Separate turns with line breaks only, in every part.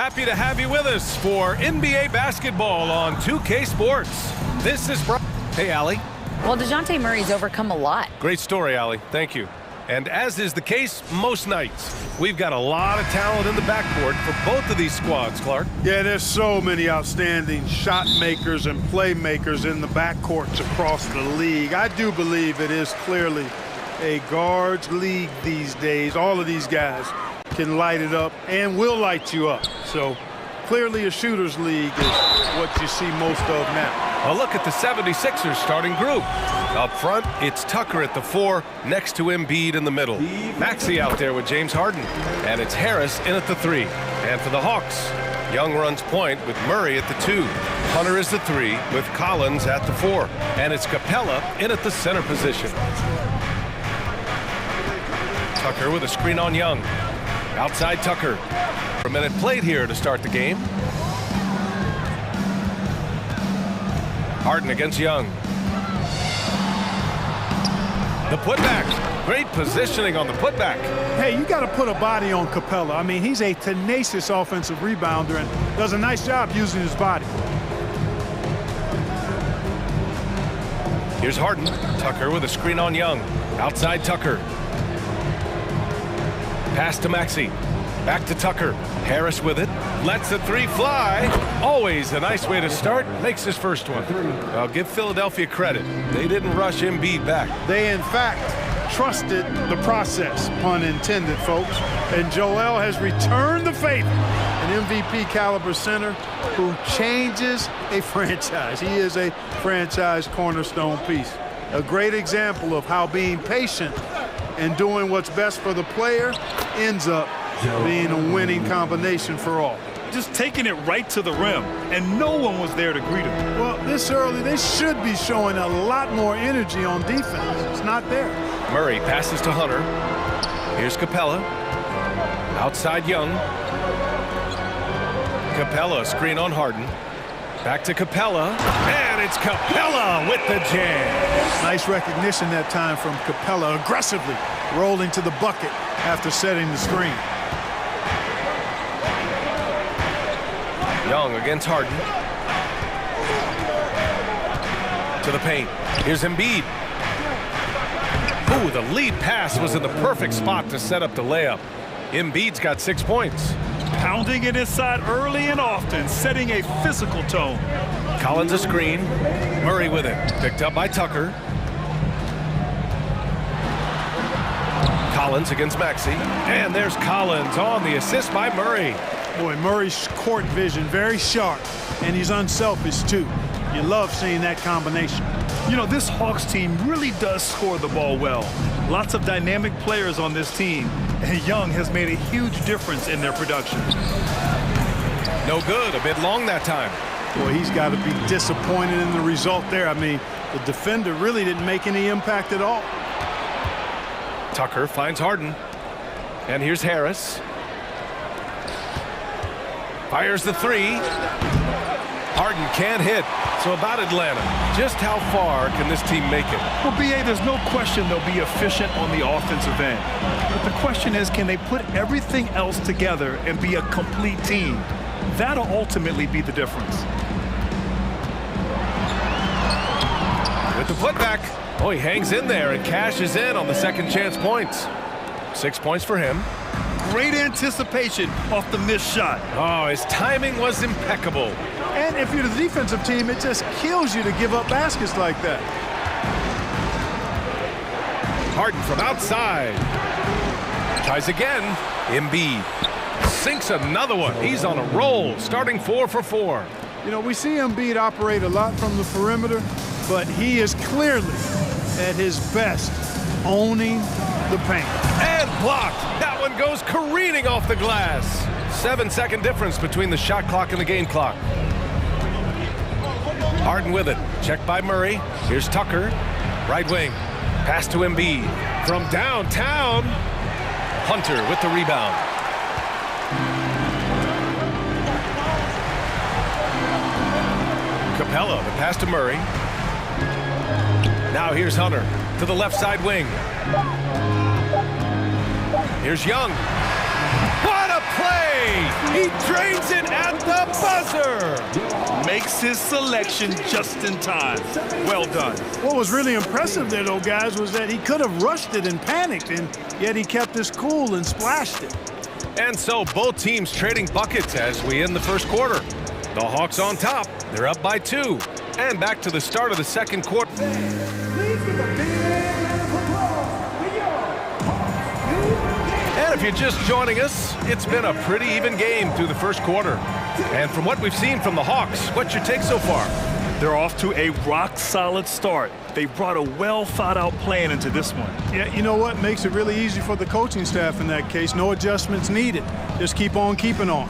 Happy to have you with us for NBA basketball on 2K Sports. This is Brian. Hey, Allie.
Well, DeJounte Murray's overcome a lot.
Great story, Allie. Thank you. And as is the case most nights, we've got a lot of talent in the backcourt for both of these squads, Clark.
Yeah, there's so many outstanding shot makers and playmakers in the backcourts across the league. I do believe it is clearly a guards league these days. All of these guys can light it up and will light you up. So clearly a shooter's league is what you see most of now.
A look at the 76ers starting group. Up front, it's Tucker at the 4, next to Embiid in the middle. Maxey out there with James Harden. And it's Harris in at the 3. And for the Hawks, Young runs point with Murray at the 2. Hunter is the 3 with Collins at the 4. And it's Capella in at the center position. Tucker with a screen on Young. Outside Tucker. A minute played here to start the game. Harden against Young. The putback. Great positioning on the putback.
Hey, you got to put a body on Capella. I mean, he's a tenacious offensive rebounder and does a nice job using his body.
Here's Harden. Tucker with a screen on Young. Outside Tucker. Pass to Maxey. Back to Tucker. Harris with it. Lets the 3 fly. Always a nice way to start. Makes his first one. I'll give Philadelphia credit. They didn't rush Embiid back.
They, in fact, trusted the process, pun intended, folks. And Joel has returned the favor. An MVP caliber center who changes a franchise. He is a franchise cornerstone piece. A great example of how being patient and doing what's best for the player ends up being a winning combination for all.
Just taking it right to the rim, and no one was there to greet him.
Well, this early, they should be showing a lot more energy on defense. It's not there.
Murray passes to Hunter. Here's Capella. Outside Young. Capella, screen on Harden. Back to Capella. And it's Capella with the jam.
Nice recognition that time from Capella, aggressively rolling to the bucket after setting the screen.
Young against Harden. To the paint. Here's Embiid. Ooh, the lead pass was in the perfect spot to set up the layup. Embiid's got 6 points.
Pounding it inside early and often, setting a physical tone.
Collins a screen. Murray with it. Picked up by Tucker. Collins against Maxey. And there's Collins on the assist by Murray.
Boy, Murray's court vision very sharp, and he's unselfish too. You love seeing that combination.
You know, this Hawks team really does score the ball well. Lots of dynamic players on this team, and Young has made a huge difference in their production.
No good, a bit long that time.
Boy, he's got to be disappointed in the result there. I mean, the defender really didn't make any impact at all.
Tucker finds Harden. And here's Harris. Fires the 3. Harden can't hit. So about Atlanta, just how far can this team make it?
Well, B.A., there's no question they'll be efficient on the offensive end. But the question is, can they put everything else together and be a complete team? That'll ultimately be the difference.
With the putback. Oh, he hangs in there and cashes in on the second chance points. 6 points for him.
Great anticipation off the missed shot.
Oh, his timing was impeccable.
And if you're the defensive team, it just kills you to give up baskets like that.
Harden from outside. Tries again. Embiid sinks another one. He's on a roll, starting 4 for 4.
You know, we see Embiid operate a lot from the perimeter, but he is clearly at his best owning the paint.
And blocked. That one goes careening off the glass. 7-second difference between the shot clock and the game clock. Harden with it. Checked by Murray. Here's Tucker. Right wing. Pass to Embiid. From downtown. Hunter with the rebound. Capella, the pass to Murray. Now here's Hunter to the left side wing. Here's Young. What a play! He drains it the buzzer!
Makes his selection just in time. Well done.
What was really impressive there, though, guys, was that he could have rushed it and panicked, and yet he kept his cool and splashed it.
And so both teams trading buckets as we end the first quarter. The Hawks on top. They're up by 2. And back to the start of the second quarter. And if you're just joining us, it's been a pretty even game through the first quarter. And from what we've seen from the Hawks, what's your take so far?
They're off to a rock-solid start. They brought a well-thought-out plan into this one.
Yeah, you know what? Makes it really easy for the coaching staff in that case. No adjustments needed. Just keep on keeping on.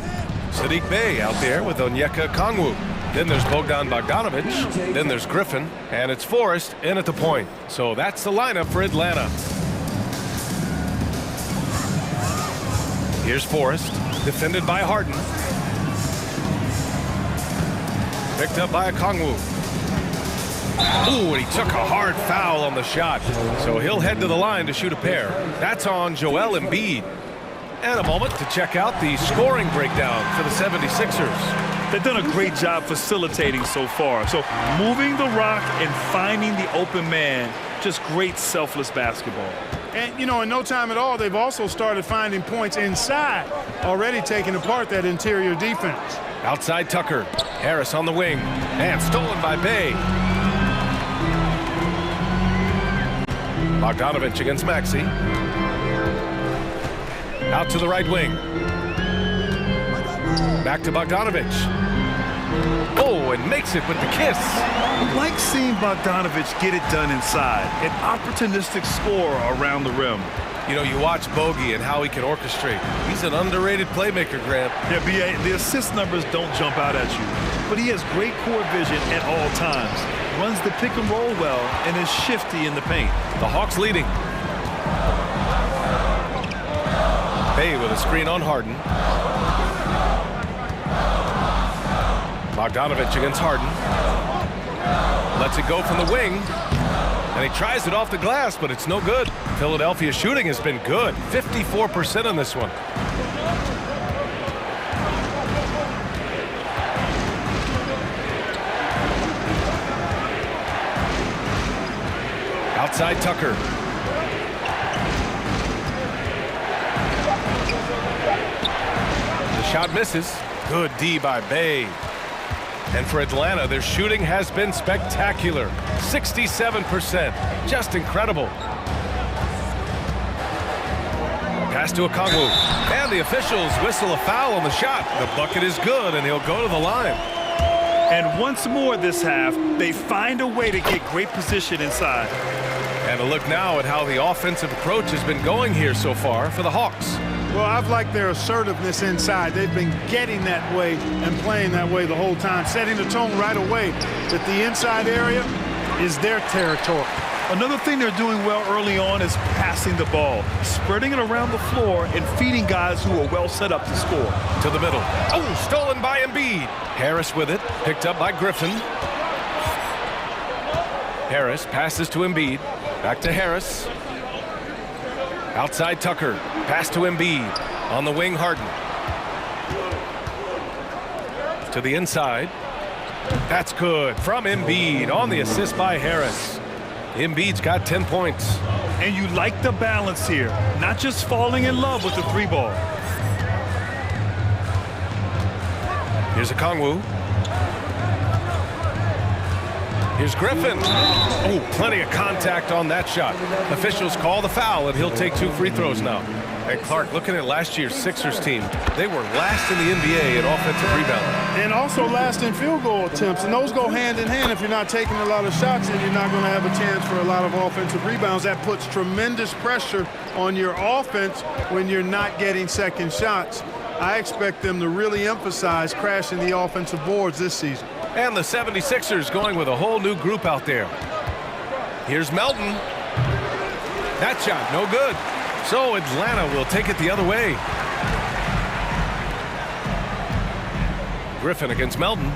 Sadiq Bey out there with Onyeka Okongwu. Then there's Bogdan Bogdanovic. Then there's Griffin. And it's Forrest in at the point. So that's the lineup for Atlanta. Here's Forrest, defended by Harden. Picked up by Okongwu. Ooh, and he took a hard foul on the shot. So he'll head to the line to shoot a pair. That's on Joel Embiid. And a moment to check out the scoring breakdown for the 76ers.
They've done a great job facilitating so far. So moving the rock and finding the open man, just great selfless basketball.
And, you know, in no time at all, they've also started finding points inside, already taking apart that interior defense.
Outside Tucker. Harris on the wing. And stolen by Bey. Bogdanovic against Maxey. Out to the right wing. Back to Bogdanovic. Oh, and makes it with the kiss.
I like seeing Bogdanovic get it done inside. An opportunistic score around the rim.
You know, you watch Bogey and how he can orchestrate. He's an underrated playmaker, Grant.
Yeah, B.A., the assist numbers don't jump out at you, but he has great court vision at all times. Runs the pick and roll well and is shifty in the paint.
The Hawks leading. Bey with a screen on Harden. Bogdanovic against Harden. Lets it go from the wing. And he tries it off the glass, but it's no good. Philadelphia shooting has been good. 54% on this one. Outside Tucker. The shot misses. Good D by Bey. And for Atlanta, their shooting has been spectacular. 67%. Just incredible. Pass to Okongwu. And the officials whistle a foul on the shot. The bucket is good, and he'll go to the line.
And once more this half, they find a way to get great position inside.
And a look now at how the offensive approach has been going here so far for the Hawks.
Well, I've liked their assertiveness inside. They've been getting that way and playing that way the whole time, setting the tone right away that the inside area is their territory.
Another thing they're doing well early on is passing the ball, spreading it around the floor and feeding guys who are well set up to score.
To the middle. Oh, stolen by Embiid. Harris with it, picked up by Griffin. Harris passes to Embiid. Back to Harris. Outside Tucker. Pass to Embiid. On the wing, Harden. To the inside. That's good from Embiid on the assist by Harris. Embiid's got 10 points.
And you like the balance here. Not just falling in love with the three ball.
Here's Okongwu. Here's Griffin. Oh, plenty of contact on that shot. Officials call the foul, and he'll take 2 free throws now. And Clark, looking at last year's Sixers team, they were last in the NBA in offensive rebounding.
And also last in field goal attempts. And those go hand in hand. If you're not taking a lot of shots, then you're not going to have a chance for a lot of offensive rebounds. That puts tremendous pressure on your offense when you're not getting second shots. I expect them to really emphasize crashing the offensive boards this season.
And the 76ers going with a whole new group out there. Here's Melton. That shot, no good. So Atlanta will take it the other way. Griffin against Melton.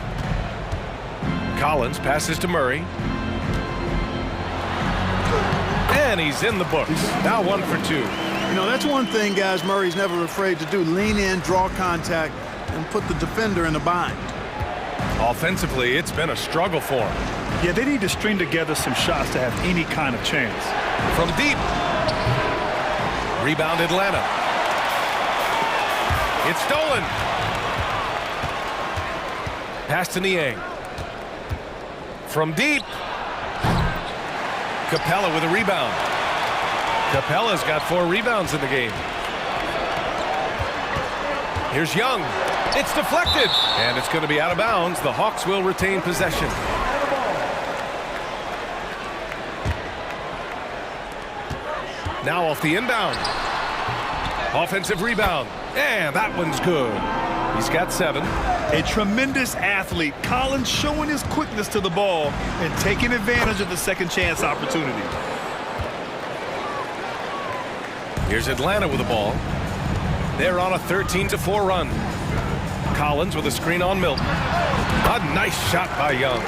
Collins passes to Murray. And he's in the books. Now 1 for 2.
You know, that's one thing, guys, Murray's never afraid to do. Lean in, draw contact, and put the defender in a bind.
Offensively, it's been a struggle for him.
Yeah, they need to string together some shots to have any kind of chance.
From deep. Rebound Atlanta. It's stolen. Pass to Niang. From deep. Capella with a rebound. Capella's got 4 rebounds in the game. Here's Young. It's deflected. And it's going to be out of bounds. The Hawks will retain possession. Now off the inbound. Offensive rebound. And that one's good. He's got 7.
A tremendous athlete. Collins showing his quickness to the ball and taking advantage of the second chance opportunity.
Here's Atlanta with the ball. They're on a 13-4 run. Collins with a screen on Milton. A nice shot by Young.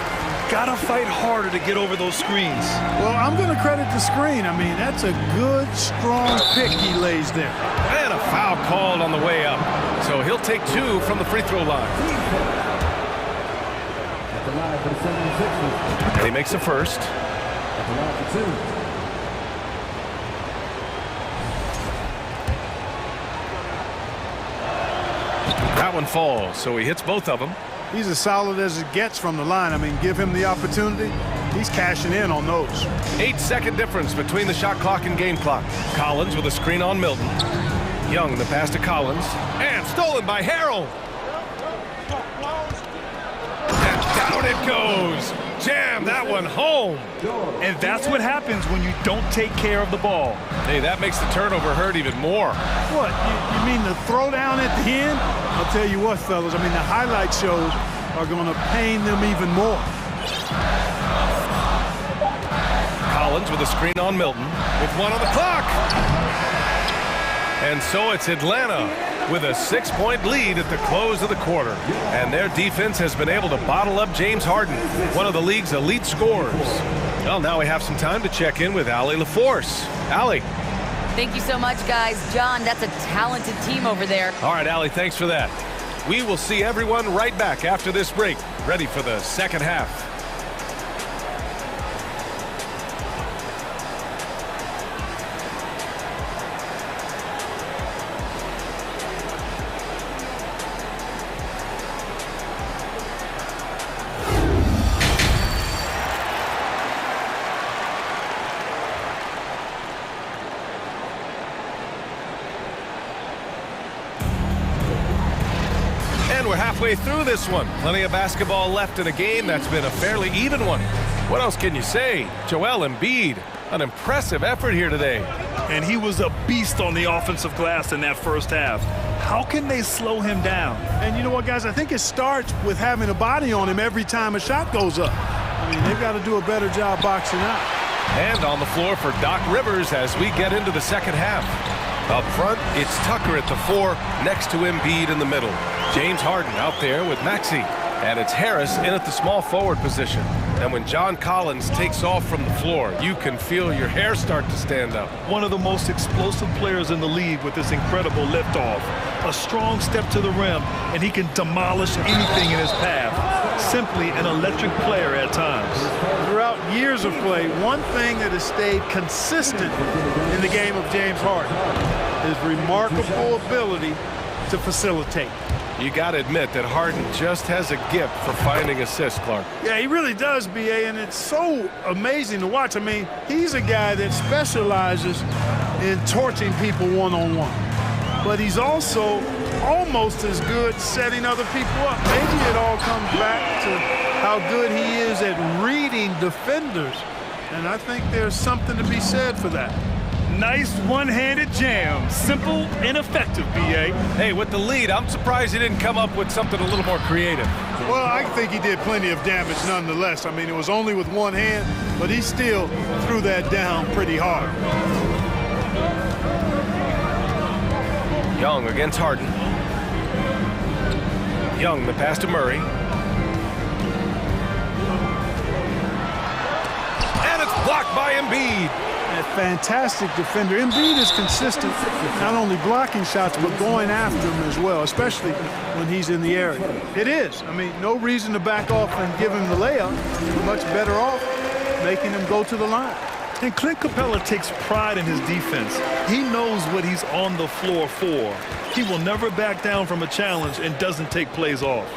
Gotta fight harder to get over those screens.
Well, I'm going to credit the screen. I mean, that's a good, strong pick he lays there.
And a foul called on the way up. So he'll take 2 from the free throw line. And he makes the first. That one falls, so he hits both of them.
He's as solid as it gets from the line. I mean, give him the opportunity. He's cashing in on those.
8-second difference between the shot clock and game clock. Collins with a screen on Milton. Young, the pass to Collins. And stolen by Harrell. And down it goes. Jam that one home.
And that's what happens when you don't take care of the ball.
Hey, that makes the turnover hurt even more.
What, you mean the throwdown at the end? I'll tell you what, fellas, I mean, the highlight shows are going to pain them even more.
Collins with a screen on Milton with 1 on the clock. And so it's Atlanta with a 6-point lead at the close of the quarter. And their defense has been able to bottle up James Harden, one of the league's elite scorers. Well, now we have some time to check in with Allie LaForce. Allie.
Thank you so much, guys. John, that's a talented team over there.
All right, Allie, thanks for that. We will see everyone right back after this break, ready for the second half. We're halfway through this one. Plenty of basketball left in a game that's been a fairly even one. What else can you say? Joel Embiid, an impressive effort here today.
And he was a beast on the offensive glass in that first half. How can they slow him down?
And you know what, guys? I think it starts with having a body on him every time a shot goes up. I mean, they've got to do a better job boxing out.
And on the floor for Doc Rivers as we get into the second half. Up front, it's Tucker at the 4, next to Embiid in the middle. James Harden out there with Maxey. And it's Harris in at the small forward position. And when John Collins takes off from the floor, you can feel your hair start to stand up.
One of the most explosive players in the league with this incredible liftoff. A strong step to the rim, and he can demolish anything in his path. Simply an electric player at times.
Throughout years of play, one thing that has stayed consistent in the game of James Harden is remarkable ability to facilitate.
You got to admit that Harden just has a gift for finding assists, Clark.
Yeah, he really does, B.A., and it's so amazing to watch. I mean, he's a guy that specializes in torching people one-on-one. But he's also almost as good setting other people up. Maybe it all comes back to how good he is at reading defenders. And I think there's something to be said for that.
Nice one-handed jam. Simple and effective, B.A.
Hey, with the lead, I'm surprised he didn't come up with something a little more creative.
Well, I think he did plenty of damage nonetheless. I mean, it was only with one hand, but he still threw that down pretty hard.
Young against Harden. Young, the pass to Murray. And it's blocked by Embiid.
And fantastic defender. Embiid is consistent, not only blocking shots, but going after them as well, especially when he's in the area. It is. I mean, no reason to back off and give him the layup. You're much better off making him go to the line.
And Clint Capella takes pride in his defense. He knows what he's on the floor for. He will never back down from a challenge and doesn't take plays off.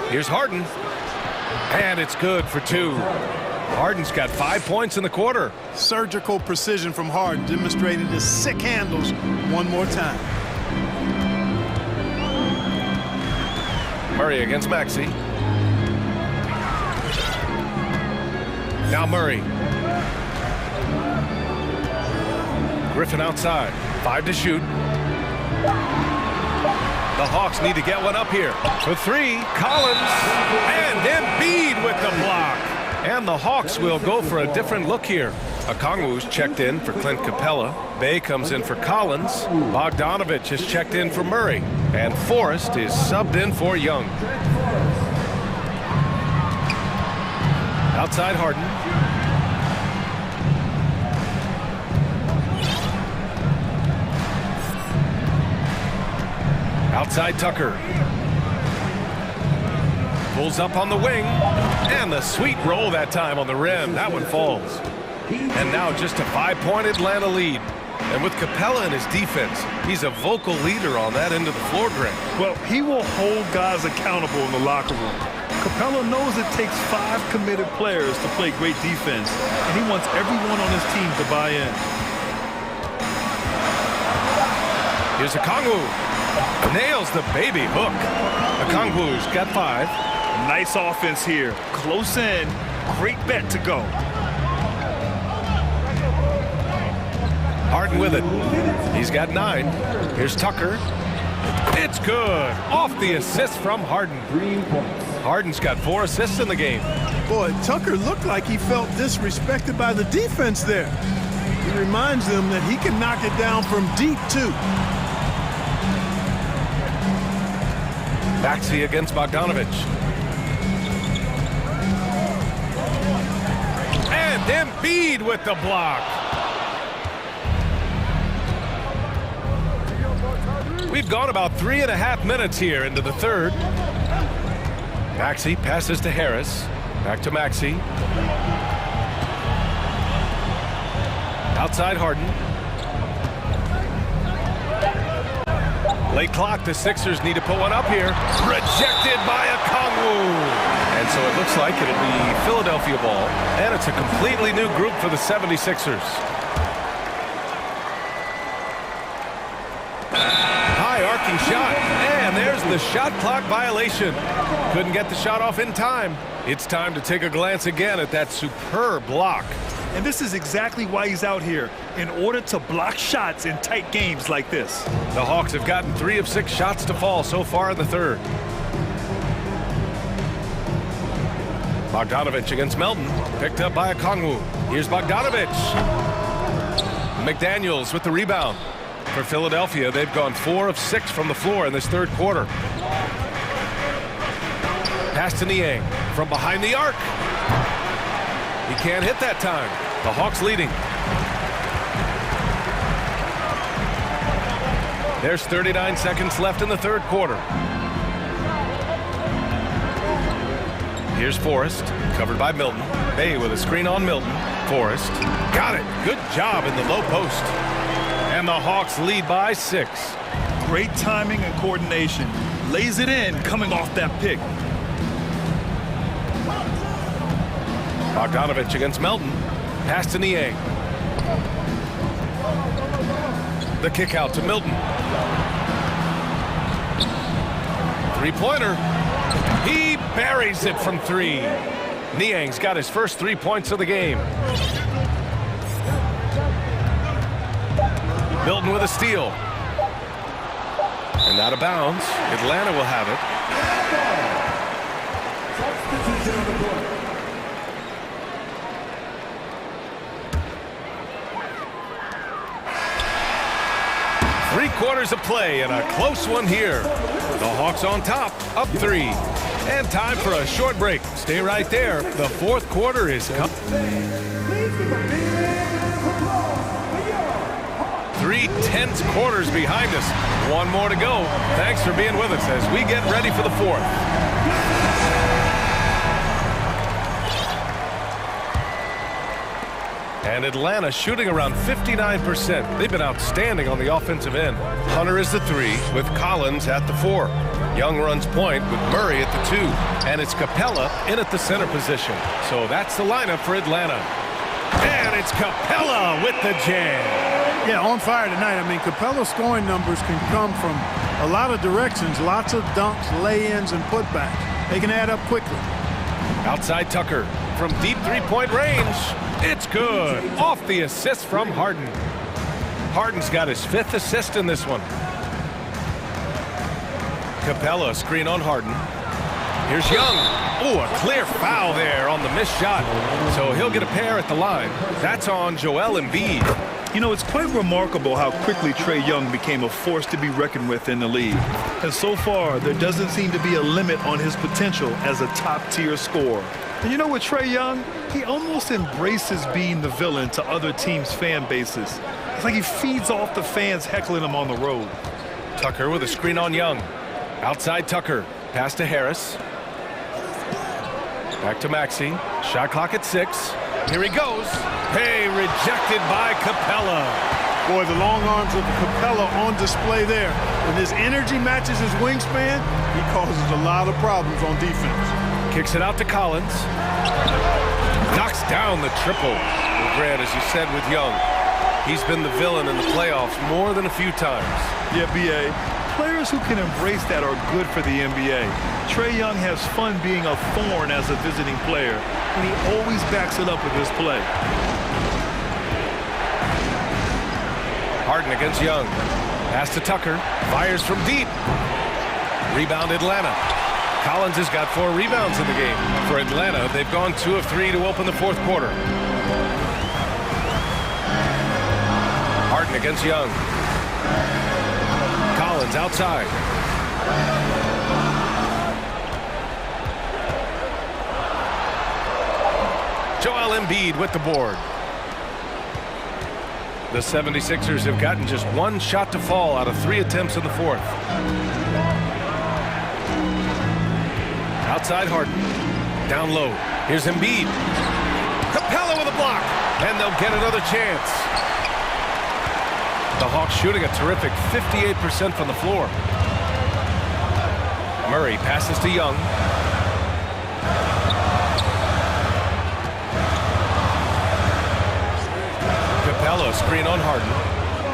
Here's Harden. And it's good for 2. Harden's got 5 points in the quarter.
Surgical precision from Harden, demonstrating his sick handles one more time.
Murray against Maxey. Now Murray. Griffin outside. 5 to shoot. The Hawks need to get one up here. For 3, Collins. And Embiid with the block. And the Hawks will go for a different look here. Okongwu's checked in for Clint Capella. Bay comes in for Collins. Bogdanovich has checked in for Murray. And Forrest is subbed in for Young. Outside Harden. Outside Tucker. Pulls up on the wing. And the sweet roll that time on the rim. That one falls. And now just a 5-point Atlanta lead. And with Capella in his defense, he's a vocal leader on that end of the floor, Greg.
Well, he will hold guys accountable in the locker room. Capella knows it takes 5 committed players to play great defense, and he wants everyone on his team to buy in.
Here's Okongwu. Nails the baby hook. Okongwu's got 5.
Nice offense here. Close in. Great bet to go.
Harden with it. He's got 9. Here's Tucker. It's good. Off the assist from Harden. Harden's got 4 assists in the game.
Boy, Tucker looked like he felt disrespected by the defense there. He reminds them that he can knock it down from deep, too.
Maxey against Bogdanovich. And Embiid with the block. We've gone about 3.5 minutes here into the third. Maxey passes to Harris. Back to Maxey. Outside Harden. Late clock, the Sixers need to put one up here. Rejected by Okongwu. And so it looks like it'll be Philadelphia ball. And it's a completely new group for the 76ers. High arcing shot. And there's the shot clock violation. Couldn't get the shot off in time. It's time to take a glance again at that superb block.
And this is exactly why he's out here, in order to block shots in tight games like this.
The Hawks have gotten 3 of 6 shots to fall so far in the third. Bogdanovich against Melton. Picked up by Okongwu. Here's Bogdanovich. McDaniels with the rebound. For Philadelphia, they've gone 4 of 6 from the floor in this third quarter. Pass to Niang from behind the arc. He can't hit that time. The Hawks leading. There's 39 seconds left in the third quarter. Here's Forrest, covered by Milton. Bay with a screen on Milton. Forrest, got it. Good job in the low post. And the Hawks lead by 6.
Great timing and coordination. Lays it in, coming off that pick.
Bogdanovich against Melton. Pass to Niang. The kick out to Milton. Three-pointer. He buries it from 3. Niang's got his first 3 points of the game. Milton with a steal. And out of bounds. Atlanta will have it. Three-quarters of play and a close one here. The Hawks on top, up 3. And time for a short break. Stay right there. The fourth quarter is coming. Three tense quarters behind us. One more to go. Thanks for being with us as we get ready for the fourth. And Atlanta shooting around 59%. They've been outstanding on the offensive end. Hunter is the 3 with Collins at the 4. Young runs point with Murray at the 2. And it's Capella in at the center position. So that's the lineup for Atlanta. And it's Capella with the jam.
Yeah, on fire tonight. I mean, Capella's scoring numbers can come from a lot of directions. Lots of dunks, lay-ins, and putbacks. They can add up quickly.
Outside Tucker from deep three-point range. It's good. Off the assist from Harden. Harden's got his 5th assist in this one. Capella screen on Harden. Here's Young. Oh, a clear foul there on the missed shot. So he'll get a pair at the line. That's on Joel Embiid.
You know, it's quite remarkable how quickly Trae Young became a force to be reckoned with in the league. And so far, there doesn't seem to be a limit on his potential as a top-tier scorer. And you know what, Trae Young? He almost embraces being the villain to other teams' fan bases. It's like he feeds off the fans heckling him on the road.
Tucker with a screen on Young. Outside Tucker. Pass to Harris. Back to Maxey. Shot clock at 6. Here he goes. Hey, rejected by Capella.
Boy, the long arms of Capella on display there. When his energy matches his wingspan, he causes a lot of problems on defense.
Kicks it out to Collins. Knocks down the triple. Well, Grant, as you said with Young, he's been the villain in the playoffs more than a few times.
Yeah, B.A. Players who can embrace that are good for the NBA. Trae Young has fun being a thorn as a visiting player, and he always backs it up with his play.
Harden against Young. Pass to Tucker. Fires from deep. Rebound Atlanta. Collins has got 4 rebounds in the game. For Atlanta, they've gone 2 of 3 to open the fourth quarter. Harden against Young. Collins outside. Joel Embiid with the board. The 76ers have gotten just 1 shot to fall out of 3 attempts in the fourth. Outside Harden. Down low. Here's Embiid. Capella with a block. And they'll get another chance. The Hawks shooting a terrific 58% from the floor. Murray passes to Young. Capella screen on Harden.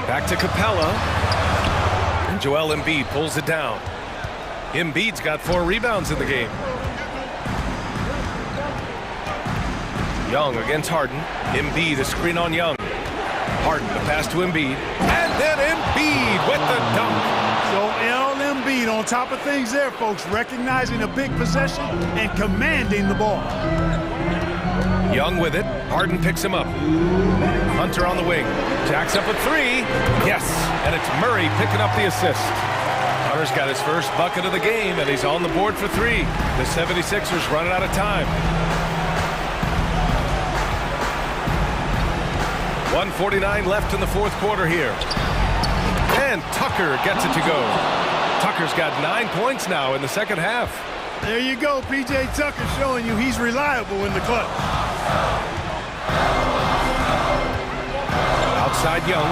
Back to Capella. And Joel Embiid pulls it down. Embiid's got 4 rebounds in the game. Young against Harden. Embiid a screen on Young. Harden the pass to Embiid. And then Embiid with the dunk.
So Embiid on top of things there, folks, recognizing a big possession and commanding the ball.
Young with it. Harden picks him up. Hunter on the wing. Jacks up a 3. Yes. And it's Murray picking up the assist. Hunter's got his first bucket of the game, and he's on the board for 3. The 76ers running out of time. 1:49 left in the fourth quarter here. And Tucker gets it to go. Tucker's got 9 points now in the second half.
There you go, P.J. Tucker showing you he's reliable in the clutch.
Outside Young.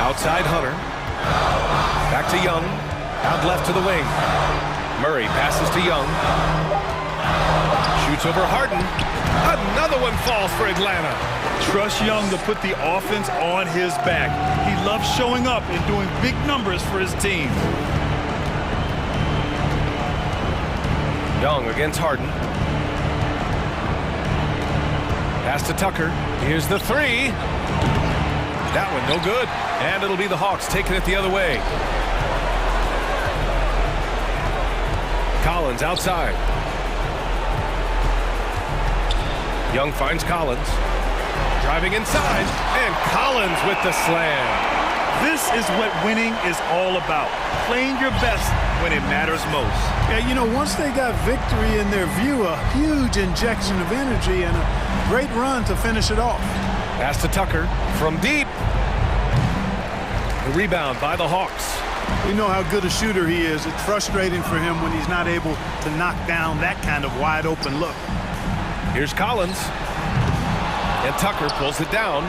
Outside Hunter. Back to Young. Out left to the wing. Murray passes to Young. Shoots over Harden. Another one falls for Atlanta.
Trust Young to put the offense on his back. He loves showing up and doing big numbers for his team.
Young against Harden. Pass to Tucker. Here's the 3. That one no good. And it'll be the Hawks taking it the other way. Collins outside. Young finds Collins. Driving inside. And Collins with the slam.
This is what winning is all about. Playing your best when it matters most.
Yeah, you know, once they got victory in their view, a huge injection of energy and a great run to finish it off.
Pass to Tucker from deep. The rebound by the Hawks.
We know how good a shooter he is. It's frustrating for him when he's not able to knock down that kind of wide open look.
Here's Collins. And Tucker pulls it down.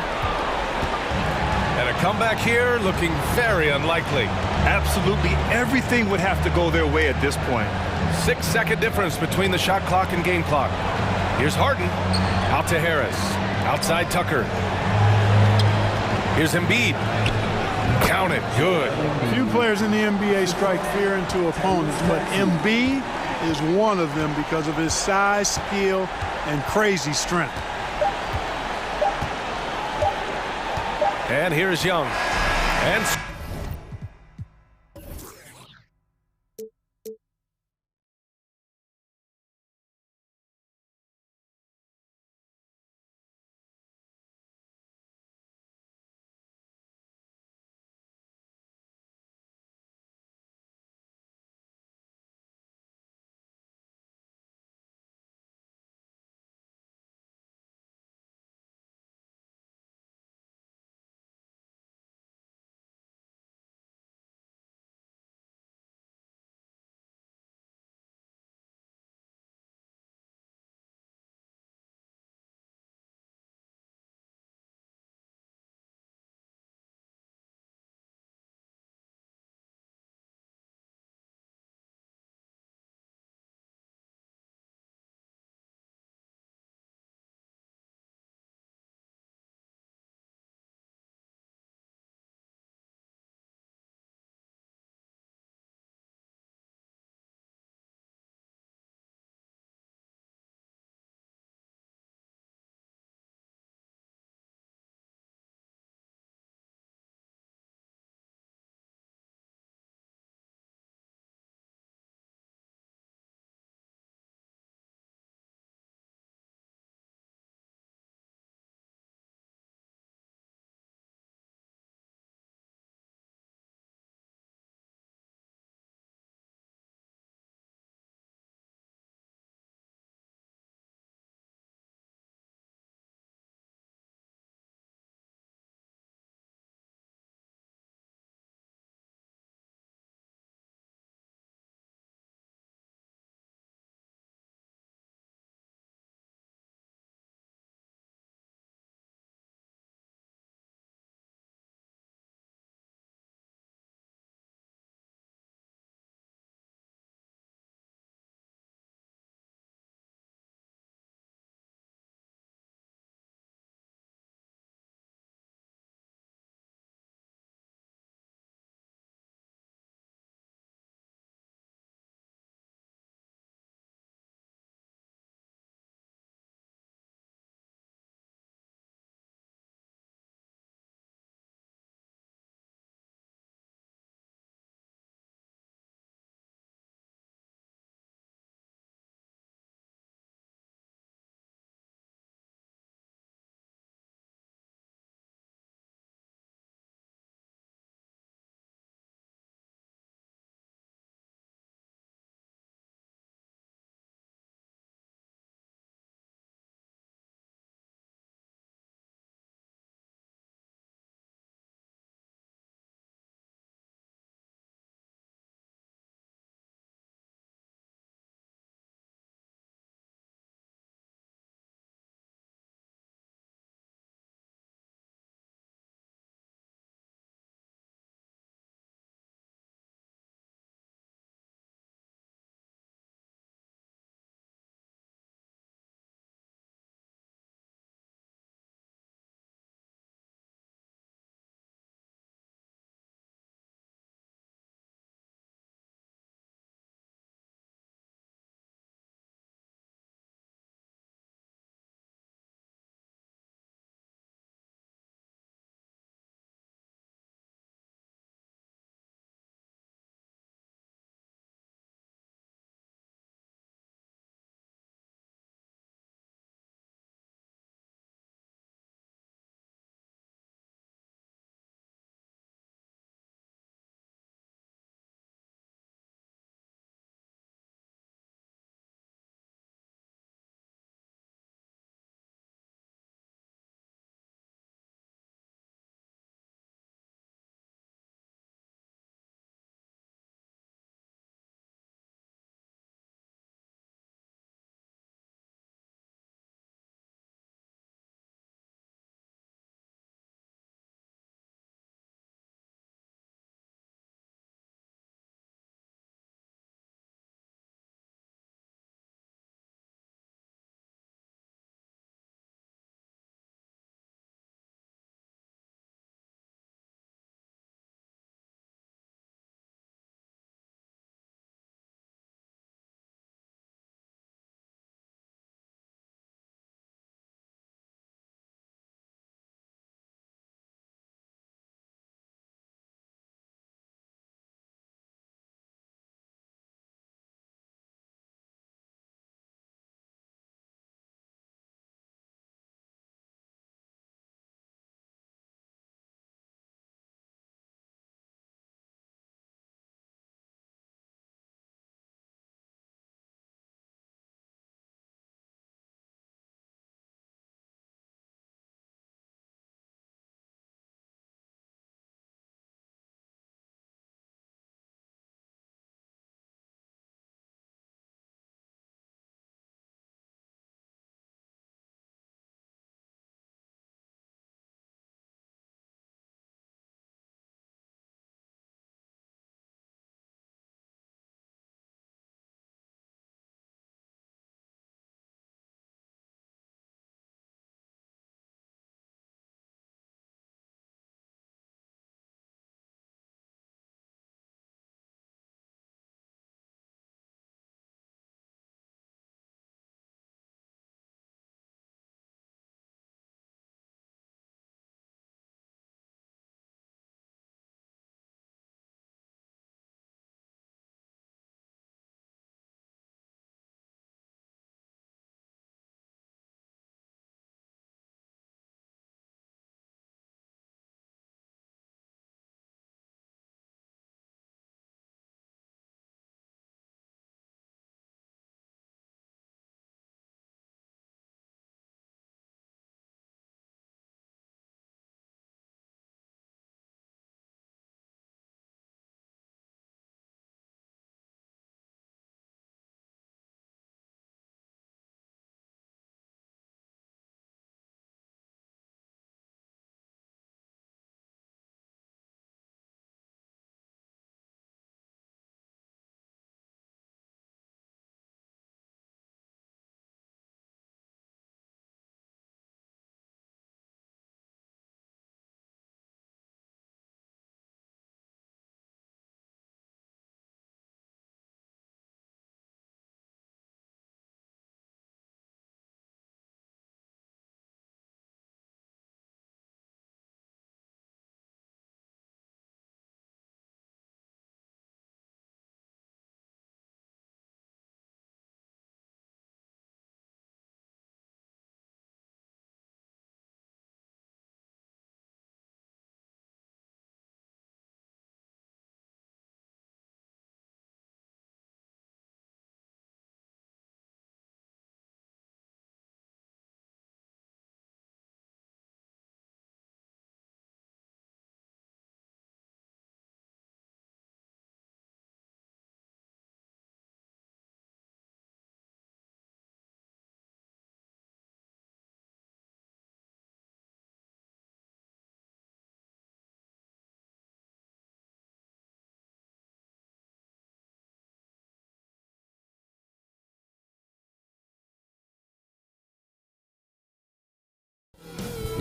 And a comeback here looking very unlikely.
Absolutely everything would have to go their way at this point.
6-second difference between the shot clock and game clock. Here's Harden. Out to Harris. Outside Tucker. Here's Embiid. Count it. Good.
Few players in the NBA strike fear into opponents, but Embiid is one of them because of his size, skill, and crazy strength.
And here's Young. And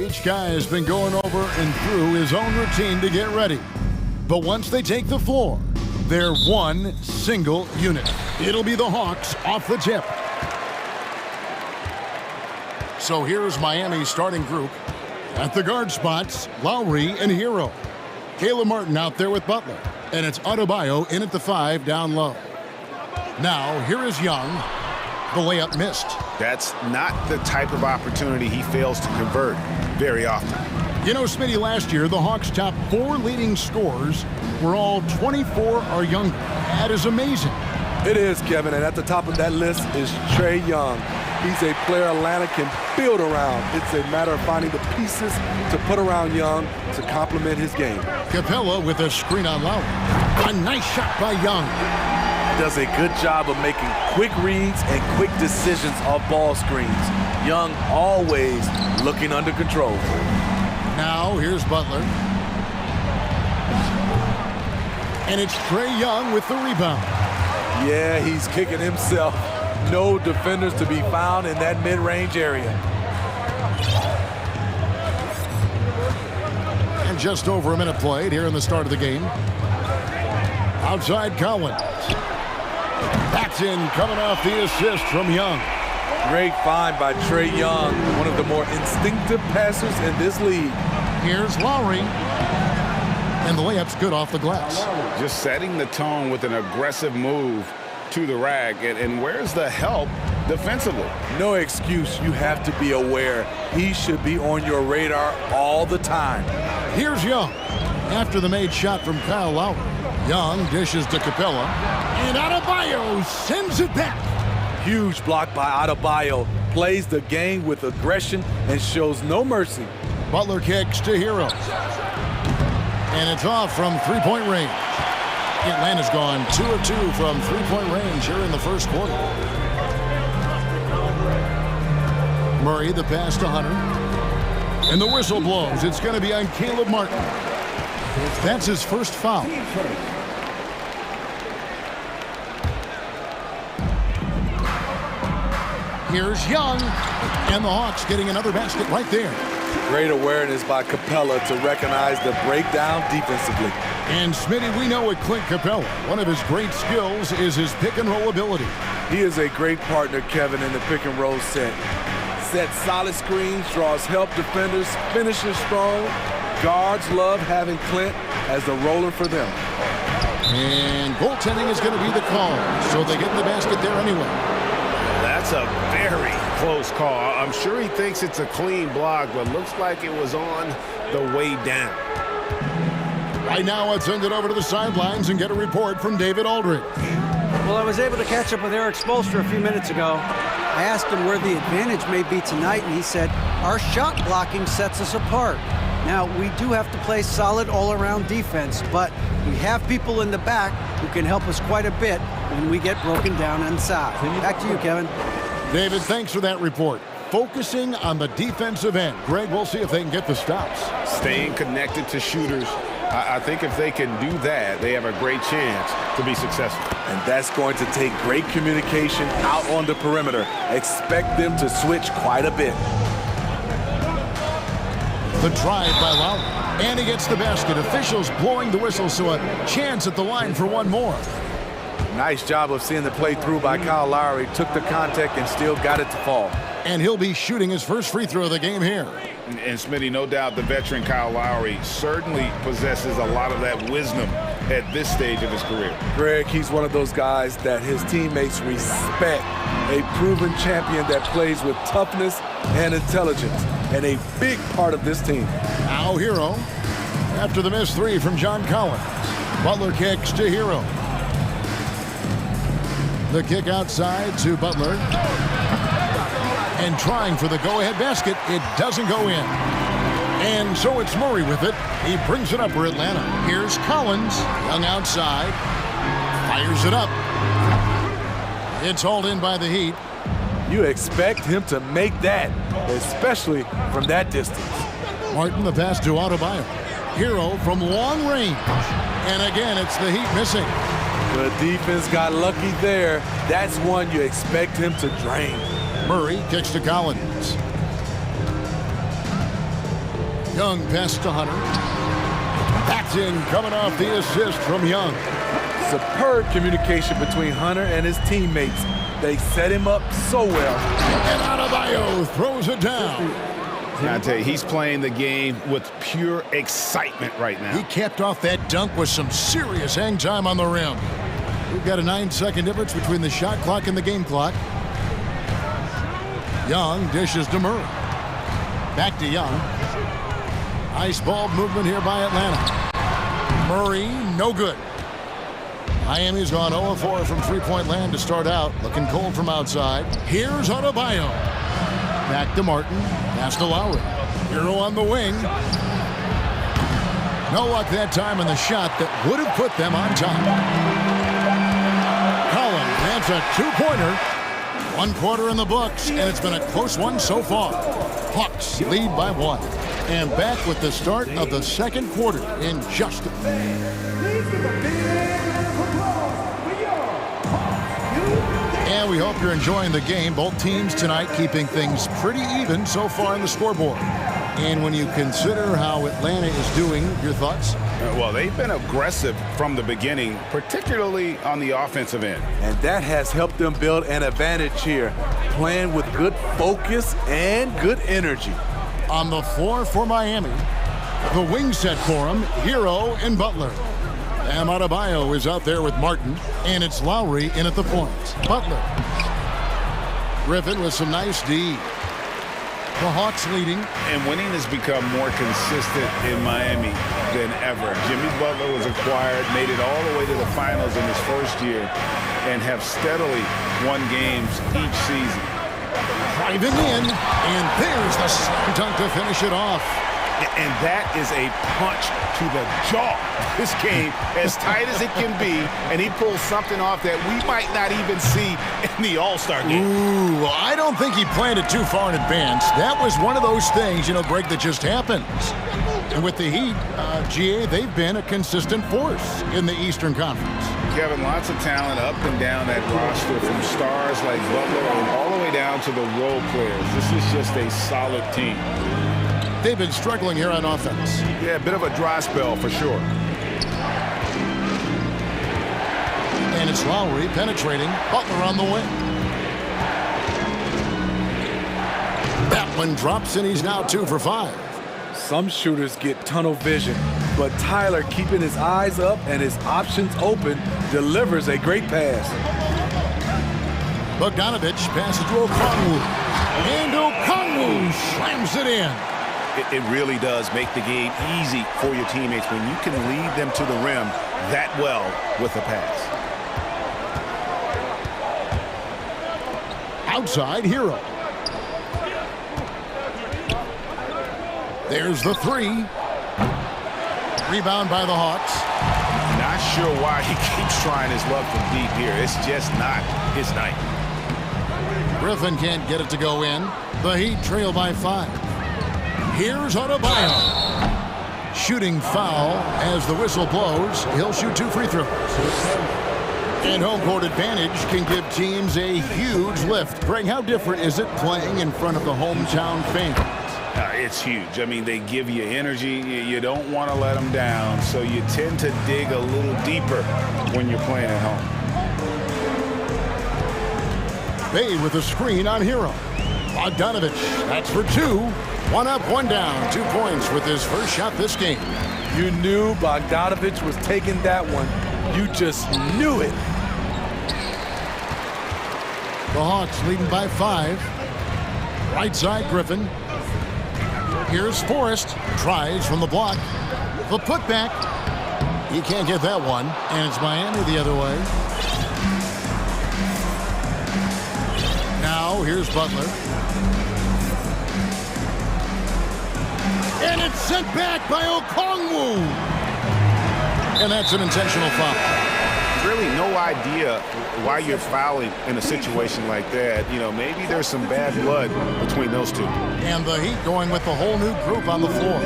Each guy has been going over and through his own routine to get ready. But once they take the floor, they're one single unit. It'll be the Hawks off the tip. So here's Miami's starting group. At the guard spots, Lowry and Hero. Caleb Martin out there with Butler. And it's Adebayo in at the 5 down low. Now, here is Young. The layup missed.
That's not the type of opportunity he fails to convert very often.
You know, Smitty, last year, the Hawks' top 4 leading scorers were all 24 or younger. That is amazing.
It is, Kevin, and at the top of that list is Trae Young. He's a player Atlanta can build around. It's a matter of finding the pieces to put around Young to complement his game.
Capella with a screen on Lowry. A nice shot by Young.
Does a good job of making quick reads and quick decisions off ball screens. Young always looking under control.
Now here's Butler. And it's Trae Young with the rebound.
Yeah, he's kicking himself. No defenders to be found in that mid-range area.
And just over a minute played here in the start of the game. Outside Collins. That's in, coming off the assist from Young.
Great find by Trae Young, one of the more instinctive passers in this league.
Here's Lowry. And the layup's good off the glass.
Just setting the tone with an aggressive move to the rack. And where's the help defensively?
No excuse. You have to be aware. He should be on your radar all the time.
Here's Young. After the made shot from Kyle Lowry. Young dishes to Capella. And Adebayo sends it back.
Huge block by Adebayo. Plays the game with aggression and shows no mercy.
Butler kicks to Hero. And it's off from three-point range. Atlanta's gone 2 of 2 from three-point range here in the first quarter. Murray, the pass to Hunter. And the whistle blows. It's going to be on Caleb Martin. That's his first foul. Here's Young. And the Hawks getting another basket right there.
Great awareness by Capella to recognize the breakdown defensively.
And Smitty, we know with Clint Capella, one of his great skills is his pick and roll ability.
He is a great partner, Kevin, in the pick and roll set. Sets solid screens, draws help defenders, finishes strong. Guards love having Clint as the roller for them.
And goaltending is going to be the call, so they get the basket there anyway.
That's a very close call. I'm sure he thinks it's a clean block, but looks like it was on the way down.
Right now, let's send it over to the sidelines and get a report from David Aldridge.
Well, I was able to catch up with Eric Spoelstra a few minutes ago. I asked him where the advantage may be tonight, and he said, our shot blocking sets us apart. Now, we do have to play solid all-around defense, but we have people in the back who can help us quite a bit when we get broken down inside. Back to you, Kevin.
David, thanks for that report. Focusing on the defensive end. Greg, we'll see if they can get the stops.
Staying connected to shooters. I think if they can do that, they have a great chance to be successful.
And that's going to take great communication out on the perimeter. Expect them to switch quite a bit.
The drive by Lowry. And he gets the basket. Officials blowing the whistle, so a chance at the line for one more.
Nice job of seeing the play through by Kyle Lowry. Took the contact and still got it to fall.
And he'll be shooting his first free throw of the game here.
And Smitty, no doubt the veteran Kyle Lowry certainly possesses a lot of that wisdom at this stage of his career.
Greg, he's one of those guys that his teammates respect. A proven champion that plays with toughness and intelligence. And a big part of this team.
Now Hero. After the missed three from John Collins. Butler kicks to Hero. The kick outside to Butler. And trying for the go-ahead basket. It doesn't go in. And so it's Murray with it. He brings it up for Atlanta. Here's Collins. Young outside. Fires it up. It's hauled in by the Heat.
You expect him to make that, especially from that distance.
Martin, the pass to Adebayo. Hero from long range. And again, it's the Heat missing.
The defense got lucky there. That's one you expect him to drain.
Murray kicks to Collins. Young pass to Hunter. That's in, coming off the assist from Young.
Superb communication between Hunter and his teammates. They set him up so well.
And Adebayo throws it down.
I tell you, he's playing the game with pure excitement right now.
He capped off that dunk with some serious hang time on the rim. We've got a 9-second difference between the shot clock and the game clock. Young dishes to Murray. Back to Young. Nice ball movement here by Atlanta. Murray, no good. Miami's gone 0-4 from three-point land to start out. Looking cold from outside. Here's Adebayo. Back to Martin. Pass to Lowry. Hero on the wing. No luck that time in the shot that would have put them on top. Collins lands a two-pointer. 1 quarter in the books, and it's been a close one so far. Hawks lead by 1. And back with the start of the second quarter in just a And we hope you're enjoying the game. Both teams tonight keeping things pretty even so far in the scoreboard. And when you consider how Atlanta is doing, your thoughts?
Well, they've been aggressive from the beginning, particularly on the offensive end.
And that has helped them build an advantage here, playing with good focus and good energy.
On the floor for Miami, the wing set for him, Hero and Butler. Bam Adebayo is out there with Martin, and it's Lowry in at the point. Butler. Griffin with some nice D. The Hawks leading.
And winning has become more consistent in Miami than ever. Jimmy Butler was acquired, made it all the way to the finals in his first year, and have steadily won games each season.
Driving in, and there's the slam dunk to finish it off.
And that is a punch to the jaw. This game, as tight as it can be, and he pulls something off that we might not even see in the All-Star game.
Ooh, I don't think he planned it too far in advance. That was one of those things, Greg, that just happens. And with the Heat, GA, they've been a consistent force in the Eastern Conference.
Kevin, lots of talent up and down that roster, from stars like Butler and all the way down to the role players. This is just a solid team.
They've been struggling here on offense.
Yeah, a bit of a dry spell for sure.
And it's Lowry penetrating. Butler on the wing. That one drops, and he's now 2 for 5.
Some shooters get tunnel vision, but Tyler, keeping his eyes up and his options open, delivers a great pass.
Bogdanovich passes to Okongwu. And Okongwu slams it in.
It really does make the game easy for your teammates when you can lead them to the rim that well with a pass.
Outside, Hero. There's the 3. Rebound by the Hawks.
Not sure why he keeps trying his luck from deep here. It's just not his night.
Griffin can't get it to go in. The Heat trail by 5. Here's Adebayo. Shooting foul as the whistle blows. He'll shoot 2 free throws. And home court advantage can give teams a huge lift. Greg, how different is it playing in front of the hometown fans?
It's huge. I mean, they give you energy. You don't want to let them down, so you tend to dig a little deeper when you're playing at home.
Bay with a screen on Hero. Bogdanovich, that's for 2. 1 up, 1 down. 2 points with his first shot this game.
You knew Bogdanovich was taking that one. You just knew it.
The Hawks leading by 5. Right side, Griffin. Here's Forrest. Tries from the block. The putback. He can't get that one. And it's Miami the other way. Now, here's Butler. And it's sent back by Okongwu. And that's an intentional foul.
Really no idea why you're fouling in a situation like that. Maybe there's some bad blood between those two.
And the Heat going with the whole new group on the floor.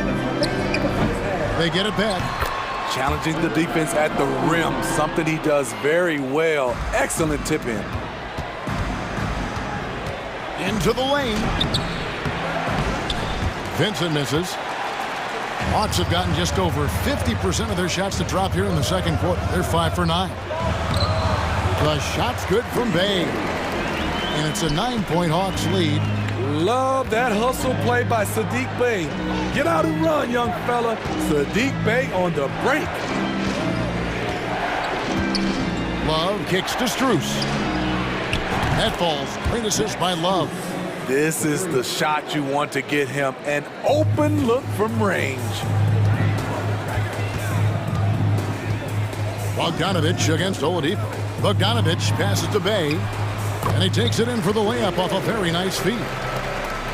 They get it back.
Challenging the defense at the rim, something he does very well. Excellent tip in.
Into the lane. Vincent misses. Hawks have gotten just over 50% of their shots to drop here in the second quarter. They're 5 for 9. The shot's good from Bay. And it's a 9-point Hawks lead.
Love that hustle play by Saddiq Bey. Get out and run, young fella. Saddiq Bey on the break.
Love kicks to Strus. That falls. Great assist by Love.
This is the shot you want to get him. An open look from range.
Bogdanovich against Oladipo. Bogdanovich passes to Bay. And he takes it in for the layup off a very nice feed.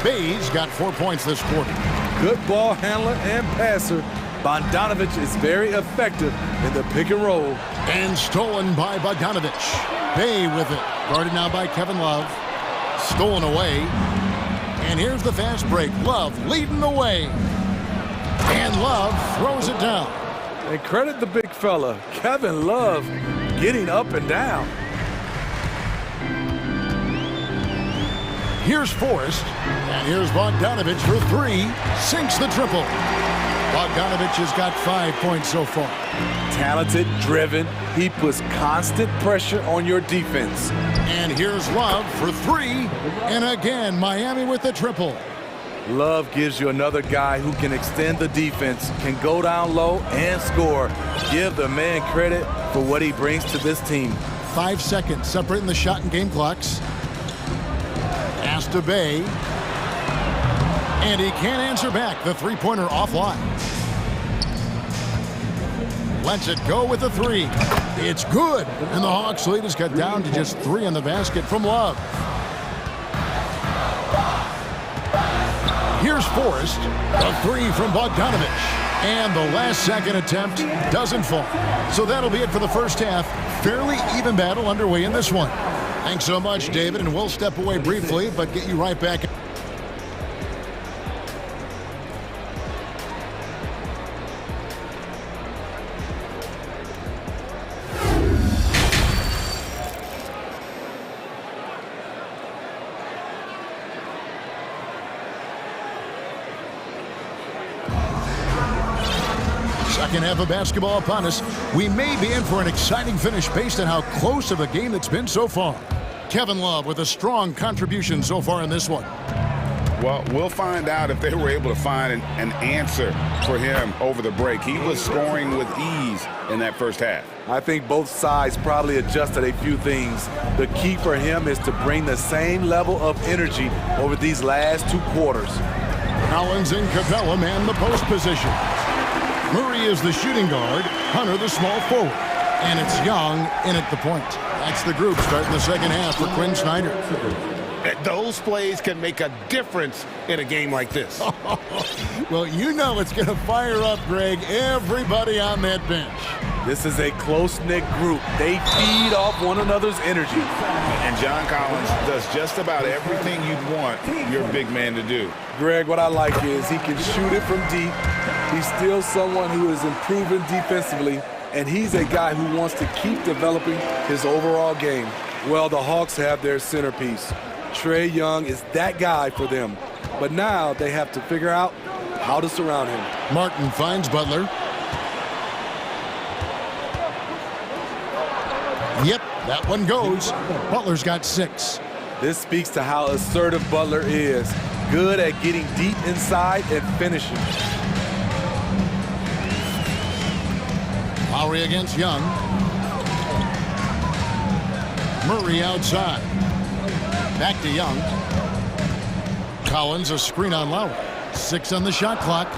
Bay's got 4 points this quarter.
Good ball handler and passer. Bogdanovich is very effective in the pick and roll.
And stolen by Bogdanovich. Bay with it. Guarded now by Kevin Love. Stolen away. And here's the fast break. Love leading the way. And Love throws it down.
And credit the big fella, Kevin Love, getting up and down.
Here's Forrest, and here's Bogdanovich for 3. Sinks the triple. Bogdanovich has got 5 points so far.
Talented, driven. He puts constant pressure on your defense.
And here's Love for 3. And again, Miami with the triple.
Love gives you another guy who can extend the defense, can go down low and score. Give the man credit for what he brings to this team.
5 seconds separating the shot and game clocks. Pass to Bay. And he can't answer back. The three-pointer offline. Lets it go with the 3. It's good. And the Hawks lead is cut down to just 3 in the basket from Love. Here's Forrest. A 3 from Bogdanovich. And the last second attempt doesn't fall. So that'll be it for the first half. Fairly even battle underway in this one. Thanks so much, David, and we'll step away briefly, but get you right back. Second half of basketball upon us. We may be in for an exciting finish based on how close of a game it's been so far. Kevin Love with a strong contribution so far in this one.
Well, we'll find out if they were able to find an answer for him over the break. He was scoring with ease in that first half.
I think both sides probably adjusted a few things. The key for him is to bring the same level of energy over these last 2 quarters.
Collins and Capella man the post position. Murray is the shooting guard, Hunter the small forward. And it's Young in at the point. That's the group starting the second half for Quinn Snyder.
Those plays can make a difference in a game like this.
Well, you know it's going to fire up, Greg, everybody on that bench.
This is a close-knit group. They feed off one another's energy.
And John Collins does just about everything you'd want your big man to do.
Greg, what I like is he can shoot it from deep. He's still someone who is improving defensively, and he's a guy who wants to keep developing his overall game. Well, the Hawks have their centerpiece. Trae Young is that guy for them. But now they have to figure out how to surround him.
Martin finds Butler. Yep, that one goes. Butler's got 6.
This speaks to how assertive Butler is. Good at getting deep inside and finishing.
Lowry against Young. Murray outside. Back to Young. Collins a screen on Lowry. 6 on the shot clock.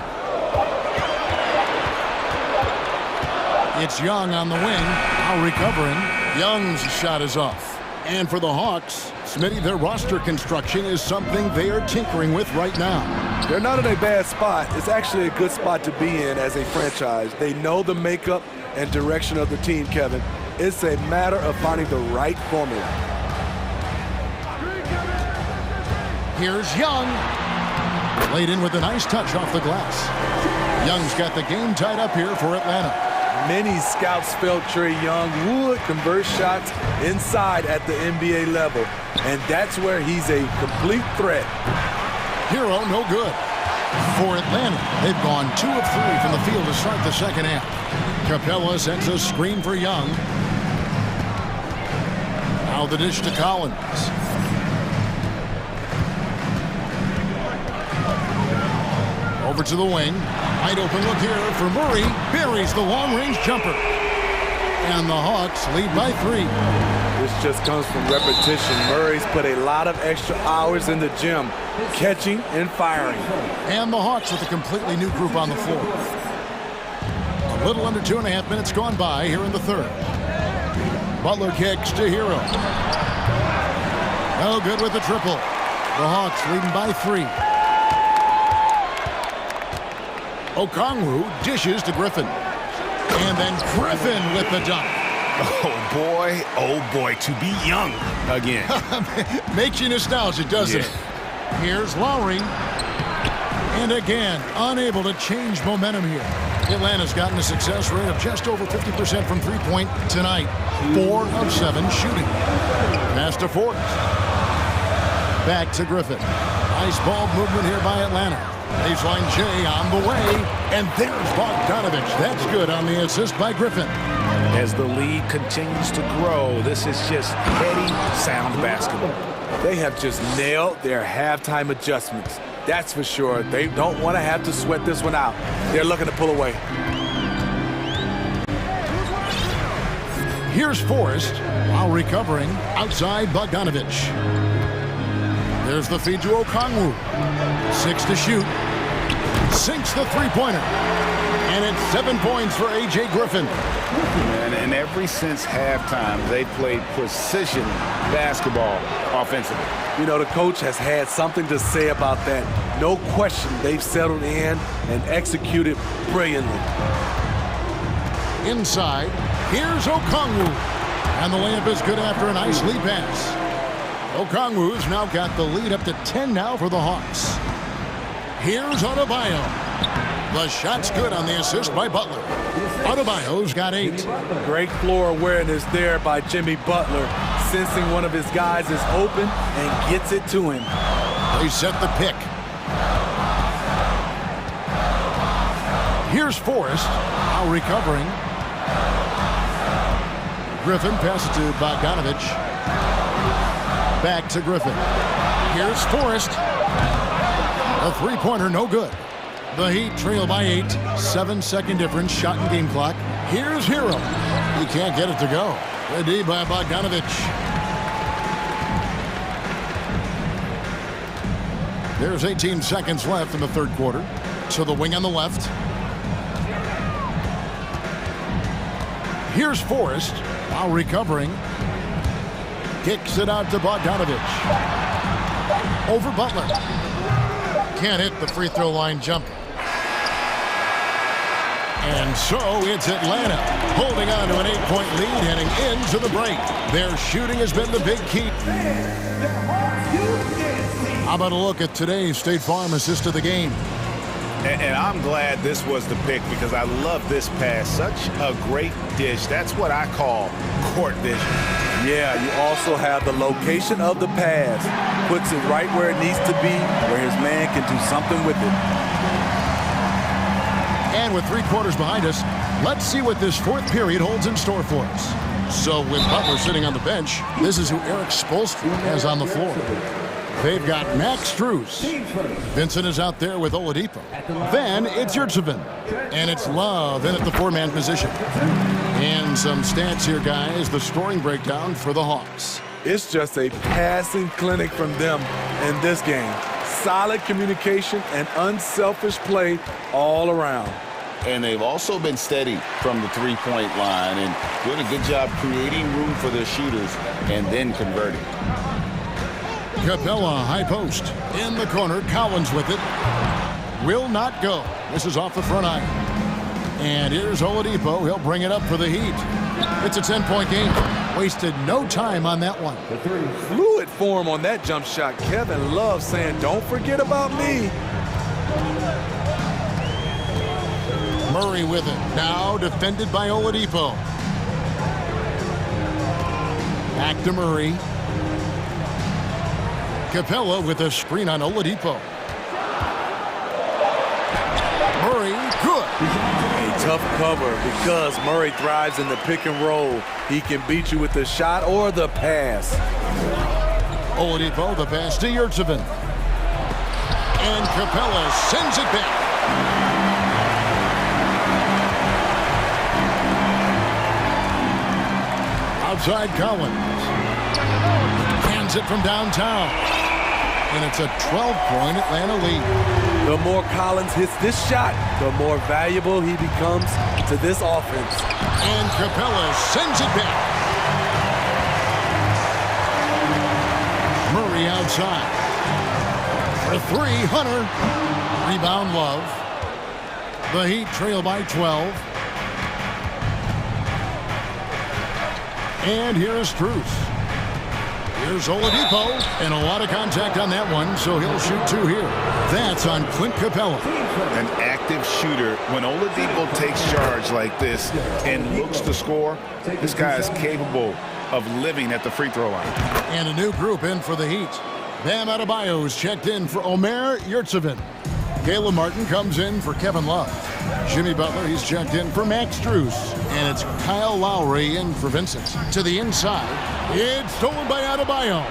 It's Young on the wing. Now recovering. Young's shot is off. And for the Hawks, Smitty, their roster construction is something they are tinkering with right now.
They're not in a bad spot. It's actually a good spot to be in as a franchise. They know the makeup and direction of the team, Kevin. It's a matter of finding the right formula.
Here's Young. Laid in with a nice touch off the glass. Young's got the game tied up here for Atlanta.
Many scouts felt Trae Young would convert shots inside at the NBA level, and that's where he's a complete threat.
Hero no good. For Atlanta, they've gone 2 of 3 from the field to start the second half. Capella sends a screen for Young. Now the dish to Collins. Over to the wing. Wide open look here for Murray. Buries the long-range jumper. And the Hawks lead by 3.
This just comes from repetition. Murray's put a lot of extra hours in the gym, catching and firing.
And the Hawks with a completely new group on the floor. A little under 2.5 minutes gone by here in the third. Butler kicks to Hero. No good with the triple. The Hawks leading by 3. Okongwu dishes to Griffin. And then Griffin with the dunk.
Oh boy, to be Young again.
Makes you nostalgic, doesn't it? Here's Lowry. And again, unable to change momentum here. Atlanta's gotten a success rate of just over 50% from three-point tonight. 4 of 7 shooting. Pass to Forrest. Back to Griffin. Nice ball movement here by Atlanta. Baseline J on the way. And there's Bogdanovich. That's good on the assist by Griffin.
As the lead continues to grow, this is just heady, sound basketball.
They have just nailed their halftime adjustments. That's for sure. They don't want to have to sweat this one out. They're looking to pull away.
Here's Forrest while recovering outside Bogdanovich. There's the feed to Okongwu. 6 to shoot. Sinks the three-pointer. And it's 7 points for A.J. Griffin.
And ever since halftime, they played precision basketball offensively.
You know, the coach has had something to say about that. No question, they've settled in and executed brilliantly.
Inside, here's Okongwu. And the layup is good after a nice lead pass. Okongwu's now got the lead up to 10 now for the Hawks. Here's Adebayo. The shot's good on the assist by Butler. Adebayo's got 8.
Great floor awareness there by Jimmy Butler, sensing one of his guys is open and gets it to him.
They set the pick. Here's Forrest, now recovering. Griffin passes to Bogdanovich. Back to Griffin. Here's Forrest. A three-pointer, no good. The Heat trail by 8. 7-second difference, shot and game clock. Here's Hero. He can't get it to go. The D by Bogdanovich. There's 18 seconds left in the third quarter. So the wing on the left. Here's Forrest while recovering. Kicks it out to Bogdanovich. Over Butler. Can't hit the free throw line jumper. And so it's Atlanta holding on to an 8-point lead heading into the break. Their shooting has been the big key. How about a look at today's State Farm assist of the game?
And I'm glad this was the pick because I love this pass. Such a great dish. That's what I call court vision.
Yeah, you also have the location of the pass. Puts it right where it needs to be, where his man can do something with it.
And with 3 quarters behind us, let's see what this fourth period holds in store for us. So with Butler sitting on the bench, this is who Eric Spoelstra has on the floor. They've got Max Strus. Vincent is out there with Oladipo. Then it's Yurtseven. And it's Love in at the 4-man position. And some stats here, guys. The scoring breakdown for the Hawks.
It's just a passing clinic from them in this game. Solid communication and unselfish play all around.
And they've also been steady from the three-point line and doing a good job creating room for their shooters and then converting.
Capella, high post. In the corner, Collins with it. Will not go. This is off the front iron. And here's Oladipo. He'll bring it up for the Heat. It's a 10-point game. Wasted no time on that one.
Fluid form on that jump shot. Kevin Love saying, don't forget about me.
Murray with it. Now defended by Oladipo. Back to Murray. Capella with a screen on Oladipo. Murray, good.
A tough cover because Murray thrives in the pick and roll. He can beat you with the shot or the pass.
Oladipo, the pass to Yurtseven. And Capella sends it back. Outside Collins. Hands it from downtown. And it's a 12-point Atlanta lead.
The more Collins hits this shot, the more valuable he becomes to this offense.
And Capella sends it back. Murray outside. For three, Hunter. Rebound, Love. The Heat trail by 12. And here is Strus. Here's Oladipo, and a lot of contact on that one, so he'll shoot two here. That's on Clint Capella.
An active shooter. When Oladipo takes charge like this and looks to score, this guy is capable of living at the free throw line.
And a new group in for the Heat. Bam Adebayo is checked in for Omer Yurtseven. Caleb Martin comes in for Kevin Love. Jimmy Butler, he's checked in for Max Strus. And it's Kyle Lowry in for Vincent. To the inside, it's stolen by Adebayo.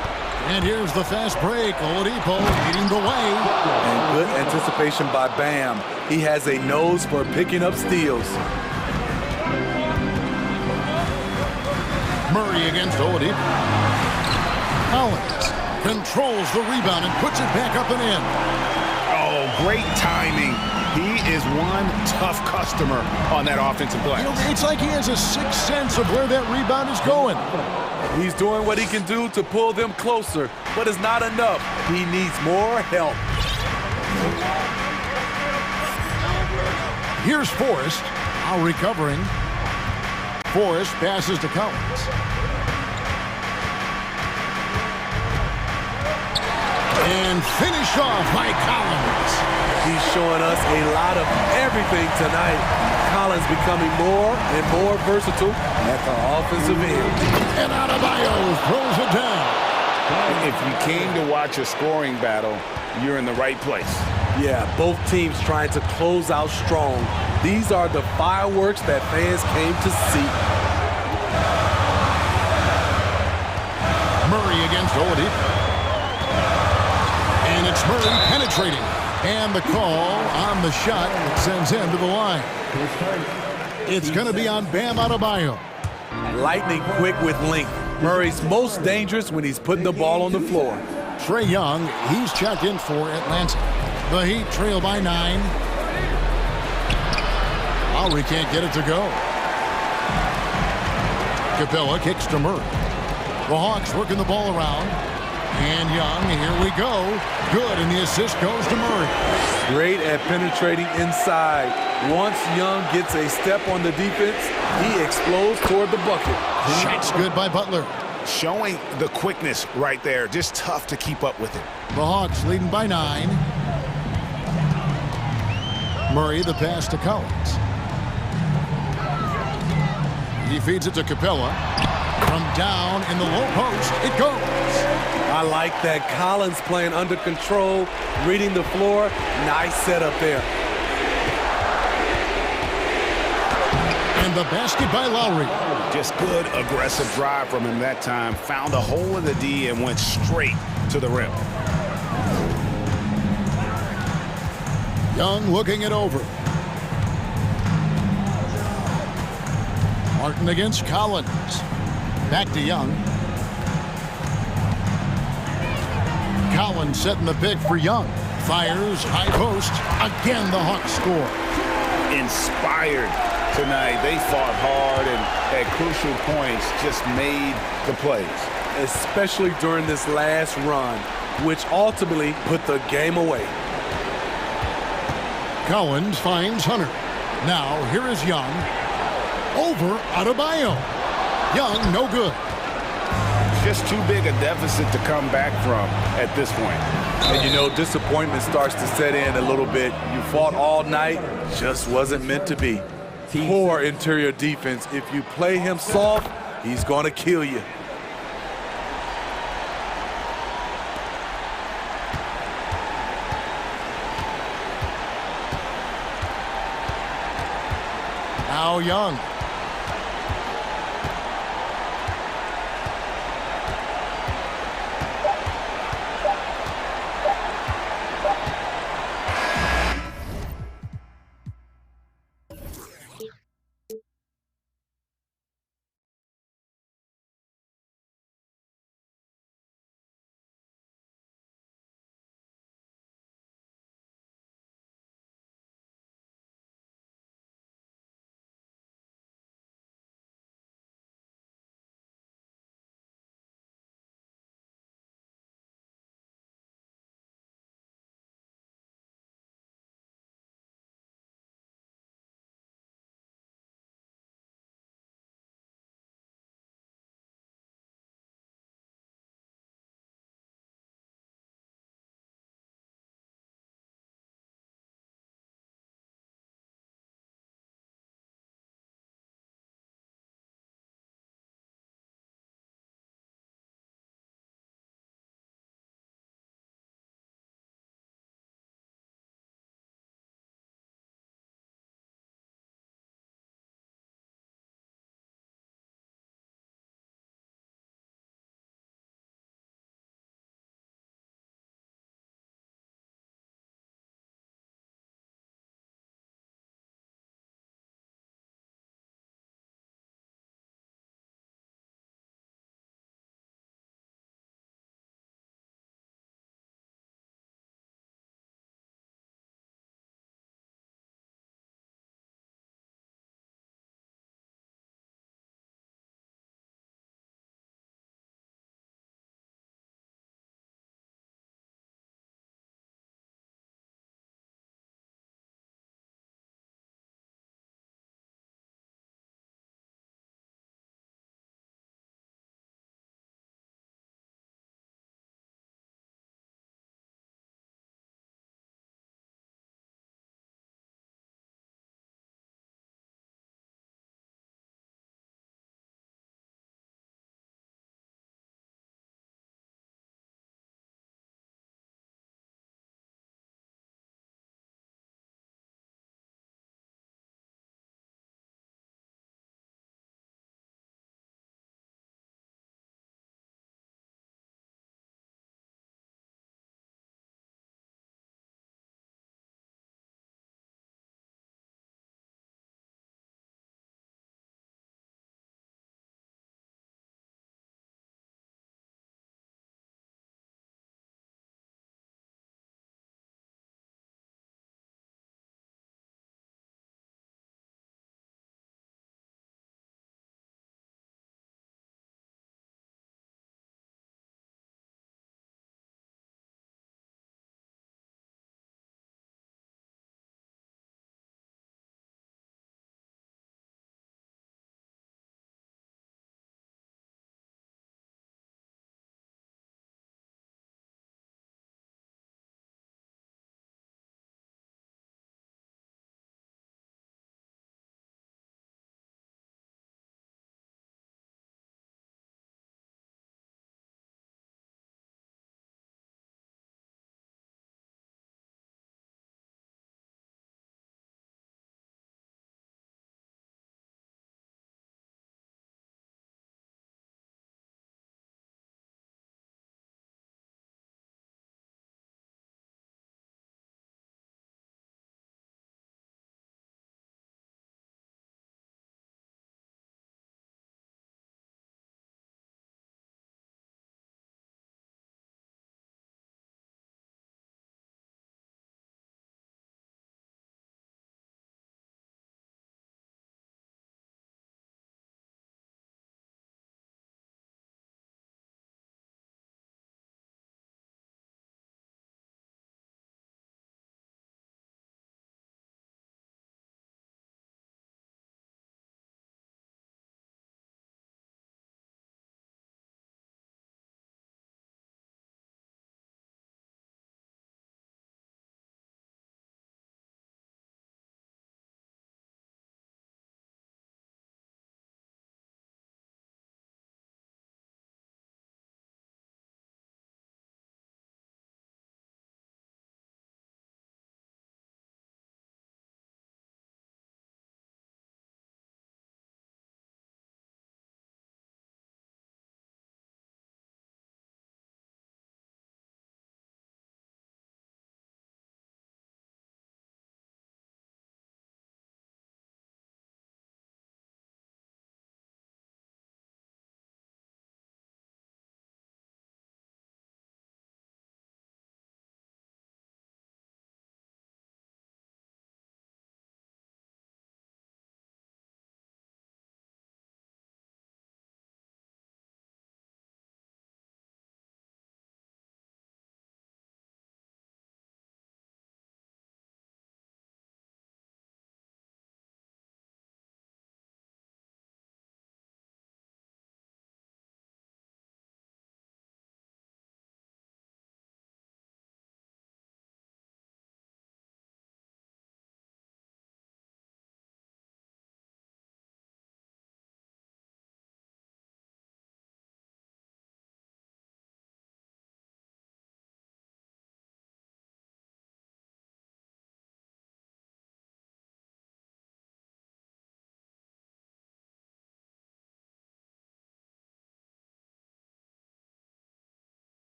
And here's the fast break. Oladipo leading the way.
And good anticipation by Bam. He has a nose for picking up steals.
Murray against Oladipo. Collins controls the rebound and puts it back up and in.
Oh, great timing. He is one tough customer on that offensive glass.
You know, it's like he has a sixth sense of where that rebound is going.
He's doing what he can do to pull them closer, but it's not enough. He needs more help.
Here's Forrest, now recovering. Forrest passes to Collins. And finished off by Collins.
He's showing us a lot of everything tonight. Collins becoming more and more versatile at the offensive end.
And Adebayo throws it down.
If you came to watch a scoring battle, you're in the right place.
Yeah, both teams trying to close out strong. These are the fireworks that fans came to see.
Murray against Oladipo. And it's Murray penetrating. And the call on the shot that sends him to the line. It's going to be on Bam Adebayo.
Lightning quick with length. Murray's most dangerous when he's putting the ball on the floor.
Trae Young, he's checked in for Atlanta. The Heat trail by 9. Lowry can't get it to go. Capella kicks to Murray. The Hawks working the ball around. And Young, here we go. Good, and the assist goes to Murray.
Great at penetrating inside. Once Young gets a step on the defense, he explodes toward the bucket.
Shot's good by Butler.
Showing the quickness right there. Just tough to keep up with it.
The Hawks leading by 9. Murray, the pass to Collins. He feeds it to Capella. From down in the low post, it goes.
I like that. Collins playing under control, reading the floor. Nice setup there.
And the basket by Lowry.
Just good aggressive drive from him that time. Found a hole in the D and went straight to the rim.
Young looking it over. Martin against Collins. Back to Young. Collins setting the pick for Young. Fires, high post. Again, the Hawks score.
Inspired tonight. They fought hard and at crucial points just made the plays.
Especially during this last run, which ultimately put the game away.
Collins finds Hunter. Now, here is Young. Over Adebayo. Young, no good.
Just too big a deficit to come back from at this point.
And you know, disappointment starts to set in a little bit. You fought all night, just wasn't meant to be. Poor interior defense. If you play him soft, he's going to kill you.
Now Young.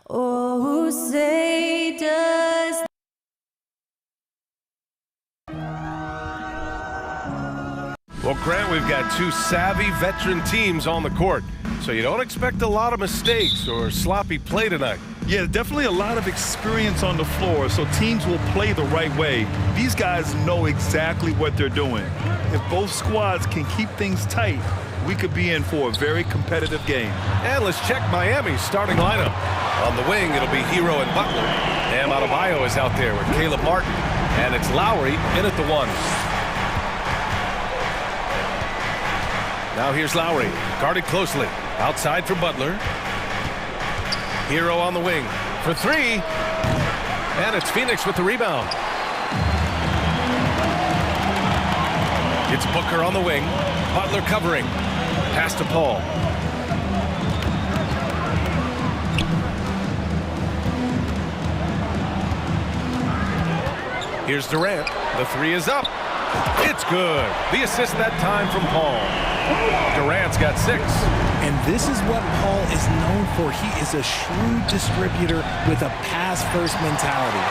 Oh, say does.
Well, Grant, we've got two savvy veteran teams on the court, so you don't expect a lot of mistakes or sloppy play tonight.
Yeah, definitely a lot of experience on the floor, so teams will play the right way. These guys know exactly what they're doing. If both squads can keep things tight, we could be in for a very competitive game.
And let's check Miami's starting lineup. On the wing, it'll be Hero and Butler. Bam Adebayo is out there with Caleb Martin. And it's Lowry in at the 1. Now here's Lowry, guarded closely. Outside for Butler. Hero on the wing for 3. And it's Phoenix with the rebound. It's Booker on the wing. Butler covering. Pass to Paul. Here's Durant. The 3 is up. It's good. The assist that time from Paul. Durant's got 6.
And this is what Paul is known for. He is a shrewd distributor with a pass-first mentality.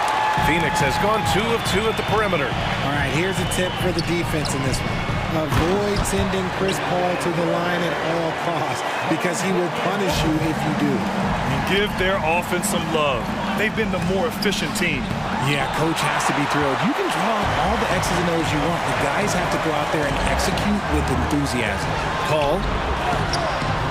Phoenix has gone 2 of 2 at the perimeter.
All right, here's a tip for the defense in this one. Avoid sending Chris Paul to the line at all costs because he will punish you if you do.
And give their offense some love. They've been the more efficient team.
Yeah, coach has to be thrilled. You can draw up all the X's and O's you want. The guys have to go out there and execute with enthusiasm.
Paul.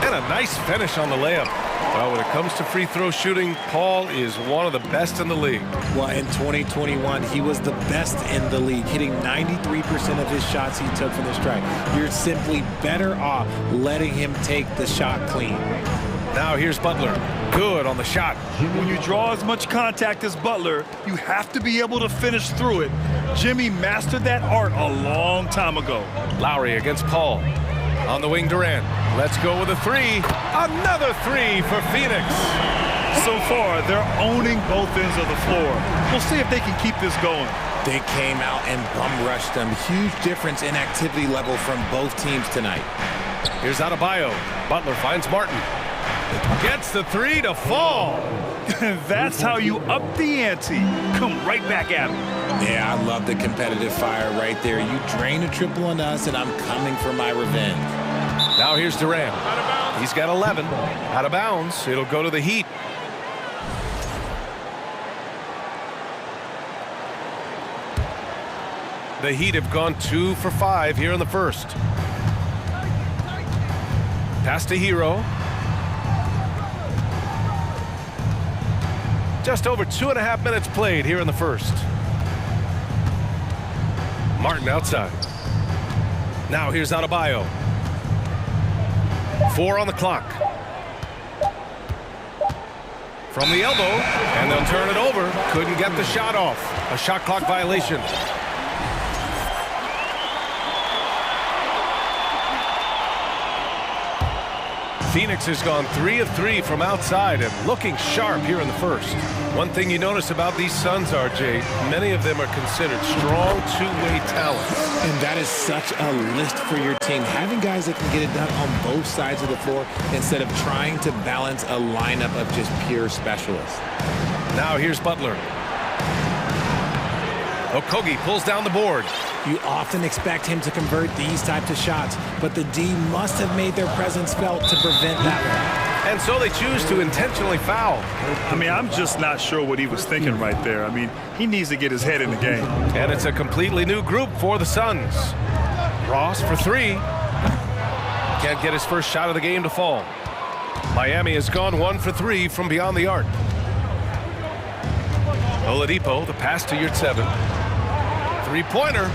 And a nice finish on the layup. Well, when it comes to free throw shooting, Paul is one of the best in the league.
Well, in 2021, he was the best in the league, hitting 93% of his shots he took from the stripe. You're simply better off letting him take the shot clean.
Now here's Butler. Good on the shot.
When you draw as much contact as Butler, you have to be able to finish through it. Jimmy mastered that art a long time ago.
Lowry against Paul. On the wing, Durant. Let's go with a 3. Another 3 for Phoenix.
So far, they're owning both ends of the floor. We'll see if they can keep this going.
They came out and bum rushed them. Huge difference in activity level from both teams tonight.
Here's Adebayo. Butler finds Martin. Gets the 3 to fall.
That's how you up the ante. Come right back at him.
Yeah, I love the competitive fire right there. You drain a triple on us, and I'm coming for my revenge.
Now here's Durant. He's got 11. Out of bounds. It'll go to the Heat. The Heat have gone 2 for 5 here in the first. Pass to Hero. Just over 2.5 minutes played here in the first. Martin outside. Now here's Adebayo. 4 on the clock. From the elbow, and they'll turn it over. Couldn't get the shot off. A shot clock violation. Phoenix has gone 3 of 3 from outside and looking sharp here in the first. One thing you notice about these Suns, RJ, many of them are considered strong two-way talents.
And that is such a list for your team. Having guys that can get it done on both sides of the floor instead of trying to balance a lineup of just pure specialists.
Now here's Butler. Okogie pulls down the board.
You often expect him to convert these types of shots, but the D must have made their presence felt to prevent that one.
And so they choose to intentionally foul.
I mean, I'm just not sure what he was thinking right there. I mean, he needs to get his head in the game.
And it's a completely new group for the Suns. Ross for 3. Can't get his first shot of the game to fall. Miami has gone 1 for 3 from beyond the arc. Oladipo, the pass to Yurtseven. 3-pointer.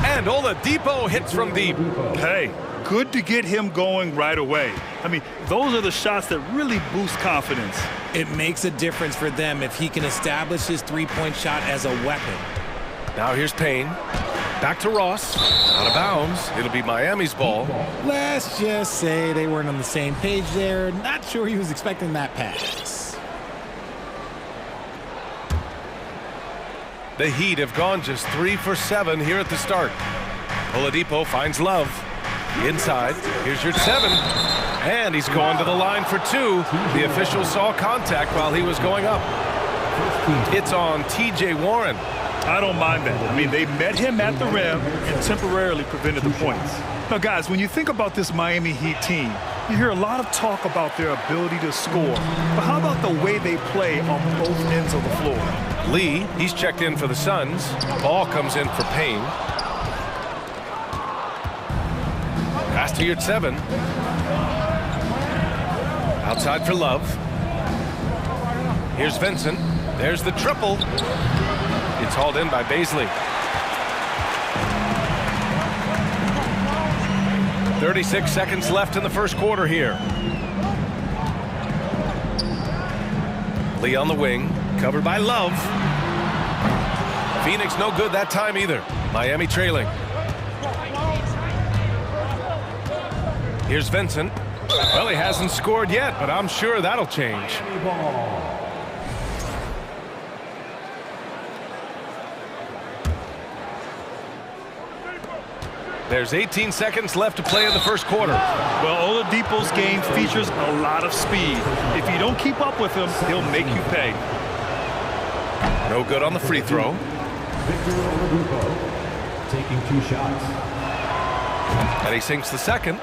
And Oladipo hits from deep.
Hey, good to get him going right away. I mean, those are the shots that really boost confidence.
It makes a difference for them if he can establish his three-point shot as a weapon.
Now here's Payne. Back to Ross. Out of bounds. It'll be Miami's ball.
Let's just say they weren't on the same page there. Not sure he was expecting that pass.
The Heat have gone just 3 for 7 here at the start. Oladipo finds Love. Inside. Here's Yurtseven. And he's going to the line for two. The official saw contact while he was going up. It's on T.J. Warren.
I don't mind that. I mean, they met him at the rim and temporarily prevented the points. Now, guys, when you think about this Miami Heat team, you hear a lot of talk about their ability to score. But how about the way they play on both ends of the floor?
Lee, he's checked in for the Suns. Ball comes in for Payne. Pass to your 7. Outside for Love. Here's Vincent. There's the triple. It's hauled in by Baisley. 36 seconds left in the first quarter here. Lee on the wing, covered by Love. Phoenix no good that time either. Miami trailing. Here's Vincent. Well, he hasn't scored yet, but I'm sure that'll change. There's 18 seconds left to play in the first quarter.
Well, Oladipo's game features a lot of speed. If you don't keep up with him, he'll make you pay.
No good on the free throw.
Victor Oladipo taking 2 shots.
And he sinks the second.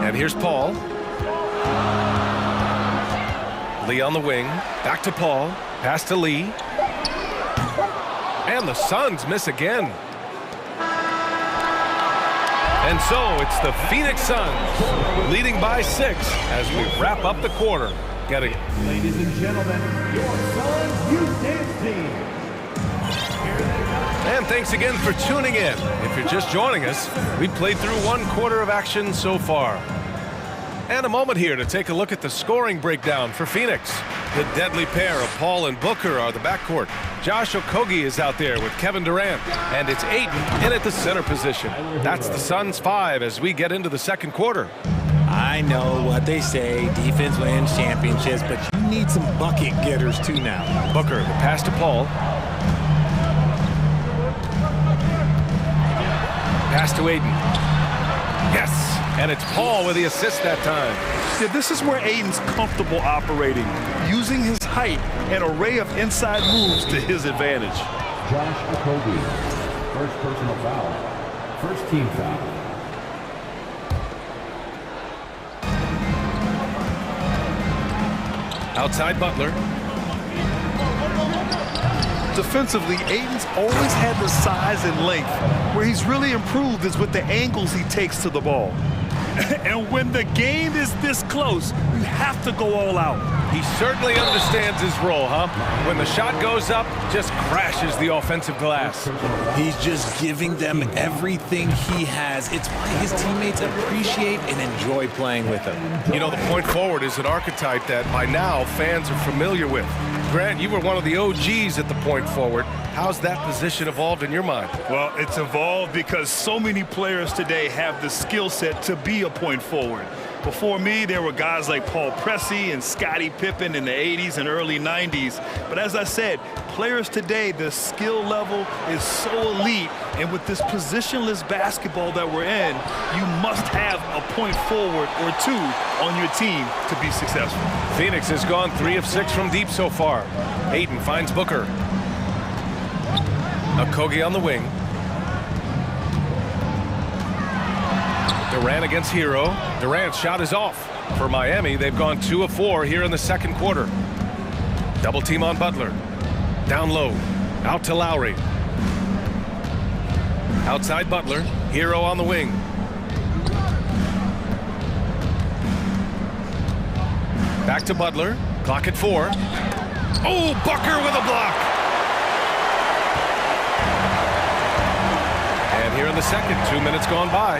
And here's Paul. Lee on the wing. Back to Paul. Pass to Lee. And the Suns miss again. And so it's the Phoenix Suns leading by 6 as we wrap up the quarter.
Ladies and gentlemen, your Suns Youth Dance Team.
And thanks again for tuning in. If you're just joining us, we played through 1 quarter of action so far. And a moment here to take a look at the scoring breakdown for Phoenix. The deadly pair of Paul and Booker are the backcourt. Josh Okogie is out there with Kevin Durant. And it's Ayton in at the center position. That's the Suns 5 as we get into the second quarter.
I know what they say, defense wins championships, but you need some bucket getters too now.
Booker, the pass to Paul. Pass to Ayton. Yes, and it's Paul with the assist that time.
Yeah, this is where Ayton's comfortable operating, using his height and array of inside moves to his advantage.
Josh Okogie, first personal foul, first team foul.
Outside Butler.
Defensively, Ayton's always had the size and length. Where he's really improved is with the angles he takes to the ball. And when the game is this close, you have to go all out.
He certainly understands his role, huh? When the shot goes up, just crashes the offensive glass.
He's just giving them everything he has. It's why his teammates appreciate and enjoy playing with him.
You know, the point forward is an archetype that by now fans are familiar with. Grant, you were one of the OGs at the point forward. How's that position evolved in your mind?
Well, it's evolved because so many players today have the skill set to be a point forward. Before me, there were guys like Paul Pressey and Scottie Pippen in the 80s and early 90s. But as I said, players today, the skill level is so elite. And with this positionless basketball that we're in, you must have a point forward or two on your team to be successful.
Phoenix has gone 3 of 6 from deep so far. Ayton finds Booker. Okogie on the wing. Durant against Hero. Durant's shot is off. For Miami, they've gone 2 of 4 here in the second quarter. Double team on Butler. Down low. Out to Lowry. Outside Butler. Hero on the wing. Back to Butler. Clock at 4. Oh, Booker with a block. And here in the second, 2 minutes gone by.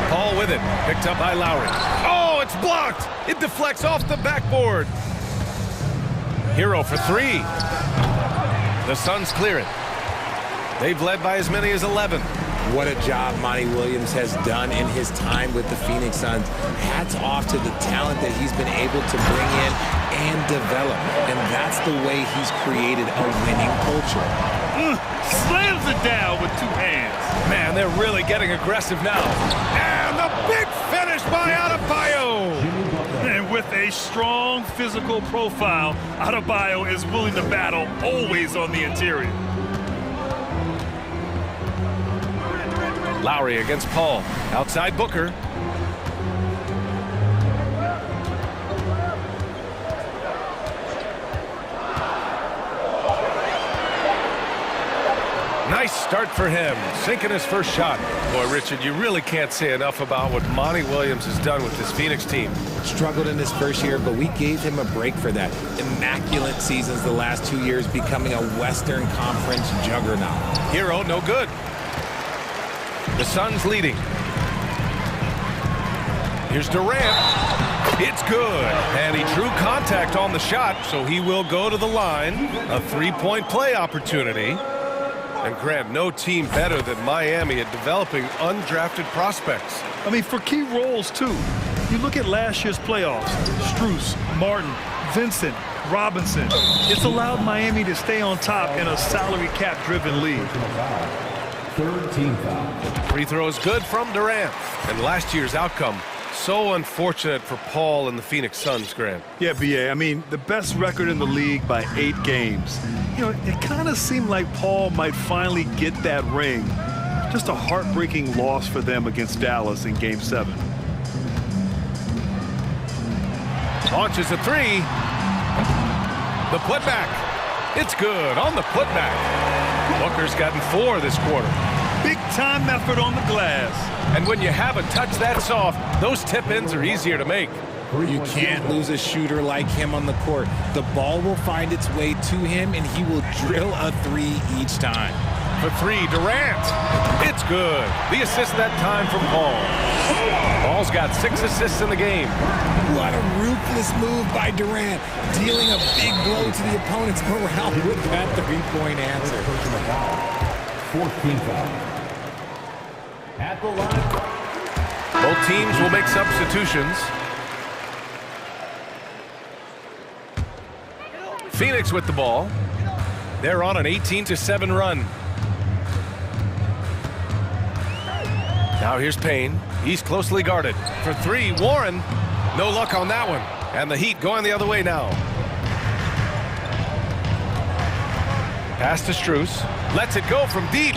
Paul with it, picked up by Lowry. Oh, it's blocked. It deflects off the backboard. Hero for 3. The Suns clear it. They've led by as many as 11.
What a job Monty Williams has done in his time with the Phoenix Suns. Hats off to the talent that he's been able to bring in and develop. And that's the way he's created a winning culture.
Slams it down with 2 hands.
Man, they're really getting aggressive now. And the big finish by Adebayo.
And with a strong physical profile, Adebayo is willing to battle always on the interior.
Lowry against Paul. Outside Booker. Nice start for him, sinking his first shot. Boy, Richard, you really can't say enough about what Monty Williams has done with this Phoenix team.
Struggled in his first year, but we gave him a break for that. Immaculate seasons the last 2 years, becoming a Western Conference juggernaut.
Hero, no good. The Suns leading. Here's Durant. It's good. And he drew contact on the shot, so he will go to the line. A 3-point play opportunity. And Grant, no team better than Miami at developing undrafted prospects.
I mean, for key roles, too. You look at last year's playoffs. Strus, Martin, Vincent, Robinson. It's allowed Miami to stay on top in a salary cap-driven league.
Third team foul.
Free throw is good from Durant. And last year's outcome, so unfortunate for Paul and the Phoenix Suns, Grant.
Yeah, B.A., I mean, the best record in the league by 8 games. You know, it kind of seemed like Paul might finally get that ring. Just a heartbreaking loss for them against Dallas in Game 7.
Launches a 3. The putback. It's good on the putback. Booker's gotten 4 this quarter.
Big time effort on the glass.
And when you have a touch that soft, those tip-ins are easier to make.
You can't lose a shooter like him on the court. The ball will find its way to him, and he will drill a 3 each time.
For 3, Durant. It's good. The assist that time from Paul. Paul's got 6 assists in the game.
What a ruthless move by Durant, dealing a big blow to the opponent's morale with that 3-point answer.
14th foul. At the line.
Both teams will make substitutions. Phoenix with the ball. They're on an 18-7 run. Now here's Payne. He's closely guarded. For 3, Warren. No luck on that one. And the Heat going the other way now. Pass to Strus. Lets it go from deep.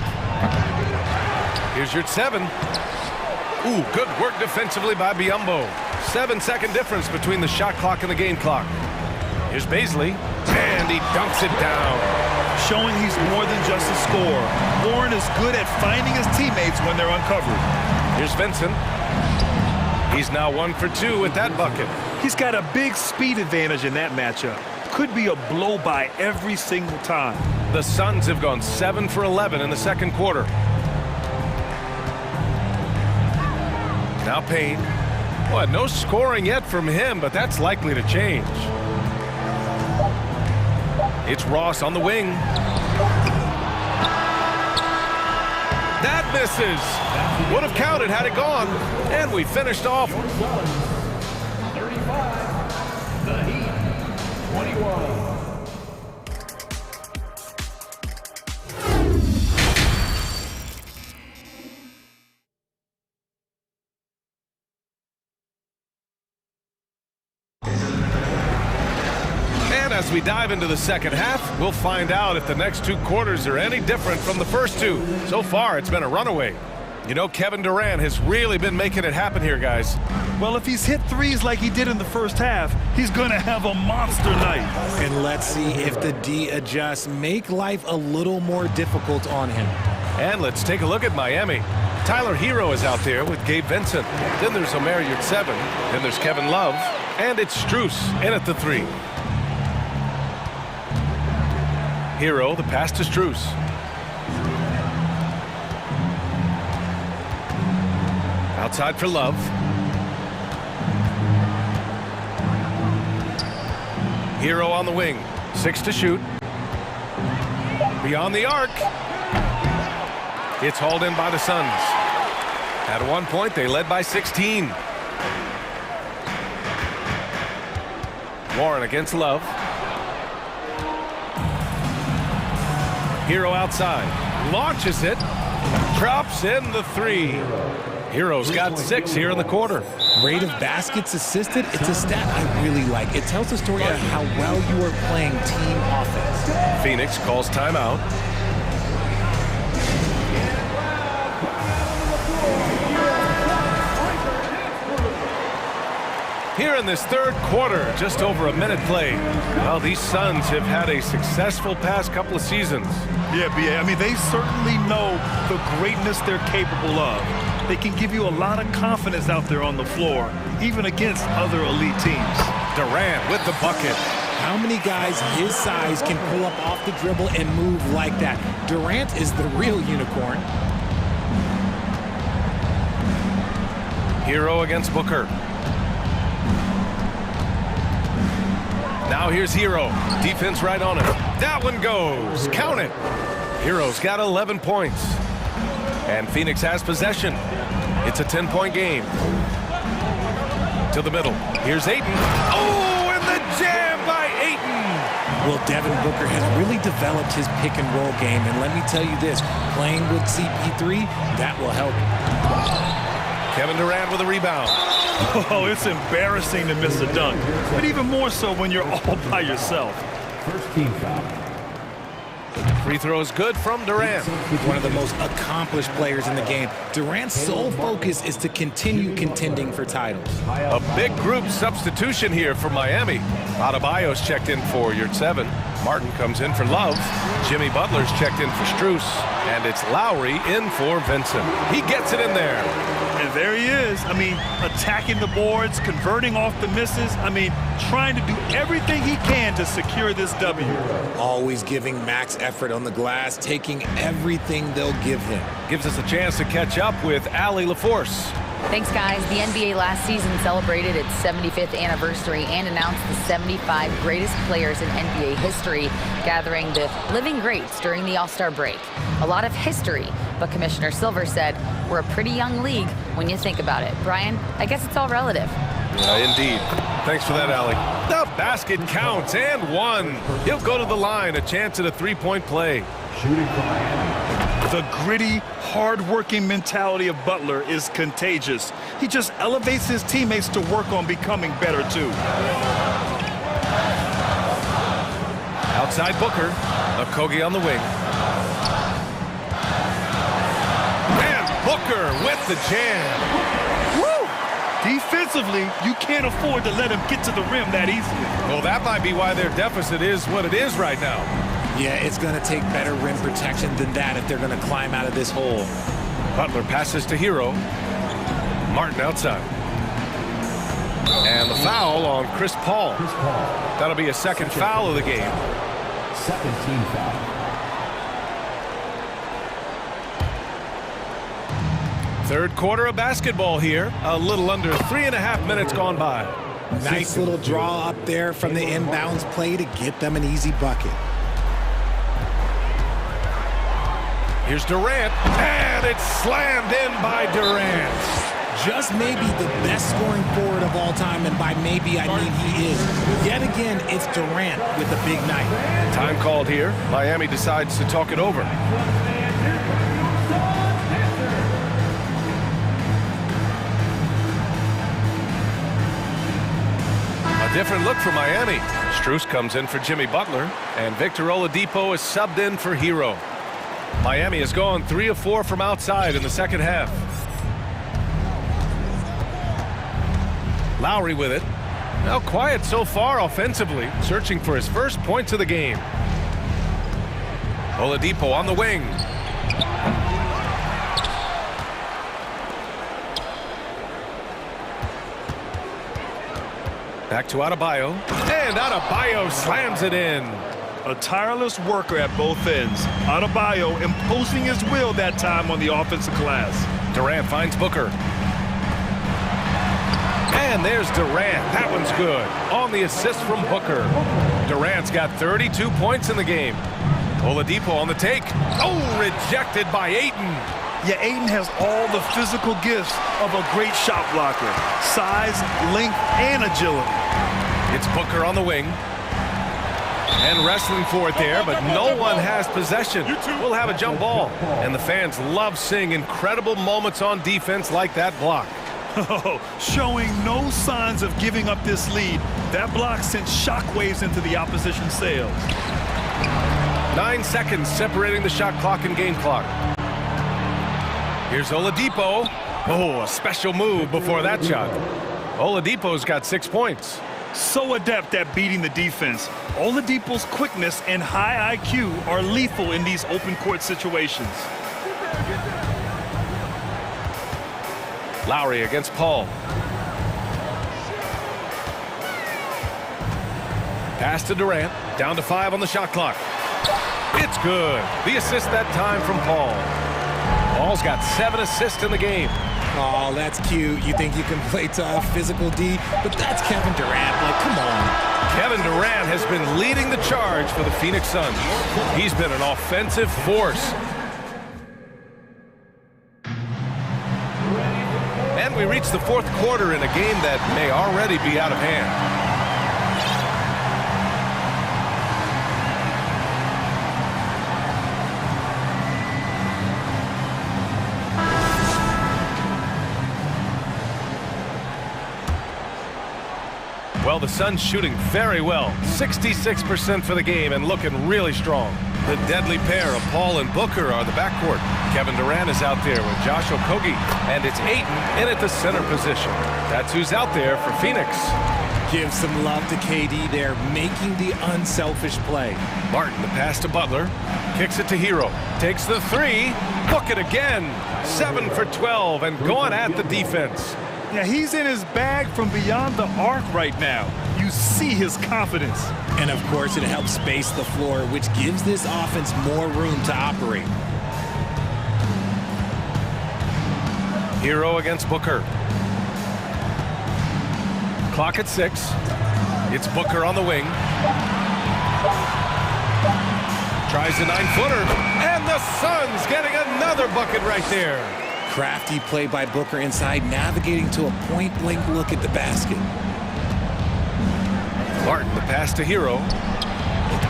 Here's your 7. Ooh, good work defensively by Biyombo. 7-second difference between the shot clock and the game clock. Here's Baisley. And he dunks it down.
Showing he's more than just a scorer. Warren is good at finding his teammates when they're uncovered.
Here's Vincent. He's now 1 for 2 with that bucket.
He's got a big speed advantage in that matchup. Could be a blow-by every single time.
The Suns have gone 7 for 11 in the second quarter. Now Payne. Well, no scoring yet from him, but that's likely to change. It's Ross on the wing. That misses. Would have counted had it gone. And we finished off.
35. The Heat. 21.
As we dive into the second half, we'll find out if the next 2 quarters are any different from the first 2. So far, it's been a runaway. You know, Kevin Durant has really been making it happen here, guys.
Well, if he's hit 3s like he did in the first half, he's going to have a monster night.
And let's see if the D adjusts, make life a little more difficult on him.
And let's take a look at Miami. Tyler Hero is out there with Gabe Vincent. Then there's Omer Yurtseven. Then there's Kevin Love. And it's Strus in at the 3. Hero, the pass to Strus. Outside for Love. Hero on the wing. 6 to shoot. Beyond the arc. It's hauled in by the Suns. At one point, they led by 16. Warren against Love. Hero outside. Launches it. Drops in the three. Hero's got 6 here in the quarter.
Rate of baskets assisted, it's a stat I really like. It tells the story of how well you are playing team offense.
Phoenix calls timeout. Here in this third quarter, just over a minute played. Well, these Suns have had a successful past couple of seasons.
Yeah, B.A. I mean, they certainly know the greatness they're capable of. They can give you a lot of confidence out there on the floor, even against other elite teams.
Durant with the bucket.
How many guys his size can pull up off the dribble and move like that? Durant is the real unicorn.
Hero against Booker. Now here's Hero. Defense right on it. That one goes. Count it. Hero's got 11 points. And Phoenix has possession. It's a 10-point game. To the middle. Here's Ayton. Oh, and the jam by Ayton.
Well, Devin Booker has really developed his pick-and-roll game. And let me tell you this, playing with CP3, that will help.
Kevin Durant with a rebound.
Oh, it's embarrassing to miss a dunk, but even more so when you're all by yourself.
First team foul.
Free throw is good from Durant.
One of the most accomplished players in the game. Durant's sole focus is to continue contending for titles.
A big group substitution here for Miami. Adebayo's checked in for Yurtseven. Martin comes in for Love. Jimmy Butler's checked in for Strus. And it's Lowry in for Vincent. He gets it in there.
And there he is. I mean, attacking the boards, converting off the misses. I mean, trying to do everything he can to secure this W.
Always giving max effort on the glass, taking everything they'll give him.
Gives us a chance to catch up with Allie LaForce.
Thanks, guys. The NBA last season celebrated its 75th anniversary and announced the 75 greatest players in NBA history, gathering the living greats during the All-Star break. A lot of history, but Commissioner Silver said, we're a pretty young league when you think about it. Brian, I guess it's all relative.
Indeed. Thanks for that, Allie. The basket counts and one. He'll go to the line, a chance at a three-point play.
Shooting from Miami.
The gritty, hard-working mentality of Butler is contagious. He just elevates his teammates to work on becoming better, too.
Outside Booker. Okogie on the wing. And Booker with the jam.
Woo! Defensively, you can't afford to let him get to the rim that easily.
Well, that might be why their deficit is what it is right now.
Yeah, it's going to take better rim protection than that if they're going to climb out of this hole.
Butler passes to Hero. Martin outside. And the foul on Chris Paul. That'll be a second foul of the game.
Second team foul.
Third quarter of basketball here. A little under 3.5 minutes gone by.
Nice little draw up there from the inbounds play to get them an easy bucket.
Here's Durant, and it's slammed in by Durant.
Just maybe the best scoring forward of all time, and by maybe I mean he is. Yet again, it's Durant with a big night.
Time called here. Miami decides to talk it over. A different look for Miami. Strus comes in for Jimmy Butler, and Victor Oladipo is subbed in for Hero. Miami has gone 3 of 4 from outside in the second half. Lowry with it. Now quiet so far offensively, searching for his first points of the game. Oladipo on the wing. Back to Adebayo. And Adebayo slams it in.
A tireless worker at both ends. Adebayo imposing his will that time on the offensive glass.
Durant finds Booker. And there's Durant. That one's good. On the assist from Booker. Durant's got 32 points in the game. Oladipo on the take. Oh, rejected by Ayton.
Yeah, Ayton has all the physical gifts of a great shot blocker. Size, length, and agility.
It's Booker on the wing. And wrestling for it there, but no one has possession. We'll have a jump ball. And the fans love seeing incredible moments on defense like that block.
Oh, showing no signs of giving up this lead. That block sent shockwaves into the opposition's sails.
9 seconds separating the shot clock and game clock. Here's Oladipo. Oh, a special move before that shot. Oladipo's got 6 points.
So adept at beating the defense. Oladipo's quickness and high IQ are lethal in these open court situations.
Lowry against Paul. Pass to Durant. Down to 5 on the shot clock. It's good. The assist that time from Paul. Paul's got 7 assists in the game.
Oh, that's cute. You think you can play tough, physical D, but that's Kevin Durant. Like, come on.
Kevin Durant has been leading the charge for the Phoenix Suns. He's been an offensive force. And we reach the 4th quarter in a game that may already be out of hand. Well, the Suns shooting very well. 66% for the game and looking really strong. The deadly pair of Paul and Booker are the backcourt. Kevin Durant is out there with Josh Okogie, and it's Ayton in at the center position. That's who's out there for Phoenix.
Give some love to KD there, making the unselfish play.
Martin, the pass to Butler. Kicks it to Hero. Takes the 3. Book it again. 7 for 12 and going at the defense.
Yeah, he's in his bag from beyond the arc right now. You see his confidence.
And, of course, it helps space the floor, which gives this offense more room to operate.
Hero against Booker. Clock at 6. It's Booker on the wing. Tries a 9-footer. And the Suns getting another bucket right there.
Crafty play by Booker inside, navigating to a point-blank look at the basket.
Martin, the pass to Hero.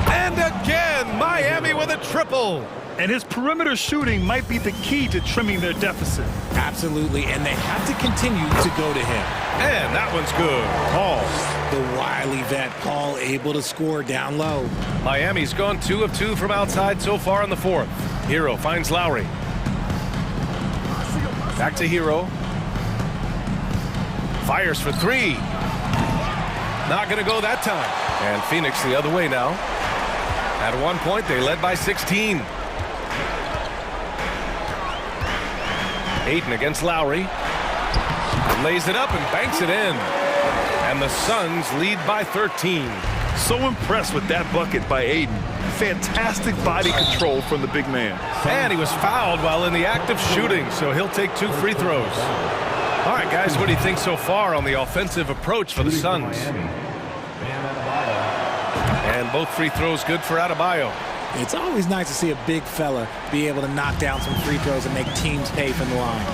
And again, Miami with a triple.
And his perimeter shooting might be the key to trimming their deficit.
Absolutely, and they have to continue to go to him.
And that one's good. Paul.
The wily vet, Paul, able to score down low.
Miami's gone 2 of 2 from outside so far in the 4th. Hero finds Lowry. Back to Hero. Fires for 3. Not going to go that time. And Phoenix the other way now. At one point, they led by 16. Ayton against Lowry. Lays it up and banks it in. And the Suns lead by 13.
So impressed with that bucket by Ayton. Fantastic body control from the big man.
And he was fouled while in the act of shooting, so he'll take 2 free throws. All right, guys, what do you think so far on the offensive approach for the Suns? And both free throws good for Adebayo.
It's always nice to see a big fella be able to knock down some free throws and make teams pay from the line.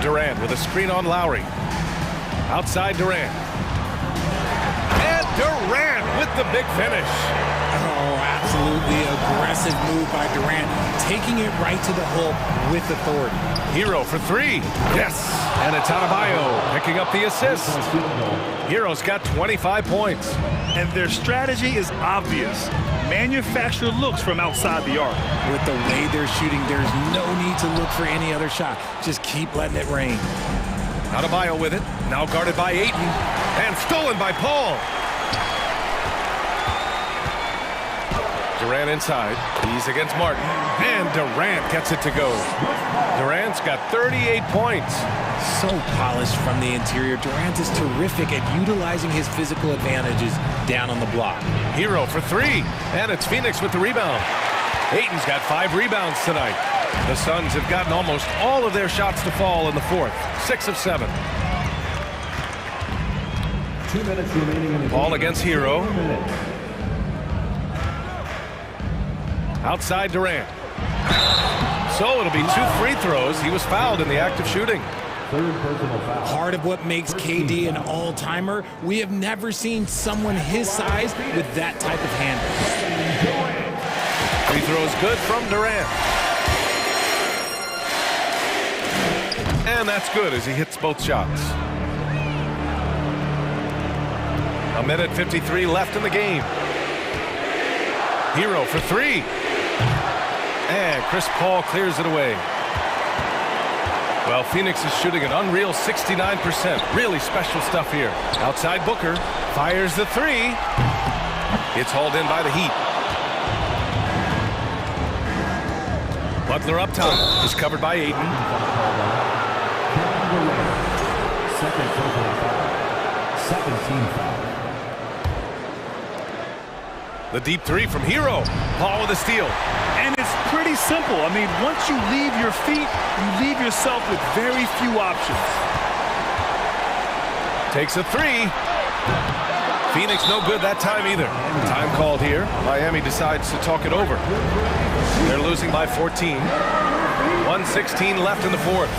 Durant with a screen on Lowry. Outside Durant. And Durant with the big finish.
Oh, absolutely aggressive move by Durant, taking it right to the hole with authority.
Hero for 3. Yes. And it's Adebayo picking up the assist. Hero's got 25 points.
And their strategy is obvious. Manufacture looks from outside the arc.
With the way they're shooting, there's no need to look for any other shot. Just keep letting it rain.
Adebayo with it. Now guarded by Ayton. And stolen by Paul. Durant inside. He's against Martin. And Durant gets it to go. Durant's got 38 points.
So polished from the interior. Durant is terrific at utilizing his physical advantages down on the block.
Hero for 3. And it's Phoenix with the rebound. Ayton's got 5 rebounds tonight. The Suns have gotten almost all of their shots to fall in the 4th. 6 of 7.
2 minutes remaining in the
Paul against Hero. Outside Durant. So it'll be 2 free throws. He was fouled in the act of shooting.
Third personal foul.
Part of what makes KD an all-timer, we have never seen someone his size with that type of handle.
Free throws good from Durant. And that's good as he hits both shots. 1:53 left in the game. Hero for 3. And Chris Paul clears it away. Well, Phoenix is shooting an unreal 69%. Really special stuff here. Outside Booker. Fires the 3. It's hauled in by the Heat. Butler up top. Is covered by Ayton.
Second personal foul. Second team foul.
The deep 3 from Hero. Paul with a steal.
And it's pretty simple. I mean, once you leave your feet, you leave yourself with very few options.
Takes a 3. Phoenix no good that time either. Time called here. Miami decides to talk it over. They're losing by 14. 1:16 left in the fourth.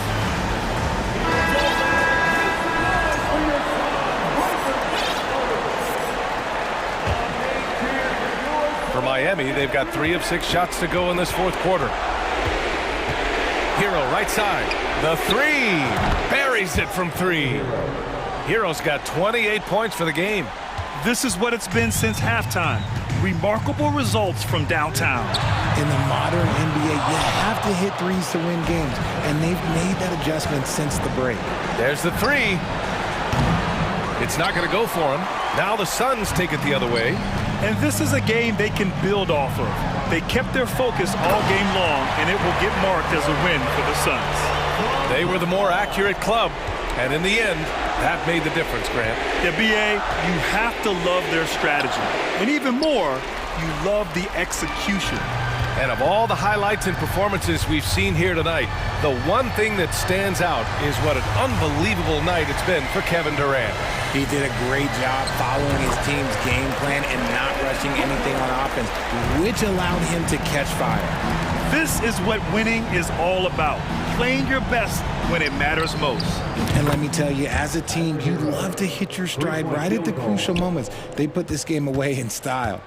For Miami, they've got 3 of 6 shots to go in this fourth quarter. Hero right side. The 3. Buries it from 3. Hero's got 28 points for the game.
This is what it's been since halftime. Remarkable results from downtown.
In the modern NBA, you have to hit threes to win games, and they've made that adjustment since the break.
There's the 3. It's not going to go for him. Now the Suns take it the other way.
And this is a game they can build off of. They kept their focus all game long, and it will get marked as a win for the Suns.
They were the more accurate club, and in the end, that made the difference, Grant.
Yeah, BA, you have to love their strategy. And even more, you love the execution.
And of all the highlights and performances we've seen here tonight, the one thing that stands out is what an unbelievable night it's been for Kevin Durant.
He did a great job following his team's game plan and not rushing anything on offense, which allowed him to catch fire.
This is what winning is all about, playing your best when it matters most.
And let me tell you, as a team, you love to hit your stride right at the crucial moments. They put this game away in style.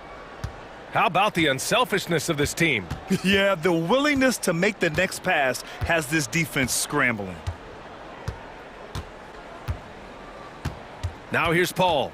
How about the unselfishness of this team?
Yeah, the willingness to make the next pass has this defense scrambling.
Now here's Paul.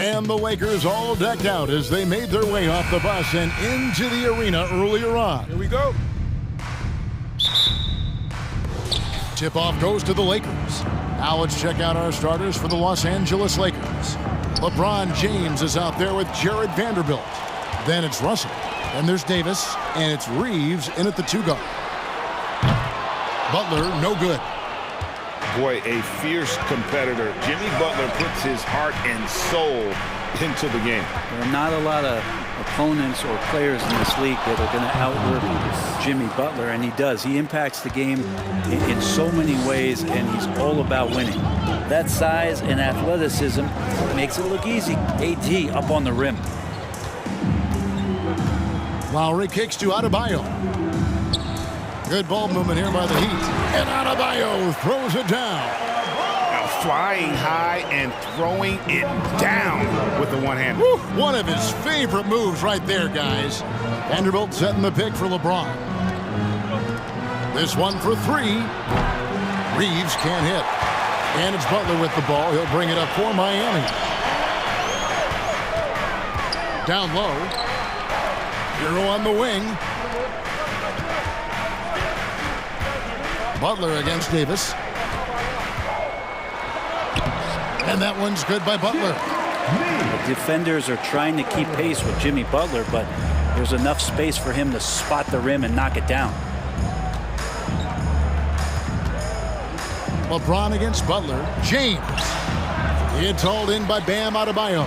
And the Lakers all decked out as they made their way off the bus and into the arena earlier on.
Here we go.
Tip-off goes to the Lakers. Now let's check out our starters for the Los Angeles Lakers. LeBron James is out there with Jared Vanderbilt. Then it's Russell. Then there's Davis. And it's Reeves in at the 2 guard. Butler, no good.
Boy, a fierce competitor. Jimmy Butler puts his heart and soul into the game.
There are not a lot of opponents or players in this league that are going to outwork Jimmy Butler, and he does. He impacts the game in so many ways, and he's all about winning. That size and athleticism makes it look easy. AD up on the rim.
Lowry kicks to Adebayo. Good ball movement here by the Heat. And Adebayo throws it down.
Now flying high and throwing it down with the one hand.
One of his favorite moves right there, guys. Vanderbilt setting the pick for LeBron. This one for 3. Reeves can't hit. And it's Butler with the ball. He'll bring it up for Miami. Down low. Hero on the wing. Butler against Davis. And that one's good by Butler.
The defenders are trying to keep pace with Jimmy Butler, but there's enough space for him to spot the rim and knock it down.
LeBron against Butler. James. It's hauled in by Bam Adebayo.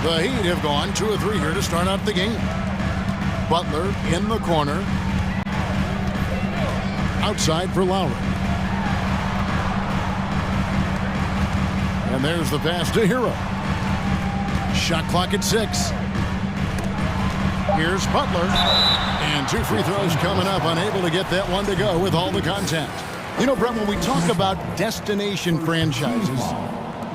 The Heat have gone 2 of 3 here to start out the game. Butler in the corner. Outside for Lowry. And there's the pass to Hero. Shot clock at 6. Here's Butler. And 2 free throws coming up. Unable to get that one to go with all the contact. You know, Brett, when we talk about destination franchises,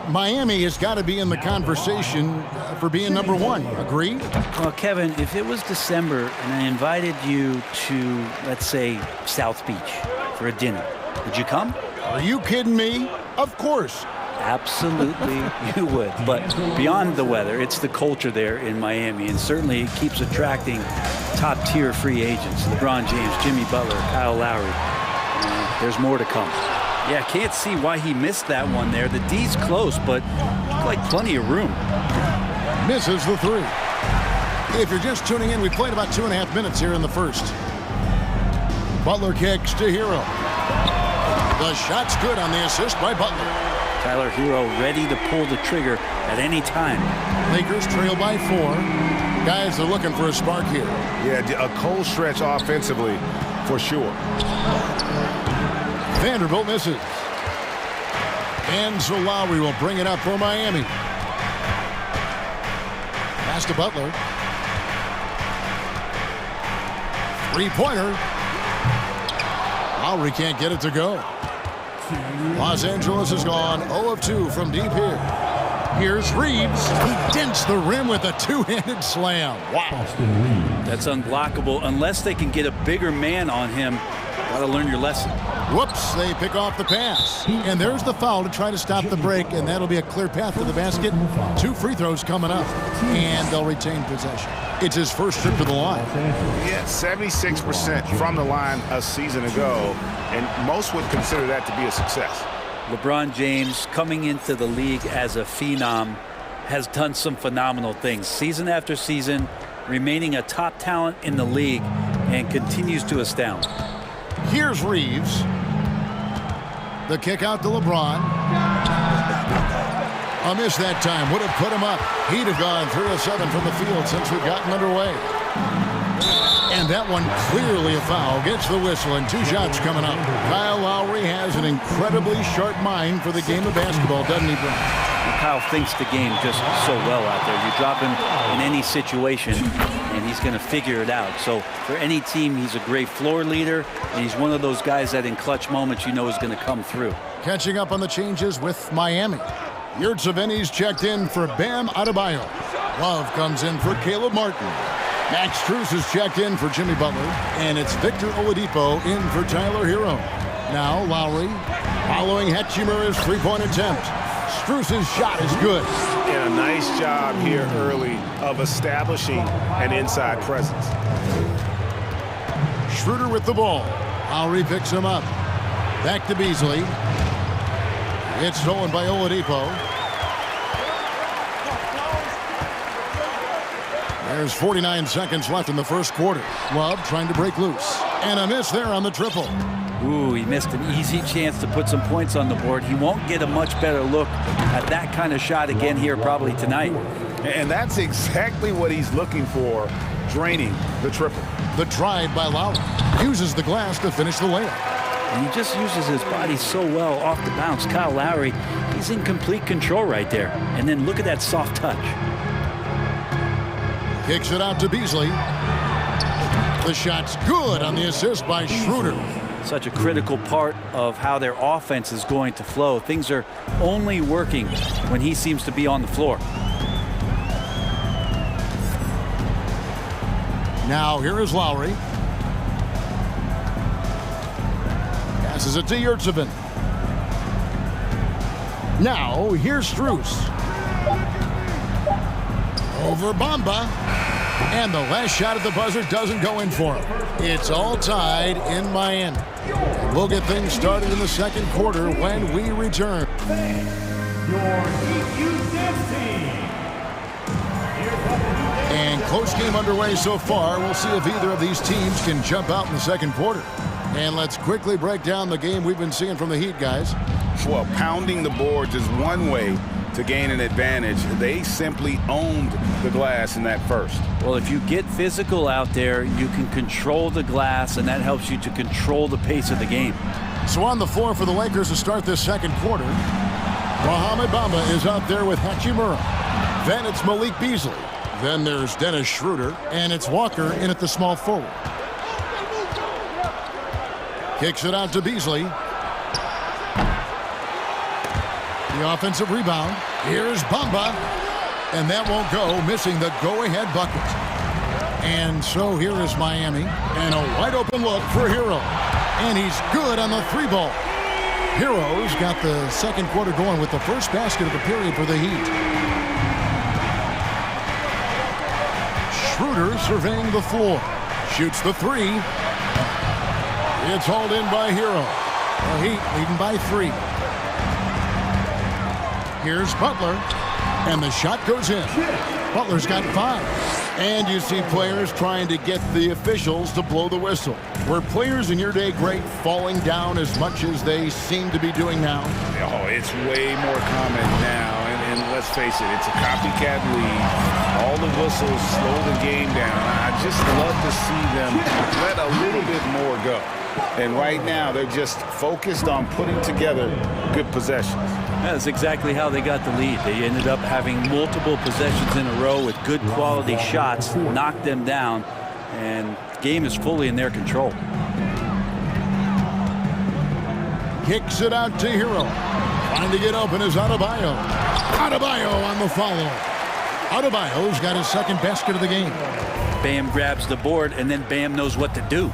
Miami has got to be in the conversation for being number 1. Agree?
Well, Kevin, if it was December and I invited you to, let's say, South Beach for a dinner, would you come?
Are you kidding me? Of course.
Absolutely, you would. But beyond the weather, it's the culture there in Miami, and certainly it keeps attracting top-tier free agents. LeBron James, Jimmy Butler, Kyle Lowry. There's more to come. Yeah, can't see why he missed that one there. The D's close, but like plenty of room.
Misses the 3. If you're just tuning in, we played about 2.5 minutes here in the first. Butler kicks to Hero. The shot's good on the assist by Butler.
Tyler Hero ready to pull the trigger at any time.
Lakers trail by 4. Guys are looking for a spark here.
Yeah, a cold stretch offensively for sure.
Vanderbilt misses. And so Lowry will bring it up for Miami. Pass to Butler. 3-pointer. Lowry can't get it to go. Los Angeles has gone 0 of 2 from deep here. Here's Reeves. He dents the rim with a 2-handed slam. Wow.
That's unblockable unless they can get a bigger man on him. Got to learn your lesson.
Whoops, they pick off the pass. And there's the foul to try to stop the break, and that'll be a clear path to the basket. 2 free throws coming up, and they'll retain possession. It's his first trip to the line.
Yeah, 76% from the line a season ago, and most would consider that to be a success.
LeBron James, coming into the league as a phenom, has done some phenomenal things. Season after season, remaining a top talent in the league, and continues to astound.
Here's Reeves. The kick out to LeBron. A miss that time. Would have put him up. He'd have gone 3 of 7 from the field since we've gotten underway. And that one clearly a foul. Gets the whistle, and 2 shots coming up. Kyle Lowry has an incredibly sharp mind for the game of basketball, doesn't he, Brent?
Kyle thinks the game just so well out there. You drop him in any situation, and he's going to figure it out. So for any team, he's a great floor leader, and he's one of those guys that in clutch moments you know is going to come through.
Catching up on the changes with Miami. Yurtseven's checked in for Bam Adebayo. Love comes in for Caleb Martin. Max Strus is checked in for Jimmy Butler, and it's Victor Oladipo in for Tyler Hero. Now Lowry following Hetchimer's 3-point attempt. Struce's shot is good.
And a nice job here early of establishing an inside presence.
Schroeder with the ball. Lowry picks him up. Back to Beasley. It's stolen by Oladipo. There's 49 seconds left in the first quarter. Love trying to break loose. And a miss there on the triple.
Ooh, he missed an easy chance to put some points on the board. He won't get a much better look at that kind of shot again here probably tonight.
And that's exactly what he's looking for, draining the triple.
The drive by Lowry. Uses the glass to finish the layup.
And he just uses his body so well off the bounce. Kyle Lowry, he's in complete control right there. And then look at that soft touch.
Kicks it out to Beasley. The shot's good on the assist by Schroeder.
Such a critical part of how their offense is going to flow. Things are only working when he seems to be on the floor.
Now here is Lowry. Passes it to Yurtsevin. Now here's Strus. Over Bamba. And the last shot at the buzzer doesn't go in for him. It's all tied in Miami. We'll get things started in the second quarter when we return. And close game underway so far. We'll see if either of these teams can jump out in the second quarter. And let's quickly break down the game we've been seeing from the Heat, guys.
Well, pounding the boards is one way to gain an advantage. They simply owned the glass in that first.
Well, if you get physical out there, you can control the glass, and that helps you to control the pace of the game.
So on the floor for the Lakers to start this second quarter, Mohamed Bamba is out there with Hachimura. Then it's Malik Beasley. Then there's Dennis Schroeder, and it's Walker in at the small forward. Kicks it out to Beasley. The offensive rebound. Here's Bamba. And that won't go, missing the go-ahead bucket. And so here is Miami. And a wide-open look for Hero. And he's good on the three ball. Hero's got the second quarter going with the first basket of the period for the Heat. Schroeder surveying the floor. Shoots the three. It's hauled in by Hero. The Heat leading by 3. Here's Butler, and the shot goes in. Butler's got 5. And you see players trying to get the officials to blow the whistle. Were players in your day great falling down as much as they seem to be doing now?
Oh, it's way more common now. And let's face it, it's a copycat league. All the whistles slow the game down. I just love to see them let a little bit more go. And right now, they're just focused on putting together good possessions.
That's exactly how they got the lead. They ended up having multiple possessions in a row with good quality shots, knocked them down, and the game is fully in their control.
Kicks it out to Hero. Trying to get open is Adebayo. Adebayo on the follow. Adebayo's got his second basket of the game.
Bam grabs the board, and then Bam knows what to do.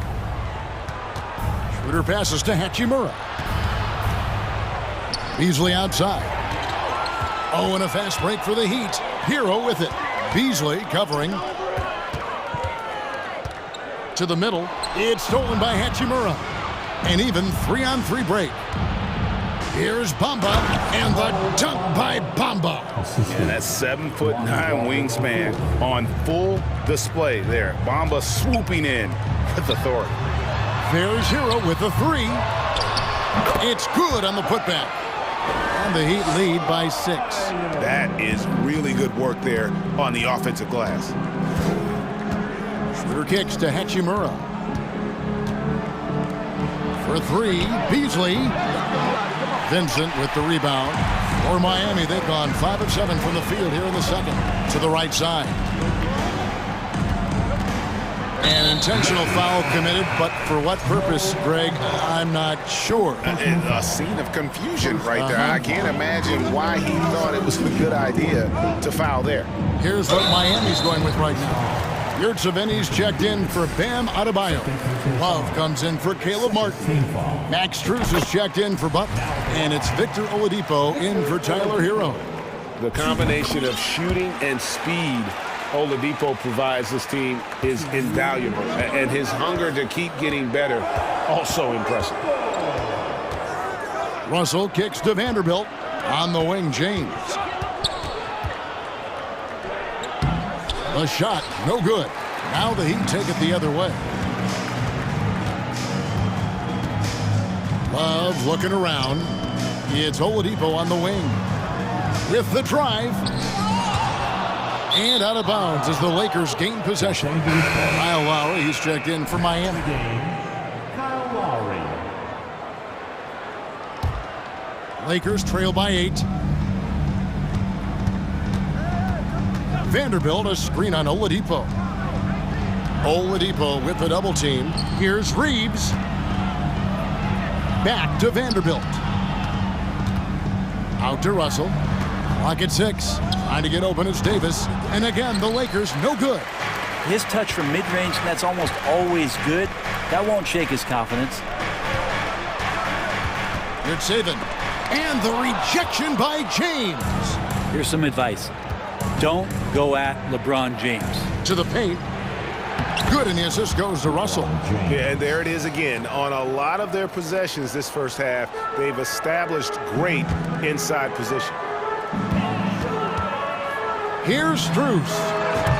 Schroeder passes to Hachimura. Beasley outside. Oh, and a fast break for the Heat. Hero with it. Beasley covering. To the middle. It's stolen by Hachimura. An even 3-on-3 break. Here's Bamba, and the dunk by Bamba.
And that's 7'9" wingspan on full display there. Bamba swooping in with authority.
There's Hero with the 3. It's good on the putback. And the Heat lead by 6.
That is really good work there on the offensive glass.
Schroeder kicks to Hachimura. For 3, Beasley. Vincent with the rebound. For Miami, they've gone 5 of 7 from the field here in the second. To the right side. An intentional foul committed, but for what purpose, Greg, I'm not sure.
A scene of confusion right there. I can't imagine why he thought it was a good idea to foul there.
Here's what Miami's going with right now. Yurtseven's checked in for Bam Adebayo. Love comes in for Caleb Martin. Max Strus is checked in for Butler. And it's Victor Oladipo in for Tyler Hero.
The combination of shooting and speed Oladipo provides this team is invaluable. And his hunger to keep getting better, also impressive.
Russell kicks to Vanderbilt. On the wing, James. The shot, no good. Now the Heat take it the other way. Love looking around. It's Oladipo on the wing. With the drive. And out of bounds as the Lakers gain possession. Kyle Lowry, he's checked in for Miami.
Kyle Lowry.
Lakers trail by 8. Vanderbilt, a screen on Oladipo. Oladipo with the double team. Here's Reeves. Back to Vanderbilt. Out to Russell. Clock at 6. Trying to get open is Davis. And again, the Lakers no good.
His touch from mid-range, that's almost always good. That won't shake his confidence.
Yurtseven. And the rejection by James.
Here's some advice. Don't go at LeBron James.
To the paint. Good, and the assist goes to Russell.
Yeah, and there it is again. On a lot of their possessions this first half, they've established great inside position.
Here's Strus.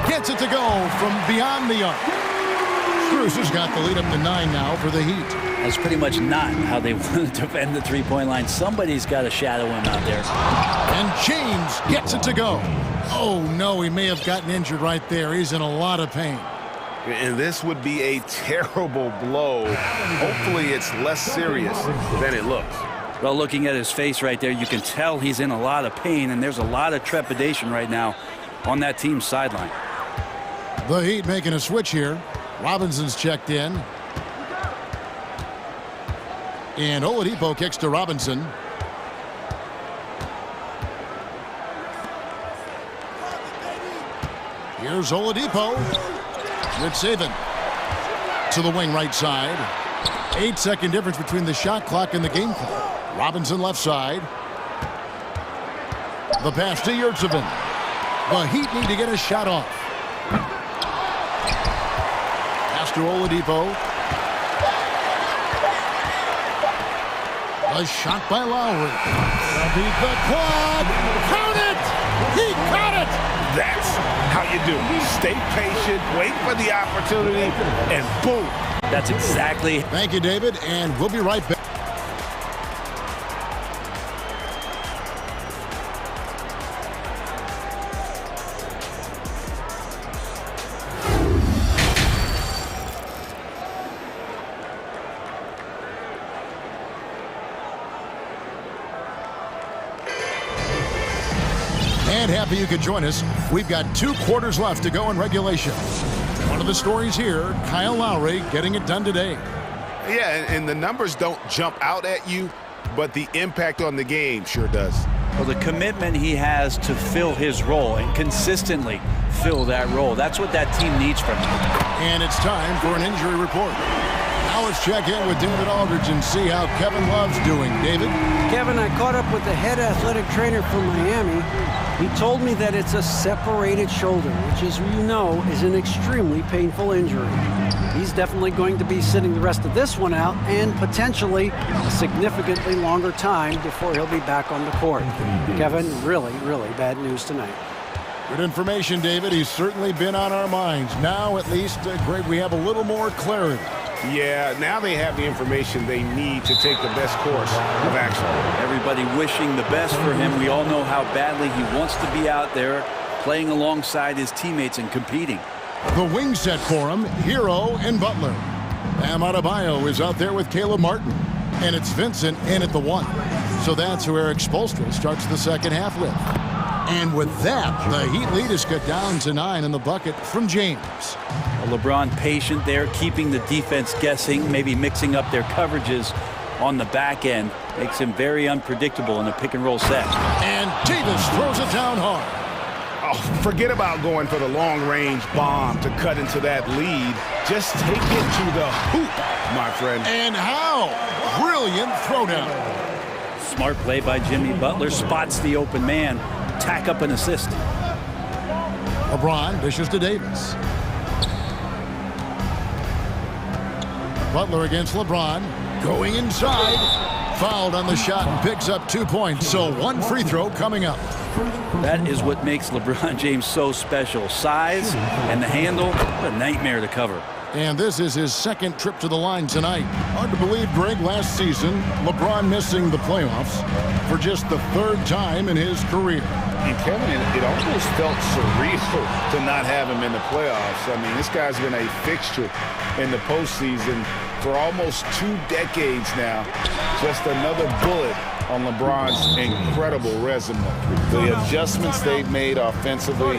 Gets it to go from beyond the arc. Strus has got the lead up to 9 now for the Heat.
That's pretty much not how they want to defend the three-point line. Somebody's got to shadow him out there.
And James gets it to go. Oh, no, he may have gotten injured right there. He's in a lot of pain.
And this would be a terrible blow. Hopefully it's less serious than it looks.
Well, looking at his face right there, you can tell he's in a lot of pain, and there's a lot of trepidation right now on that team's sideline.
The Heat making a switch here. Robinson's checked in. And Oladipo kicks to Robinson. Here's Oladipo. Yurtseven to the wing right side. 8-second difference between the shot clock and the game clock. Robinson left side. The pass to Yurtseven. The Heat need to get a shot off. Pass to Oladipo. A shot by Lowry. Beat the clock. Count it! He caught it!
That's how you do it. Stay patient, wait for the opportunity, and boom.
That's exactly.
Thank you, David, and we'll be right back. And happy you could join us. We've got 2 quarters left to go in regulation. One of the stories here, Kyle Lowry getting it done today.
Yeah, and the numbers don't jump out at you, but the impact on the game sure does.
Well, the commitment he has to fill his role and consistently fill that role, that's what that team needs from him.
And it's time for an injury report. Now let's check in with David Aldridge and see how Kevin Love's doing. David?
Kevin, I caught up with the head athletic trainer from Miami. He told me that it's a separated shoulder, which, as you know, is an extremely painful injury. He's definitely going to be sitting the rest of this one out and potentially a significantly longer time before he'll be back on the court. Kevin, really, really bad news tonight.
Good information, David. He's certainly been on our minds. Now, at least, Greg, we have a little more clarity.
Yeah, now they have the information they need to take the best course of action.
Everybody wishing the best for him. We all know how badly he wants to be out there playing alongside his teammates and competing.
The wing set for him, Hero and Butler. Bam Adebayo is out there with Caleb Martin. And it's Vincent in at the 1. So that's who Eric Spoelstra starts the second half with. And with that, the Heat lead is cut down to 9 in the bucket from James.
LeBron patient there, keeping the defense guessing, maybe mixing up their coverages on the back end. Makes him very unpredictable in a pick-and-roll set.
And Davis throws it down hard.
Oh, forget about going for the long-range bomb to cut into that lead. Just take it to the hoop, my friend.
And how? Brilliant throwdown.
Smart play by Jimmy Butler. Spots the open man. Tack up an assist.
LeBron dishes to Davis. Butler against LeBron. Going inside. Fouled on the shot and picks up 2 points. So one free throw coming up.
That is what makes LeBron James so special. Size and the handle, a nightmare to cover.
And this is his second trip to the line tonight. Hard to believe, Greg, last season, LeBron missing the playoffs for just the third time in his career.
And Kevin, it almost felt surreal to not have him in the playoffs. I mean, this guy's been a fixture in the postseason for almost 2 decades now. Just another bullet on LeBron's incredible resume. The adjustments they've made offensively,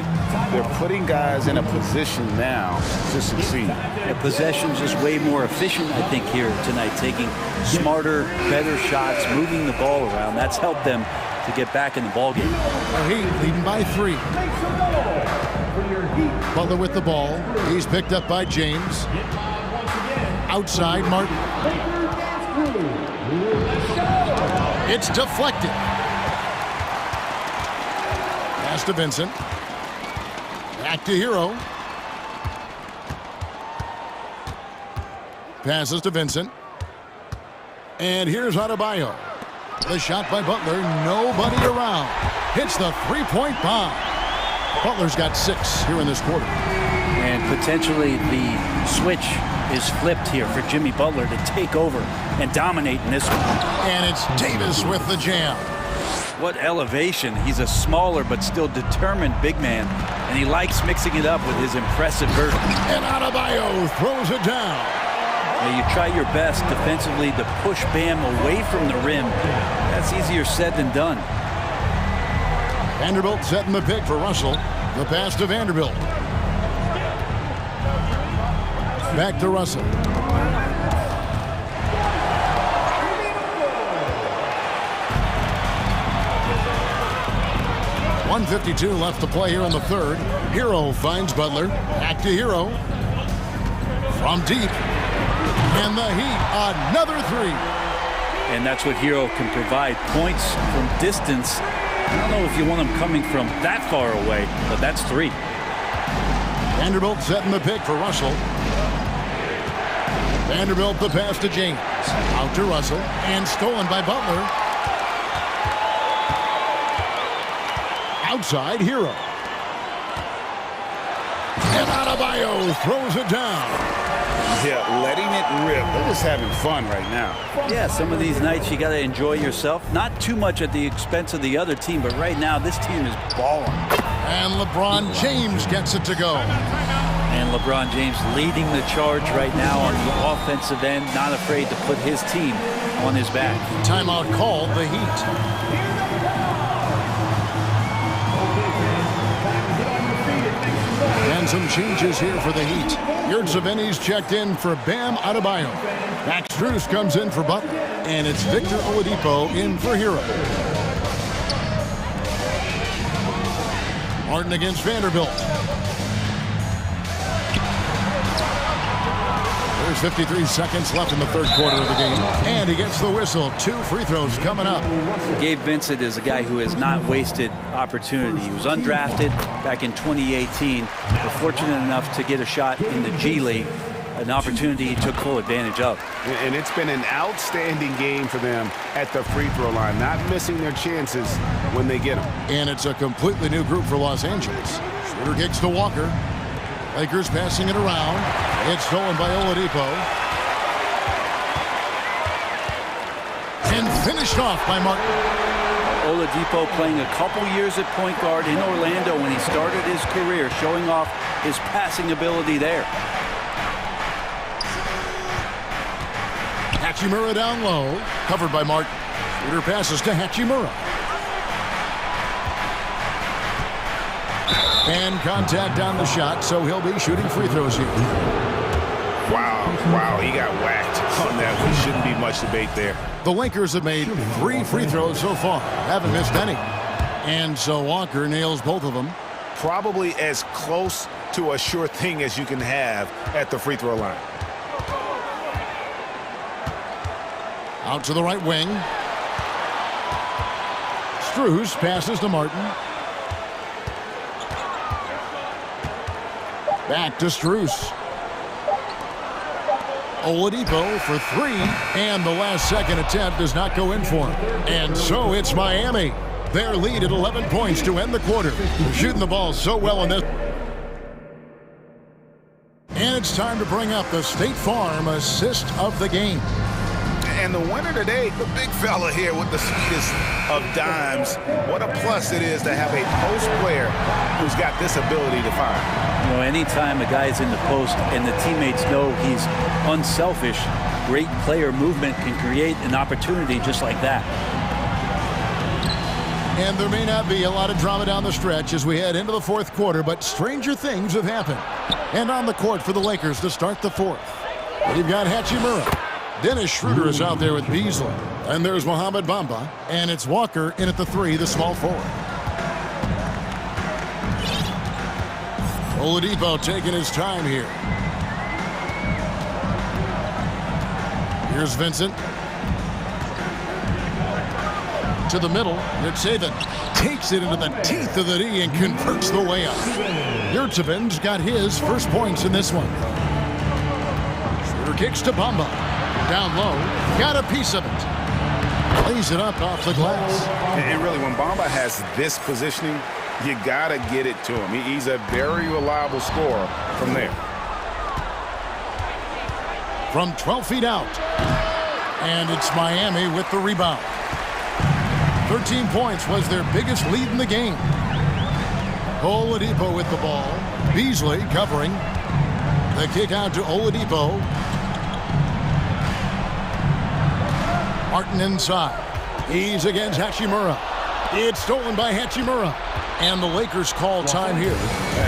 they're putting guys in a position now to succeed.
The possession's just way more efficient, I think, here tonight, taking smarter, better shots, moving the ball around. That's helped them to get back in the ballgame.
The Heat leading by 3. Butler with the ball. He's picked up by James. Outside, Martin. It's deflected. Pass to Vincent. Back to Hero. Passes to Vincent. And here's Adebayo. The shot by Butler. Nobody around. Hits the three-point bomb. Butler's got 6 here in this quarter.
And potentially the switch is flipped here for Jimmy Butler to take over and dominate in this one.
And it's Davis with the jam.
What elevation. He's a smaller but still determined big man, and he likes mixing it up with his impressive vertical.
And Adebayo throws it down.
Now you try your best defensively to push Bam away from the rim. That's easier said than done.
Vanderbilt setting the pick for Russell. The pass to Vanderbilt. Back to Russell. .152 left to play here in the third. Hero finds Butler. Back to Hero. From deep. And the Heat, another 3.
And that's what Hero can provide. Points from distance. I don't know if you want him coming from that far away, but that's 3.
Vanderbilt setting the pick for Russell. Vanderbilt the pass to James. Out to Russell. And stolen by Butler. Outside, Hero. And Adebayo throws it down.
Yeah, letting it rip. They're just having fun right now.
Yeah, some of these nights you got to enjoy yourself. Not too much at the expense of the other team, but right now this team is balling.
And LeBron James gets it to go.
And LeBron James leading the charge right now on the offensive end, not afraid to put his team on his back.
Timeout called, the Heat. And some changes here for the Heat. Yurtseven's checked in for Bam Adebayo. Max Strus comes in for Butler. And it's Victor Oladipo in for Hero. Martin against Vanderbilt. There's 53 seconds left in the third quarter of the game. And he gets the whistle. 2 free throws coming up.
Gabe Vincent is a guy who has not wasted opportunity. He was undrafted back in 2018, but fortunate enough to get a shot in the G League, an opportunity he took full advantage of.
And it's been an outstanding game for them at the free throw line, not missing their chances when they get them.
And it's a completely new group for Los Angeles. Shooter kicks to Walker. Lakers passing it around. It's stolen by Oladipo. And finished off by Martin.
Oladipo playing a couple years at point guard in Orlando when he started his career, showing off his passing ability there.
Hachimura down low, covered by Martin. Shooter passes to Hachimura. And contact on the shot, so he'll be shooting free throws here.
Wow, he got whacked on that one. Shouldn't be much debate there.
The Lakers have made 3 free throws so far, haven't missed any. And so Walker nails both of them.
probably as close to a sure thing as you can have at the free throw line.
Out to the right wing. Strus passes to Martin. Back to Strus. Oladipo for three, and the last second attempt does not go in for him. And so it's Miami. Their lead at 11 points to end the quarter. Shooting the ball so well in this. And it's time to bring up the State Farm assist of the game.
And the winner today, the big fella here with the sweetest of dimes. What a plus it is to have a post player who's got this ability to fire.
You know, anytime a guy's in the post and the teammates know he's unselfish, great player movement can create an opportunity just like that.
And there may not be a lot of drama down the stretch as we head into the fourth quarter, but stranger things have happened. And on the court for the Lakers to start the fourth, you've got Hachimura. Dennis Schroeder is out there with Beasley. And there's Mohamed Bamba. And it's Walker in at the three, the small forward. Oladipo taking his time here. Here's Vincent. To the middle. Yurtseven takes it into the teeth of the D and converts the layup. Yurtseven's got his first points in this one. Schroeder kicks to Bamba. Down low. Got a piece of it. Lays it up off the glass.
And really, when Bamba has this positioning, you got to get it to him. He's a very reliable scorer from there.
From 12 feet out. And it's Miami with the rebound. 13 points was their biggest lead in the game. Oladipo with the ball. Beasley covering. The kick out to Oladipo. Martin inside. He's against Hachimura. It's stolen by Hachimura. And the Lakers call time here.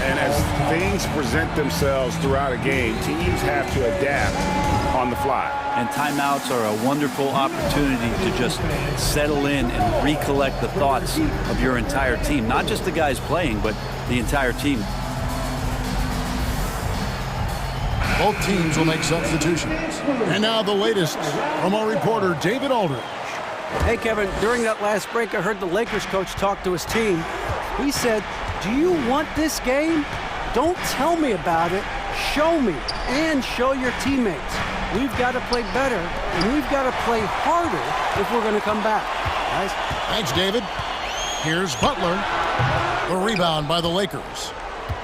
And as things present themselves throughout a game, teams have to adapt on the fly.
And timeouts are a wonderful opportunity to just settle in and recollect the thoughts of your entire team. Not just the guys playing, but the entire team.
Both teams will make substitutions. And now the latest from our reporter, David Aldridge.
Hey, Kevin, during that last break, I heard the Lakers coach talk to his team. He said, "Do you want this game? Don't tell me about it. Show me and show your teammates. We've got to play better, and we've got to play harder if we're going to come back." Guys.
Thanks, David. Here's Butler. The rebound by the Lakers.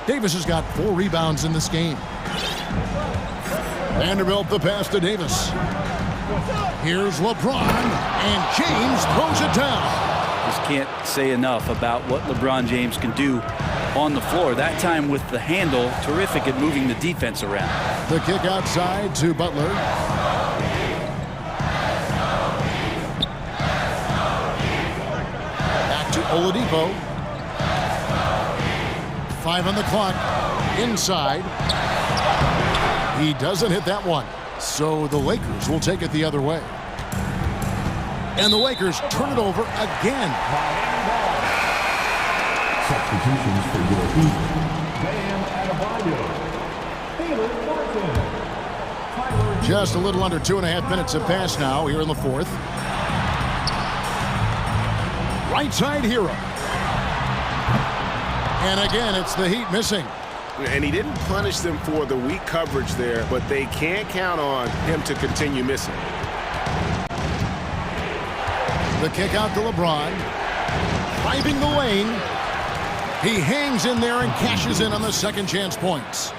Davis has got 4 rebounds in this game. Vanderbilt the pass to Davis. Here's LeBron, and James throws it down.
Just can't say enough about what LeBron James can do on the floor. That time with the handle, terrific at moving the defense around.
The kick outside to Butler. Back to Oladipo. 5 on the clock. Inside. He doesn't hit that one. So the Lakers will take it the other way. And the Lakers turn it over again.
Substitutions for your team. Bam Adebayo.
Just a little under 2.5 minutes have passed now here in the fourth. Right side hero. And again, it's the Heat missing.
And he didn't punish them for the weak coverage there, but they can't count on him to continue missing.
The kick out to LeBron. Driving the lane. He hangs in there and cashes in on the second chance points.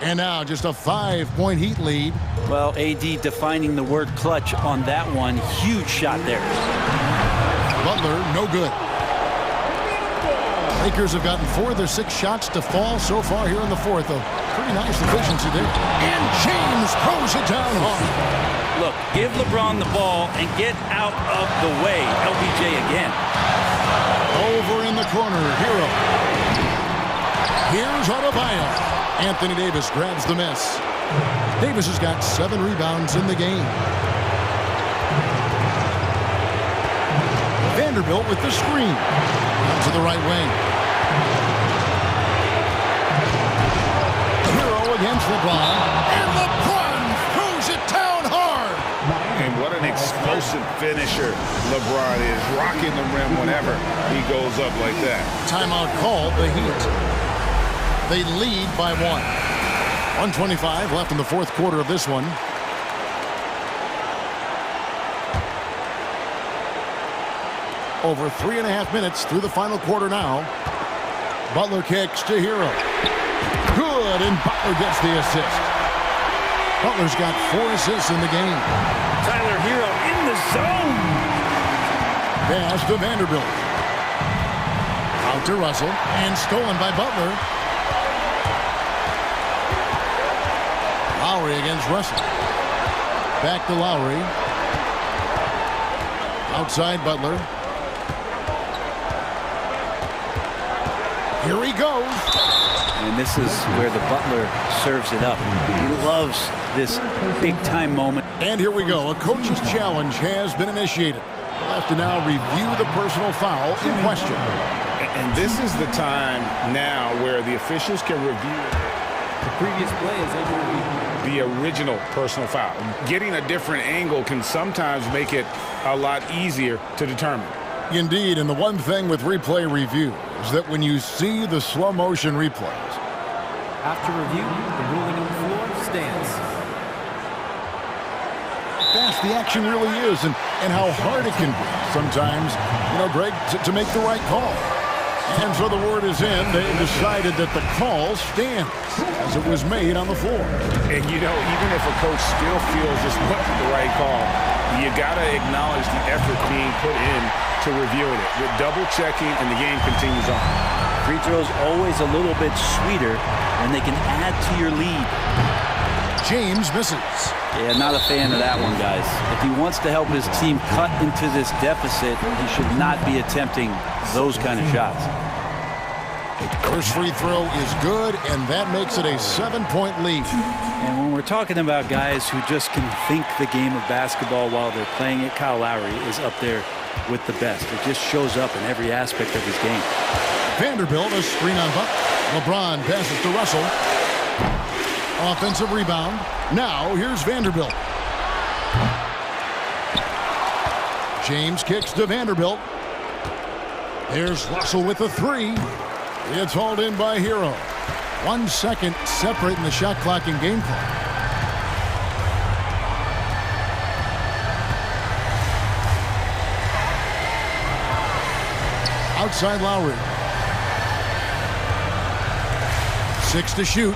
And now just a 5-point Heat lead.
Well, AD defining the word clutch on that one. Huge shot there.
Butler, no good. Lakers have gotten 4 of their 6 shots to fall so far here in the fourth. A pretty nice efficiency there. And James throws it down hard.
Look, give LeBron the ball and get out of the way. LBJ again.
Over in the corner, Hero. Here's Adebayo. Anthony Davis grabs the miss. Davis has got 7 rebounds in the game. Vanderbilt with the screen. To the right wing. against LeBron. And LeBron throws it down hard.
And what an explosive finisher LeBron is, rocking the rim whenever he goes up like that.
Timeout called, the Heat. They lead by 1. 1:25 left in the fourth quarter of this one. Over 3.5 minutes through the final quarter now. Butler kicks to Hero. Good, and Butler gets the assist. Butler's got 4 assists in the game.
Tyler Hero in the zone.
Pass to Vanderbilt. Out to Russell, and stolen by Butler. Lowry against Russell. Back to Lowry. Outside Butler. Here he goes.
And this is where the Butler serves it up. He loves this big-time moment.
And here we go. A coach's challenge has been initiated. We'll have to now review the personal foul in question.
And this is the time now where the officials can review
the previous play is able to be
the original personal foul. Getting a different angle can sometimes make it a lot easier to determine.
Indeed, and the one thing with replay review is that when you see the slow motion replays,
after review, the ruling on the floor stands.
Fast the action really is, and how hard it can be sometimes, Greg, to make the right call. And so the word is in. They decided that the call stands as it was made on the floor.
And, even if a coach still feels this wasn't the right call, you got to acknowledge the effort being put in to reviewing it. With double-checking, and the game continues on.
Free throws always a little bit sweeter, and they can add to your lead.
James misses.
Yeah, not a fan of that one, guys. If he wants to help his team cut into this deficit, he should not be attempting those kind of shots.
First free throw is good, and that makes it a 7-point lead.
And when we're talking about guys who just can think the game of basketball while they're playing it, Kyle Lowry is up there with the best. It just shows up in every aspect of his game.
Vanderbilt, a screen on Buck. LeBron passes to Russell. Offensive rebound. Now here's Vanderbilt. James kicks to Vanderbilt. There's Russell with the 3. It's hauled in by Hero. 1 second separating the shot clock and game clock. Outside Lowry. 6 to shoot.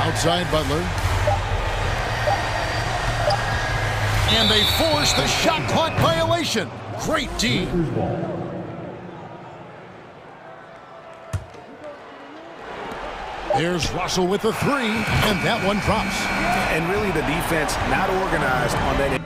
Outside Butler. And they force the shot clock violation. Great D. There's Russell with the 3, and that one drops.
And really the defense not organized on that.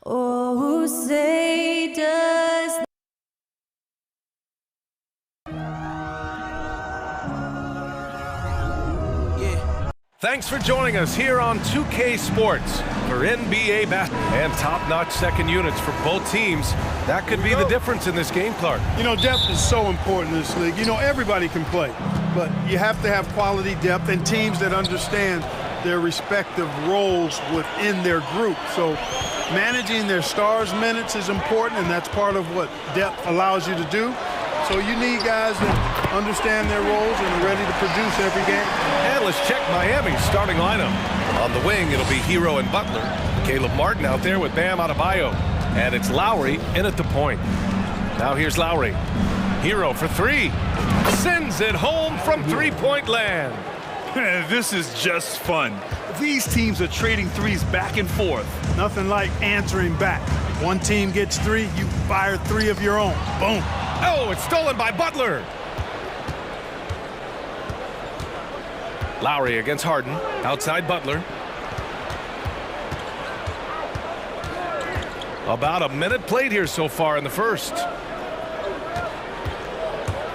Oh, say does
Thanks for joining us here on 2K Sports for NBA basketball and top-notch second units for both teams. That could be the difference in this game, Clark.
You know, depth is so important in this league. You know, everybody can play, but you have to have quality depth and teams that understand their respective roles within their group. So managing their stars' minutes is important, and that's part of what depth allows you to do. So you need guys that understand their roles and are ready to produce every game.
And let's check Miami's starting lineup. On the wing, it'll be Hero and Butler. Caleb Martin out there with Bam Adebayo. And it's Lowry in at the point. Now here's Lowry. Hero for three. Sends it home from three-point land.
This is just fun. These teams are trading threes back and forth.
Nothing like answering back. One team gets three, you fire three of your own. Boom.
Oh, it's stolen by Butler. Lowry against Harden. Outside Butler. About a minute played here so far in the first.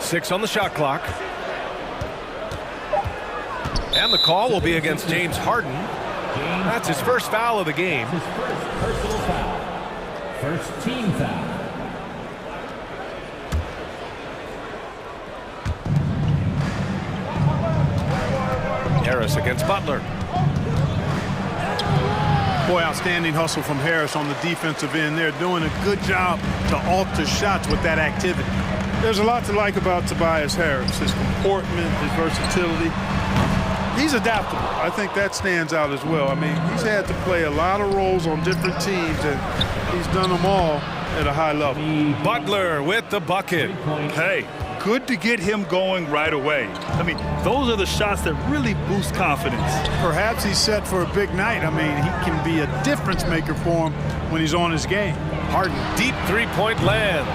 6 on the shot clock. And the call will be against James Harden. That's his first foul of the game.
His first personal foul. First team foul.
Harris against Butler.
Boy, outstanding hustle from Harris on the defensive end. They're doing a good job to alter shots with that activity. There's a lot to like about Tobias Harris, his comportment, his versatility. He's adaptable. I think that stands out as well. I mean, he's had to play a lot of roles on different teams, and he's done them all at a high level.
Butler with the bucket.
Hey, good to get him going right away. I mean, those are the shots that really boost confidence.
Perhaps he's set for a big night. I mean, he can be a difference maker for him when he's on his game.
Harden, deep three-point land.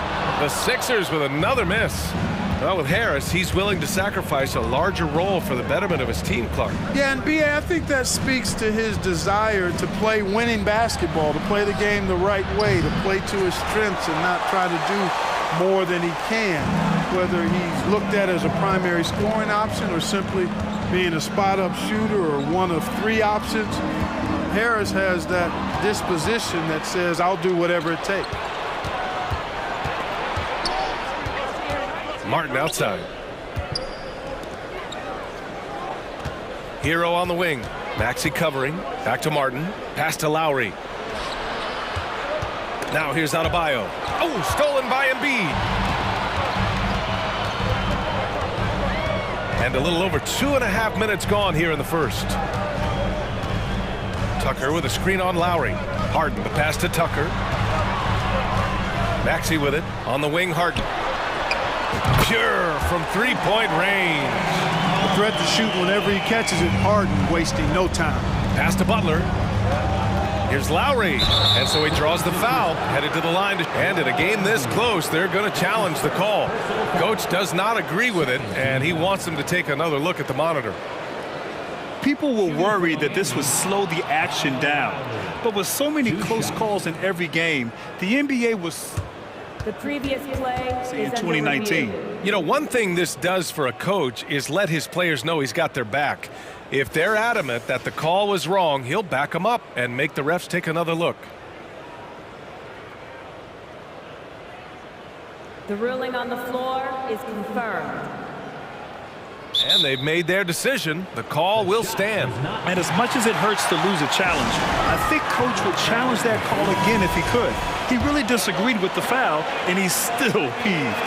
The Sixers with another miss. Well, with Harris, he's willing to sacrifice a larger role for the betterment of his team, Clark.
Yeah, and B.A., I think that speaks to his desire to play winning basketball, to play the game the right way, to play to his strengths and not try to do more than he can, whether he's looked at as a primary scoring option or simply being a spot-up shooter or one of three options. Harris has that disposition that says, I'll do whatever it takes.
Martin outside. Hero on the wing. Maxey covering. Back to Martin. Pass to Lowry. Now here's Adebayo. Oh, stolen by Embiid. And a little over 2.5 minutes gone here in the first. Tucker with a screen on Lowry. Harden, the pass to Tucker. Maxey with it. On the wing, Harden. Pure from three-point range.
The threat to shoot whenever he catches it. Harden wasting no time.
Pass to Butler. Here's Lowry. And so he draws the foul. Headed to the line. And in a game this close, they're going to challenge the call. Coach does not agree with it, and he wants them to take another look at the monitor.
People were worried that this would slow the action down. But with so many close calls in every game, the NBA was...
The previous play is
in 2019.
You know, one thing this does for a coach is let his players know he's got their back. If they're adamant that the call was wrong, he'll back them up and make the refs take another look.
The ruling on the floor is confirmed.
And they've made their decision. The call will stand.
And as much as it hurts to lose a challenge, I think Coach would challenge that call again if he could. He really disagreed with the foul, and he's still peeved.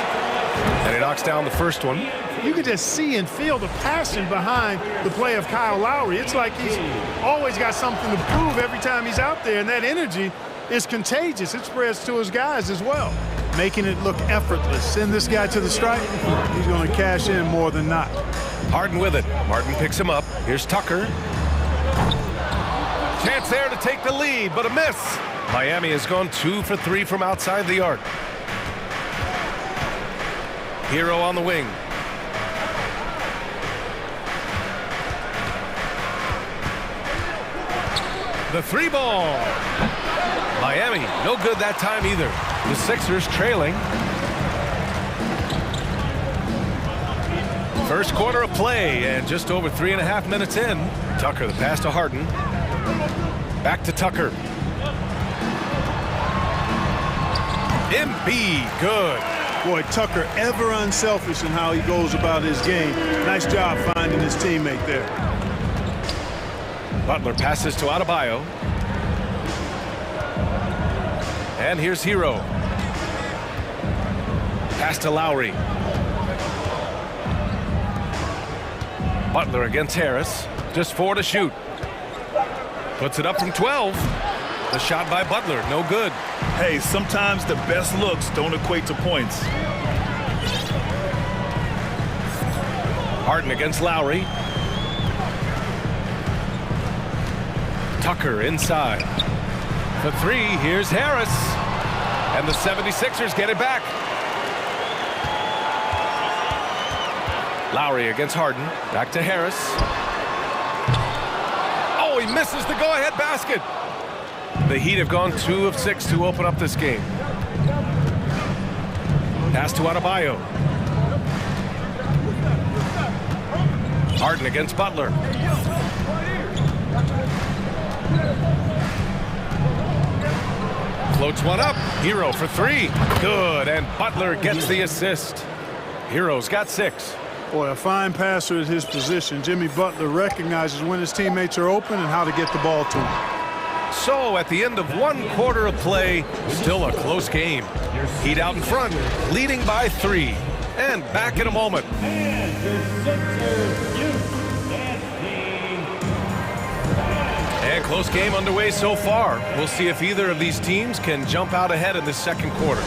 And he knocks down the first one.
You can just see and feel the passion behind the play of Kyle Lowry. It's like he's always got something to prove every time he's out there, and that energy is contagious. It spreads to his guys as well, making it look effortless. Send this guy to the stripe, he's going to cash in more than not.
Harden with it. Martin picks him up. Here's Tucker. Chance there to take the lead, but a miss. Miami has gone 2 for 3 from outside the arc. Hero on the wing. The three ball. Miami, no good that time either. The Sixers trailing. First quarter of play, and just over 3.5 minutes in. Tucker, the pass to Harden. Back to Tucker. Embiid, good.
Boy, Tucker ever unselfish in how he goes about his game. Nice job finding his teammate there.
Butler passes to Adebayo. And here's Hero. Pass to Lowry. Butler against Harris. Just 4 to shoot. Puts it up from 12. The shot by Butler, no good.
Hey, sometimes the best looks don't equate to points.
Harden against Lowry. Tucker inside. For 3, here's Harris. And the 76ers get it back. Lowry against Harden. Back to Harris. Oh, he misses the go-ahead basket. The Heat have gone 2 of 6 to open up this game. Pass to Adebayo. Harden against Butler. Floats one up. Hero for 3. Good, and Butler gets the assist. Hero's got 6.
Boy, a fine passer at his position. Jimmy Butler recognizes when his teammates are open and how to get the ball to him.
So at the end of 1 quarter of play, still a close game. Heat out in front, leading by 3. And back in a moment. And close game underway so far. We'll see if either of these teams can jump out ahead in this second quarter.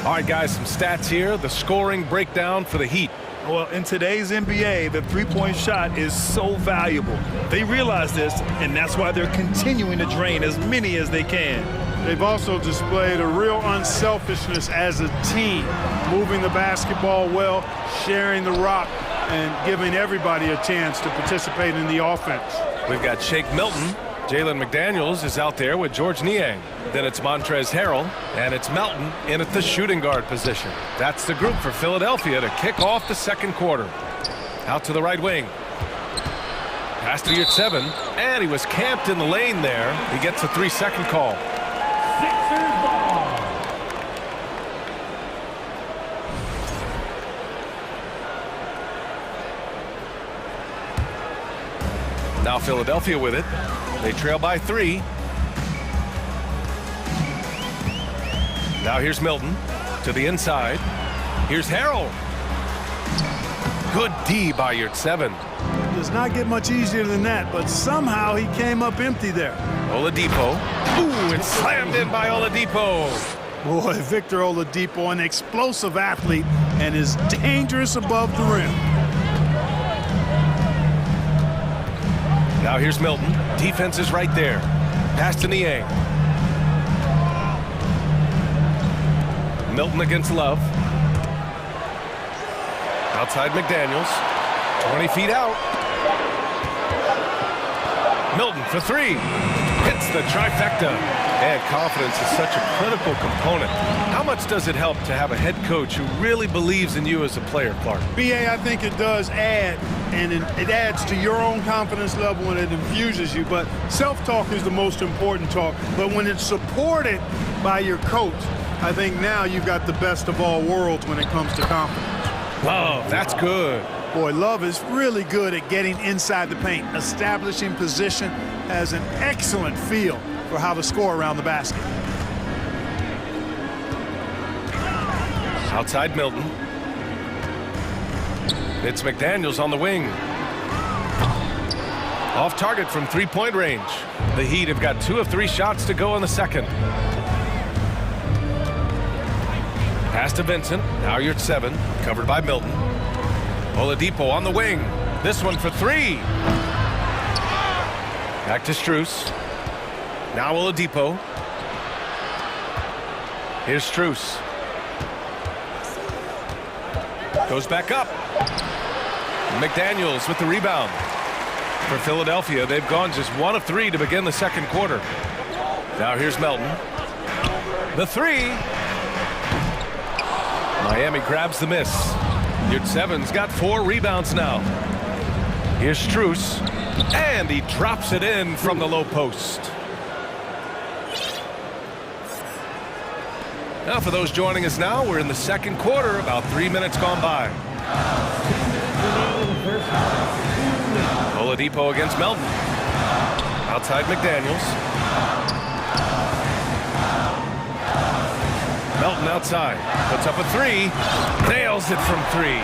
All right, guys, some stats here. The scoring breakdown for the Heat.
Well, in today's NBA, the three-point shot is so valuable. They realize this, and that's why they're continuing to drain as many as they can.
They've also displayed a real unselfishness as a team, moving the basketball well, sharing the rock, and giving everybody a chance to participate in the offense.
We've got Shake Milton. Jalen McDaniels is out there with George Niang. Then it's Montrezl Harrell, and it's Melton in at the shooting guard position. That's the group for Philadelphia to kick off the second quarter. Out to the right wing. Pass to Yurtseven, and he was camped in the lane there. He gets a 3-second call.
Sixers ball.
Now Philadelphia with it. They trail by 3. Now here's Milton to the inside. Here's Harrell. Good D by Yurtseven.
Does not get much easier than that, but somehow he came up empty there.
Oladipo. Ooh, it's slammed in by Oladipo.
Boy, Victor Oladipo, an explosive athlete, and is dangerous above the rim.
Now here's Milton. Defense is right there. Pass to Niang. Milton against Love. Outside McDaniels. 20 feet out. Milton for 3. Hits the trifecta. And confidence is such a critical component. How much does it help to have a head coach who really believes in you as a player, Clark?
BA, I think it does add, and it adds to your own confidence level and it infuses you. But self-talk is the most important talk. But when it's supported by your coach, I think now you've got the best of all worlds when it comes to confidence.
Love, that's good.
Boy, Love is really good at getting inside the paint, establishing position, has an excellent feel for how to score around the basket.
Outside Milton. It's McDaniels on the wing. Off target from 3-point range. The Heat have got 2 of 3 shots to go in the second. Pass to Vincent. Now you're at 7. Covered by Milton. Oladipo on the wing. This one for 3. Back to Strus. Now Oladipo. Here's Strus. Goes back up. McDaniels with the rebound. For Philadelphia, they've gone just 1 of 3 to begin the second quarter. Now here's Melton. The three. Miami grabs the miss. Yurtseven's got 4 rebounds now. Here's Strus. And he drops it in from the low post. Now for those joining us now, we're in the second quarter, about 3 minutes gone by. Oladipo against Melton. Outside McDaniels. Melton outside. Puts up a 3. Nails it from 3.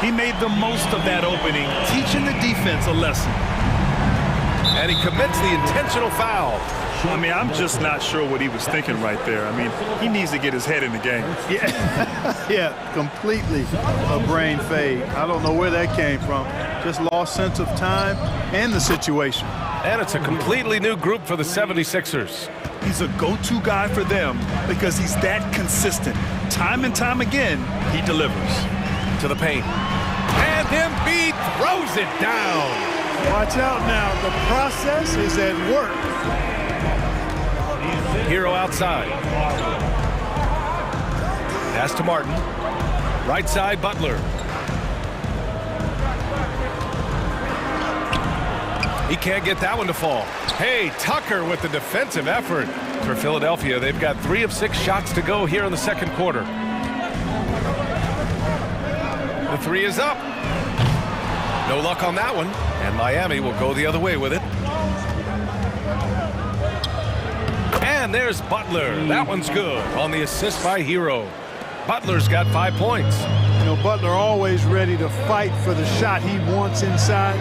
He made the most of that opening, teaching the defense a lesson.
And he commits the intentional foul.
I mean, I'm just not sure what he was thinking right there. I mean, he needs to get his head in the game.
Yeah, completely a brain fade. I don't know where that came from. Just lost sense of time and the situation.
And it's a completely new group for the 76ers.
He's a go-to guy for them because he's that consistent. Time and time again, he delivers.
To the paint. And Embiid throws it down.
Watch out now. The process is at work.
Hero outside. Pass to Martin. Right side, Butler. He can't get that one to fall. Hey, Tucker with the defensive effort. For Philadelphia, they've got 3 of 6 shots to go here in the second quarter. The 3 is up. No luck on that one. And Miami will go the other way with it. And there's Butler. That one's good on the assist by Hero. Butler's got 5 points.
You know, Butler always ready to fight for the shot he wants inside.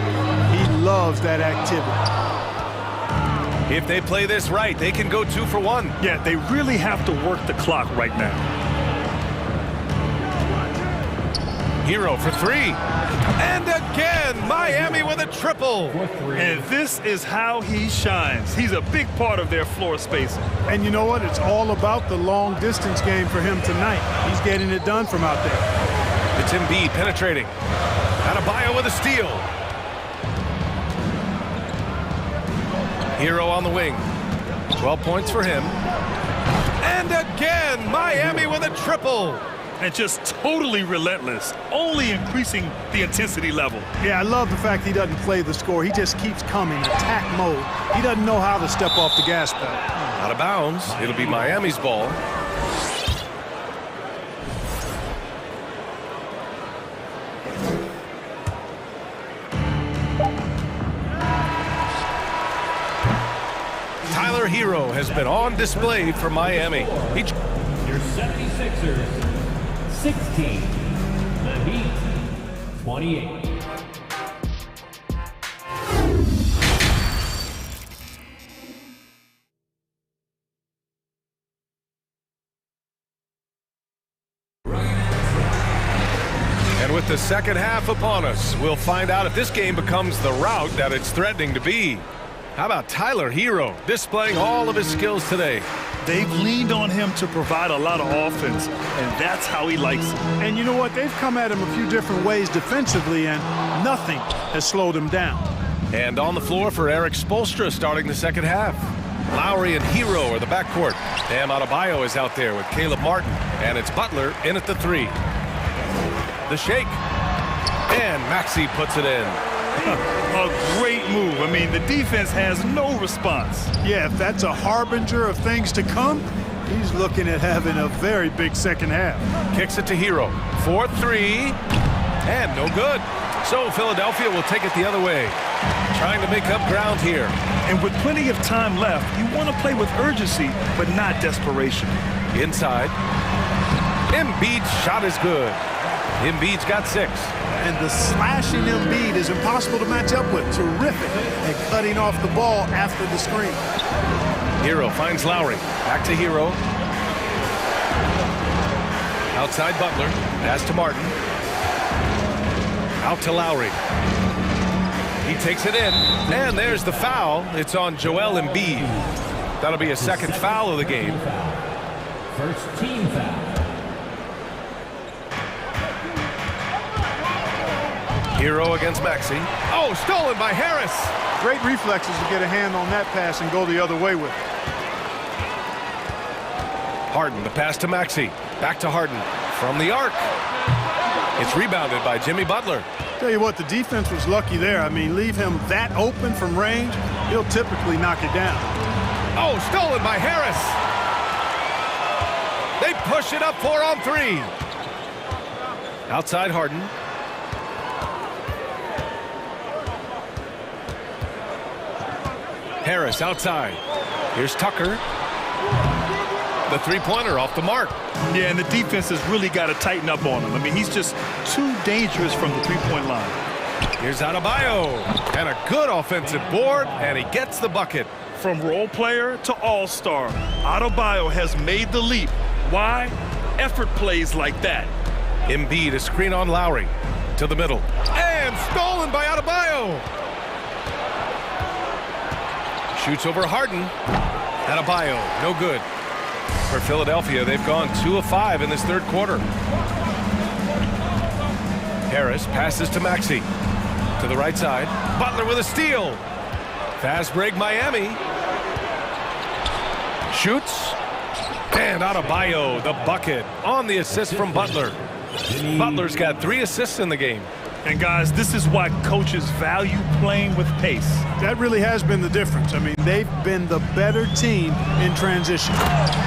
He loves that activity.
If they play this right, they can go 2 for 1.
Yeah, they really have to work the clock right now.
Hero for 3. And again, Miami with a triple.
And this is how he shines. He's a big part of their floor spacing.
And you know what? It's all about the long distance game for him tonight. He's getting it done from out there.
It's Embiid penetrating. Adebayo with a steal. Hero on the wing. 12 points for him. And again, Miami with a triple.
And just totally relentless, only increasing the intensity level.
Yeah, I love the fact he doesn't play the score. He just keeps coming, attack mode. He doesn't know how to step off the gas pedal.
Out of bounds. It'll be Miami's ball. Tyler Hero has been on display for Miami.
Your 76ers, 16. The Heat, 28.
And with the second half upon us, we'll find out if this game becomes the rout that it's threatening to be. How about Tyler Hero displaying all of his skills today?
They've leaned on him to provide a lot of offense, and that's how he likes it.
And you know what? They've come at him a few different ways defensively, and nothing has slowed him down.
And on the floor for Eric Spoelstra starting the second half. Lowry and Hero are the backcourt. Bam Adebayo is out there with Caleb Martin, and it's Butler in at the 3. The shake, and Maxey puts it in.
A great move. I mean, the defense has no response.
Yeah, if that's a harbinger of things to come, he's looking at having a very big second half.
Kicks it to Hero. 4-3, and no good. So Philadelphia will take it the other way, trying to make up ground here.
And with plenty of time left, you want to play with urgency, but not desperation.
Inside. Embiid's shot is good. Embiid's got 6.
And the slashing Embiid is impossible to match up with. Terrific at cutting off the ball after the screen.
Hero finds Lowry. Back to Hero. Outside Butler. Pass to Martin. Out to Lowry. He takes it in. And there's the foul. It's on Joel Embiid. That'll be a second foul of the game.
First team foul.
Hero against Maxey. Oh, stolen by Harris.
Great reflexes to get a hand on that pass and go the other way with it.
Harden, the pass to Maxey. Back to Harden from the arc. It's rebounded by Jimmy Butler.
Tell you what, the defense was lucky there. I mean, leave him that open from range, he'll typically knock it down.
Oh, stolen by Harris. They push it up 4-on-3. Outside Harden. Harris outside. Here's Tucker. The three-pointer off the mark.
Yeah, and the defense has really got to tighten up on him. I mean, he's just too dangerous from the three-point line.
Here's Adebayo. And a good offensive board, and he gets the bucket.
From role player to all-star, Adebayo has made the leap. Why? Effort plays like that.
Embiid, a screen on Lowry. To the middle. And stolen by Adebayo. Shoots over Harden. Adebayo, no good. For Philadelphia, they've gone 2 of 5 in this third quarter. Harris passes to Maxey. To the right side. Butler with a steal. Fast break Miami. Shoots. And Adebayo, the bucket on the assist from Butler. Butler's got 3 assists in the game.
And guys, this is why coaches value playing with pace.
That really has been the difference. I mean, they've been the better team in transition.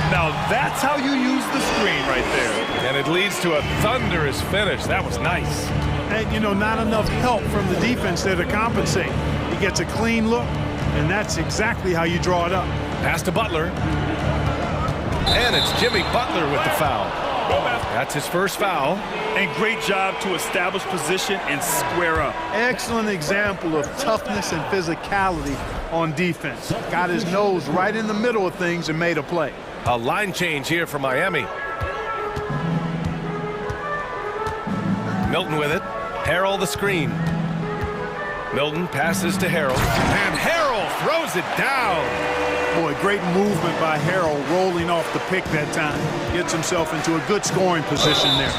Now that's how you use the screen right there.
And it leads to a thunderous finish. That was nice.
And, you know, not enough help from the defense there to compensate. He gets a clean look, and that's exactly how you draw it up.
Pass to Butler. And it's Jimmy Butler with the foul. That's his first foul.
And great job to establish position and square up.
Excellent example of toughness and physicality on defense. Got his nose right in the middle of things and made a play.
A line change here for Miami. Milton with it. Harrell the screen. Milton passes to Harrell. And Harrell throws it down.
Boy, great movement by Harrell rolling off the pick that time. Gets himself into a good scoring position there.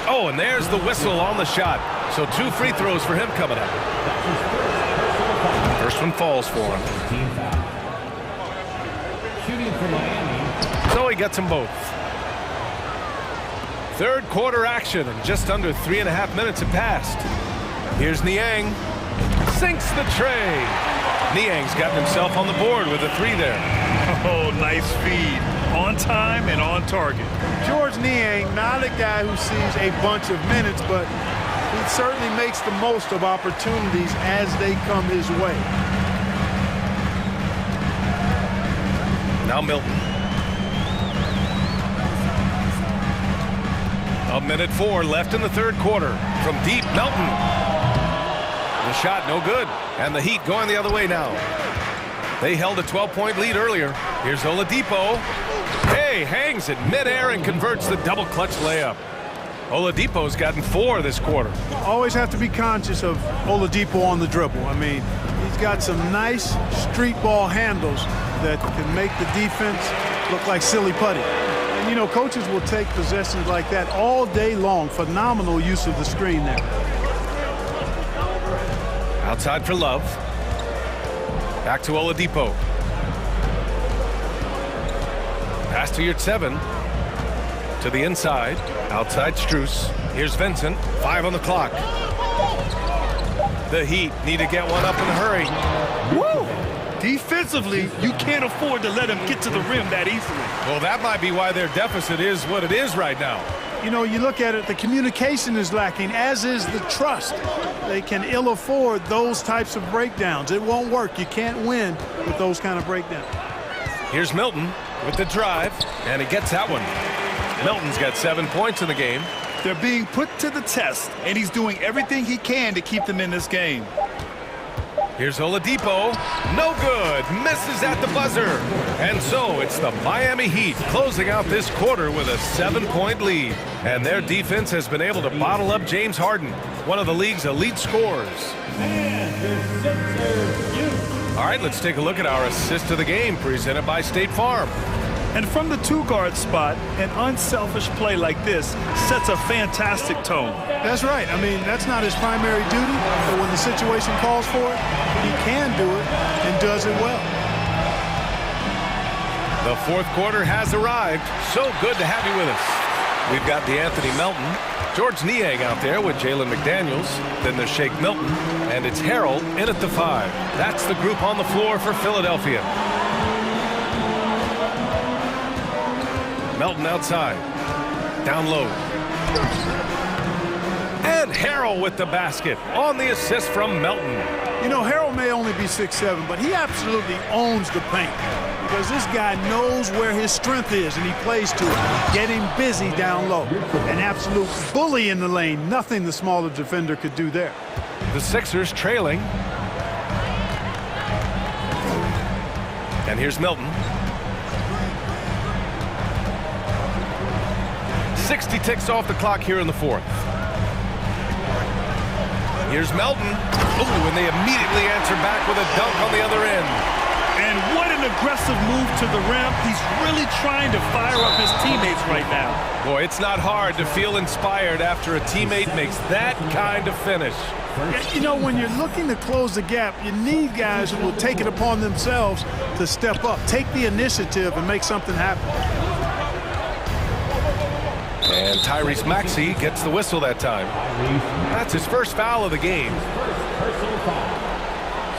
Oh, and there's the whistle on the shot. So 2 free throws for him coming up. First one falls for him.
Shooting for Miami.
So he gets them both. Third quarter action, and just under 3.5 minutes have passed. Here's Niang. Sinks the tray. Niang's gotten himself on the board with a 3 there.
Oh, nice feed. On time and on target.
George Niang, not a guy who sees a bunch of minutes, but he certainly makes the most of opportunities as they come his way.
Now Milton. 1:04 left in the third quarter. From deep, Milton. The shot no good, and the Heat going the other way now. They held a 12-point lead earlier. Here's Oladipo. Hey, hangs it midair and converts the double clutch layup. Oladipo's gotten 4 this quarter.
Always have to be conscious of Oladipo on the dribble. I mean, he's got some nice street ball handles that can make the defense look like silly putty. And, you know, coaches will take possessions like that all day long. Phenomenal use of the screen there.
Outside for Love. Back to Oladipo. Pass to Yurtseven. To the inside. Outside Strus. Here's Vincent. 5 on the clock. The Heat need to get one up in a hurry.
Woo! Defensively, you can't afford to let him get to the rim that easily.
Well, that might be why their deficit is what it is right now.
You know, you look at it, the communication is lacking, as is the trust. They can ill afford those types of breakdowns. It won't work. You can't win with those kind of breakdowns.
Here's Milton with the drive, and he gets that one. Milton's got 7 points in the game.
They're being put to the test, and he's doing everything he can to keep them in this game.
Here's Oladipo. No good. Misses at the buzzer. And so it's the Miami Heat closing out this quarter with a 7-point lead. And their defense has been able to bottle up James Harden, one of the league's elite scorers. All right, let's take a look at our assist of the game presented by State Farm.
And from the 2-guard spot, an unselfish play like this sets a fantastic tone.
That's right. I mean, that's not his primary duty, but when the situation calls for it, he can do it and does it well.
The fourth quarter has arrived. So good to have you with us. We've got DeAnthony Melton, George Niang out there with Jalen McDaniels. Then there's Shake Milton, and it's Harrell in at the 5. That's the group on the floor for Philadelphia. Melton outside, down low. And Harrell with the basket on the assist from Melton.
You know, Harrell may only be 6'7", but he absolutely owns the paint because this guy knows where his strength is, and he plays to it. Get him busy down low. An absolute bully in the lane. Nothing the smaller defender could do there.
The Sixers trailing. And here's Melton. 60 ticks off the clock here in the fourth. Here's Melton. Ooh, and they immediately answer back with a dunk on the other end.
And what an aggressive move to the rim. He's really trying to fire up his teammates right now.
Boy, it's not hard to feel inspired after a teammate makes that kind of finish.
You know, when you're looking to close the gap, you need guys who will take it upon themselves to step up, take the initiative, and make something happen.
And Tyrese Maxey gets the whistle that time. That's his first foul of the game.
Personal foul.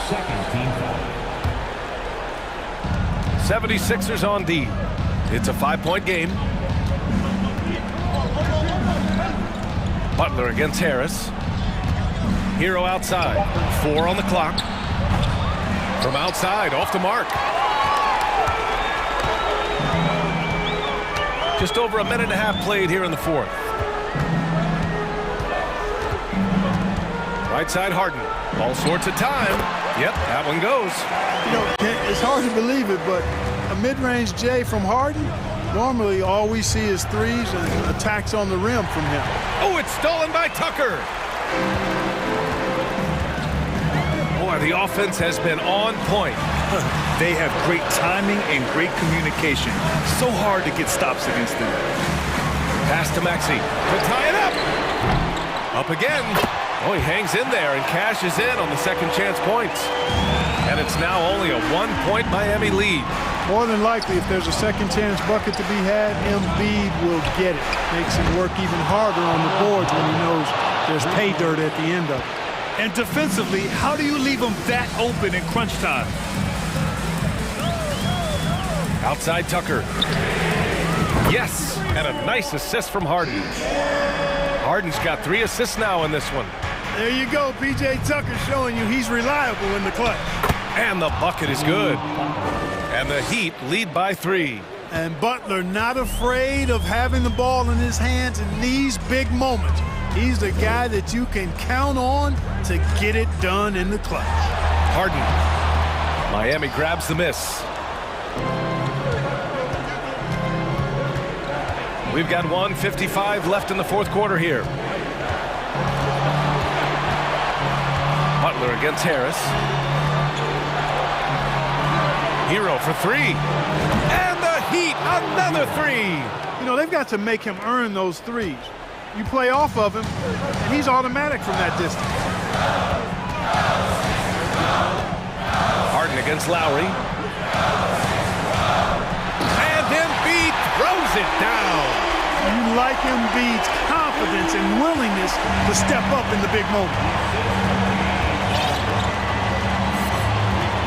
Second team foul.
76ers on D. It's a 5-point game. Butler against Harris. Hero outside. 4 on the clock. From outside, off the mark. Just over a minute and a half played here in the fourth. Right side Harden. All sorts of time. Yep, that one goes.
You know, it's hard to believe it, but a mid-range J from Harden, normally all we see is threes and attacks on the rim from him.
Oh, it's stolen by Tucker. Boy, the offense has been on point.
They have great timing and great communication. So hard to get stops against them.
Pass to Maxey to tie it up. Up again. Oh, he hangs in there and cashes in on the second chance points. And it's now only a 1-point Miami lead.
More than likely, if there's a second chance bucket to be had, Embiid will get it. Makes him work even harder on the boards when he knows there's pay dirt at the end of it.
And defensively, how do you leave them that open in crunch time?
Outside Tucker. Yes, and a nice assist from Harden. Harden's got 3 assists now in this one.
There you go, P.J. Tucker showing you he's reliable in the clutch.
And the bucket is good. And the Heat lead by 3.
And Butler not afraid of having the ball in his hands in these big moments. He's the guy that you can count on to get it done in the clutch.
Harden. Miami grabs the miss. We've got 1:55 left in the fourth quarter here. Butler against Harris. Hero for 3. And the Heat, another 3.
You know, they've got to make him earn those threes. You play off of him, and he's automatic from that distance.
Harden against Lowry. And Embiid throws it down.
You like Embiid's confidence and willingness to step up in the big moment.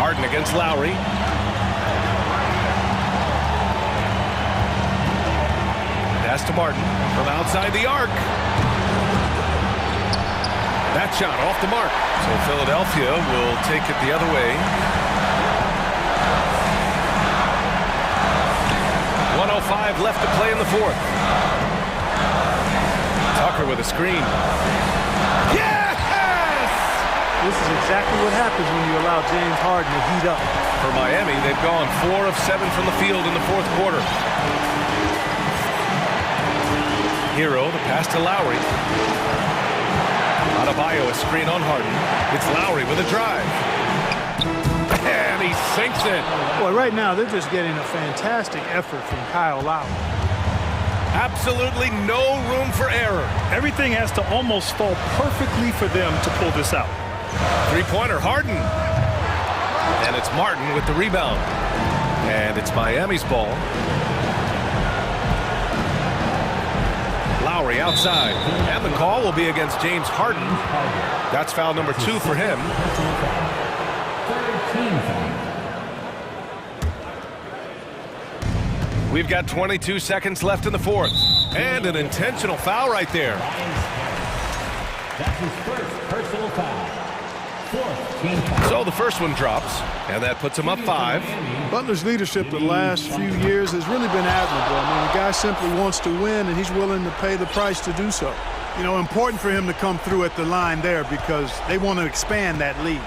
Harden against Lowry. Pass to Martin from outside the arc. That shot off the mark. So Philadelphia will take it the other way. 1:05 left to play in the fourth. Tucker with a screen. Yes!
This is exactly what happens when you allow James Harden to heat up.
For Miami, they've gone 4 of 7 from the field in the fourth quarter. Hero, the pass to Lowry. Adebayo, a screen on Harden. It's Lowry with a drive. And he sinks it.
Boy, right now they're just getting a fantastic effort from Kyle Lowry.
Absolutely no room for error.
Everything has to almost fall perfectly for them to pull this out.
Three-pointer, Harden. And it's Martin with the rebound. And it's Miami's ball. Lowry outside. And the call will be against James Harden. That's foul number 2 for him. We've got 22 seconds left in the fourth. And an intentional foul right there.
That's his first personal foul. Fourth team foul.
So the first one drops, and that puts him up 5.
Butler's leadership the last few years has really been admirable. I mean, the guy simply wants to win, and he's willing to pay the price to do so. You know, important for him to come through at the line there because they want to expand that lead.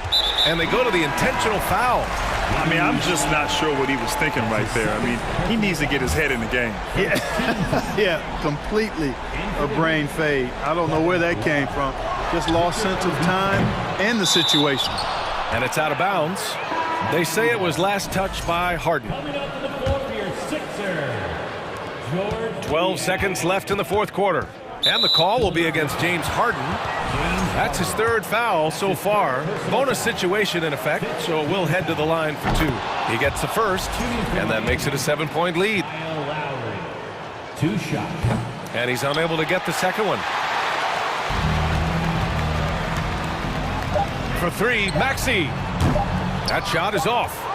And they go to the intentional foul.
I mean, I'm just not sure what he was thinking right there. I mean, he needs to get his head in the game.
Yeah, completely a brain fade. I don't know where that came from. Just lost sense of time and the situation.
And it's out of bounds. They say it was last touched by Harden. 12 seconds left in the fourth quarter. And the call will be against James Harden. That's his third foul so far. Bonus situation in effect, so we'll head to the line for 2. He gets the first, and that makes it a 7-point lead.
2 shots.
And he's unable to get the second one. For 3, Maxey. That shot is off.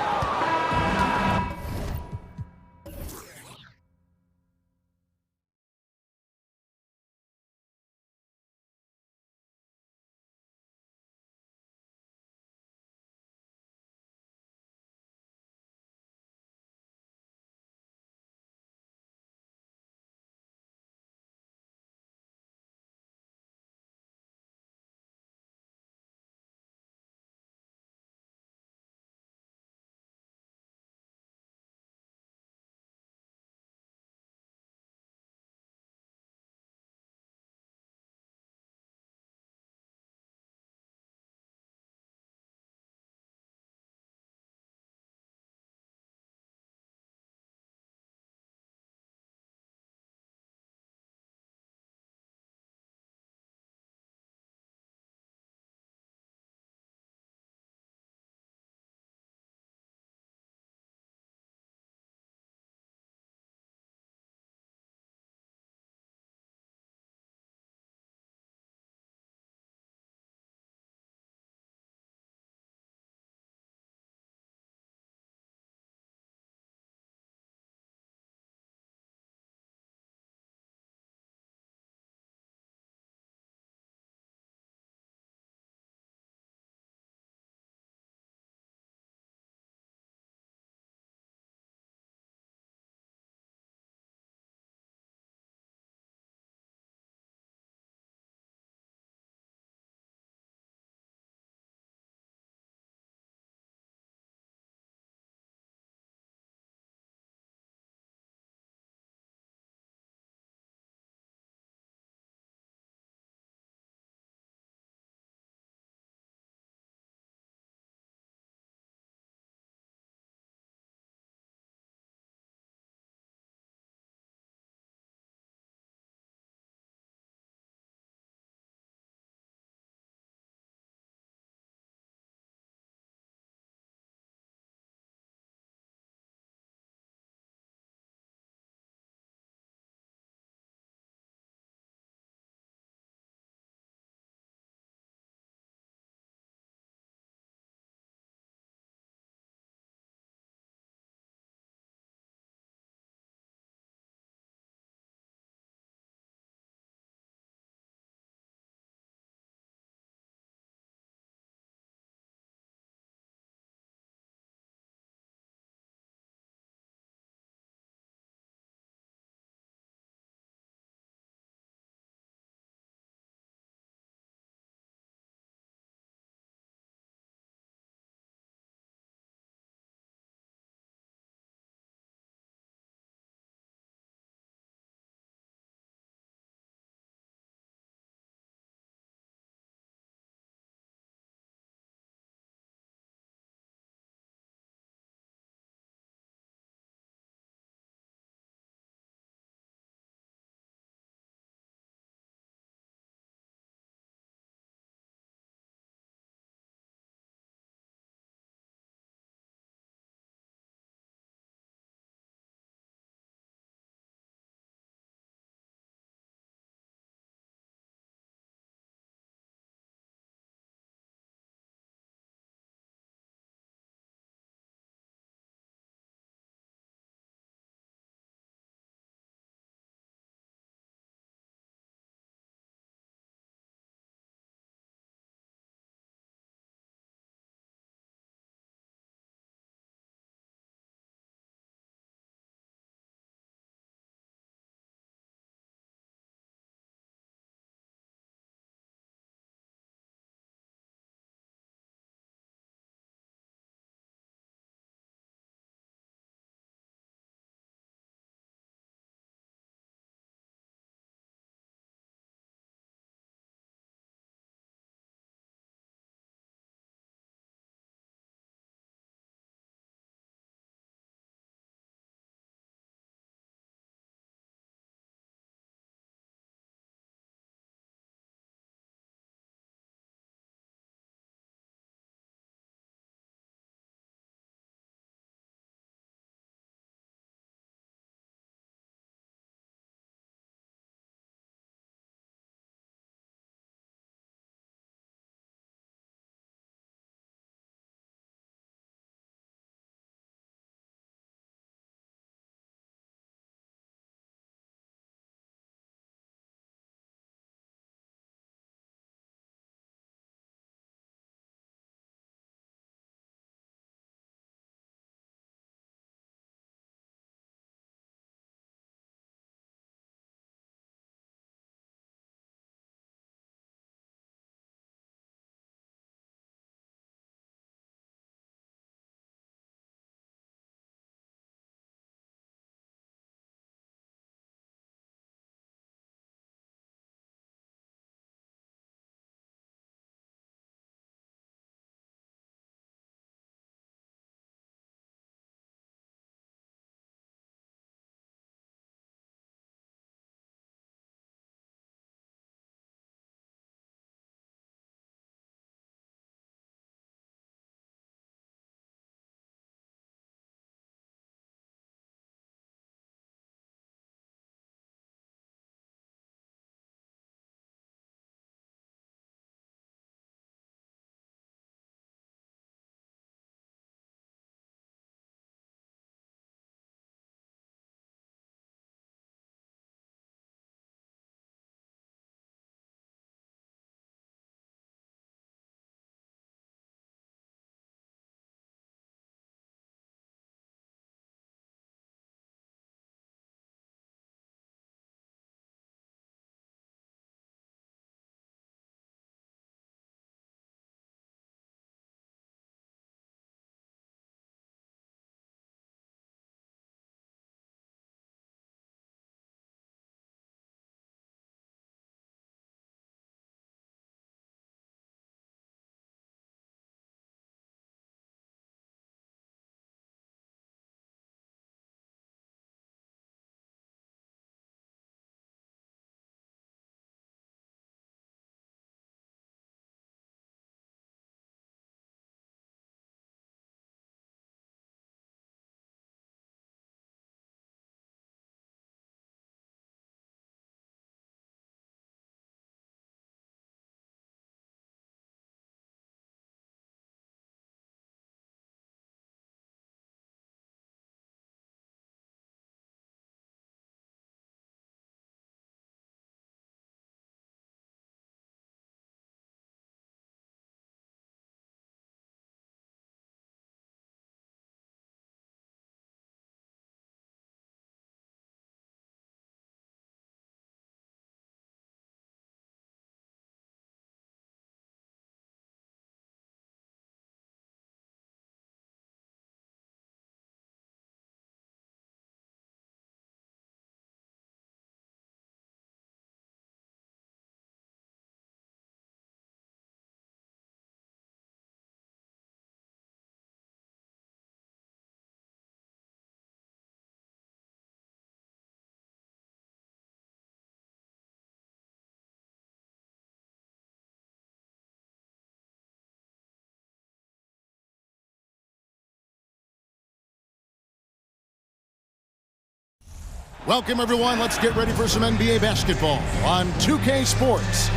Welcome, everyone. Let's get ready for some NBA basketball on 2K Sports.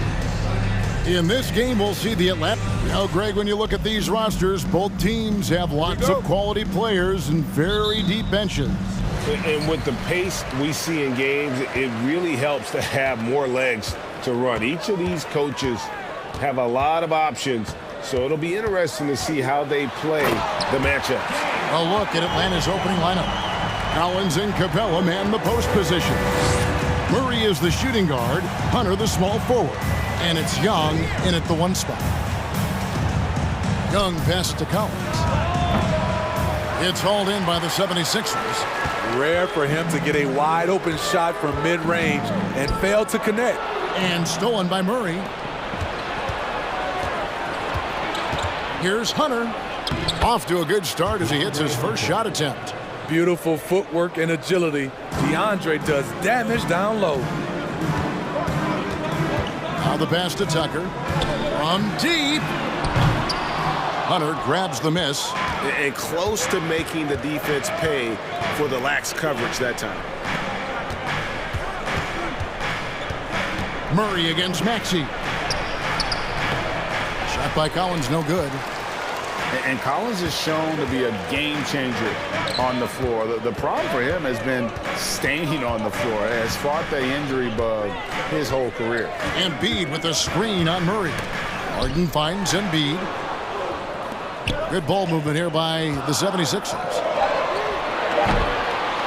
In this game, we'll see the Atlanta. You know, Greg, when you look at these rosters, both teams have lots of quality players and very deep benches.
And with the pace we see in games, it really helps to have more legs to run. Each of these coaches have a lot of options, so it'll be interesting to see how they play the matchup.
A look at Atlanta's opening lineup. Collins and Capella man the post position. Murray is the shooting guard, Hunter the small forward, and it's Young in at the 1 spot. Young pass to Collins. It's hauled in by the 76ers.
Rare for him to get a wide open shot from mid-range and fail to connect.
And stolen by Murray. Here's Hunter. Off to a good start as he hits his first shot attempt.
Beautiful footwork and agility. DeAndre does damage down low.
Now the pass to Tucker. From deep. Hunter grabs the miss.
And close to making the defense pay for the lax coverage that time.
Murray against Maxey. Shot by Collins, no good.
And Collins is shown to be a game changer on the floor. The problem for him has been staying on the floor. Has fought the injury bug his whole career.
Embiid with a screen on Murray. Harden finds Embiid. Good ball movement here by the 76ers.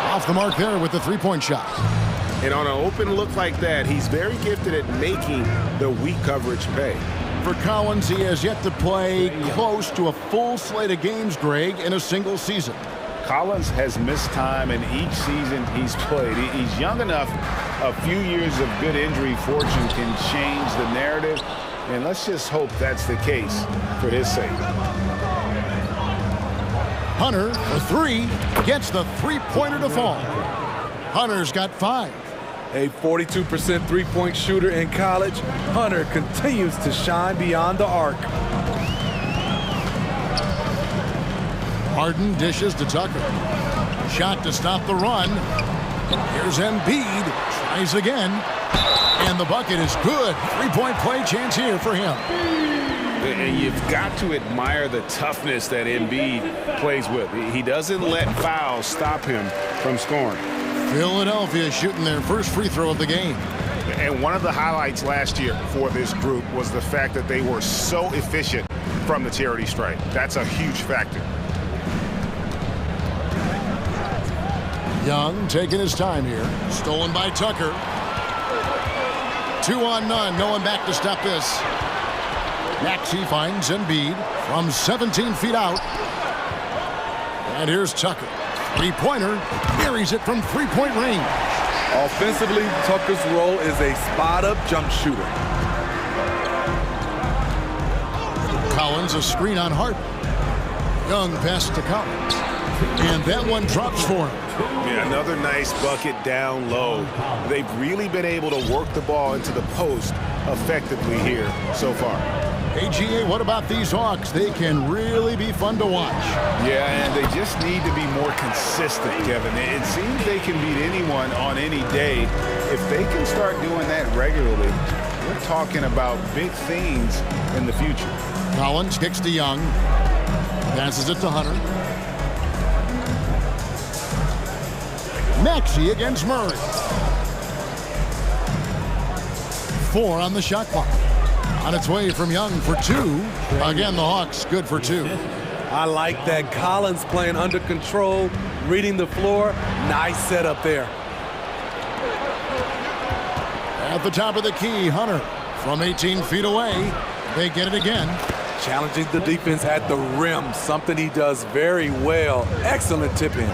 Off the mark there with the three-point shot.
And on an open look like that, he's very gifted at making the weak coverage pay.
For Collins, he has yet to play close to a full slate of games, Greg, in a single season.
Collins has missed time in each season he's played. He's young enough. A few years of good injury fortune can change the narrative, and let's just hope that's the case for his sake.
Hunter, the three, gets the three-pointer to fall. Hunter's got 5.
A 42% three-point shooter in college, Hunter continues to shine beyond the arc.
Harden dishes to Tucker. Shot to stop the run. Here's Embiid. Tries again. And the bucket is good. Three-point play chance here for him.
And you've got to admire the toughness that Embiid plays with. He doesn't let fouls stop him from scoring.
Philadelphia shooting their first free throw of the game.
And one of the highlights last year for this group was the fact that they were so efficient from the charity stripe. That's a huge factor.
Young taking his time here. Stolen by Tucker. 2 on none. No one back to stop this. Maxey finds Embiid from 17 feet out. And here's Tucker. Three-pointer, carries it from three-point range.
Offensively, Tucker's role is a spot-up jump shooter.
Collins, a screen on Harden. Young pass to Collins. And that one drops for him.
Yeah, another nice bucket down low. They've really been able to work the ball into the post effectively here so far.
AGA, what about these Hawks? They can really be fun to watch.
Yeah, and they just need to be more consistent, Kevin. It seems they can beat anyone on any day. If they can start doing that regularly, we're talking about big things in the future.
Collins kicks to Young. Passes it to Hunter. Maxey against Murray. 4 on the shot clock. On its way from Young for 2. Again, the Hawks good for 2.
I like that. Collins playing under control, reading the floor. Nice setup there.
At the top of the key, Hunter from 18 feet away. They get it again.
Challenging the defense at the rim, something he does very well. Excellent tip in.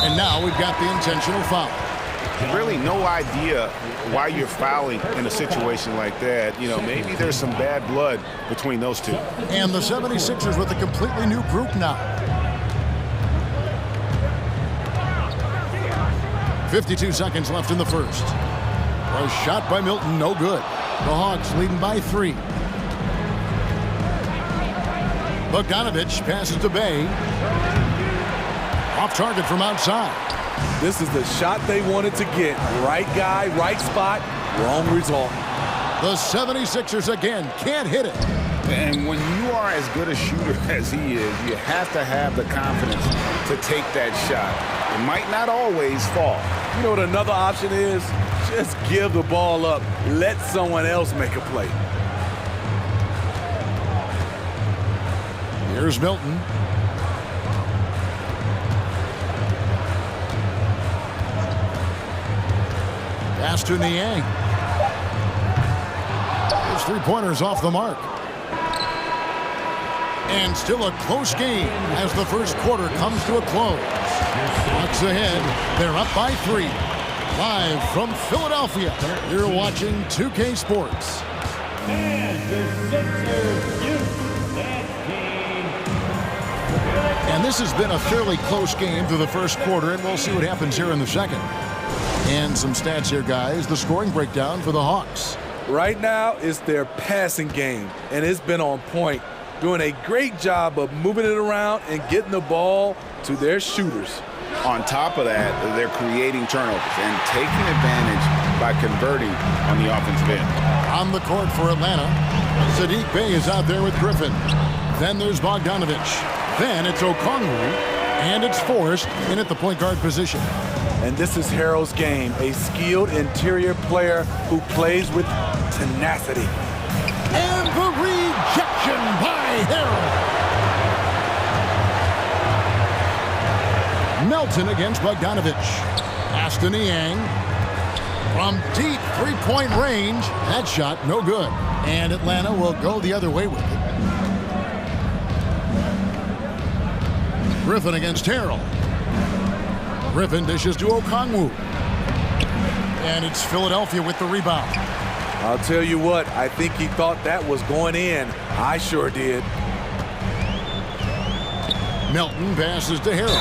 And now we've got the intentional foul.
Really no idea why you're fouling in a situation like that. You know, maybe there's some bad blood between those two.
And the 76ers with a completely new group now. 52 seconds left in the first. A shot by Milton, no good. The Hawks leading by 3. Bogdanovich passes to Bay. Off target from outside.
This is the shot they wanted to get. Right guy, right spot, wrong result.
The 76ers again can't hit it.
And when you are as good a shooter as he is, you have to have the confidence to take that shot. It might not always fall.
You know what another option is? Just give the ball up. Let someone else make a play.
Here's Milton. Pass to Niang. His three-pointers off the mark. And still a close game as the first quarter comes to a close. Hawks ahead. They're up by 3. Live from Philadelphia, you're watching 2K Sports. And this has been a fairly close game through the first quarter, and we'll see what happens here in the second. And some stats here, guys. The scoring breakdown for the Hawks.
Right now, it's their passing game, and it's been on point. Doing a great job of moving it around and getting the ball to their shooters.
On top of that, they're creating turnovers and taking advantage by converting on the offensive end.
On the court for Atlanta, Saddiq Bey is out there with Griffin. Then there's Bogdanovich. Then it's Okongwu, and it's Forrest in at the point guard position.
And this is Harrell's game, a skilled interior player who plays with tenacity.
And the rejection by Harrell. Melton against Bogdanovich. Pass to Niang. From deep three-point range. That shot no good. And Atlanta will go the other way with it. Griffin against Harrell. Griffin dishes to Okongwu. And it's Philadelphia with the rebound.
I'll tell you what, I think he thought that was going in. I sure did.
Melton passes to Harrell.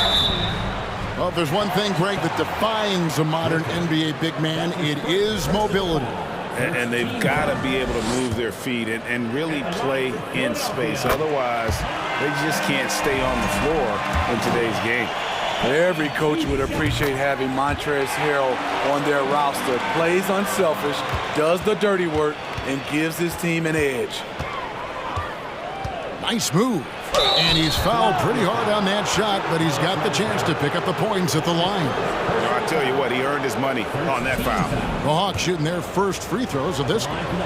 Well, if there's one thing, Greg, that defines a modern NBA big man, it is mobility.
And they've got to be able to move their feet and really play in space. Otherwise, they just can't stay on the floor in today's game.
Every coach would appreciate having Montrezl Harrell on their roster. Plays unselfish, does the dirty work, and gives his team an edge.
Nice move. And he's fouled pretty hard on that shot, but he's got the chance to pick up the points at the line.
I'll tell you what, he earned his money on that foul.
The Hawks shooting their first free throws of this game.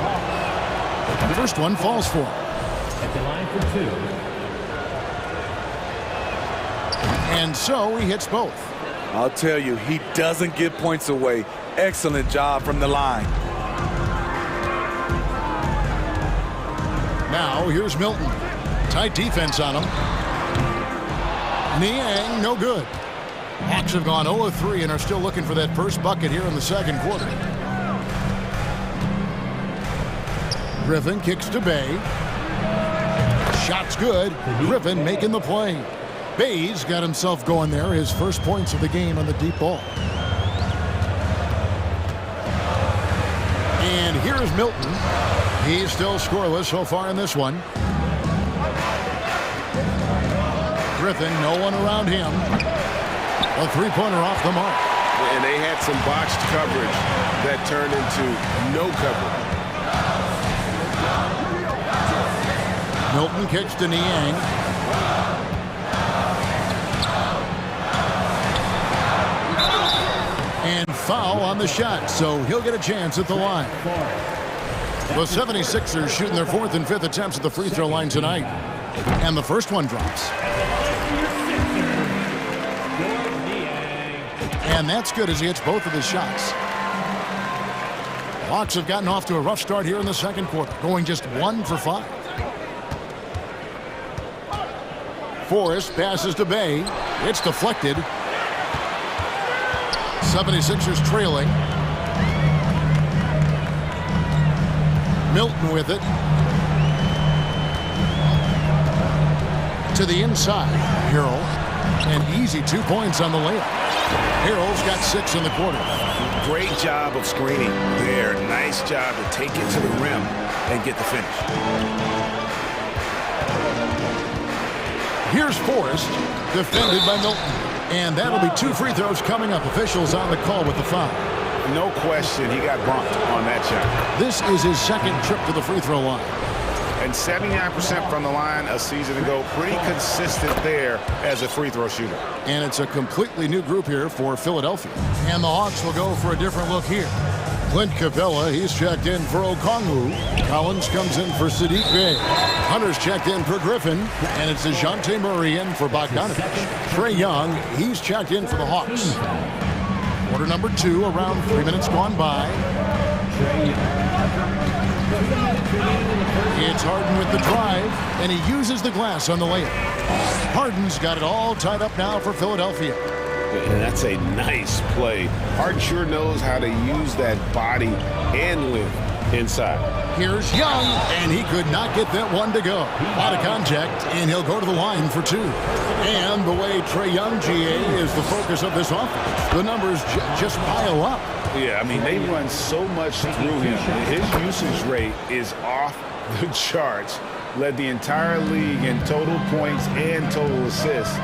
The first one falls for him.
At the line for 2.
And so he hits both.
I'll tell you, he doesn't give points away. Excellent job from the line.
Now here's Milton. Tight defense on him. Niang, no good. Hawks have gone 0 of 3 and are still looking for that first bucket here in the second quarter. Griffin kicks to Bey. Shot's good. Griffin making the play. Bey's got himself going there. His first points of the game on the deep ball. And here's Milton. He's still scoreless so far in this one. Griffin, no one around him. A three-pointer off the mark.
And they had some botched coverage that turned into no coverage.
Milton kicks to Niang. And foul on the shot, so he'll get a chance at the line. The 76ers shooting their 4th and 5th attempts at the free throw line tonight. And the first one drops. And that's good as he hits both of his shots. Hawks have gotten off to a rough start here in the second quarter, going just 1 for 5. Forrest passes to Bey. It's deflected. 76ers trailing. Milton with it. To the inside. Harrell. And easy 2 points on the layup. Harrell's got 6 in the quarter.
Great job of screening there. Nice job to take it to the rim and get the finish.
Here's Forrest, defended by Milton. And that'll be 2 free throws coming up. Officials on the call with the foul.
No question, he got bumped on that shot.
This is his second trip to the free throw line.
And 79% from the line a season ago. Pretty consistent there as a free throw shooter.
And it's a completely new group here for Philadelphia. And the Hawks will go for a different look here. Clint Capella, he's checked in for Okongwu. Collins comes in for Sadiq Bey. Hunter's checked in for Griffin. And it's DeJounte Murray in for Bogdanovich. Trae Young, he's checked in for the Hawks. Quarter number 2, around 3 minutes gone by. It's Harden with the drive, and he uses the glass on the layup. Harden's got it all tied up now for Philadelphia.
And that's a nice play. Harden sure knows how to use that body and live inside.
Here's Young, and he could not get that one to go. A lot of contact, and he'll go to the line for 2. And the way Trae Young, GA, is the focus of this offense, the numbers just pile up.
Yeah, I mean, they run so much through him. His usage rate is off the charts. Led the entire league in total points and total assists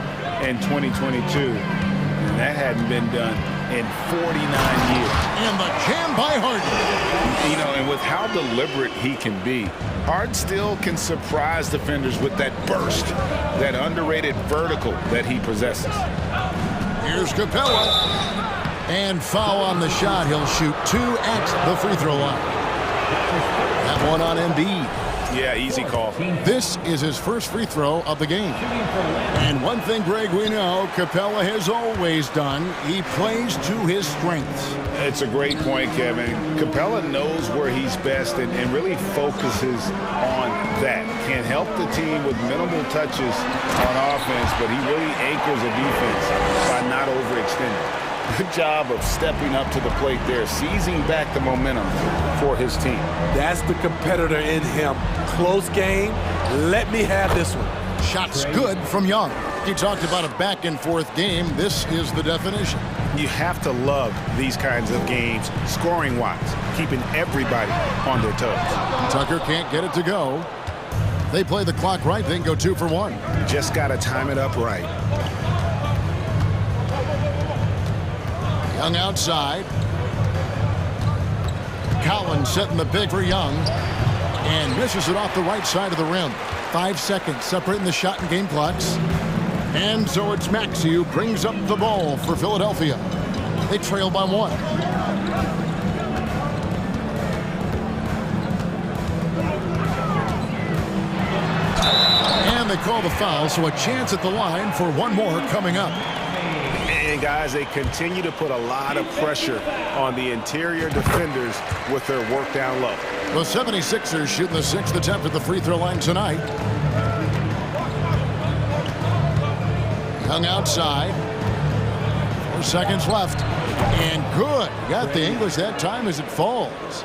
in 2022. And that hadn't been done in 49 years.
And the jam by Harden.
You know, and with how deliberate he can be, Harden still can surprise defenders with that burst, that underrated vertical that he possesses.
Here's Capella. And foul on the shot. He'll shoot 2 at the free throw line. That one on Embiid.
Yeah, easy call.
This is his first free throw of the game. And one thing, Greg, we know Capella has always done, he plays to his strengths.
It's a great point, Kevin. Capella knows where he's best and really focuses on that. Can help the team with minimal touches on offense, but he really anchors a defense by not overextending. Good job of stepping up to the plate there, seizing back the momentum for his team.
That's the competitor in him. Close game. Let me have this one.
Shots good from Young. He talked about a back-and-forth game. This is the definition.
You have to love these kinds of games, scoring-wise, keeping everybody on their toes.
Tucker can't get it to go. They play the clock right, then go 2 for 1.
Just got to time it up right.
Young outside. Collins setting the big for Young. And misses it off the right side of the rim. 5 seconds separating the shot and game clocks. And so it's Maxey who brings up the ball for Philadelphia. They trail by 1. And they call the foul, so a chance at the line for one more coming up.
And guys, they continue to put a lot of pressure on the interior defenders with their work down low.
The 76ers shooting the 6th attempt at the free throw line tonight. Young outside. 4 seconds left. And good. Got the English that time as it falls.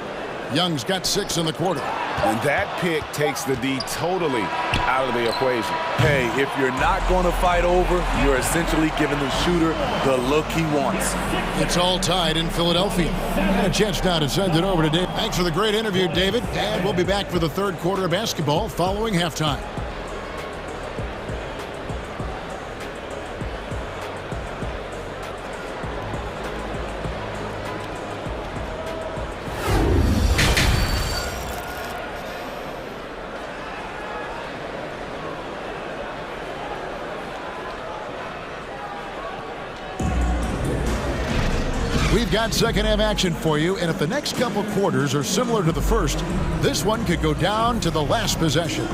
Young's got 6 in the quarter.
And that pick takes the D totally out of the equation.
Hey, if you're not going to fight over, you're essentially giving the shooter the look he wants.
It's all tied in Philadelphia. And a chance now to send it over to David. Thanks for the great interview, David. And we'll be back for the third quarter of basketball following halftime. We've got second half action for you, and if the next couple quarters are similar to the first, this one could go down to the last possession.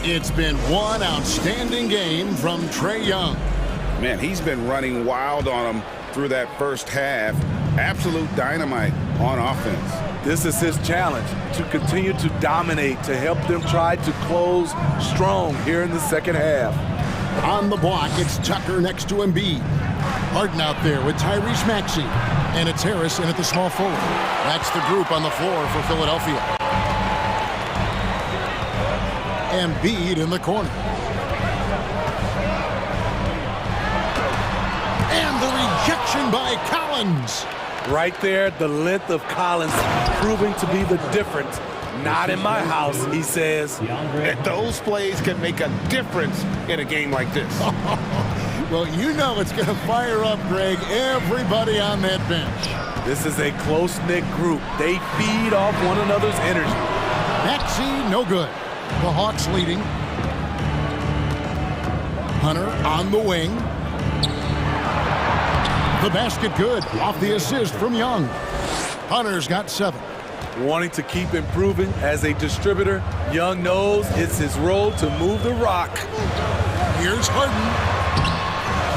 It's been one outstanding game from Trae Young.
Man, he's been running wild on him through that first half. Absolute dynamite on offense.
This is his challenge, to continue to dominate, to help them try to close strong here in the second half.
On the block, it's Tucker next to Embiid. Harden out there with Tyrese Maxey. And it's Harris in at the small forward. That's the group on the floor for Philadelphia. Embiid in the corner. And the rejection by Collins.
Right there, the length of Collins proving to be the difference. Not in my house, he says.
And those plays can make a difference in a game like this.
Well, you know it's going to fire up, Greg, everybody on that bench.
This is a close-knit group. They feed off one another's energy.
Maxey, no good. The Hawks leading. Hunter on the wing. The basket good. Off the assist from Young. Hunter's got 7.
Wanting to keep improving as a distributor, Young knows it's his role to move the rock.
Here's Harden.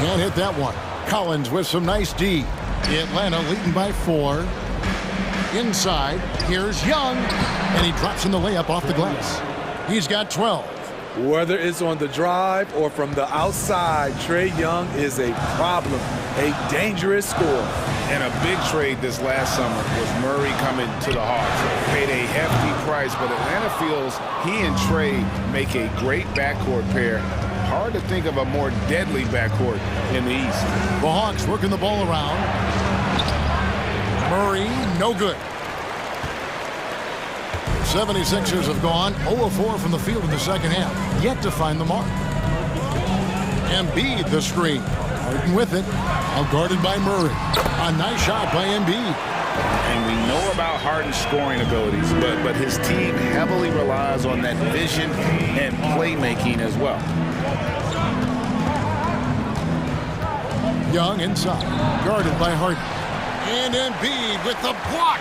Can't hit that one. Collins with some nice D. Atlanta leading by 4. Inside, here's Young. And he drops in the layup off the glass. He's got 12.
Whether it's on the drive or from the outside, Trae Young is a problem, a dangerous scorer.
And a big trade this last summer was Murray coming to the Hawks. Paid a hefty price, but Atlanta feels he and Trae make a great backcourt pair. Hard to think of a more deadly backcourt in the East.
The Hawks working the ball around. Murray, no good. 76ers have gone 0 of 4 from the field in the second half. Yet to find the mark. Embiid the screen. Harden with it. Now guarded by Murray. A nice shot by Embiid.
And we know about Harden's scoring abilities, but his team heavily relies on that vision and playmaking as well.
Young inside. Guarded by Harden. And Embiid with the block.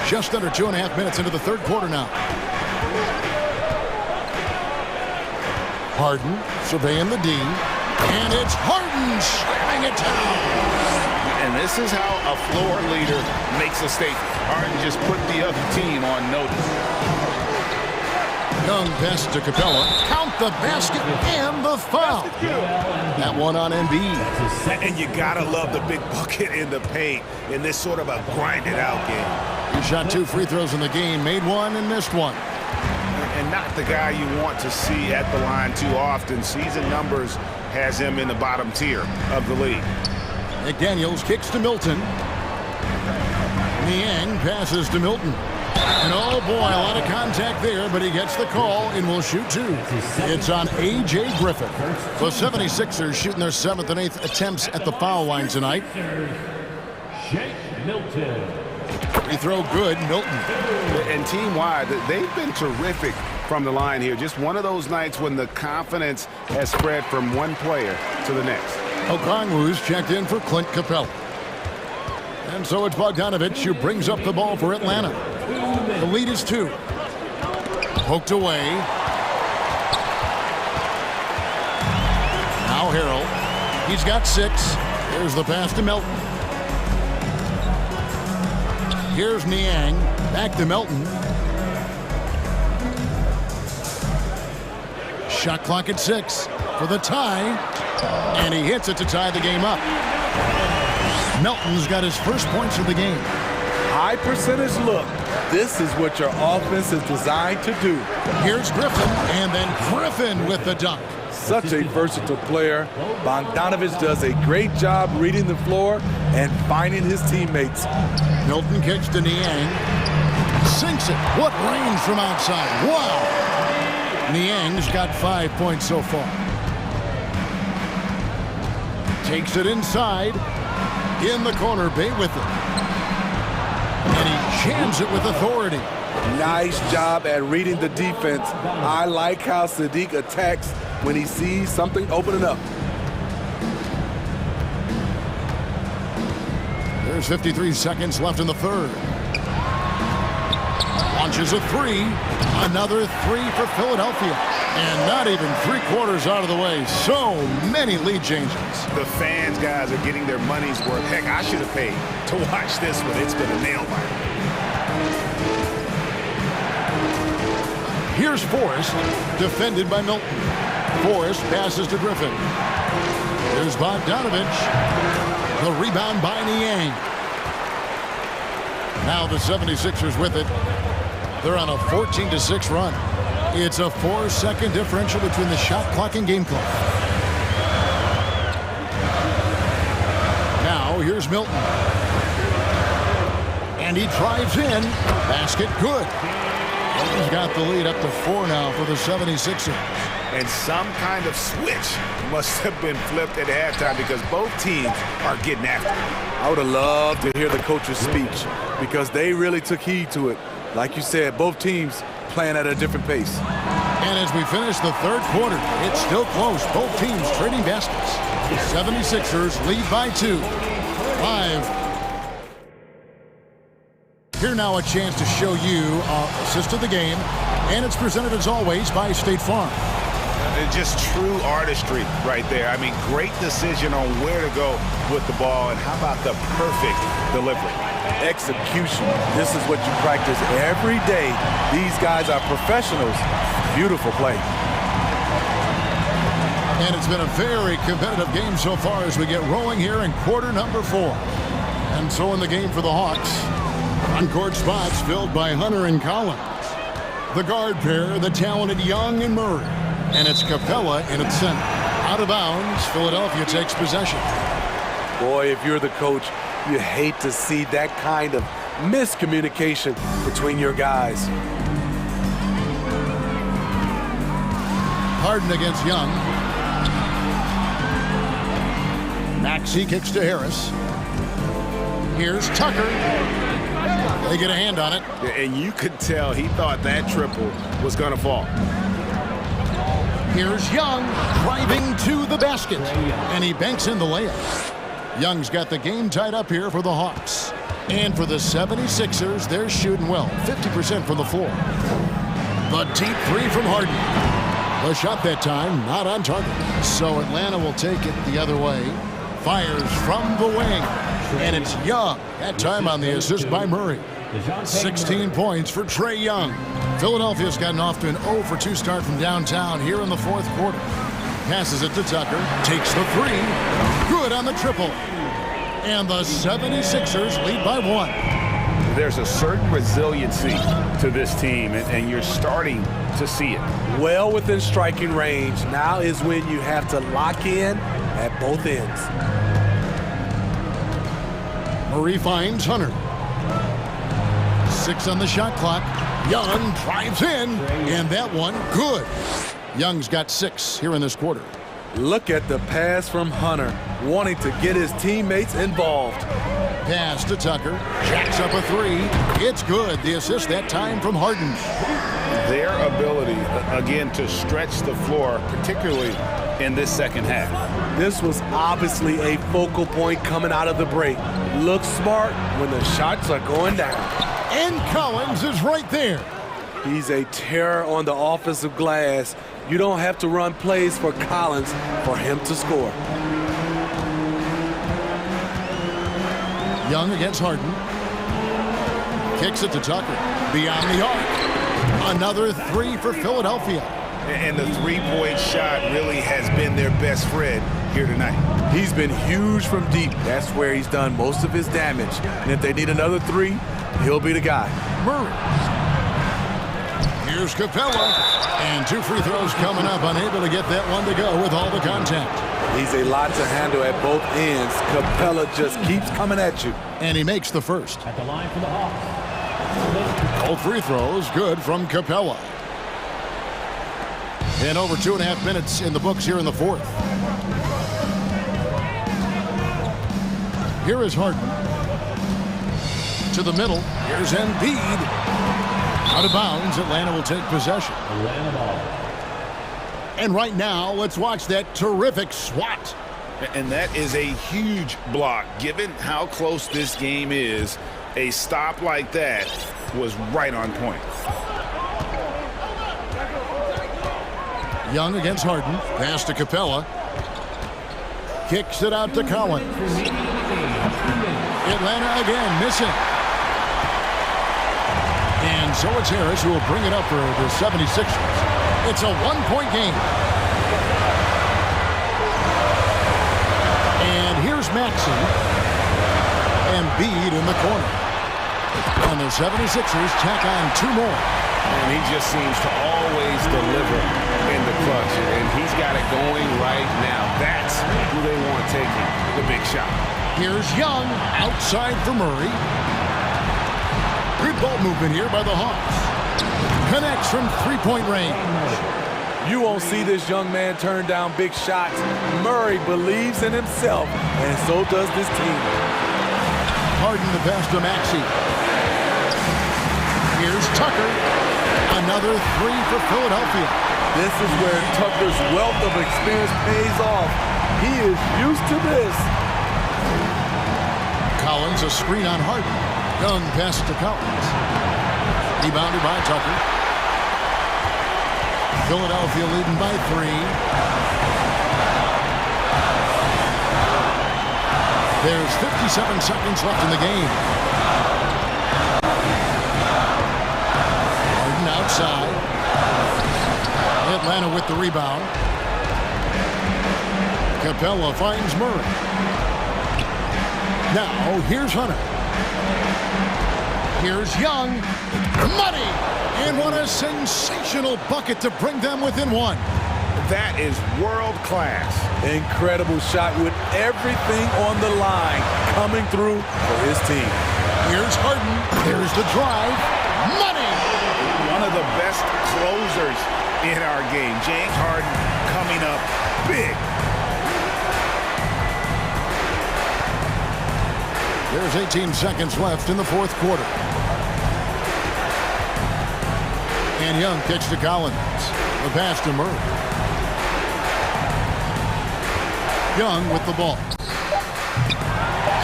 Just under 2.5 minutes into the third quarter now. Harden surveying the D. And it's Harden slamming it down.
And this is how a floor leader makes a statement. Harden just put the other team on notice.
Young pass to Capella. Count the basket and the foul. That one on Embiid.
And you gotta love the big bucket in the paint in this sort of a grinded out game.
He shot 2 free throws in the game, made 1 and missed 1.
And not the guy you want to see at the line too often. Season numbers has him in the bottom tier of the league.
McDaniels kicks to Milton. Niang passes to Milton. And oh boy, a lot of contact there, but he gets the call and will shoot 2. It's on A.J. Griffin. The 76ers shooting their 7th and 8th attempts at the foul line tonight. Free throw good, Milton.
And team-wide, they've been terrific from the line here. Just one of those nights when the confidence has spread from one player to the next.
Okongwu's checked in for Clint Capella. And so it's Bogdanovich who brings up the ball for Atlanta. The lead is 2. Poked away. Now Harrell. He's got 6. Here's the pass to Melton. Here's Niang. Back to Melton. Shot clock at 6 for the tie. And he hits it to tie the game up. Melton's got his first points of the game.
High percentage look. This is what your offense is designed to do.
Here's Griffin, and then Griffin with the dunk.
Such a versatile player. Bogdanovich does a great job reading the floor and finding his teammates.
Milton kicks to Niang. Sinks it. What range from outside. Wow. Niang's got 5 points so far. Takes it inside. In the corner, Bay with it. And he jams it with authority.
Nice job at reading the defense. I like how Sadiq attacks when he sees something opening up.
There's 53 seconds left in the third. Launches a 3. Another 3 for Philadelphia. And not even 3/4 out of the way. So many lead changes.
The fans, guys, are getting their money's worth. Heck, I should have paid to watch this one. It's been a nail biter.
Here's Forrest, defended by Milton. Forrest passes to Griffin. There's Bogdanovich. The rebound by Niang. Now the 76ers with it. They're on a 14-6 run. It's a 4-second differential between the shot clock and game clock. Now here's Milton. And he drives in. Basket good. He's got the lead up to 4 now for the 76ers.
And some kind of switch must have been flipped at halftime because both teams are getting after it.
I would have loved to hear the coach's speech because they really took heed to it. Like you said, both teams playing at a different pace.
And as we finish the third quarter, it's still close. Both teams trading baskets. The 76ers lead by 2. 5. Here now a chance to show you assist of the game. And it's presented as always by State Farm.
Just true artistry right there. I mean, great decision on where to go with the ball, and how about the perfect delivery?
Execution. This is what you practice every day. These guys are professionals. Beautiful play.
And it's been a very competitive game so far as we get rolling here in quarter number 4. And so in the game for the Hawks, on-court spots filled by Hunter and Collins. The guard pair, the talented Young and Murray. And it's Capella in its center. Out of bounds, Philadelphia takes possession.
Boy, if you're the coach, you hate to see that kind of miscommunication between your guys.
Harden against Young. Maxey kicks to Harris. Here's Tucker. They get a hand on it.
And you could tell he thought that triple was going to fall.
Here's Young driving to the basket, and he banks in the layup. Young's got the game tied up here for the Hawks. And for the 76ers, they're shooting well, 50% from the floor. The deep 3 from Harden. The shot that time, not on target. So Atlanta will take it the other way. Fires from the wing, and it's Young. That time on the assist by Murray. 16 points for Trae Young. Philadelphia's gotten off to an 0-for-2 start from downtown here in the fourth quarter. Passes it to Tucker. Takes the 3. Good on the triple. And the 76ers lead by 1.
There's a certain resiliency to this team, and you're starting to see it.
Well within striking range. Now is when you have to lock in at both ends.
Murray finds Hunter. 6 on the shot clock. Young drives in, and that one good. Young's got 6 here in this quarter.
Look at the pass from Hunter, wanting to get his teammates involved.
Pass to Tucker. Jacks up a 3. It's good. The assist that time from Harden.
Their ability, again, to stretch the floor, particularly in this second half.
This was obviously a focal point coming out of the break. Looks smart when the shots are going down.
And Collins is right there.
He's a terror on the offensive glass. You don't have to run plays for Collins for him to score.
Young against Harden. Kicks it to Tucker. Beyond the arc. Another 3 for Philadelphia.
And the three-point shot really has been their best friend here tonight.
He's been huge from deep. That's where he's done most of his damage. And if they need another 3, he'll be the guy.
Murray. Here's Capella. And 2 free throws coming up. Unable to get that one to go with all the contact.
He's a lot to handle at both ends. Capella just keeps coming at you.
And he makes the first.
At the line for the Hawks.
All free throws good from Capella. And over 2.5 minutes in the books here in the fourth. Here is Harden. To the middle. Here's Embiid. Out of bounds. Atlanta will take possession.
Atlanta ball.
And right now, let's watch that terrific swat.
And that is a huge block. Given how close this game is, a stop like that was right on point.
Young against Harden. Pass to Capella. Kicks it out to Collins. Atlanta again missing. And so it's Harris who will bring it up for the 76ers. It's a 1-point game. And here's Maxey. Embiid in the corner. And the 76ers tack on 2 more.
And he just seems to always deliver in the clutch. And he's got it going right now. That's who they want taking the big shot.
Here's Young outside for Murray. Good ball movement here by the Hawks. Connects from three-point range.
You won't see this young man turn down big shots. Murray believes in himself, and so does this team.
Harden the pass to Maxey. Here's Tucker. Another three for Philadelphia.
This is where Tucker's wealth of experience pays off. He is used to this.
Collins, a screen on Harden. Young pass to Collins. Rebounded by Tucker. Philadelphia leading by 3. There's 57 seconds left in the game. Harden outside. Atlanta with the rebound. Capella finds Murray. Now, here's Hunter. Here's Young. Money! And what a sensational bucket to bring them within 1.
That is world class.
Incredible shot with everything on the line coming through for his team.
Here's Harden. Here's the drive. Money!
One of the best closers in our game. James Harden coming up big.
There's 18 seconds left in the fourth quarter. And Young kicks to Collins. The pass to Murray. Young with the ball.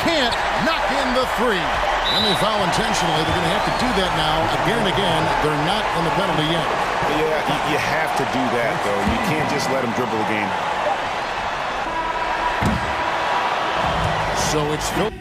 Can't knock in the 3. And they foul intentionally. They're going to have to do that now again and again. They're not in the penalty yet.
Yeah, you have to do that, though. You can't just let them dribble the game.
So it's Phil.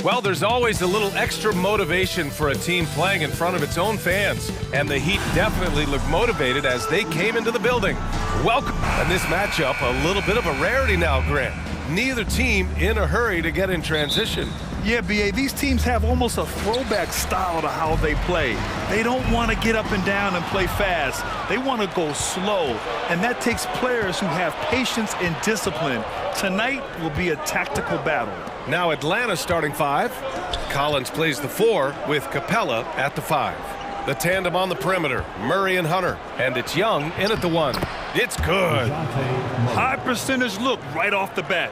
Well, there's always a little extra motivation for a team playing in front of its own fans. And the Heat definitely looked motivated as they came into the building. Welcome. And this matchup, a little bit of a rarity now, Grant. Neither team in a hurry to get in transition.
Yeah, B.A., these teams have almost a throwback style to how they play. They don't want to get up and down and play fast. They want to go slow, and that takes players who have patience and discipline. Tonight will be a tactical battle.
Now Atlanta starting 5. Collins plays the 4 with Capella at the 5. The tandem on the perimeter, Murray and Hunter. And it's Young in at the 1. It's good.
High percentage look right off the bat.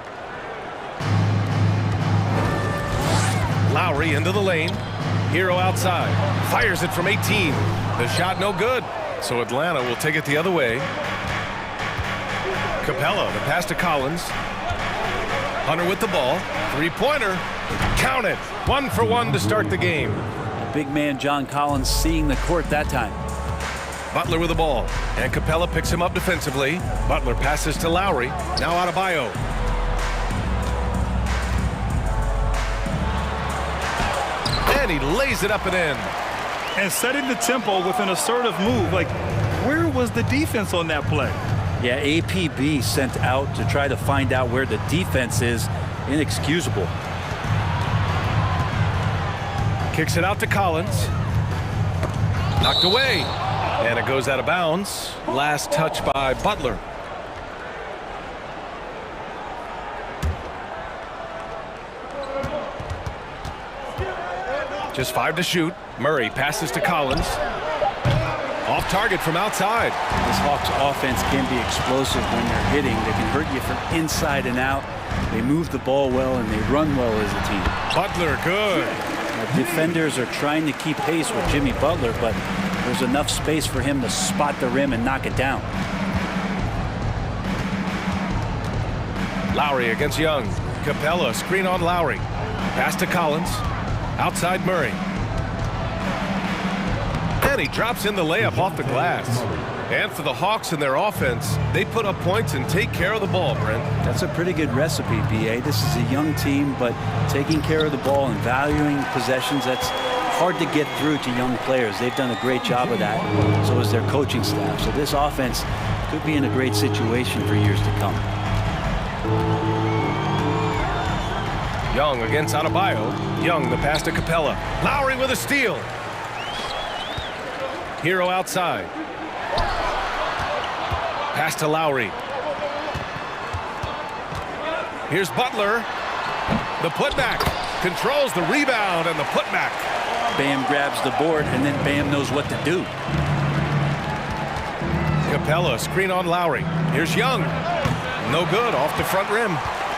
Lowry into the lane. Hero outside. Fires it from 18. The shot no good. So Atlanta will take it the other way. Capella, the pass to Collins. Hunter with the ball. Three-pointer. Count it. 1 for 1 to start the game.
Big man John Collins seeing the court that time.
Butler with the ball. And Capella picks him up defensively. Butler passes to Lowry. Now Adebayo. And he lays it up and in.
And setting the tempo with an assertive move. Like, where was the defense on that play?
Yeah, APB sent out to try to find out where the defense is. Inexcusable.
Kicks it out to Collins. Knocked away. And it goes out of bounds. Last touch by Butler. Just 5 to shoot. Murray passes to Collins. Off target from outside.
This Hawks offense can be explosive when they're hitting. They can hurt you from inside and out. They move the ball well and they run well as a team.
Butler, good.
Now, defenders are trying to keep pace with Jimmy Butler, but there's enough space for him to spot the rim and knock it down.
Lowry against Young. Capella, screen on Lowry. Pass to Collins. Outside Murray. And he drops in the layup off the glass. And for the Hawks and their offense, they put up points and take care of the ball, Brent.
That's a pretty good recipe, B.A. This is a young team, but taking care of the ball and valuing possessions, that's hard to get through to young players. They've done a great job of that. So is their coaching staff. So this offense could be in a great situation for years to come.
Young against Adebayo. Young, the pass to Capella. Lowry with a steal. Hero outside. Pass to Lowry. Here's Butler. The putback. Controls the rebound and the putback.
Bam grabs the board, and then Bam knows what to do.
Capella, screen on Lowry. Here's Young. No good, off the front rim.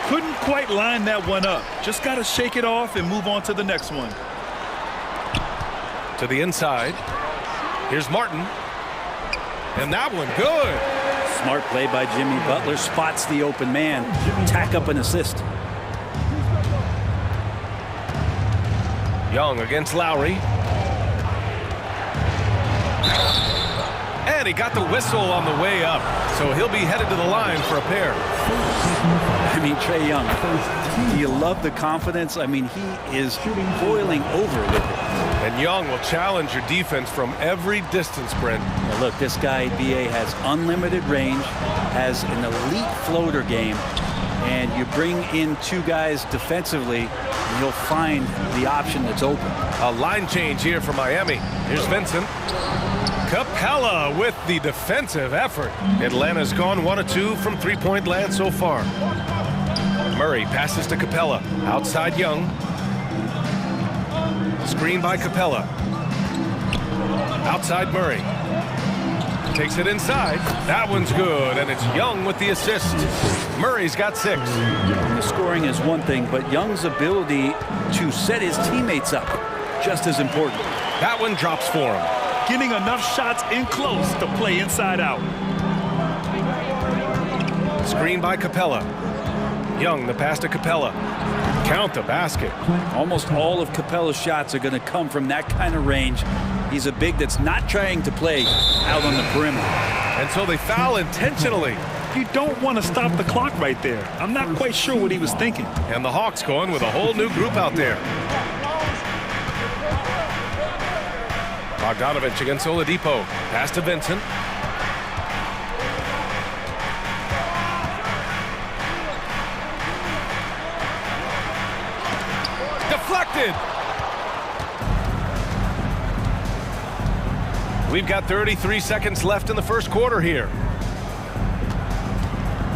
Couldn't quite line that one up. Just got to shake it off and move on to the next one.
To the inside. Here's Martin. And that one, good.
Smart play by Jimmy Butler. Spots the open man. Tack up an assist.
Young against Lowry. And he got the whistle on the way up. So he'll be headed to the line for a pair.
I mean, Trae Young, do you love the confidence? I mean, he is boiling over with it.
And Young will challenge your defense from every distance, Brent.
Now look, this guy, B.A., has unlimited range, has an elite floater game, and you bring in 2 guys defensively, and you'll find the option that's open.
A line change here for Miami. Here's Vincent. Capella with the defensive effort. Atlanta's gone 1 of 2 from three-point land so far. Murray passes to Capella. Outside Young. Screen by Capella. Outside Murray. Takes it inside. That one's good, and it's Young with the assist. Murray's got 6.
The scoring is one thing, but Young's ability to set his teammates up, just as important.
That one drops for him.
Getting enough shots in close to play inside out.
Screen by Capella. Young, the pass to Capella. Count the basket.
Almost all of Capella's shots are going to come from that kind of range. He's a big that's not trying to play out on the perimeter.
And so they foul intentionally.
You don't want to stop the clock right there. I'm not quite sure what he was thinking.
And the Hawks going with a whole new group out there. Bogdanovich against Oladipo. Pass to Vincent. Deflected. We've got 33 seconds left in the first quarter here.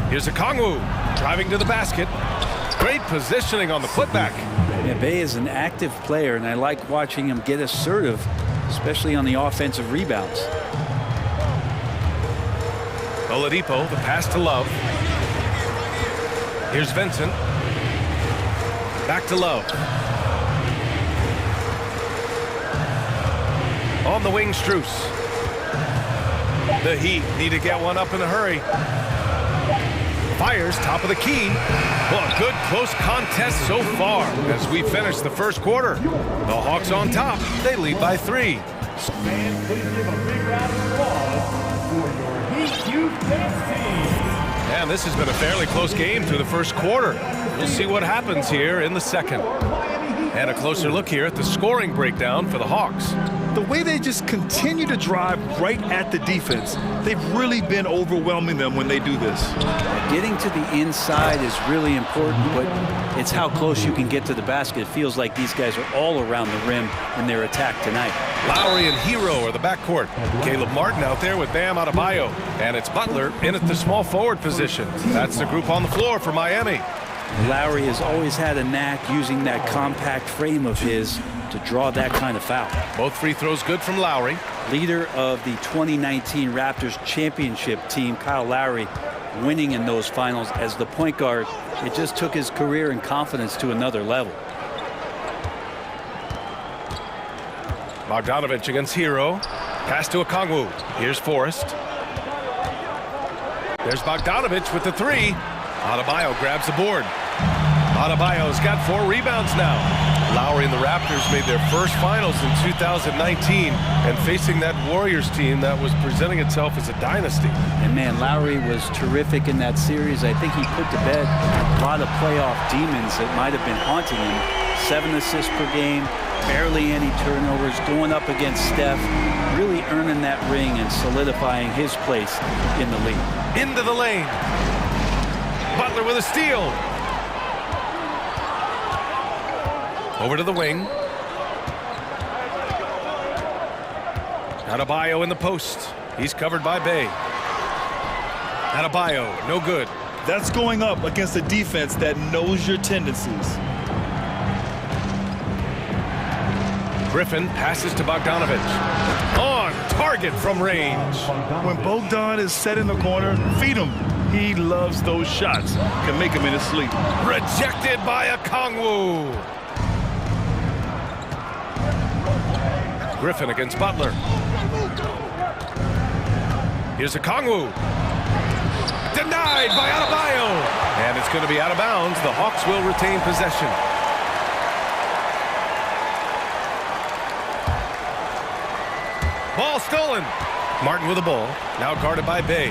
Here's Okongwu driving to the basket. Great positioning on the putback.
Yeah, Bey is an active player, and I like watching him get assertive, especially on the offensive rebounds.
Oladipo, the pass to Love. Here's Vincent. Back to Love. On the wing, Strus. The Heat need to get one up in a hurry. Fires, top of the key. Well, a good close contest so far as we finish the first quarter. The Hawks on top. They lead by 3.
Fans, please give a big round of applause for your Heat Youth Tennis team.
And this has been a fairly close game through the first quarter. We'll see what happens here in the second. And a closer look here at the scoring breakdown for the Hawks.
The way they just continue to drive right at the defense, they've really been overwhelming them when they do this.
Getting to the inside is really important, but it's how close you can get to the basket. It feels like these guys are all around the rim in their attack tonight.
Lowry and Hero are the backcourt. Caleb Martin out there with Bam Adebayo. And it's Butler in at the small forward position. That's the group on the floor for Miami.
Lowry has always had a knack using that compact frame of his to draw that kind of foul.
Both free throws good from Lowry.
Leader of the 2019 Raptors championship team, Kyle Lowry, winning in those finals as the point guard. It just took his career and confidence to another level.
Bogdanovich against Hero. Pass to Okongwu. Here's Forrest. There's Bogdanovich with the 3. Adebayo grabs the board. Adebayo's got 4 rebounds now. Lowry and the Raptors made their first finals in 2019 and facing that Warriors team that was presenting itself as a dynasty.
And man, Lowry was terrific in that series. I think he put to bed a lot of playoff demons that might have been haunting him. 7 assists per game, barely any turnovers, going up against Steph, really earning that ring and solidifying his place in the league.
Into the lane. Butler with a steal. Over to the wing. Adebayo in the post. He's covered by Bey. Adebayo, no good.
That's going up against a defense that knows your tendencies.
Griffin passes to Bogdanovich. On target from range.
When Bogdan is set in the corner, feed him. He loves those shots. Can make him in his sleep.
Rejected by Okongwu. Griffin against Butler. Here's Okongwu. Denied by Adebayo. And it's going to be out of bounds. The Hawks will retain possession. Ball stolen. Martin with the ball. Now guarded by Bey.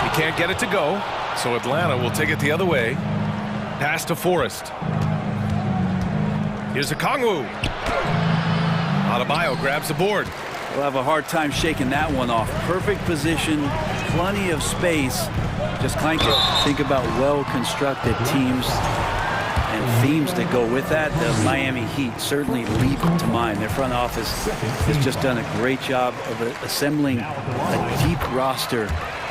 He can't get it to go, so Atlanta will take it the other way. Pass to Forrest. Here's Okongwu. Adebayo grabs the board.
We'll have a hard time shaking that one off. Perfect position, plenty of space. Just clank it. Think about well-constructed teams and themes that go with that. The Miami Heat certainly leap to mind. Their front office has just done a great job of assembling a deep roster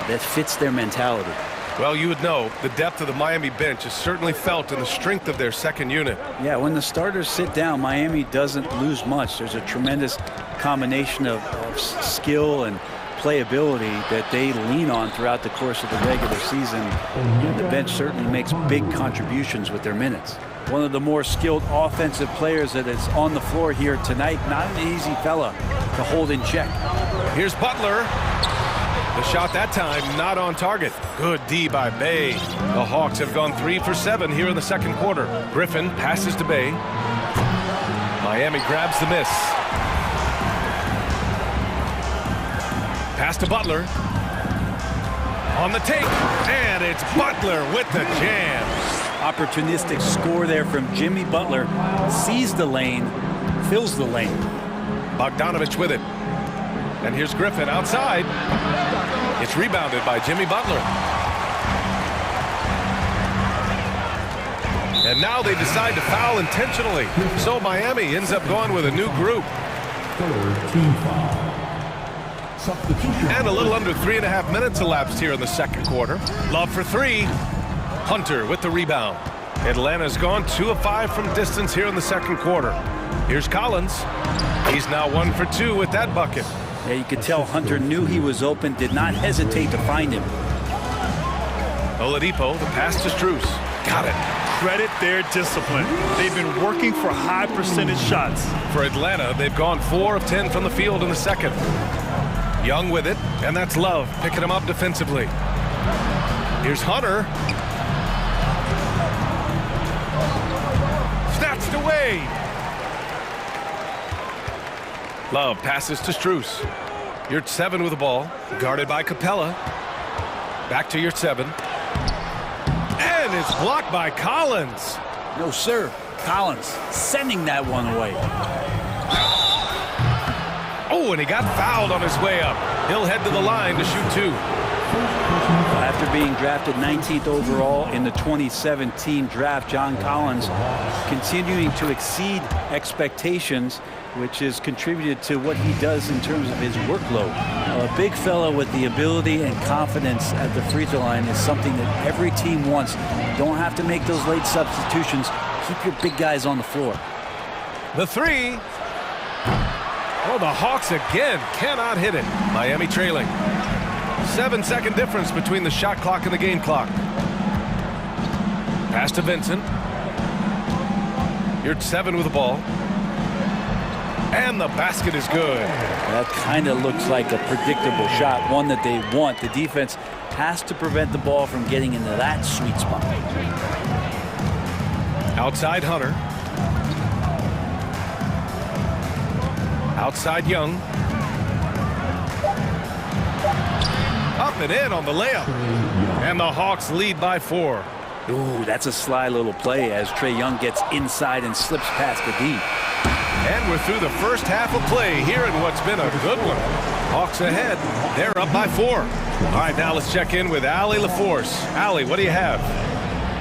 that fits their mentality.
Well, you would know the depth of the Miami bench is certainly felt in the strength of their second unit.
Yeah, when the starters sit down, Miami doesn't lose much. There's a tremendous combination of skill and playability that they lean on throughout the course of the regular season. And the bench certainly makes big contributions with their minutes. One of the more skilled offensive players that is on the floor here tonight. Not an easy fella to hold in check.
Here's Butler. The shot that time not on target. Good D by Bey. The Hawks have gone 3 for 7 here in the second quarter. Griffin passes to Bey. Miami grabs the miss. Pass to Butler. On the take. And it's Butler with the jam.
Opportunistic score there from Jimmy Butler. Sees the lane, fills the lane.
Bogdanovich with it. And here's Griffin outside. It's rebounded by Jimmy Butler. And now they decide to foul intentionally. So Miami ends up going with a new group.
Team foul.
And a little under 3.5 minutes elapsed here in the second quarter. Love for three. Hunter with the rebound. Atlanta's gone 2 of 5 from distance here in the second quarter. Here's Collins. He's now 1 for 2 with that bucket.
Yeah, you could tell Hunter knew he was open, did not hesitate to find him.
Oladipo, the pass to Strus. Got it.
Credit their discipline. They've been working for high percentage shots.
For Atlanta, they've gone 4 of 10 from the field in the second. Young with it, and that's Love picking him up defensively. Here's Hunter. Snatched away. Love passes to Strus. You're at 7 with the ball, guarded by Capella. Back to your 7. And it's blocked by Collins.
No, sir. Collins sending that one away.
Oh, and he got fouled on his way up. He'll head to the line to shoot 2.
After being drafted 19th overall in the 2017 draft, John Collins continuing to exceed expectations, which has contributed to what he does in terms of his workload. A big fella with the ability and confidence at the free throw line is something that every team wants. Don't have to make those late substitutions. Keep your big guys on the floor.
The 3. Oh, the Hawks again cannot hit it. Miami trailing. 7-second difference between the shot clock and the game clock. Pass to Vincent. You're at 7 with the ball. And the basket is good.
That kind of looks like a predictable shot, one that they want. The defense has to prevent the ball from getting into that sweet spot.
Outside Hunter. Outside Young. Up and in on the layup. And the Hawks lead by 4.
Ooh, that's a sly little play as Trae Young gets inside and slips past the D.
And we're through the first half of play here in what's been a good one. Hawks ahead. They're up by 4. All right, now let's check in with Allie LaForce. Allie, what do you have?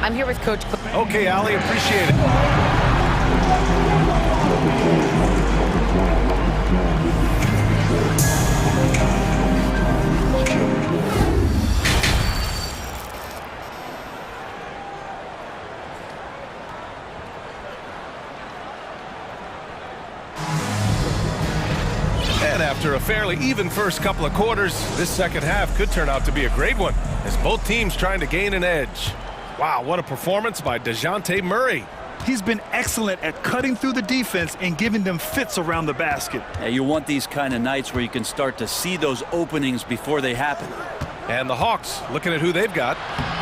I'm here with Coach.
Okay, Allie, appreciate it. And after a fairly even first couple of quarters, this second half could turn out to be a great one as both teams trying to gain an edge. Wow, what a performance by DeJounte Murray.
He's been excellent at cutting through the defense and giving them fits around the basket.
Yeah, you want these kind of nights where you can start to see those openings before they happen.
And the Hawks, looking at who they've got.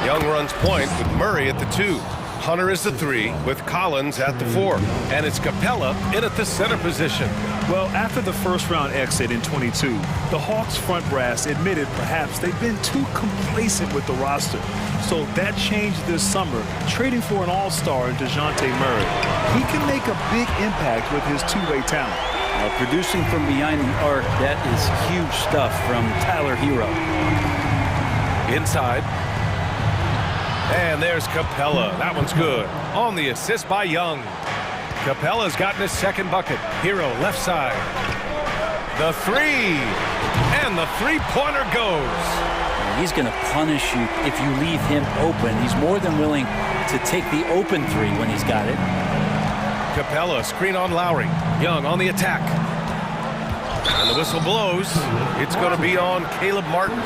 Young runs point with Murray at the 2. Hunter is the 3 with Collins at the 4. And it's Capella in at the center position.
Well, after the first round exit in 22, the Hawks front brass admitted perhaps they've been too complacent with the roster. So that changed this summer, trading for an all-star in DeJounte Murray. He can make a big impact with his two-way talent.
Producing from behind the arc, that is huge stuff from Tyler Hero.
Inside. And there's Capella. That one's good. On the assist by Young. Capella's gotten his second bucket. Hero left side. The 3. And the three-pointer goes.
He's going to punish you if you leave him open. He's more than willing to take the open 3 when he's got it.
Capella, screen on Lowry. Young on the attack. And the whistle blows. It's going to be on Caleb Martin.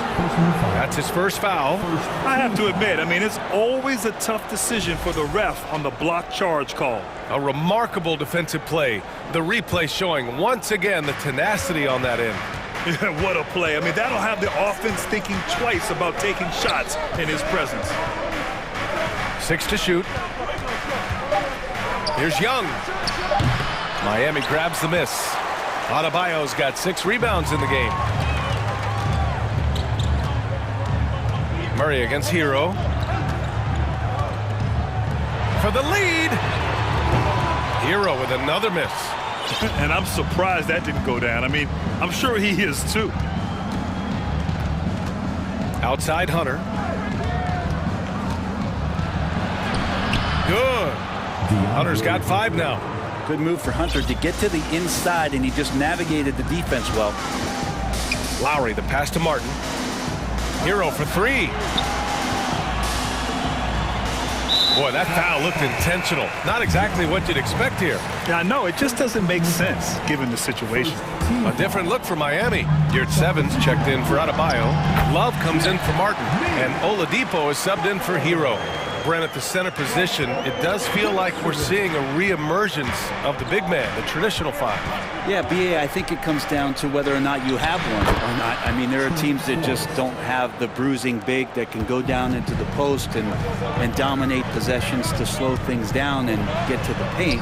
That's his first foul.
I have to admit, it's always a tough decision for the ref on the block charge call.
A remarkable defensive play. The replay showing once again the tenacity on that end.
What a play. That'll have the offense thinking twice about taking shots in his presence.
6 to shoot. Here's Young. Miami grabs the miss. Adebayo's got 6 rebounds in the game. Murray against Hero. for the lead. Hero with another miss.
And I'm surprised that didn't go down. I mean, I'm sure he is too.
Outside Hunter. Good. Hunter's got 5 now.
Good move for Hunter to get to the inside, and he just navigated the defense well.
Lowry, the pass to Martin. Hero for 3. Boy, that foul looked intentional. Not exactly what you'd expect here.
Yeah, I know. It just doesn't make sense given the situation.
A different look for Miami. Yurt Sevens checked in for Adebayo. Love comes in for Martin. And Oladipo is subbed in for Hero. Brent, at the center position, it does feel like we're seeing a reemergence of the big man, the traditional 5.
Yeah, BA, I think it comes down to whether or not you have one or not. I mean, there are teams that just don't have the bruising big that can go down into the post and dominate possessions to slow things down and get to the paint.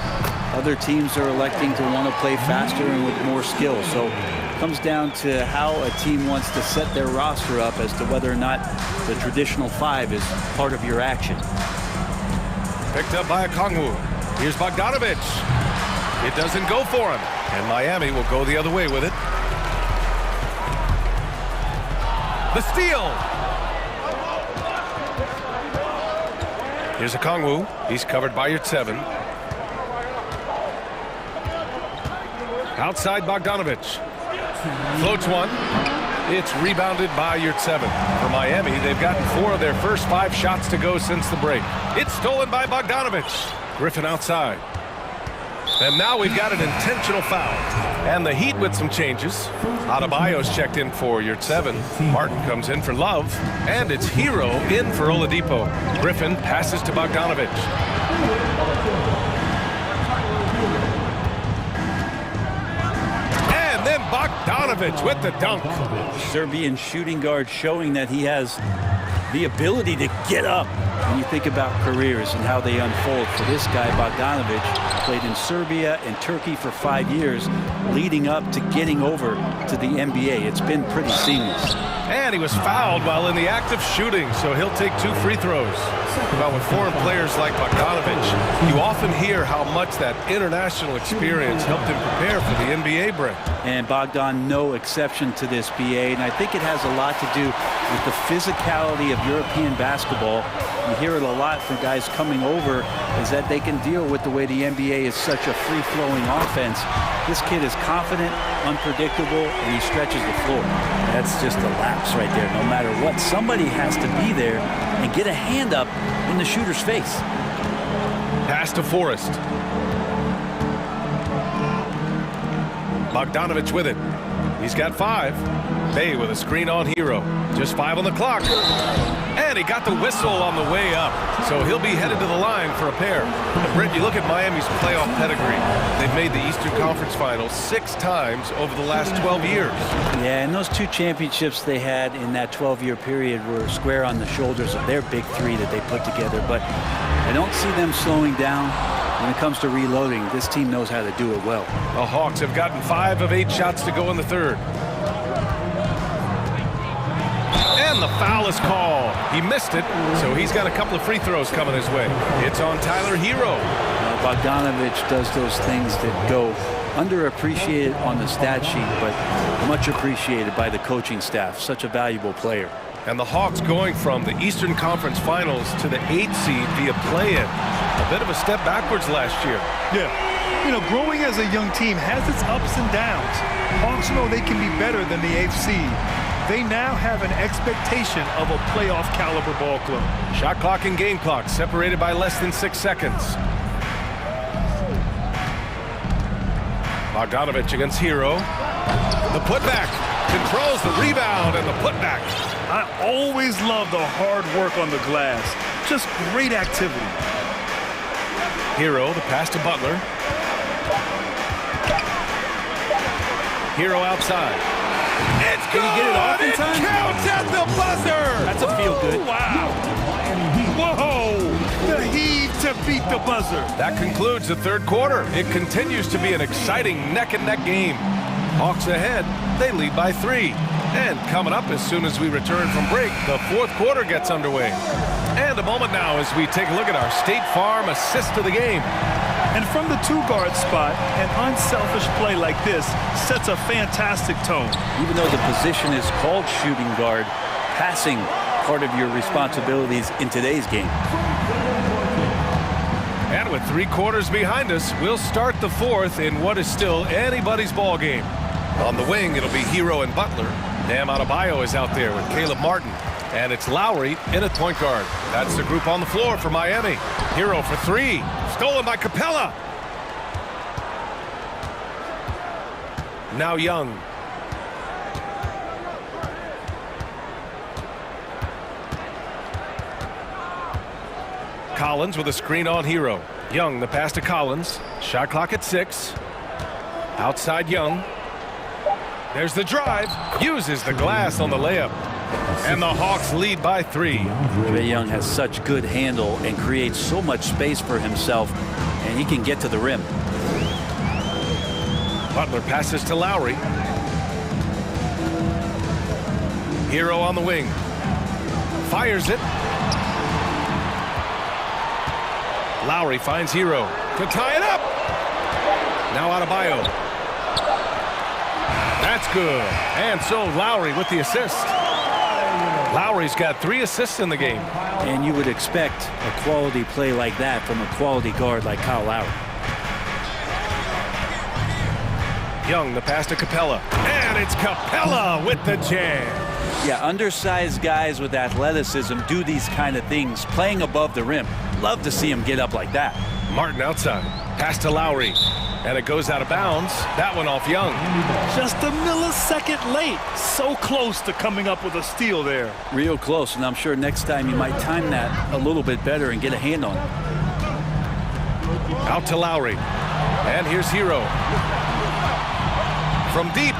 Other teams are electing to want to play faster and with more skill. So it comes down to how a team wants to set their roster up as to whether or not the traditional 5 is part of your action.
Picked up by Okongwu. Here's Bogdanovic. It doesn't go for him. And Miami will go the other way with it. The steal. Here's Okongwu. He's covered by Yurt Seven. Outside Bogdanovic. Floats one. It's rebounded by Yurt Seven. For Miami, they've gotten 4 of their first 5 shots to go since the break. It's stolen by Bogdanovic. Griffin outside. And now we've got an intentional foul. And the Heat with some changes. Adebayo's checked in for Yurt Seven. Martin comes in for Love. And it's Hero in for Oladipo. Griffin passes to Bogdanovic. And then Bogdanovic with the dunk.
Serbian shooting guard showing that he has the ability to get up. When you think about careers and how they unfold for this guy, Bogdanovic played in Serbia and Turkey for 5 years, leading up to getting over to the NBA. It's been pretty seamless.
And he was fouled while in the act of shooting, so he'll take 2 free throws. But with foreign players like Bogdanovic, you often hear how much that international experience helped him prepare for the NBA break.
And Bogdan, no exception to this, BA, and I think it has a lot to do with the physicality of European basketball. You hear it a lot from guys coming over, is that they can deal with the way the NBA is such a free-flowing offense. This kid is confident, unpredictable, and he stretches the floor. That's just a lapse right there. No matter what, somebody has to be there and get a hand up in the shooter's face.
Pass to Forrest. Bogdanovic with it. He's got 5. Bay with a screen on Hero. Just 5 on the clock. And he got the whistle on the way up. So he'll be headed to the line for a pair. And Brent, you look at Miami's playoff pedigree. They've made the Eastern Conference Finals 6 times over the last 12 years.
Yeah, and those 2 championships they had in that 12-year period were square on the shoulders of their big 3 that they put together. But I don't see them slowing down. When it comes to reloading, this team knows how to do it well.
The Hawks have gotten 5 of 8 shots to go in the 3rd. And the foul is called. He missed it, so he's got a couple of free throws coming his way. It's on Tyler Hero.
Bogdanovic does those things that go underappreciated on the stat sheet, but much appreciated by the coaching staff. Such a valuable player.
And the Hawks going from the Eastern Conference Finals to the 8th seed via play-in. A bit of a step backwards last year.
Yeah. You know, growing as a young team has its ups and downs. Hawks know they can be better than the 8th seed. They now have an expectation of a playoff caliber ball club.
Shot clock and game clock separated by less than 6 seconds. Bogdanovic against Hero. The putback controls the rebound and the putback.
I always love the hard work on the glass. Just great activity.
Hero, the pass to Butler. Hero outside. It's good!
Did he get it off in time?
It counts at the buzzer!
That's a feel good.
Wow! Whoa! The heave to beat the buzzer.
That concludes the 3rd quarter. It continues to be an exciting neck-and-neck game. Hawks ahead. They lead by 3. And coming up as soon as we return from break, the fourth quarter gets underway. And a moment now as we take a look at our State Farm assist of the game.
And from the 2-guard spot, an unselfish play like this sets a fantastic tone.
Even though the position is called shooting guard, passing part of your responsibilities in today's game.
And with 3 quarters behind us, we'll start the fourth in what is still anybody's ball game. On the wing, it'll be Hero and Butler. Bam Adebayo is out there with Caleb Martin. And it's Lowry in at point guard. That's the group on the floor for Miami. Hero for 3. Stolen by Capella. Now Young. Collins with a screen on Hero. Young, the pass to Collins. Shot clock at 6. Outside Young. There's the drive. Uses the glass on the layup. And the Hawks lead by 3.
Trae Young has such good handle and creates so much space for himself, and he can get to the rim.
Butler passes to Lowry. Hero on the wing. Fires it. Lowry finds Hero to tie it up. Now Adebayo. That's good. And so Lowry with the assist. Lowry's got 3 assists in the game.
And you would expect a quality play like that from a quality guard like Kyle Lowry.
Young, the pass to Capella. And it's Capella with the jam.
Yeah, undersized guys with athleticism do these kind of things, playing above the rim. Love to see him get up like that.
Martin outside. Pass to Lowry. And it goes out of bounds. That one off Young.
Just a millisecond late. So close to coming up with a steal there.
Real close, and I'm sure next time you might time that a little bit better and get a hand on it.
Out to Lowry. And here's Hero. From deep.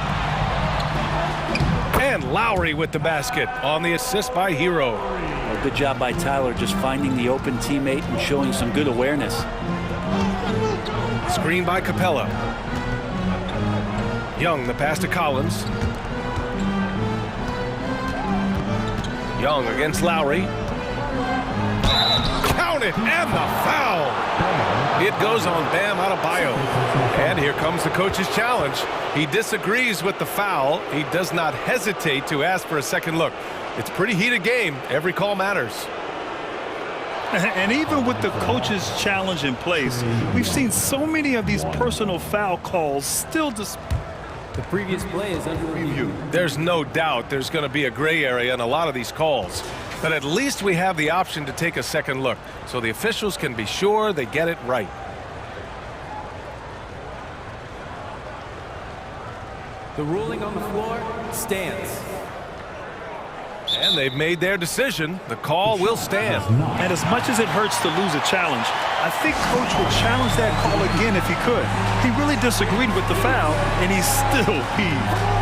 And Lowry with the basket on the assist by Hero.
Well, good job by Tyler just finding the open teammate and showing some good awareness.
Screen by Capella. Young, the pass to Collins. Young against Lowry. Count it, and the foul. It goes on Bam Adebayo. And here comes the coach's challenge. He disagrees with the foul. He does not hesitate to ask for a second look. It's a pretty heated game. Every call matters.
And even with the coach's challenge in place, we've seen so many of these personal foul calls still
The previous play is under review.
There's no doubt there's going to be a gray area in a lot of these calls. But at least we have the option to take a second look, so the officials can be sure they get it right.
The ruling on the floor stands.
And they've made their decision. The call will stand.
And as much as it hurts to lose a challenge, I think Coach would challenge that call again if he could. He really disagreed with the foul, and he's still heaved.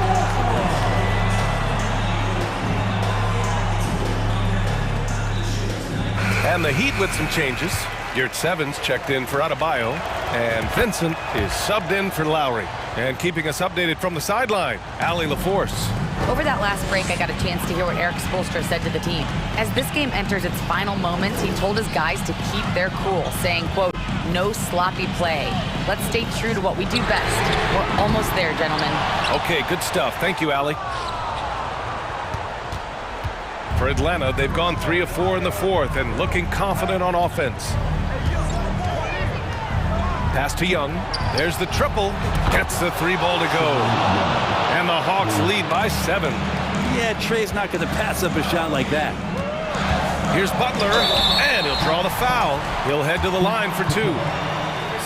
And the Heat with some changes. Yurt Sevens checked in for Adebayo, and Vincent is subbed in for Lowry. And keeping us updated from the sideline, Allie LaForce.
Over that last break, I got a chance to hear what Eric Spoelstra said to the team. As this game enters its final moments, he told his guys to keep their cool, saying, quote, "No sloppy play. Let's stay true to what we do best. We're almost there, gentlemen."
Okay, good stuff. Thank you, Allie. For Atlanta, they've gone 3 of 4 in the fourth and looking confident on offense. Pass to Young. There's the triple. Gets the 3-ball to go. And the Hawks lead by 7.
Yeah, Trae's not going to pass up a shot like that.
Here's Butler, and he'll draw the foul. He'll head to the line for 2.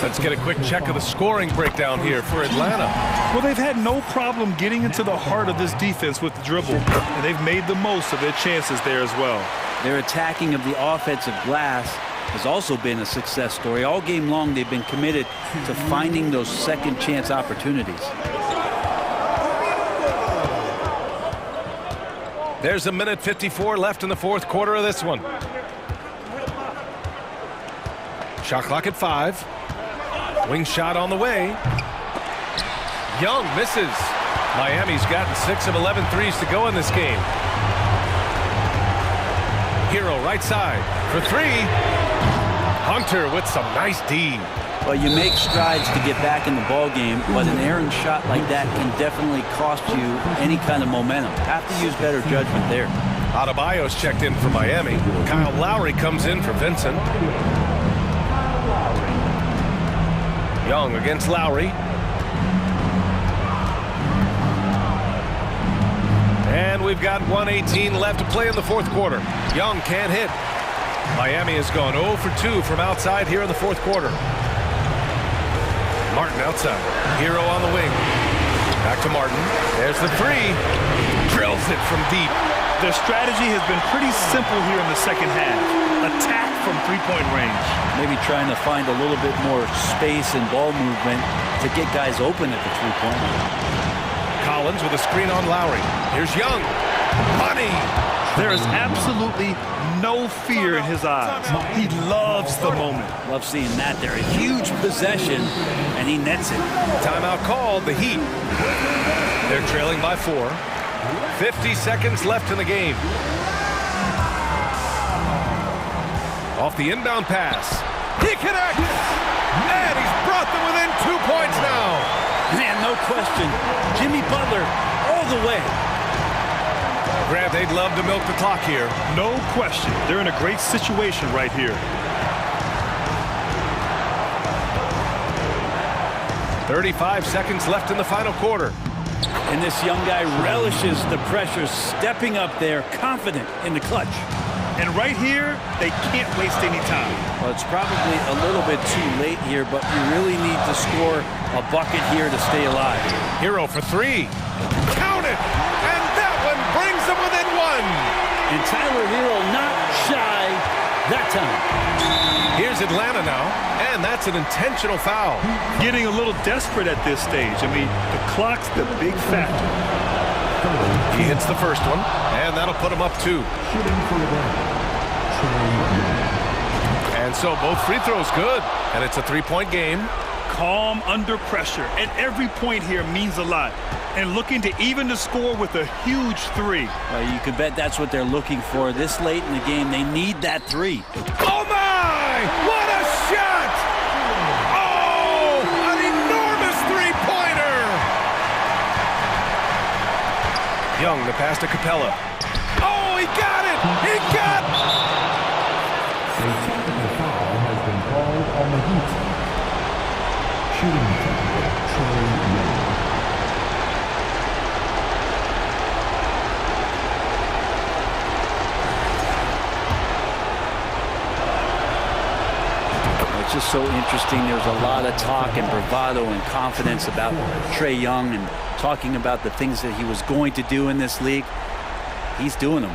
Let's get a quick check of the scoring breakdown here for Atlanta.
Well, they've had no problem getting into the heart of this defense with the dribble, and they've made the most of their chances there as well.
Their attacking of the offensive glass has also been a success story. All game long, they've been committed to finding those second chance opportunities.
There's a minute 54 left in the fourth quarter of this one. Shot clock at 5. Wing shot on the way. Young misses. Miami's gotten 6 of 11 threes to go in this game. Hero right side for 3. Hunter with some nice D.
Well, you make strides to get back in the ball game, but an errant shot like that can definitely cost you any kind of momentum. Have to use better judgment there.
Adebayo's checked in for Miami. Kyle Lowry comes in for Vincent. Young against Lowry. And we've got 1:18 left to play in the fourth quarter. Young can't hit. Miami has gone 0 for 2 from outside here in the fourth quarter. Martin outside. Hero on the wing. Back to Martin. There's the 3. Drills it from deep.
Their strategy has been pretty simple here in the second half. Attack from three-point range.
Maybe trying to find a little bit more space and ball movement to get guys open at the three-point line.
Collins with a screen on Lowry. Here's Young. Money.
There is absolutely no fear in his eyes. He loves the moment.
Love seeing that there. A huge possession, and he nets it.
Timeout called, the Heat. They're trailing by 4. 50 seconds left in the game. Off the inbound pass. He connects! And he's brought them within 2 points now.
Man, no question. Jimmy Butler all the way.
Grant, they'd love to milk the clock here.
No question. They're in a great situation right here.
35 seconds left in the final quarter.
And this young guy relishes the pressure, stepping up there, confident in the clutch.
And right here, they can't waste any time.
Well, it's probably a little bit too late here, but you really need to score a bucket here to stay alive.
Hero for 3. Count it! And that one brings them within 1.
And Tyler Hero not shy that time.
Here's Atlanta now, and that's an intentional foul.
Getting a little desperate at this stage. I mean, the clock's the big factor.
He hits the first one, and that'll put him up 2. And so both free throws good, and it's a 3-point game.
Calm under pressure, and every point here means a lot. And looking to even the score with a huge 3.
Well, you can bet that's what they're looking for. This late in the game, they need that 3.
Oh, my! What a shot! Oh, an enormous three-pointer! Young, the pass to Capella. Oh, he got it! He got it!
A technical foul has been called on the Heat. Shooting technical, Trey Young.
It's just so interesting. There's a lot of talk and bravado and confidence about Trae Young and talking about the things that he was going to do in this league. He's doing them.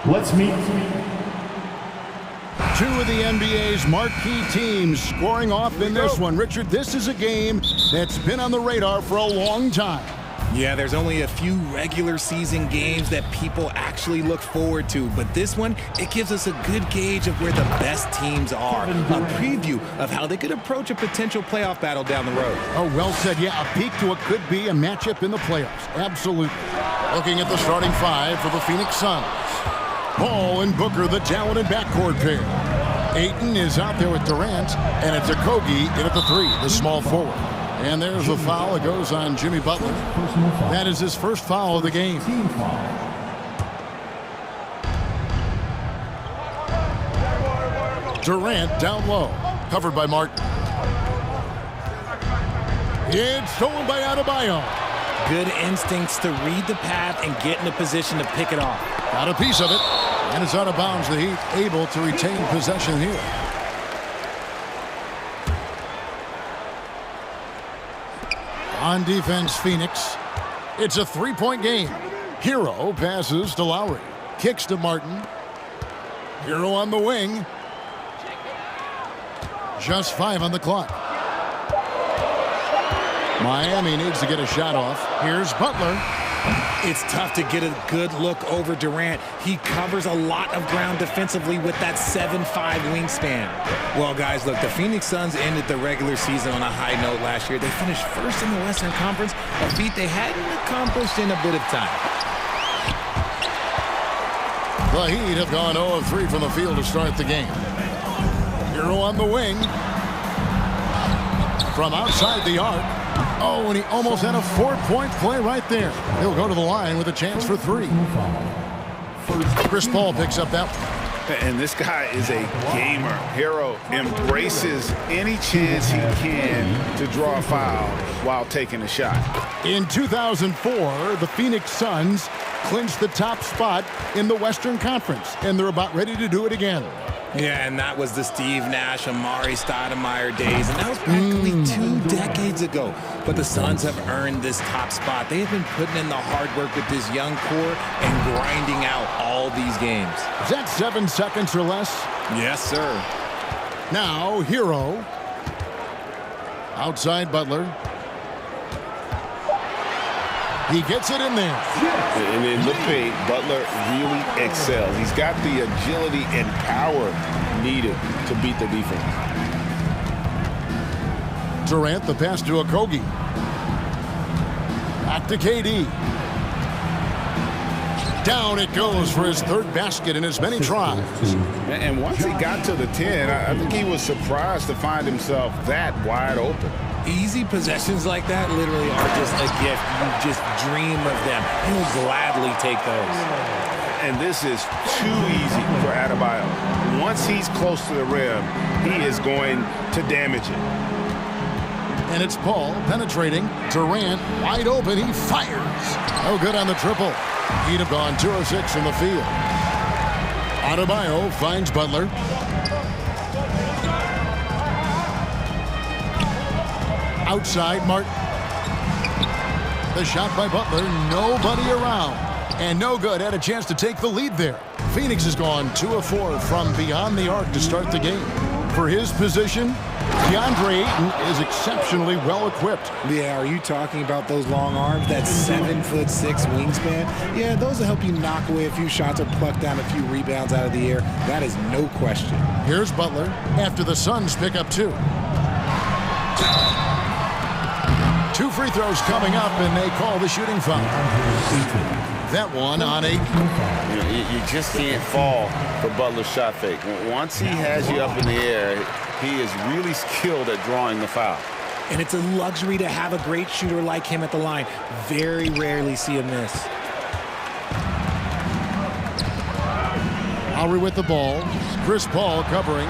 Let's meet
two of the NBA's marquee teams scoring off in this one. Richard, this is a game that's been on the radar for a long time.
Yeah, there's only a few regular season games that people actually look forward to, but this one, it gives us a good gauge of where the best teams are, a preview of how they could approach a potential playoff battle down the road.
Oh, well said. Yeah, a peek to what could be a matchup in the playoffs. Absolutely. Looking at the starting five for the Phoenix Suns. Paul and Booker, the talented backcourt pair. Ayton is out there with Durant, and it's Okogie in at the three, the small forward. And there's a foul that goes on Jimmy Butler. That is his first foul of the game. Durant down low, covered by Martin. It's stolen by Adebayo.
Good instincts to read the path and get in a position to pick it off.
Got a piece of it, and it's out of bounds. The Heat able to retain possession here. On defense, Phoenix. It's a three-point game. Hero passes to Lowry. Kicks to Martin. Hero on the wing. Just 5 on the clock. Miami needs to get a shot off. Here's Butler.
It's tough to get a good look over Durant. He covers a lot of ground defensively with that 7'5" wingspan. Well, guys, look, the Phoenix Suns ended the regular season on a high note last year. They finished first in the Western Conference, a feat they hadn't accomplished in a bit of time.
The Heat have gone 0 of 3 from the field to start the game. Hero on the wing. From outside the arc. Oh, and he almost had a 4-point play right there. He'll go to the line with a chance for 3. Chris Paul picks up that one.
And this guy is a gamer. Hero embraces any chance he can to draw a foul while taking a shot.
In 2004, the Phoenix Suns clinched the top spot in the Western Conference, and they're about ready to do it again.
Yeah, and that was the Steve Nash, Amari Stoudemire days, and that was practically 2 decades ago. But the Suns have earned this top spot. They have been putting in the hard work with this young core and grinding out all these games.
Is that 7 seconds or less?
Yes, sir.
Now, Hero. Outside Butler. He gets it in there.
And in the paint, Butler really excels. He's got the agility and power needed to beat the defense.
Durant, the pass to Okogie. Back to KD. Down it goes for his 3rd basket in as many tries.
And once he got to the 10, I think he was surprised to find himself that wide open.
Easy possessions like that literally are just a gift. You just dream of them. He'll gladly take those.
And this is too easy for Adebayo. Once he's close to the rim, he is going to damage it.
And it's Paul penetrating. Durant wide open. He fires. No good on the triple. He'd have gone 2 of 6 from the field. Adebayo finds Butler. Outside Martin. The shot by Butler. Nobody around. And no good. Had a chance to take the lead there. Phoenix has gone 2 of 4 from beyond the arc to start the game. For his position, DeAndre Ayton is exceptionally well equipped.
Yeah, are you talking about those long arms, that 7'6" wingspan? Yeah, those will help you knock away a few shots or pluck down a few rebounds out of the air. That is no question.
Here's Butler after the Suns pick up 2. 2 free throws coming up, and they call the shooting foul. That one on Ayton.
You just can't fall for Butler's shot fake. Once he has you up in the air, he is really skilled at drawing the foul.
And it's a luxury to have a great shooter like him at the line. Very rarely see him miss.
Lowry with the ball. Chris Paul covering.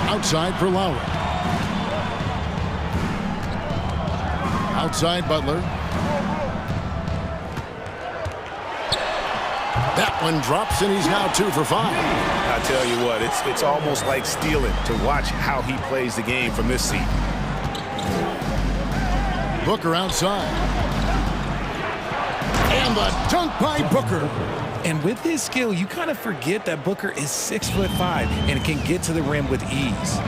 Outside for Lowry. Outside Butler. That one drops, and he's now 2 for 5.
I tell you what, it's almost like stealing to watch how he plays the game from this seat.
Booker outside. the dunk by Booker.
And with his skill, you kind of forget that Booker is 6'5" and can get to the rim with ease.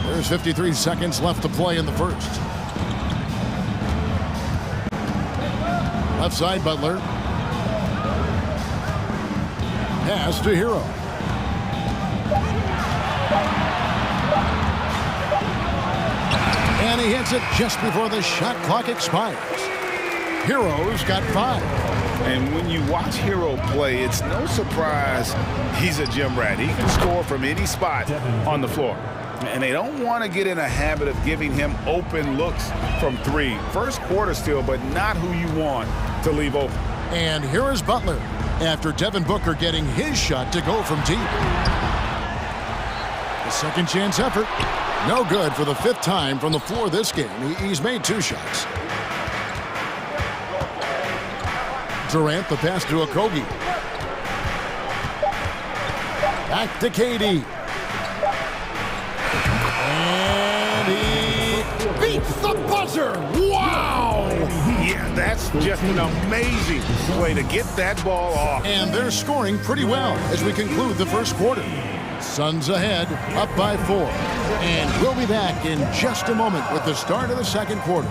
There's 53 seconds left to play in the first. Left side, Butler. Pass to Hero. And he hits it just before the shot clock expires. Hero's got 5.
And when you watch Hero play, it's no surprise he's a gym rat. He can score from any spot on the floor. And they don't want to get in a habit of giving him open looks from 3. First quarter still, but not who you want to leave open.
And here is Butler after Devin Booker getting his shot to go from deep. The second chance effort. No good for the 5th time from the floor this game. He's made 2 shots. Durant, the pass to Okogie. Back to KD. And he beats the buzzer. Wow!
Yeah, that's just an amazing way to get that ball off.
And they're scoring pretty well as we conclude the first quarter. Suns ahead, up by 4. And we'll be back in just a moment with the start of the second quarter.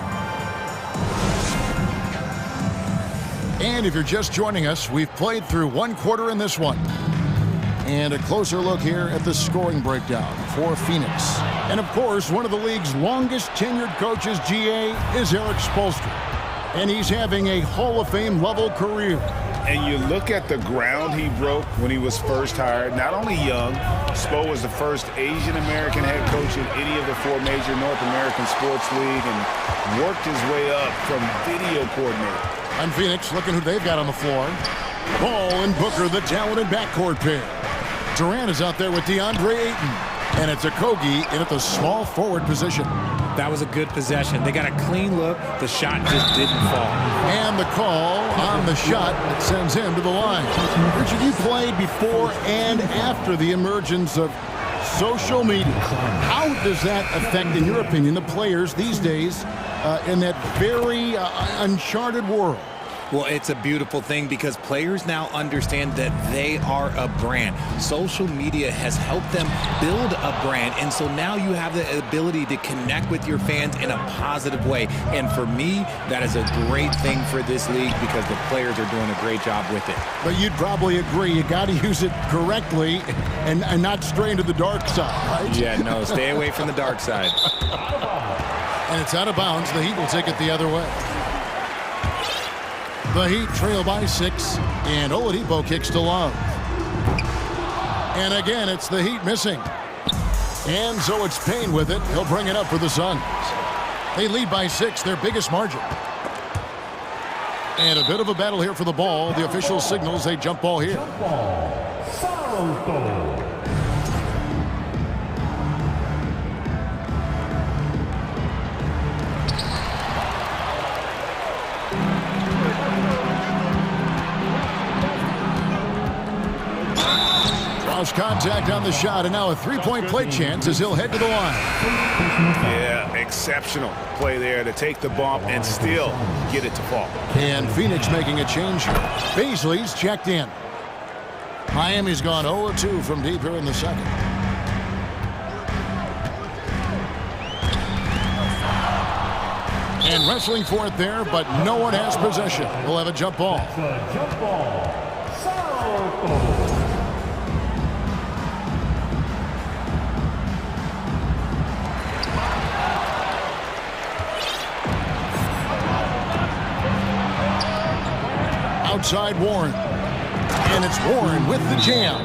And if you're just joining us, we've played through 1 quarter in this one. And a closer look here at the scoring breakdown for Phoenix. And of course, one of the league's longest tenured coaches, GA, is Eric Spoelstra. And he's having a Hall of Fame level career.
And you look at the ground he broke when he was first hired. Not only young, Spo was the first Asian American head coach in any of the 4 major North American sports league and worked his way up from video coordinator.
And Phoenix looking who they've got on the floor. Ball and Booker, the talented backcourt pair. Durant is out there with DeAndre Ayton. And it's Okogie in at the small forward position.
That was a good possession. They got a clean look. The shot just didn't fall.
And the call on the shot that sends him to the line. Richard, you played before and after the emergence of social media. How does that affect, in your opinion, the players these days in that very uncharted world?
Well, it's a beautiful thing because players now understand that they are a brand. Social media has helped them build a brand, and so now you have the ability to connect with your fans in a positive way. And for me, that is a great thing for this league because the players are doing a great job with it.
But you'd probably agree you got to use it correctly and not stray into the dark side, right?
Yeah, no, stay away from the dark side.
And it's out of bounds. The Heat will take it the other way. The Heat trail by 6, and Oladipo kicks to Love. And again, it's the Heat missing. And so it's Payne with it. He'll bring it up for the Suns. They lead by 6, their biggest margin. And a bit of a battle here for the ball. The official signals a jump ball here.
Jump ball. Saros.
Contact on the shot, and now a 3-point play chance as he'll head to the line.
Yeah, exceptional play there to take the bump and still get it to fall.
And Phoenix making a change here. Beasley's checked in. Miami's gone 0-2 from deep here in the second. And wrestling for it there, but no one has possession. We'll have a jump ball.
Jump ball. Saros.
Outside Warren. And it's Warren with the jam.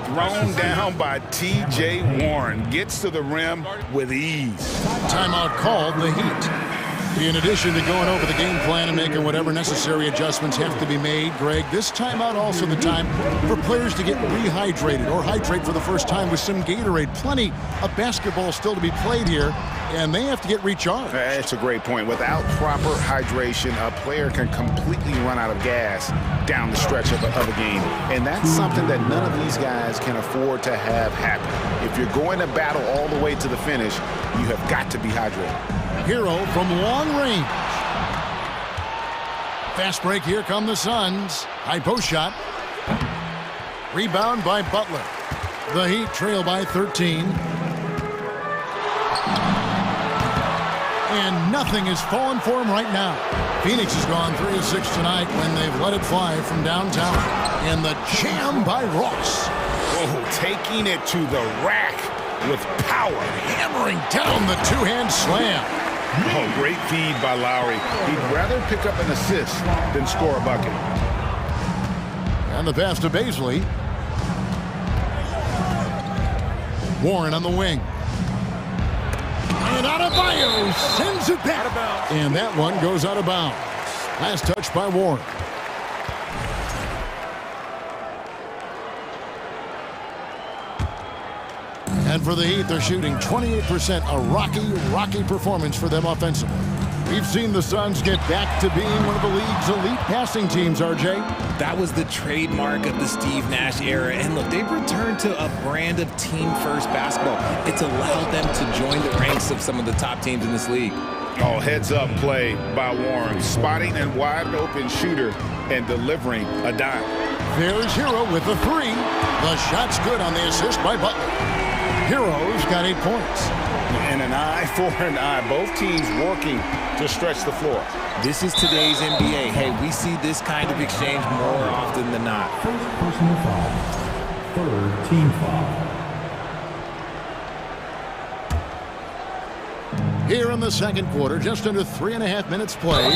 Thrown down by T.J. Warren. Gets to the rim with ease.
Timeout called, the Heat. In addition to going over the game plan and making whatever necessary adjustments have to be made, Greg, this timeout also the time for players to get rehydrated or hydrate for the first time with some Gatorade. Plenty of basketball still to be played here, and they have to get recharged.
That's a great point. Without proper hydration, a player can completely run out of gas down the stretch of a game. And that's something that none of these guys can afford to have happen. If you're going to battle all the way to the finish, you have got to be hydrated.
Hero from long range. Fast break, here come the Suns. High post shot. Rebound by Butler. The Heat trail by 13. And nothing is falling for him right now. Phoenix has gone 3 of 6 tonight when they've let it fly from downtown. And the jam by Ross.
Oh, taking it to the rack with power.
Hammering down the two-hand slam.
Oh, great feed by Lowry. He'd rather pick up an assist than score a bucket.
And the pass to Baisley. Warren on the wing. And Adebayo sends it back. And that one goes out of bounds. Last touch by Warren. And for the Heat, they're shooting 28%. A rocky performance for them offensively. We've seen the Suns get back to being one of the league's elite passing teams, RJ.
That was the trademark of the Steve Nash era. And look, they've returned to a brand of team-first basketball. It's allowed them to join the ranks of some of the top teams in this league.
Oh, heads-up play by Warren. Spotting a wide-open shooter and delivering a dime.
There's Hero with the three. The shot's good on the assist by Butler. Hero's got 8 points.
And an eye for an eye. Both teams working to stretch the floor.
This is today's NBA. Hey, we see this kind of exchange more often than not.
First personal foul. Third team foul.
Here in the second quarter, just under 3.5 minutes played.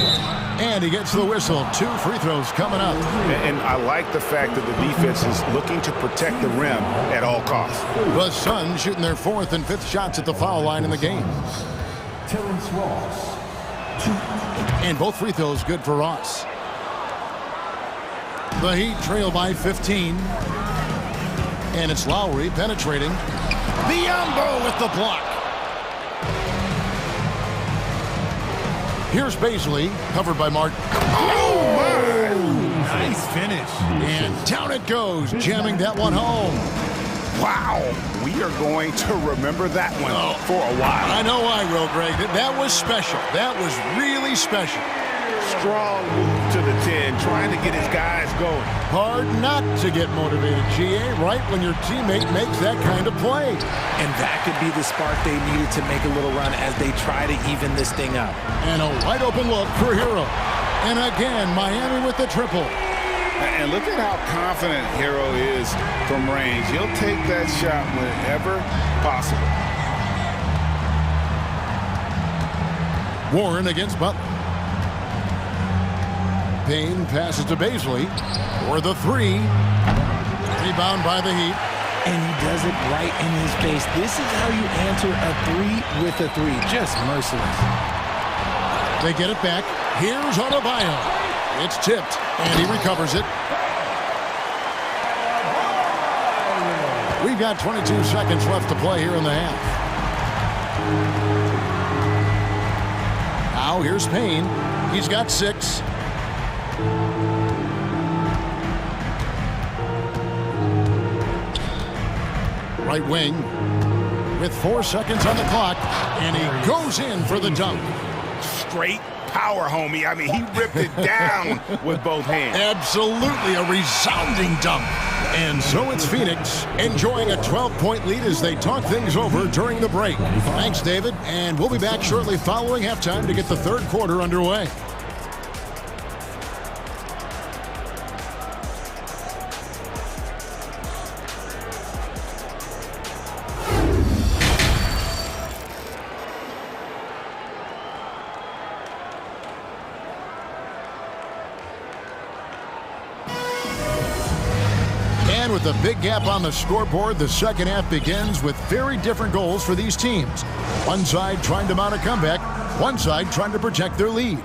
And he gets the whistle. 2 free throws coming up.
And I like the fact that the defense is looking to protect the rim at all costs.
The Suns shooting their 4th and 5th shots at the foul line in the game.
Terrence Ross. 2.
And both free throws good for Ross. The Heat trail by 15. And it's Lowry penetrating. Biyombo with the block. Here's Baisley, covered by Martin.
Oh, my!
Nice finish.
And down it goes, jamming that one home.
Wow, we are going to remember that one for a while.
I know I will, Greg. That was special. That was really special.
Strong move to the 10, trying to get his guys going.
Hard not to get motivated, GA, right when your teammate makes that kind of play.
And that could be the spark they needed to make a little run as they try to even this thing up.
And a wide open look for Hero. And again, Miami with the triple.
And look at how confident Hero is from range. He'll take that shot whenever possible.
Warren against Butler. Payne passes to Baisley for the 3. Rebound by the Heat.
And he does it right in his face. This is how you answer a 3 with a 3. Just merciless.
They get it back. Here's Adebayo. It's tipped, and he recovers it. We've got 22 seconds left to play here in the half. Now here's Payne. He's got 6. Right wing with 4 seconds on the clock, and he goes in for the dunk.
Straight power, homie. I mean, he ripped it down with both hands.
Absolutely a resounding dunk. And so it's Phoenix enjoying a 12-point lead as they talk things over during the break. Thanks, David. And we'll be back shortly following halftime to get the third quarter underway. With a big gap on the scoreboard, the second half begins with very different goals for these teams. One side trying to mount a comeback, one side trying to protect their lead.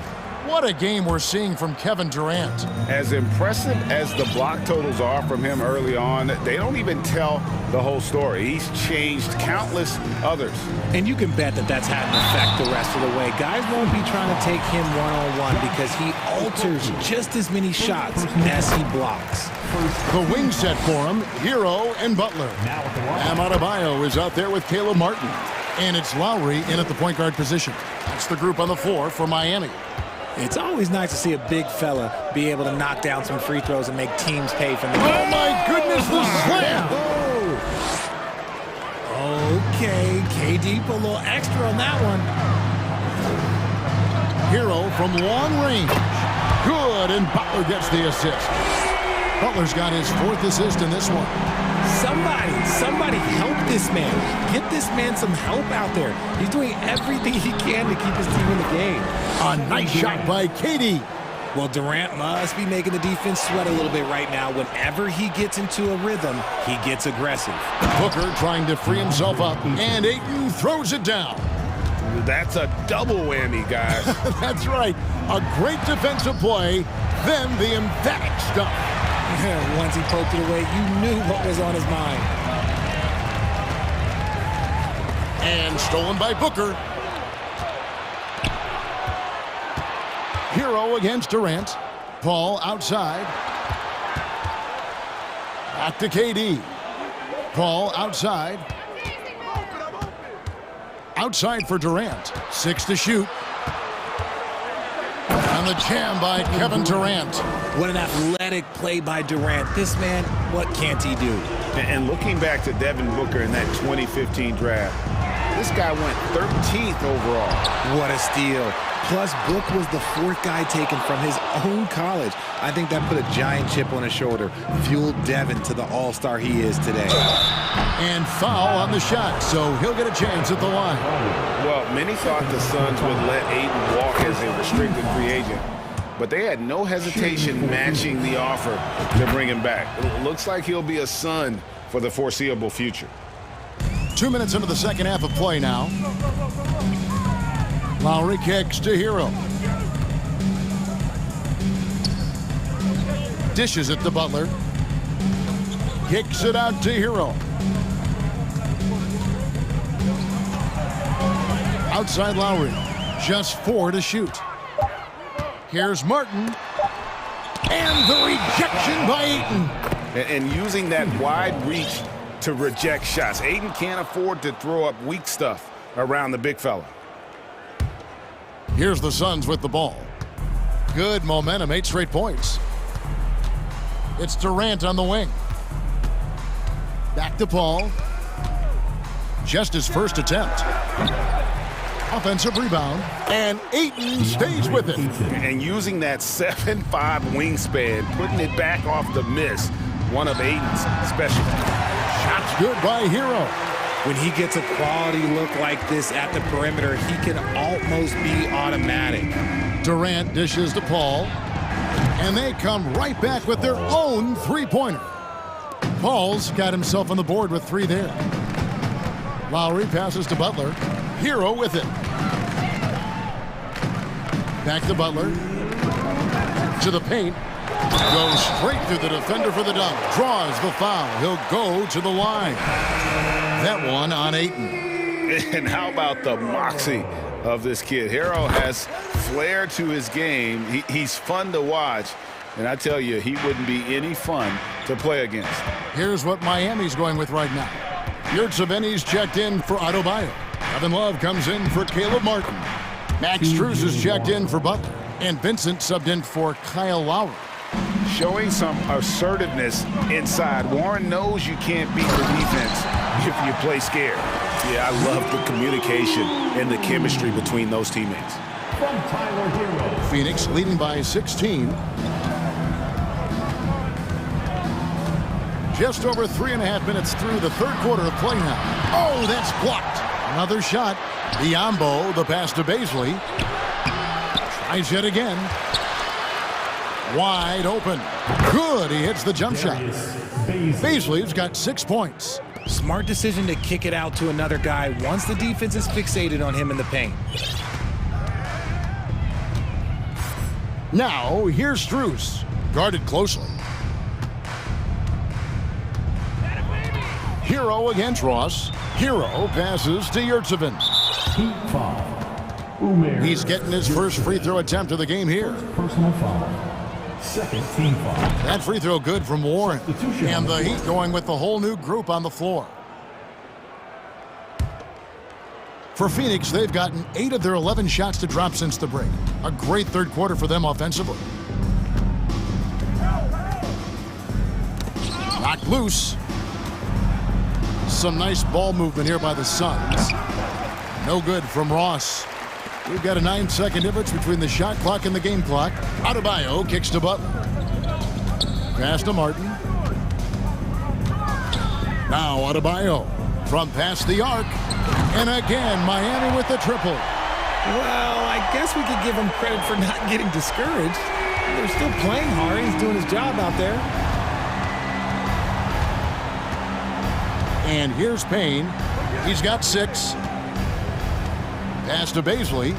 What a game we're seeing from Kevin Durant.
As impressive as the block totals are from him early on, they don't even tell the whole story. He's changed countless others.
And you can bet that that's had an effect the rest of the way. Guys won't be trying to take him one-on-one because he alters just as many shots as he blocks.
The wing set for him, Hero and Butler. Bam Adebayo is out there with Caleb Martin. And it's Lowry in at the point guard position. That's the group on the floor for Miami.
It's always nice to see a big fella be able to knock down some free throws and make teams pay for them.
Oh, my goodness, the slam!
Okay, KD put a little extra on that one.
Hero from long range. Good, and Butler gets the assist. Butler's got his 4th assist in this one.
Somebody help this man. Get this man some help out there. He's doing everything he can to keep his team in the game.
A nice shot by KD.
Well, Durant must be making the defense sweat a little bit right now. Whenever he gets into a rhythm, he gets aggressive.
Booker trying to free himself up, and Ayton throws it down.
That's a double whammy, guys.
That's right. A great defensive play, then the emphatic stuff.
Once he poked it away, you knew what was on his mind.
And stolen by Booker. Hero against Durant. Paul outside. Back to KD. Paul outside. Outside for Durant. 6 to shoot. And the jam by Kevin Durant.
What an athletic play by Durant. This man, what can't he do?
And looking back to Devin Booker in that 2015 draft, this guy went 13th overall.
What a steal. Plus, Book was the 4th guy taken from his own college. I think that put a giant chip on his shoulder, fueled Devin to the all-star he is today.
And foul on the shot, so he'll get a chance at the line.
Well, many thought the Suns would let Ayton walk as a restricted free agent, but they had no hesitation matching the offer to bring him back. It looks like he'll be a Sun for the foreseeable future.
2 minutes into the second half of play now. Lowry kicks to Hero. Dishes it to Butler. Kicks it out to Hero. Outside Lowry. Just 4 to shoot. Here's Martin. And the rejection by Ayton.
And using that wide reach to reject shots. Ayton can't afford to throw up weak stuff around the big fella.
Here's the Suns with the ball. Good momentum, 8 straight points. It's Durant on the wing. Back to Paul. Just his first attempt. Offensive rebound, and Ayton stays with it.
And using that 7'5" wingspan, putting it back off the miss, one of Ayton's specialties.
Shots good by Hero.
When he gets a quality look like this at the perimeter, he can almost be automatic.
Durant dishes to Paul, and they come right back with their own three-pointer. Paul's got himself on the board with 3 there. Lowry passes to Butler. Hero with it. Back to Butler. To the paint. Goes straight through the defender for the dunk. Draws the foul. He'll go to the line. That one on Ayton.
And how about the moxie of this kid? Hero has flair to his game. He's fun to watch. And I tell you, he wouldn't be any fun to play against.
Here's what Miami's going with right now. Yurtseven's checked in for Adebayo. Kevin Love comes in for Caleb Martin. Max Strus is checked in for Butler. And Vincent subbed in for Kyle Lowry.
Showing some assertiveness inside. Warren knows you can't beat the defense if you play scared. Yeah, I love the communication and the chemistry between those teammates.
From Tyler Hero.
Phoenix leading by 16. Just over 3.5 minutes through the third quarter of play now. Oh, that's blocked. Another shot. Biombo, the pass to Baisley. Tries it again. Wide open. Good. He hits the jump shot. Baisley's got 6 points.
Smart decision to kick it out to another guy once the defense is fixated on him in the paint.
Now, here's Strus. Guarded closely. Hero against Ross. Hero passes to Yurtseven. He's getting his first free throw attempt of the game here.
Personal foul. Second team foul.
That free throw good from Warren. And the Heat going with the whole new group on the floor. For Phoenix, they've gotten 8 of their 11 shots to drop since the break. A great third quarter for them offensively. Knocked loose. Some nice ball movement here by the Suns. No good from Ross. We've got a 9-second difference between the shot clock and the game clock. Adebayo kicks to Butler. Pass to Martin. Now Adebayo from past the arc. And again, Miami with the triple.
Well, I guess we could give him credit for not getting discouraged. They're still playing hard. He's doing his job out there.
And here's Payne. He's got 6. Pass to Baisley.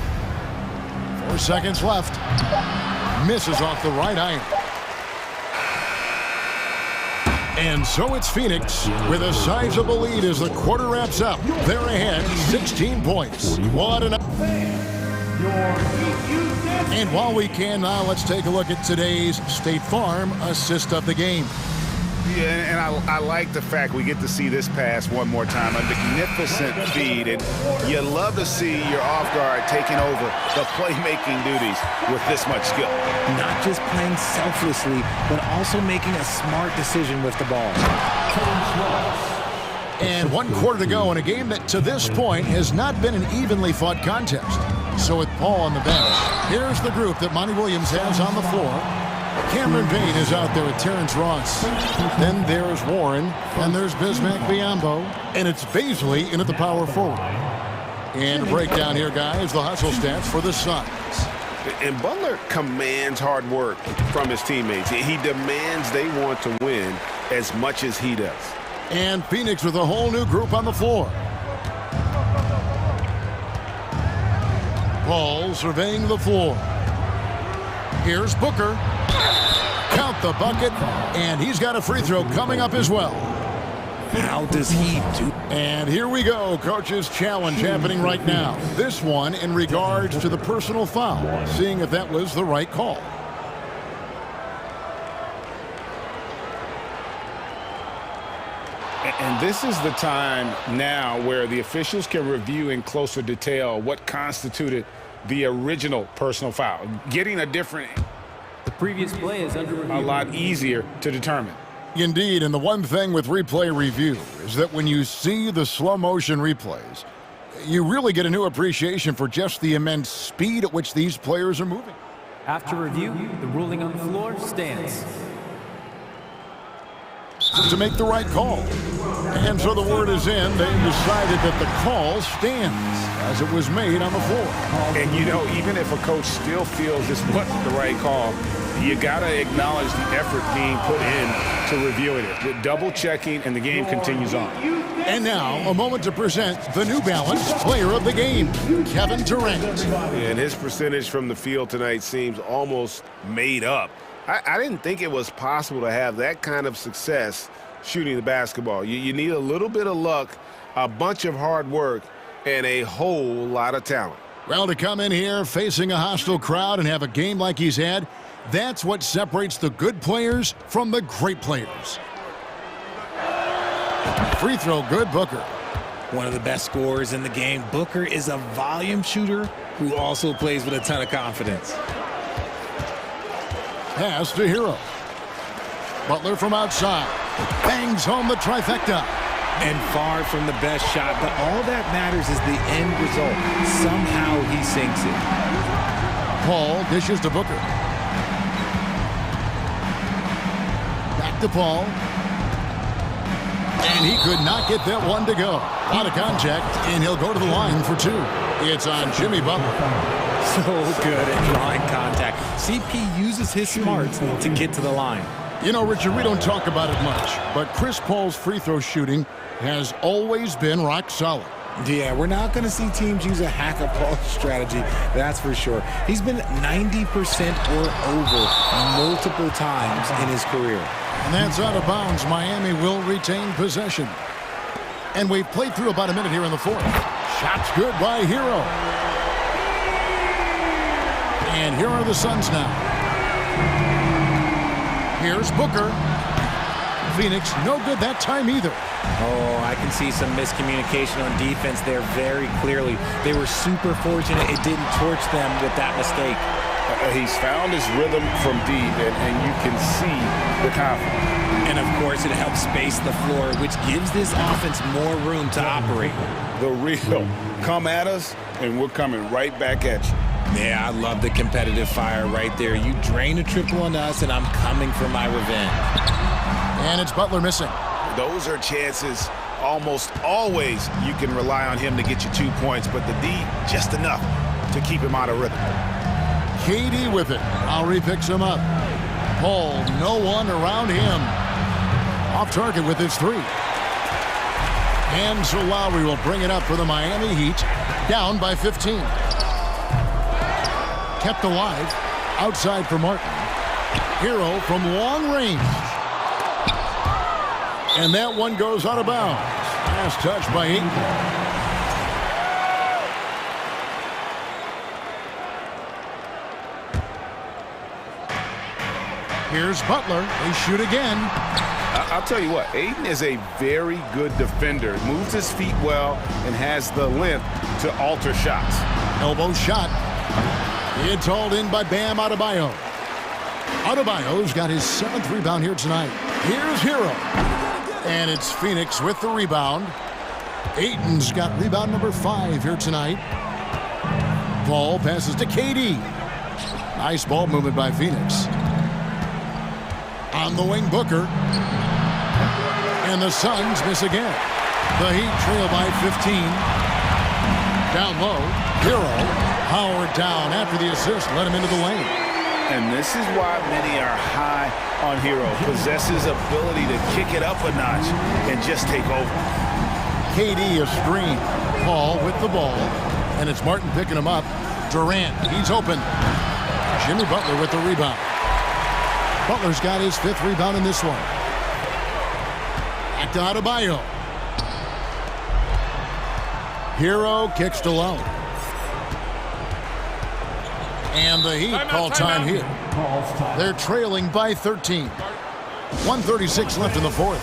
4 seconds left. Misses off the right iron. And so it's Phoenix with a sizable lead as the quarter wraps up. They're ahead 16 points. What an... And while we can now, let's take a look at today's State Farm assist of the game.
Yeah, and I like the fact we get to see this pass one more time. A magnificent feed, and you love to see your off guard taking over the playmaking duties with this much skill.
Not just playing selflessly, but also making a smart decision with the ball.
And 1 quarter to go in a game that to this point has not been an evenly fought contest. So with Paul on the bench, here's the group that Monty Williams has on the floor. Cameron Payne is out there with Terrence Ross. Then there's Warren, and there's Bismack Biyombo, and it's Baisley in at the power forward. And breakdown here, guys, the hustle stats for the Suns.
And Butler commands hard work from his teammates. He demands they want to win as much as he does.
And Phoenix with a whole new group on the floor. Paul surveying the floor. Here's Booker. Count the bucket, and he's got a free throw coming up as well.
How does he do?
And here we go, coach's challenge happening right now. This one in regards to the personal foul, seeing if that was the right call.
And this is the time now where the officials can review in closer detail what constituted the original personal foul. Getting a different...
The previous play is under review.
A lot easier to determine.
Indeed, and the one thing with replay review is that when you see the slow motion replays, you really get a new appreciation for just the immense speed at which these players are moving.
After review, the ruling on the floor stands.
To make the right call. And so the word is in. They've decided that the call stands as it was made on the floor.
And, you know, even if a coach still feels this wasn't the right call, you got to acknowledge the effort being put in to reviewing it. With double checking, and the game continues on.
And now, a moment to present the New Balance Player of the Game, Kevin Durant.
And his percentage from the field tonight seems almost made up. I didn't think it was possible to have that kind of success shooting the basketball. You need a little bit of luck, a bunch of hard work, and a whole lot of talent.
Well, to come in here facing a hostile crowd and have a game like he's had, that's what separates the good players from the great players. Free throw good, Booker.
One of the best scorers in the game. Booker is a volume shooter who also plays with a ton of confidence.
Pass to Hero. Butler from outside. Bangs home the trifecta.
And far from the best shot, but all that matters is the end result. Somehow he sinks it.
Paul dishes to Booker. Back to Paul. And he could not get that one to go. Out of contact, and he'll go to the line for 2. It's on Jimmy Butler.
So good at drawing contact. CP uses his smarts to get to the line.
You know, Richard, we don't talk about it much, but Chris Paul's free throw shooting has always been rock solid.
Yeah, we're not going to see teams use a hack-a-Paul strategy, that's for sure. He's been 90% or over multiple times in his career.
And that's out of bounds. Miami will retain possession. And we've played through about a minute here in the fourth. Shots good by Hero. And here are the Suns now. Here's Booker. Phoenix, no good that time either.
Oh, I can see some miscommunication on defense there very clearly. They were super fortunate it didn't torch them with that mistake.
He's found his rhythm from deep, and you can see the confidence.
And, of course, it helps space the floor, which gives this offense more room to operate.
The real come at us, and we're coming right back at you.
Yeah, I love the competitive fire right there. You drain a triple on us, and I'm coming for my revenge.
And it's Butler missing.
Those are chances almost always you can rely on him to get you 2 points, but the D, just enough to keep him out of rhythm.
KD with it. Lowry picks him up. Paul, no one around him. Off target with his three. And so Lowry will bring it up for the Miami Heat. Down by 15. Kept alive. Outside for Martin. Hero from long range. And that one goes out of bounds. Last touch by Ayton. Here's Butler. They shoot again.
I'll tell you what, Ayton is a very good defender. Moves his feet well and has the length to alter shots.
Elbow shot. It's hauled in by Bam Adebayo. Adebayo's got his 7th rebound here tonight. Here's Hero. And it's Phoenix with the rebound. Ayton's got rebound number 5 here tonight. Ball passes to KD. Nice ball movement by Phoenix. On the wing, Booker. And the Suns miss again. The Heat trail by 15. Down low, Hero. Howard down after the assist. Let him into the lane.
And this is why many are high on Hero. Possesses ability to kick it up a notch and just take over.
KD a screen. Paul with the ball. And it's Martin picking him up. Durant, he's open. Jimmy Butler with the rebound. Butler's got his 5th rebound in this one. Back to Adebayo. Hero kicks to low. And the Heat call time here. They're trailing by 13. 1:36 left in the 4th.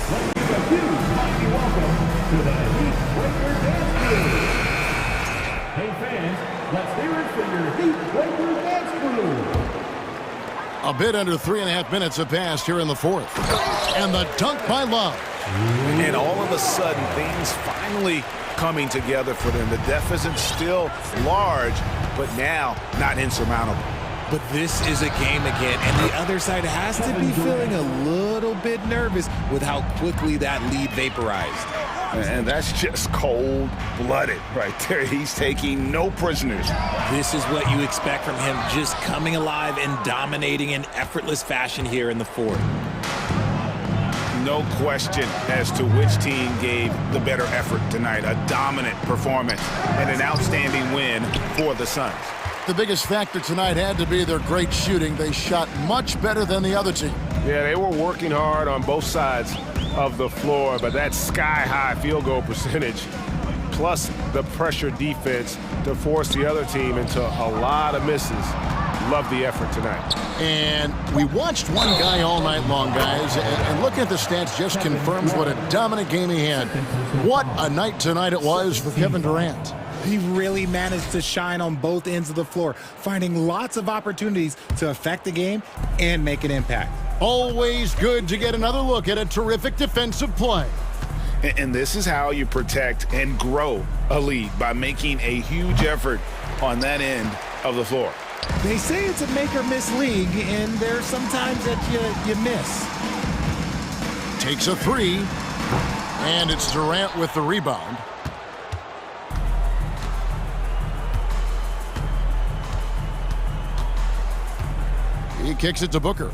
Hey fans, let's hear it for your Heat Breaker Dance Crew.
A bit under 3.5 minutes have passed here in the 4th. And the dunk by Love.
And all of a sudden, things finally coming together for them. The deficit's still large, but now not insurmountable.
But this is a game again, and the other side has to be feeling a little bit nervous with how quickly that lead vaporized.
And that's just cold-blooded right there. He's taking no prisoners.
This is what you expect from him, just coming alive and dominating in effortless fashion here in the 4th.
No question as to which team gave the better effort tonight. A dominant performance and an outstanding win for the Suns.
The biggest factor tonight had to be their great shooting. They shot much better than the other team.
Yeah, they were working hard on both sides of the floor, but that sky-high field goal percentage, plus the pressure defense to force the other team into a lot of misses. Love the effort tonight.
And we watched one guy all night long, guys, and looking at the stats just confirms what a dominant game he had. What a night tonight it was for Kevin Durant.
He really managed to shine on both ends of the floor, finding lots of opportunities to affect the game and make an impact.
Always good to get another look at a terrific defensive play.
And this is how you protect and grow a lead, by making a huge effort on that end of the floor.
They say it's a make-or-miss league, and there's sometimes that you miss.
Takes a 3, and it's Durant with the rebound. He kicks it to Booker.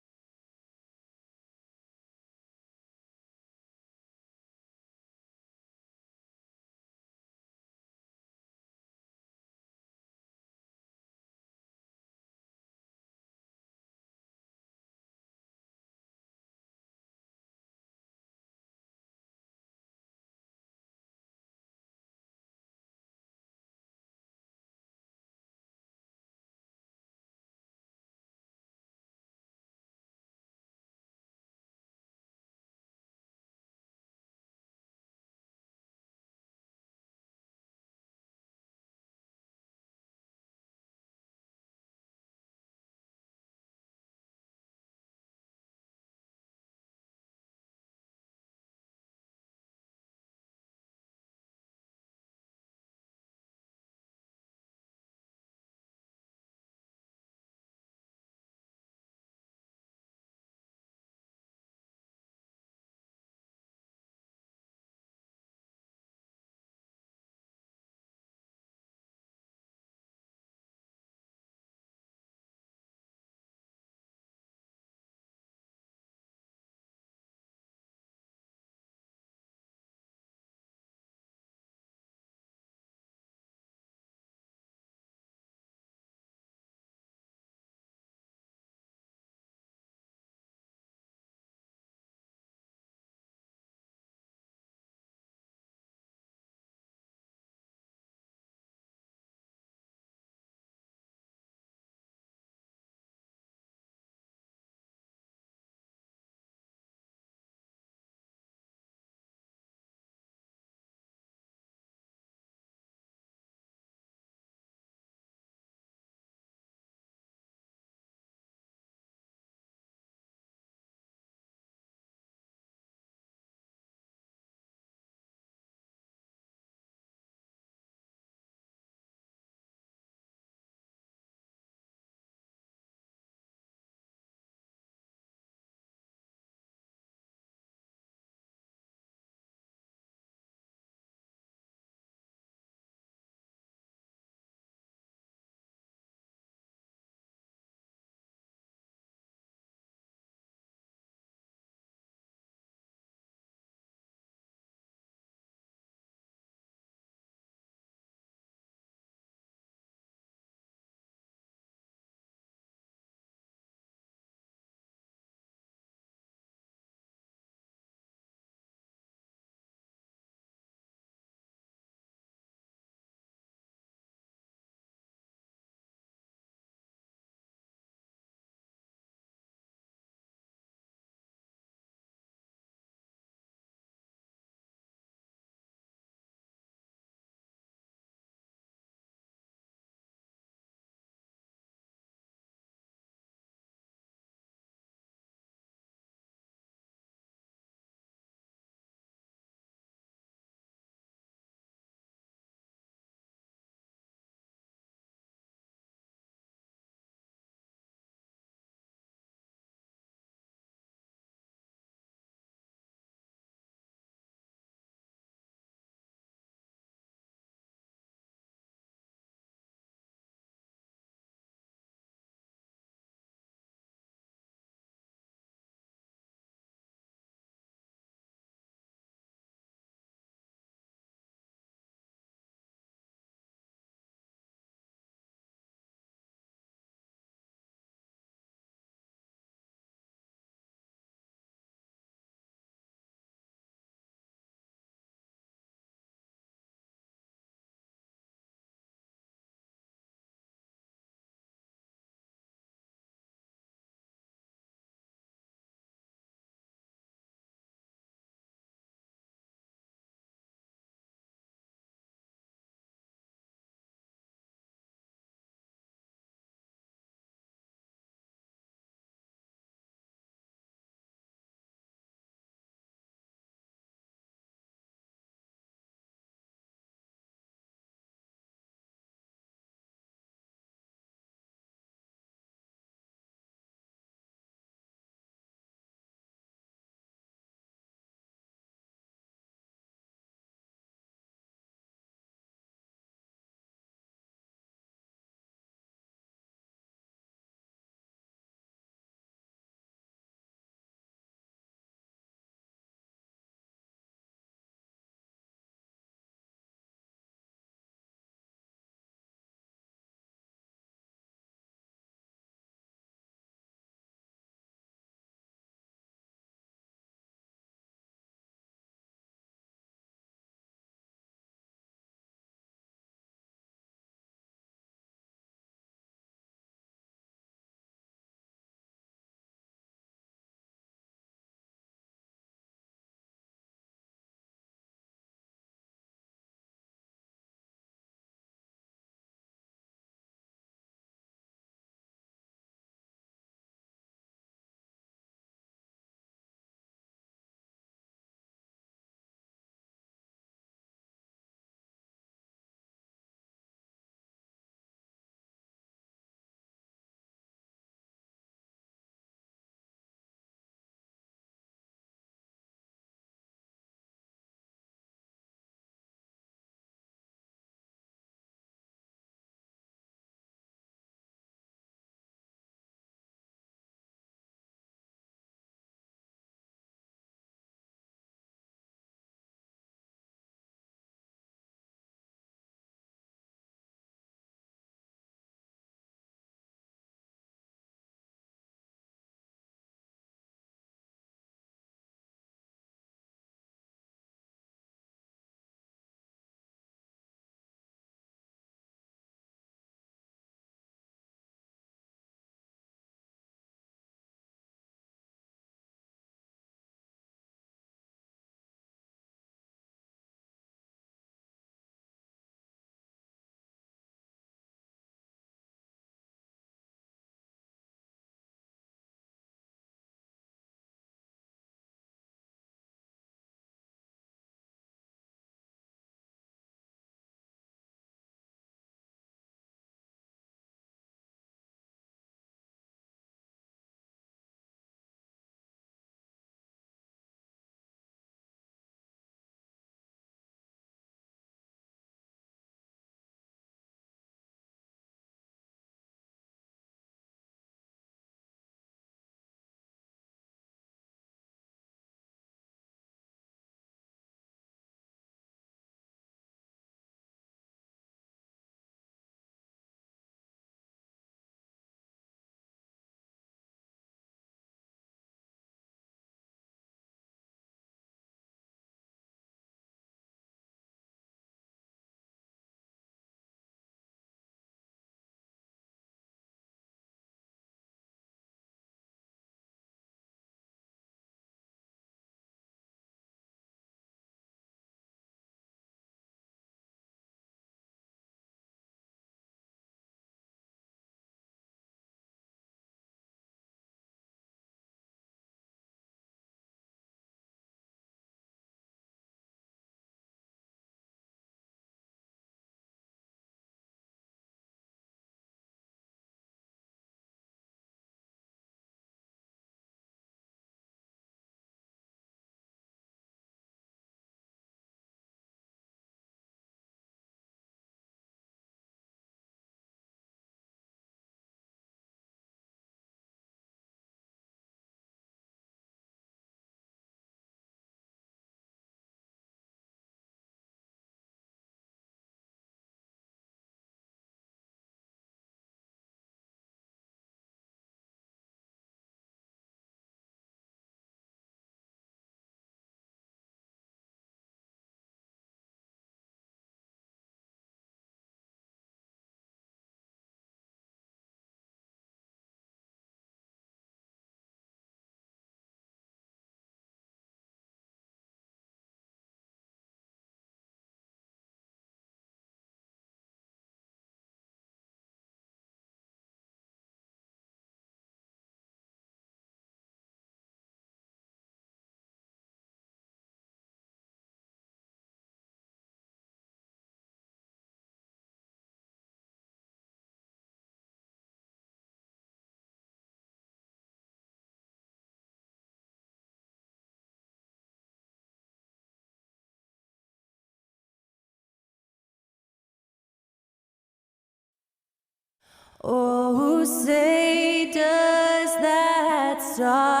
Oh, say does that star.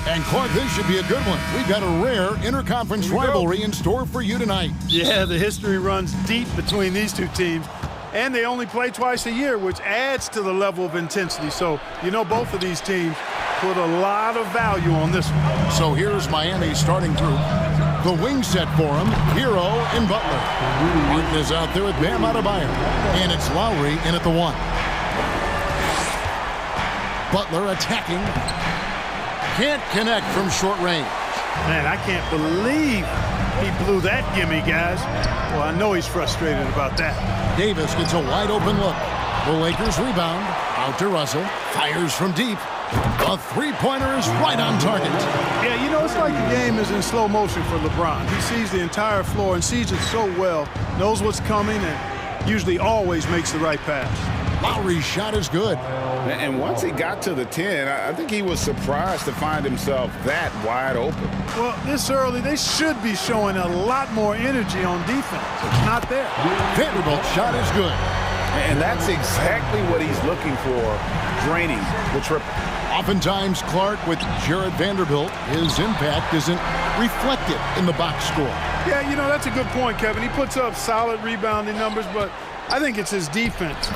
And Clark, this should be a good one. We've got a rare interconference rivalry in store for you tonight.
Yeah, the history runs deep between these two teams. And they only play twice a year, which adds to the level of intensity. So, you know, both of these teams put a lot of value on this one.
So here's Miami's starting group. The wing set for him, Hero and Butler. Martin is out there with Bam Adebayo. And it's Lowry in at the 1. Butler attacking. Can't connect from short range.
Man, I can't believe he blew that gimme, guys. Well, I know he's frustrated about that.
Davis gets a wide open look. The Lakers rebound. Out to Russell. Fires from deep. A three-pointer is right on target.
Yeah, you know, it's like the game is in slow motion for LeBron. He sees the entire floor and sees it so well, knows what's coming, and usually always makes the right pass.
Lowry's shot is good.
And once he got to the 10, I think he was surprised to find himself that wide open.
Well, this early, they should be showing a lot more energy on defense. It's not there.
Vanderbilt's shot is good.
And that's exactly what he's looking for, draining the triple.
Oftentimes, Clark, with Jared Vanderbilt, his impact isn't reflected in the box score.
Yeah, you know, that's a good point, Kevin. He puts up solid rebounding numbers, but I think it's his defense,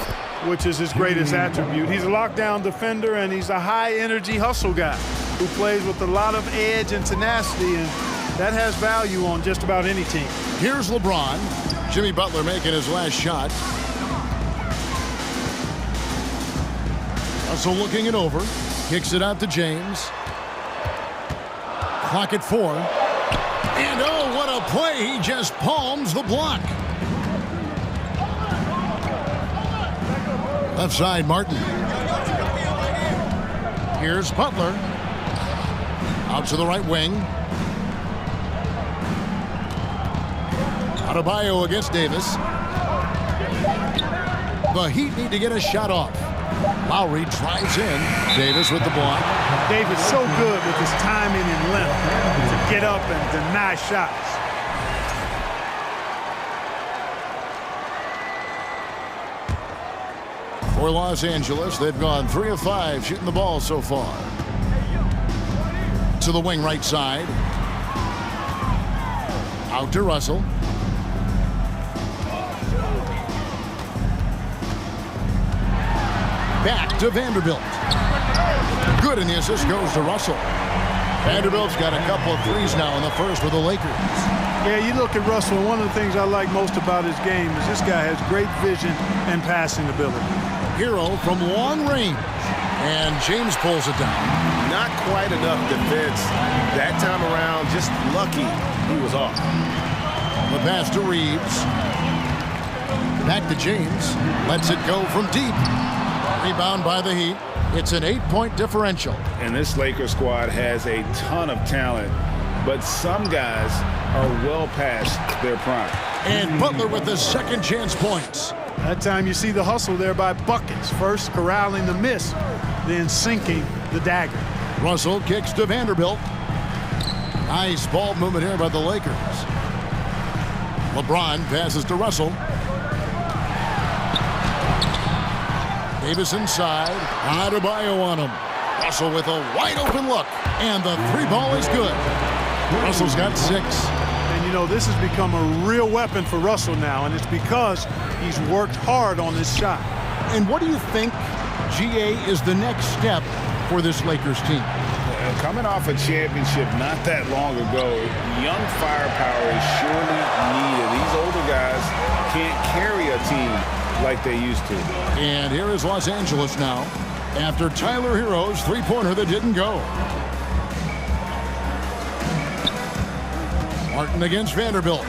which is his greatest attribute. He's a lockdown defender, and he's a high-energy hustle guy who plays with a lot of edge and tenacity, and that has value on just about any team.
Here's LeBron. Jimmy Butler making his last shot. Russell looking it over. Kicks it out to James. Clock at 4. And oh, what a play. He just palms the block. Left side, Martin. Here's Butler. Out to the right wing. Adebayo against Davis. The Heat need to get a shot off. Lowry drives in. Davis with the block.
Davis so good with his timing and length to get up and deny shots.
For Los Angeles, they've gone 3 of 5 shooting the ball so far. To the wing right side. Out to Russell. Back to Vanderbilt. Good, and the assist goes to Russell. Vanderbilt's got a couple of threes now in the first with the Lakers.
Yeah, you look at Russell, and one of the things I like most about his game is this guy has great vision and passing ability.
Hero from long range, and James pulls it down.
Not quite enough defense that time around, just lucky he was off.
The pass to Reeves. Back to James. Lets it go from deep. Rebound by the Heat. It's an 8-point differential.
And this Lakers squad has a ton of talent, but some guys are well past their prime.
And Butler with the second chance points.
That time you see the hustle there by buckets. First corralling the miss, then sinking the dagger.
Russell kicks to Vanderbilt. Nice ball movement here by the Lakers. LeBron passes to Russell. Davis inside. Adebayo on him. Russell with a wide open look. And the 3 ball is good. Russell's got 6.
And you know, this has become a real weapon for Russell now, and it's because he's worked hard on this shot.
And what do you think, GA, is the next step for this Lakers team?
Coming off a championship not that long ago, young firepower is surely needed. These older guys can't carry a team like they used to.
And here is Los Angeles now after Tyler Hero's three-pointer that didn't go. Martin against Vanderbilt.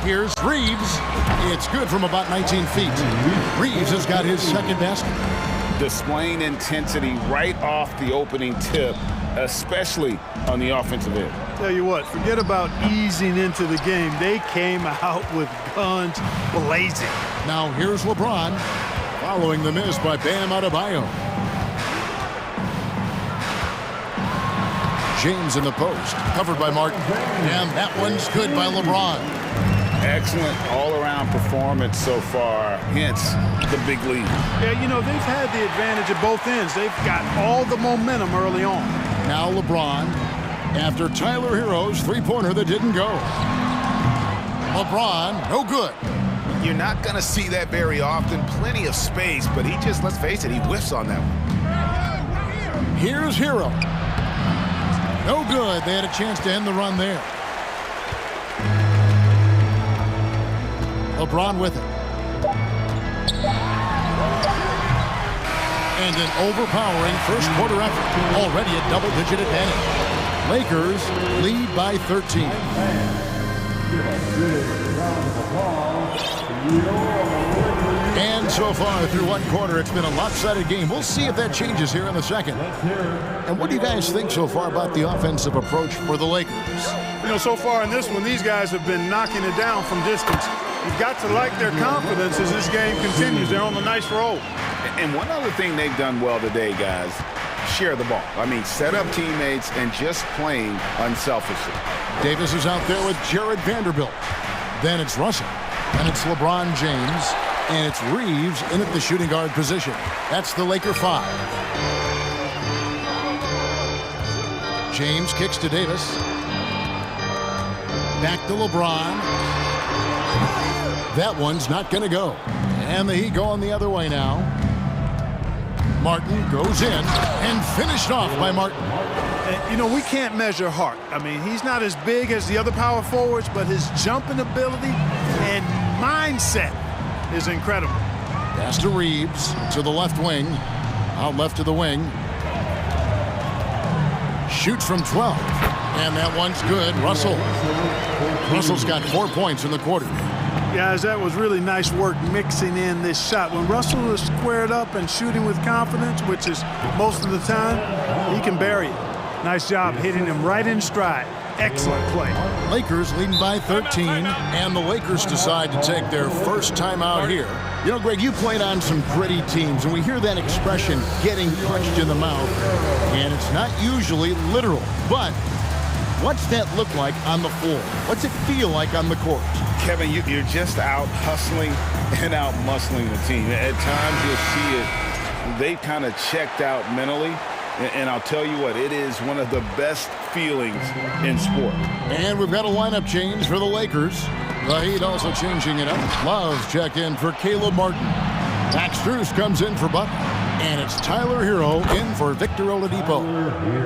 Here's Reeves. It's good from about 19 feet. Reeves has got his second basket.
Displaying intensity right off the opening tip, especially on the offensive end.
Tell you what, forget about easing into the game. They came out with guns blazing.
Now here's LeBron following the miss by Bam Adebayo. James in the post, covered by Martin. And that one's good by LeBron.
Excellent all-around performance so far, hence the big lead.
Yeah, you know, they've had the advantage at both ends. They've got all the momentum early on.
Now LeBron, after Tyler Hero's three-pointer that didn't go. LeBron, no good.
You're not going to see that very often. Plenty of space, but he just, let's face it, he whiffs on that one.
Here's Hero. No good. They had a chance to end the run there. LeBron with it. And an overpowering first quarter effort. Already a double-digit advantage. Lakers lead by 13. And so far through one quarter, it's been a lopsided game. We'll see if that changes here in the second. And what do you guys think so far about the offensive approach for the Lakers?
You know, so far in this one, these guys have been knocking it down from distance. You've got to like their confidence as this game continues. They're on a nice roll.
And one other thing they've done well today, guys, share the ball. I mean, set up teammates and just playing unselfishly.
Davis is out there with Jared Vanderbilt. Then it's Russell. And it's LeBron James. And it's Reeves in at the shooting guard position. That's the Laker 5. James kicks to Davis. Back to LeBron. That one's not going to go. And the Heat going the other way now. Martin goes in and finished off by Martin.
And, you know, we can't measure Hart. I mean, he's not as big as the other power forwards, but his jumping ability and mindset is incredible.
Pass to Reeves to the left wing. Out left to the wing. Shoots from 12. And that one's good. Russell's got 4 points in the quarter.
Guys, that was really nice work mixing in this shot. When Russell is squared up and shooting with confidence, which is most of the time, he can bury it. Nice job hitting him right in stride. Excellent play.
Lakers leading by 13, and the Lakers decide to take their first time out here. You know, Greg, you played on some gritty teams, and we hear that expression, getting punched in the mouth, and it's not usually literal. But what's that look like on the floor? What's it feel like on the court?
Kevin, you're just out hustling and out muscling the team. At times you'll see it. They kind of checked out mentally. And I'll tell you what, it is one of the best feelings in sport.
And we've got a lineup change for the Lakers. The Heat also changing it up. Love's checked in for Caleb Martin. Max Strus comes in for Butler. And it's Tyler Hero in for Victor Oladipo.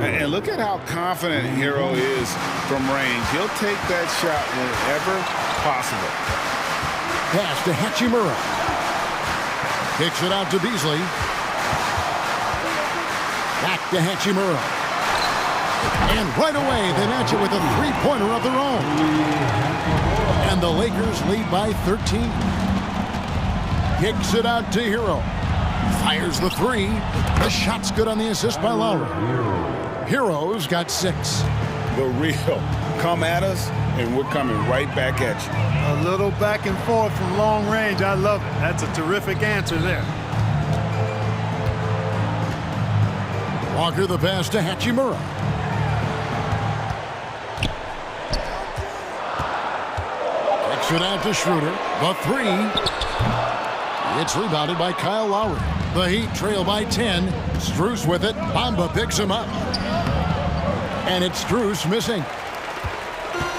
And look at how confident Hero is from range. He'll take that shot whenever possible.
Pass to Hachimura. Kicks it out to Beasley. Back to Hachimura. And right away, they match it with a three-pointer of their own. And the Lakers lead by 13. Kicks it out to Hero. Fires the three. The shot's good on the assist by Lowry. Hero's got 6.
The real. Come at us, and we're coming right back at you.
A little back and forth from long range. I love it. That's a terrific answer there.
Walker the pass to Hachimura. Kicks it out to Schroeder. The 3. It's rebounded by Kyle Lowry. The Heat trail by 10. Strus with it. Bamba picks him up. And it's Strus missing.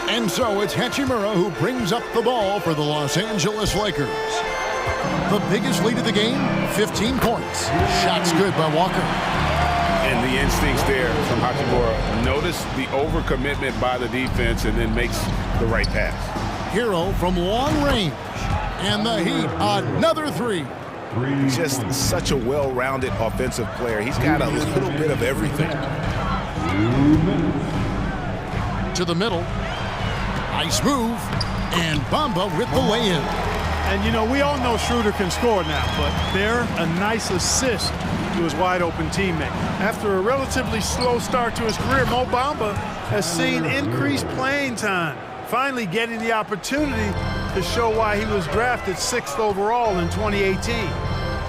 And so it's Hachimura who brings up the ball for the Los Angeles Lakers. The biggest lead of the game, 15 points. Shots good by Walker.
And the instincts there from Hachimura. Notice the overcommitment by the defense and then makes the right pass.
Hero from long range. And the Heat, another 3.
Just such a well-rounded offensive player. He's got a little bit of everything.
To the middle. Nice move. And Bamba with the lay-in.
And, you know, we all know Schroeder can score now, but they're a nice assist to his wide-open teammate. After a relatively slow start to his career, Mo Bamba has seen increased playing time, finally getting the opportunity to show why he was drafted 6th overall in 2018.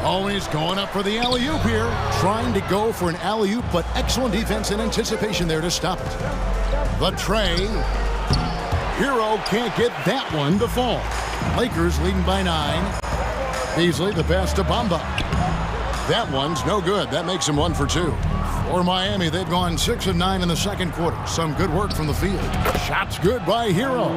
Always going up for the alley-oop here. Trying to go for an alley-oop, but excellent defense and anticipation there to stop it. The tray. Hero can't get that one to fall. Lakers leading by 9. Beasley, the pass to Bamba. That one's no good. That makes him 1 for 2. For Miami, they've gone 6 of 9 in the second quarter. Some good work from the field. Shots good by Hero.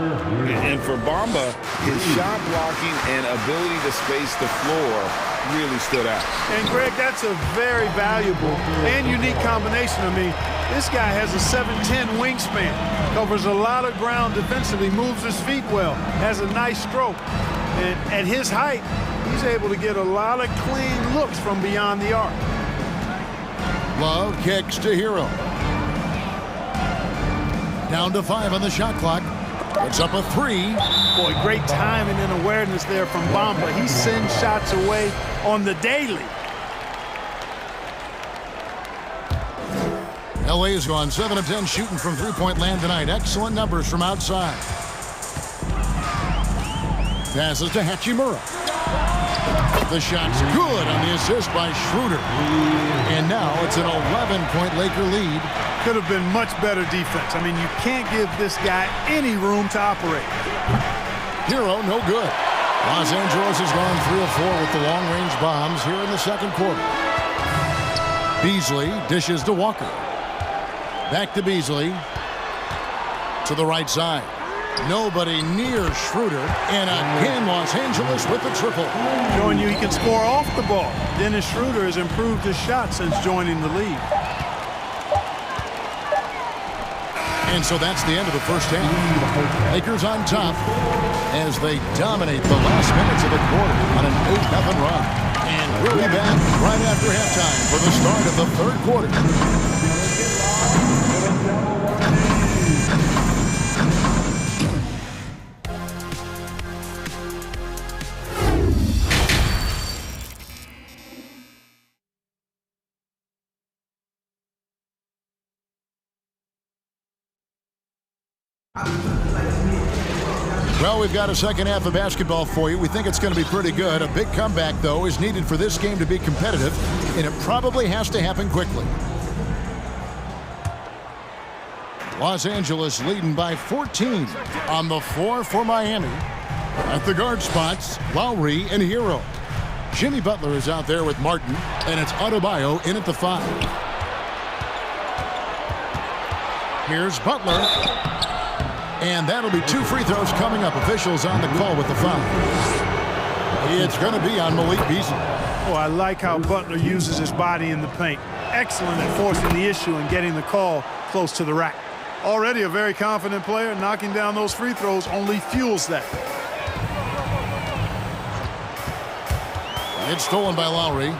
And for Bamba, his shot blocking and ability to space the floor really stood out.
And Greg, that's a very valuable and unique combination. I mean, this guy has a 7'10" wingspan, covers a lot of ground defensively, moves his feet well, has a nice stroke. And at his height, he's able to get a lot of clean looks from beyond the arc.
Love kicks to Hero. Down to 5 on the shot clock. It's up a 3.
Boy, great timing and awareness there from Bamba. He sends shots away on the daily.
LA has gone 7 of 10 shooting from three-point land tonight. Excellent numbers from outside. Passes to Hachimura. The shot's good on the assist by Schroeder. And now it's an 11-point Laker lead.
Could have been much better defense. I mean, you can't give this guy any room to operate.
Hero, no good. Los Angeles has gone 3 of 4 with the long-range bombs here in the second quarter. Beasley dishes to Walker. Back to Beasley. To the right side. Nobody near Schroeder. And again, Los Angeles with the triple.
Showing you he can score off the ball. Dennis Schroeder has improved his shot since joining the league.
And so that's the end of the first half. Lakers on top as they dominate the last minutes of the quarter on an 8-0 run. And we'll be back right after halftime for the start of the third quarter. Well, we've got a second half of basketball for you. We think it's going to be pretty good. A big comeback, though, is needed for this game to be competitive, and it probably has to happen quickly. Los Angeles leading by 14 on the floor for Miami. At the guard spots, Lowry and Hero. Jimmy Butler is out there with Martin, and it's Adebayo in at the 5. Here's Butler. And that'll be 2 free throws coming up. Officials on the call with the foul. It's going to be on Malik Beasley.
Oh, I like how Butler uses his body in the paint. Excellent at forcing the issue and getting the call close to the rack. Already a very confident player. Knocking down those free throws only fuels that.
It's stolen by Lowry.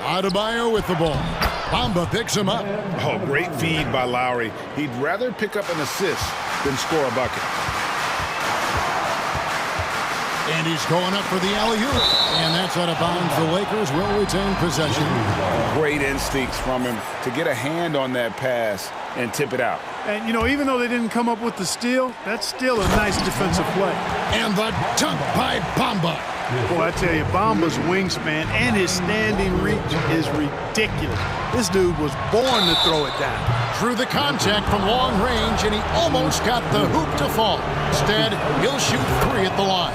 Adebayo with the ball. Bamba picks him up.
Oh, great feed by Lowry. He'd rather pick up an assist than score a bucket.
And he's going up for the alley-oop. And that's out of bounds. The Lakers will retain possession.
Great instincts from him to get a hand on that pass and tip it out.
And, you know, even though they didn't come up with the steal, that's still a nice defensive play.
And the dunk by Bamba.
Boy, I tell you, Bamba's wingspan and his standing reach is ridiculous. This dude was born to throw it down.
Through the contact from long range, and he almost got the hoop to fall. Instead, he'll shoot 3 at the line.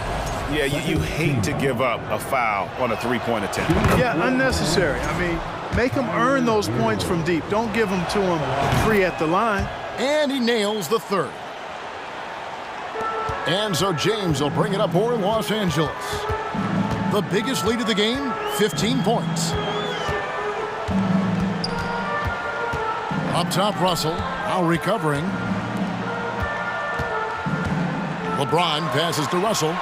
Yeah, you hate to give up a foul on a three-point attempt.
Yeah, unnecessary. I mean, make them earn those points from deep. Don't give them to him free at the line.
And he nails the 3rd. And so James will bring it up for Los Angeles. The biggest lead of the game, 15 points. Up top, Russell, now recovering. LeBron passes to Russell.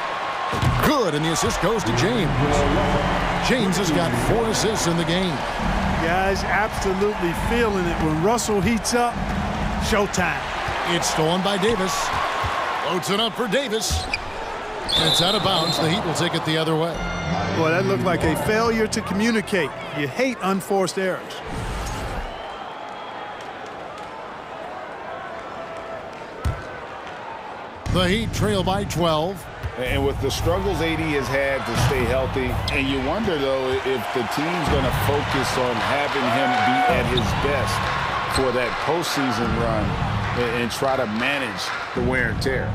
Good, and the assist goes to James. James has got 4 assists in the game.
Guys, absolutely feeling it. When Russell heats up, showtime.
It's stolen by Davis. Floats it up for Davis. And it's out of bounds. The Heat will take it the other way.
Boy, that looked like a failure to communicate. You hate unforced errors.
The Heat trail by 12.
And with the struggles AD has had to stay healthy, and you wonder, though, if the team's going to focus on having him be at his best for that postseason run and try to manage the wear and tear.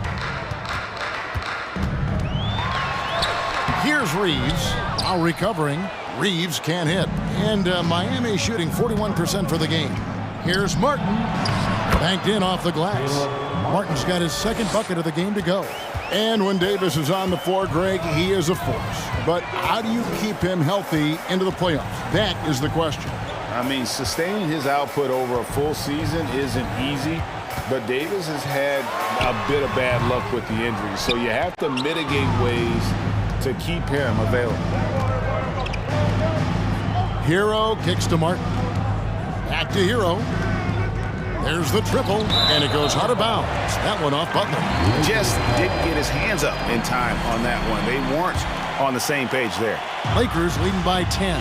Here's Reeves. While recovering, Reeves can't hit. And Miami shooting 41% for the game. Here's Martin. Banked in off the glass. Martin's got his second bucket of the game to go. And when Davis is on the floor, Greg, he is a force. But how do you keep him healthy into the playoffs? That is the question.
I mean, sustaining his output over a full season isn't easy, but Davis has had a bit of bad luck with the injury, so you have to mitigate ways to keep him available.
Hero kicks to Martin. Back to Hero. There's the triple, and it goes out of bounds. That one off Butler.
Just didn't get his hands up in time on that one. They weren't on the same page there.
Lakers leading by 10.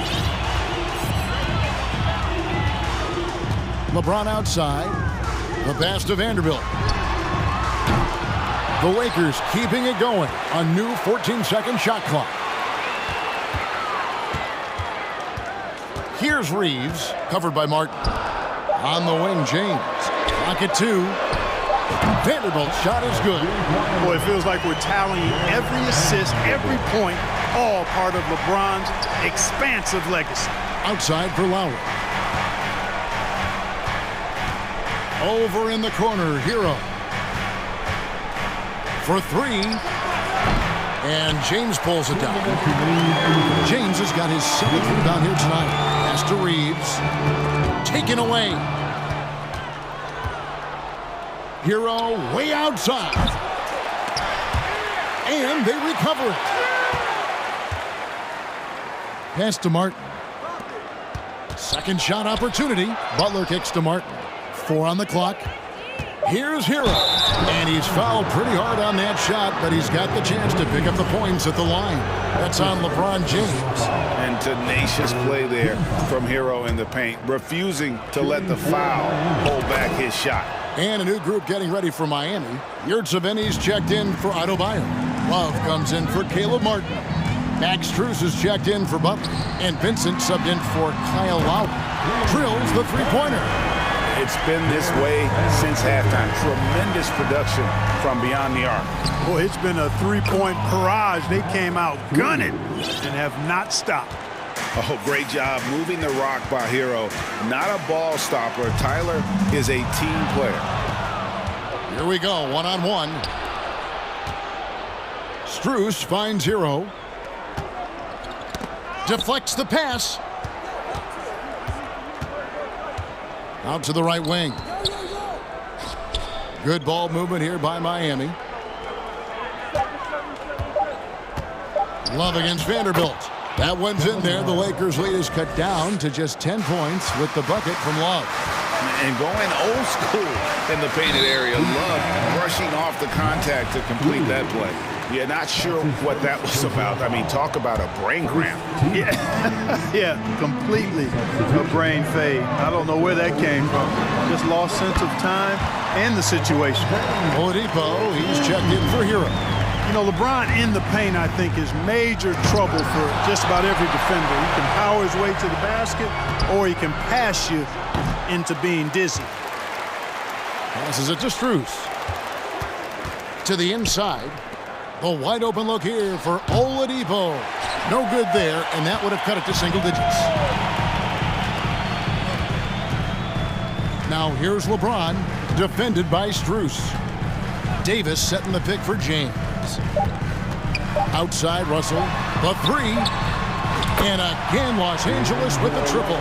LeBron outside. The pass to Vanderbilt. The Lakers keeping it going. A new 14-second shot clock. Here's Reeves, covered by Martin. On the wing, James. Clock at 2. Vanderbilt's shot is good.
Boy, it feels like we're tallying every assist, every point, all part of LeBron's expansive legacy.
Outside for Lowry. Over in the corner, Hero. For 3. And James pulls it down. James has got his 7th rebound here tonight. Pass to Reeves. Taken away. Hero way outside. And they recover it. Pass to Martin. Second shot opportunity. Butler kicks to Martin. 4 on the clock. Here's Hero. And he's fouled pretty hard on that shot, but he's got the chance to pick up the points at the line. That's on LeBron James.
And tenacious play there from Hero in the paint, refusing to let the foul hold back his shot.
And a new group getting ready for Miami. Yurtseveni's checked in for Adebayo. Love comes in for Caleb Martin. Max Strus is checked in for Butler. And Vincent subbed in for Kyle Lowry. Drills the three-pointer.
It's been this way since halftime. Tremendous production from beyond the arc.
Boy, it's been a three-point barrage. They came out gunning and have not stopped.
Oh, great job moving the rock by Hero. Not a ball stopper. Tyler is a team player.
Here we go, one-on-one. Strus finds Hero. Deflects the pass. Out to the right wing. Good ball movement here by Miami. Love against Vanderbilt. That one's in there. The Lakers' lead is cut down to just 10 points with the bucket from Love.
And going old school in the painted area. Love brushing off the contact to complete that play. Yeah, not sure what that was about. I mean, talk about a brain cramp.
Yeah, completely a brain fade. I don't know where that came from. Just lost sense of time and the situation.
Oladipo, he's checked in for Hero.
You know, LeBron in the paint, I think, is major trouble for just about every defender. He can power his way to the basket, or he can pass you into being dizzy.
Passes it to Strus. To the inside. The wide open look here for Oladipo. No good there, and that would have cut it to single digits. Now here's LeBron, defended by Strus. Davis setting the pick for James. Outside Russell, the 3. And again, Los Angeles with the triple.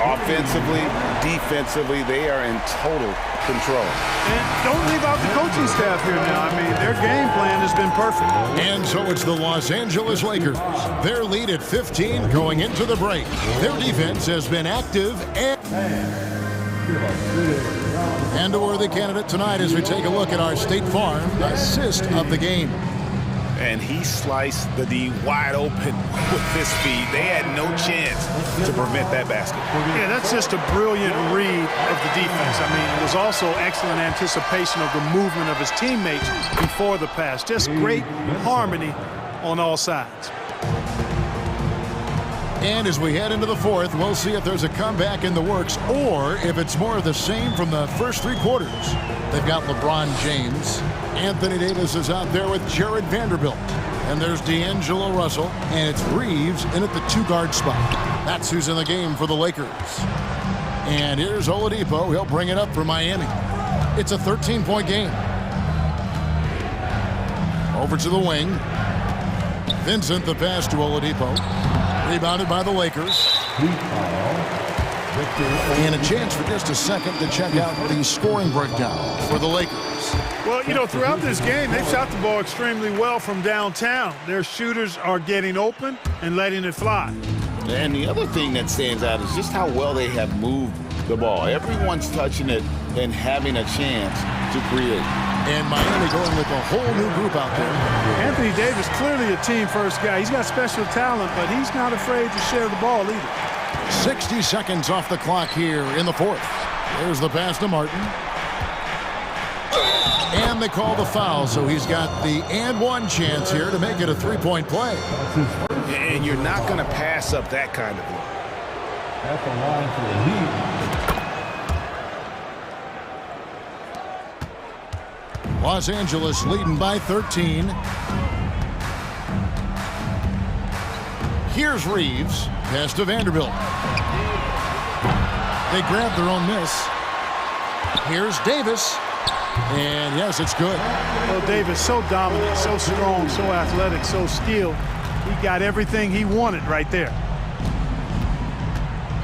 Offensively, defensively, they are in total control.
And don't leave out the coaching staff here now. I mean, their game plan has been perfect.
And so it's the Los Angeles Lakers. Their lead at 15 going into the break. Their defense has been active and a worthy candidate tonight as we take a look at our State Farm assist of the game.
And he sliced the D wide open with this speed. They had no chance to prevent that basket.
Yeah, that's just a brilliant read of the defense. I mean, it was also excellent anticipation of the movement of his teammates before the pass. Just great harmony on all sides.
And as we head into the fourth, we'll see if there's a comeback in the works or if it's more of the same from the first three quarters. They've got LeBron James. Anthony Davis is out there with Jared Vanderbilt. And there's D'Angelo Russell. And it's Reeves in at the two-guard spot. That's who's in the game for the Lakers. And here's Oladipo. He'll bring it up for Miami. It's a 13-point game. Over to the wing. Vincent, the pass to Oladipo. Rebounded by the Lakers. And a chance for just a second to check out the scoring breakdown for the Lakers.
Well, you know, throughout this game, they've shot the ball extremely well from downtown. Their shooters are getting open and letting it fly.
And the other thing that stands out is just how well they have moved the ball. Everyone's touching it and having a chance to create.
And Miami going with a whole new group out there.
Anthony Davis, clearly a team-first guy. He's got special talent, but he's not afraid to share the ball either.
60 seconds off the clock here in the fourth. There's the pass to Martin. And they call the foul, so he's got the and-one chance here to make it a three-point play.
And you're not going to pass up that kind of look.
At the line for the lead.
Los Angeles leading by 13. Here's Reeves. Pass to Vanderbilt. They grab their own miss. Here's Davis. And yes, it's good.
Well, Davis, so dominant, so strong, so athletic, so skilled. He got everything he wanted right there.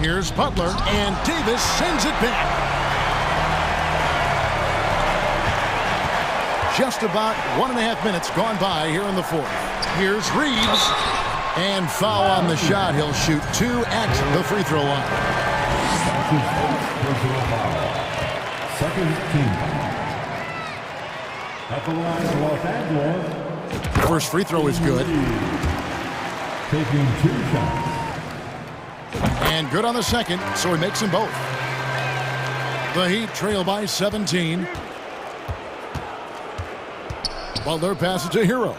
Here's Butler, and Davis sends it back. Just about 1.5 minutes gone by here in the fourth. Here's Reeves, and foul on the shot. He'll shoot two at the free throw line.
Second team. At the line of Los Angeles.
First free throw is good.
Taking 2 shots.
And good on the second, so he makes them both. The Heat trail by 17. Butler passes to Hero.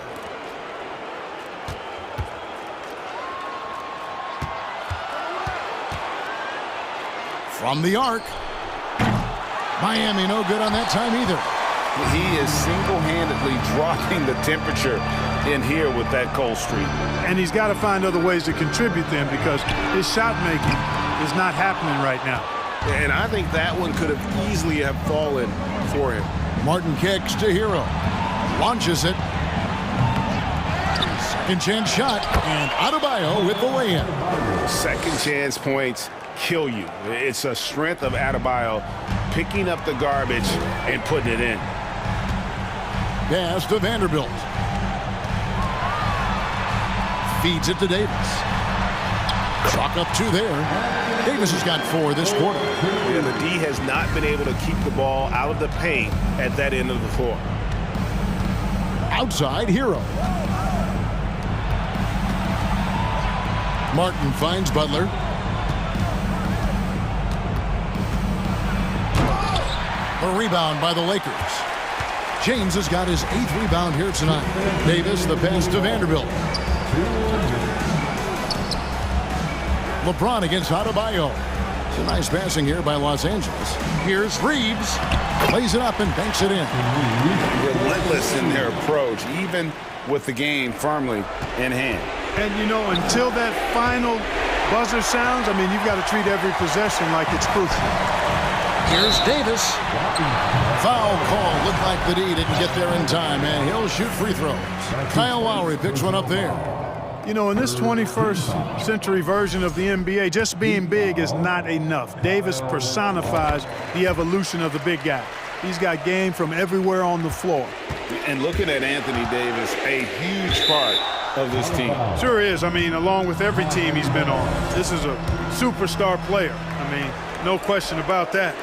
From the arc. Miami no good on that time either.
He is single-handedly dropping the temperature in here with that cold streak.
And he's got to find other ways to contribute then because his shot making is not happening right now.
And I think that one could have easily have fallen for him.
Martin kicks to Hero. Launches it. Second chance shot. And Adebayo with the lay-in.
Second chance points kill you. It's a strength of Adebayo picking up the garbage and putting it in.
Pass to Vanderbilt. Feeds it to Davis. Chalk up 2 there. Davis has got 4 this quarter.
Yeah, the D has not been able to keep the ball out of the paint at that end of the floor.
Outside, Hero. Martin finds Butler. A rebound by the Lakers. James has got his 8th rebound here tonight. Davis, the pass to Vanderbilt. LeBron against Adebayo. It's a nice passing here by Los Angeles. Here's Reeves. Plays it up and banks it in.
Relentless in their approach, even with the game firmly in hand.
And, you know, until that final buzzer sounds, I mean, you've got to treat every possession like it's crucial.
Here's Davis. Foul call. Looked like the D didn't get there in time, and he'll shoot free throws. Kyle Lowry picks one up there.
You know, in this 21st century version of the NBA, just being big is not enough. Davis personifies the evolution of the big guy. He's got game from everywhere on the floor.
And looking at Anthony Davis, a huge part of this team.
Sure is. I mean, along with every team he's been on. This is a superstar player. I mean, no question about that.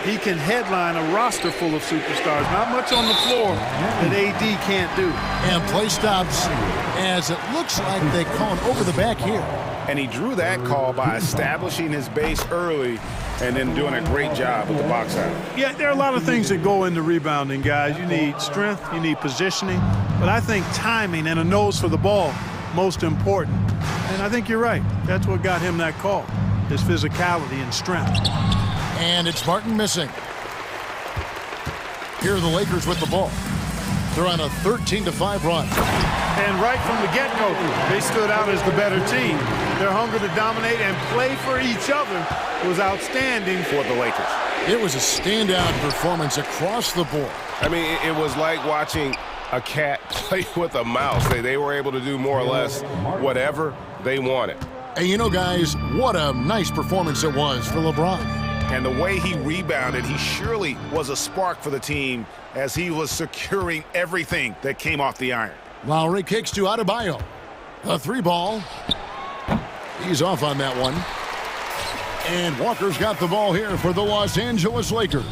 He can headline a roster full of superstars. Not much on the floor that AD can't do.
And play stops as it looks like they call him over the back here.
And he drew that call by establishing his base early and then doing a great job with the box out.
Yeah, there are a lot of things that go into rebounding, guys. You need strength, you need positioning, but I think timing and a nose for the ball, most important. And I think you're right. That's what got him that call, his physicality and strength.
And it's Martin missing. Here are the Lakers with the ball. They're on a 13-5 run.
And right from the get-go, they stood out as the better team. Their hunger to dominate and play for each other was outstanding for the Lakers.
It was a standout performance across the board.
I mean, it was like watching a cat play with a mouse. They were able to do more or less whatever they wanted.
And you know, guys, what a nice performance it was for LeBron.
And the way he rebounded, he surely was a spark for the team as he was securing everything that came off the iron.
Lowry kicks to Adebayo. A 3-ball. He's off on that one. And Walker's got the ball here for the Los Angeles Lakers.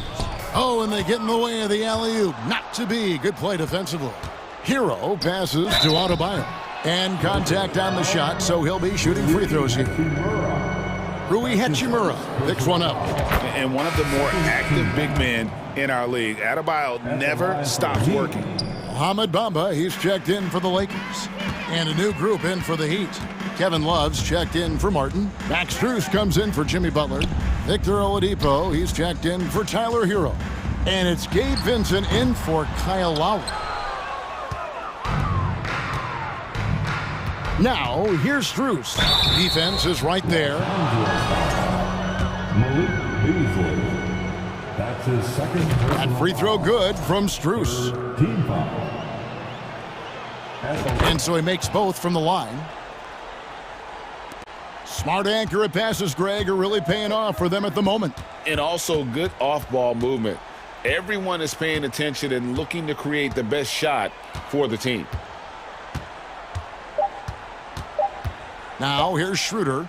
Oh, and they get in the way of the alley-oop. Not to be. Good play defensively. Hero passes to Adebayo. And contact on the shot, so he'll be shooting free throws here. Rui Hachimura picks one up.
And one of the more active big men in our league. Adebayo never stops working.
Mohamed Bamba, he's checked in for the Lakers. And a new group in for the Heat. Kevin Love's checked in for Martin. Max Strus comes in for Jimmy Butler. Victor Oladipo, he's checked in for Tyler Hero. And it's Gabe Vincent in for Kyle Lowry. Now, here's Strus. Defense is right there.
Malik Beasley. That's his second.
That free throw good from Strus.
Team foul.
And so he makes both from the line. Smart accurate passes, Greg, are really paying off for them at the moment.
And also good off-ball movement. Everyone is paying attention and looking to create the best shot for the team.
Now, here's Schroeder.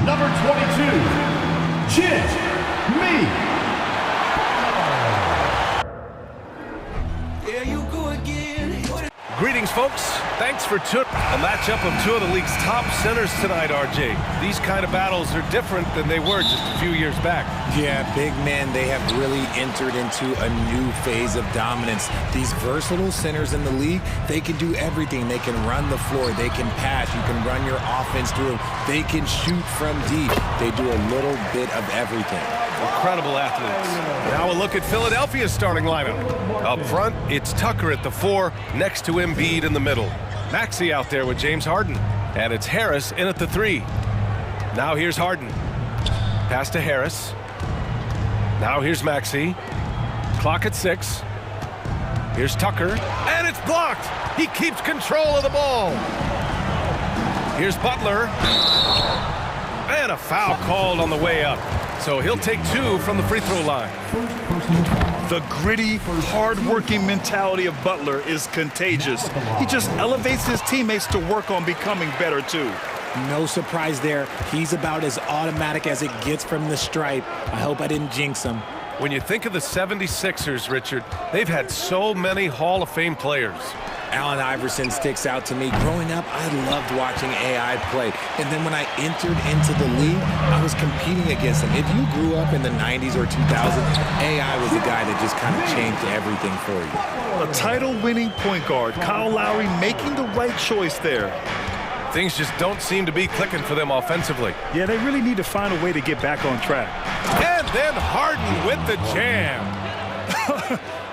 number 22, Jimmy.
Greetings, folks. Thanks for tuning in. A matchup of two of the league's top centers tonight, RJ. These kind of battles are different than they were just a few years back.
Yeah, big men, they have really entered into a new phase of dominance. These versatile centers in the league, they can do everything. They can run the floor. They can pass. You can run your offense through them. They can shoot from deep. They do a little bit of everything.
Incredible athletes. Now a look at Philadelphia's starting lineup. Up front, it's Tucker at the 4, next to Embiid in the middle. Maxey out there with James Harden. And it's Harris in at the 3. Now here's Harden. Pass to Harris. Now here's Maxey. Clock at 6. Here's Tucker. And it's blocked. He keeps control of the ball. Here's Butler. And a foul called on the way up. So he'll take 2 from the free throw line.
The gritty, hard-working mentality of Butler is contagious. He just elevates his teammates to work on becoming better, too.
No surprise there. He's about as automatic as it gets from the stripe. I hope I didn't jinx him.
When you think of the 76ers, Richard, they've had so many Hall of Fame players.
Allen Iverson sticks out to me. Growing up, I loved watching AI play. And then when I entered into the league, I was competing against him. If you grew up in the 90s or 2000s, AI was the guy that just kind of changed everything for you.
A title-winning point guard, Kyle Lowry, making the right choice there.
Things just don't seem to be clicking for them offensively.
Yeah, they really need to find a way to get back on track.
And then Harden with the jam.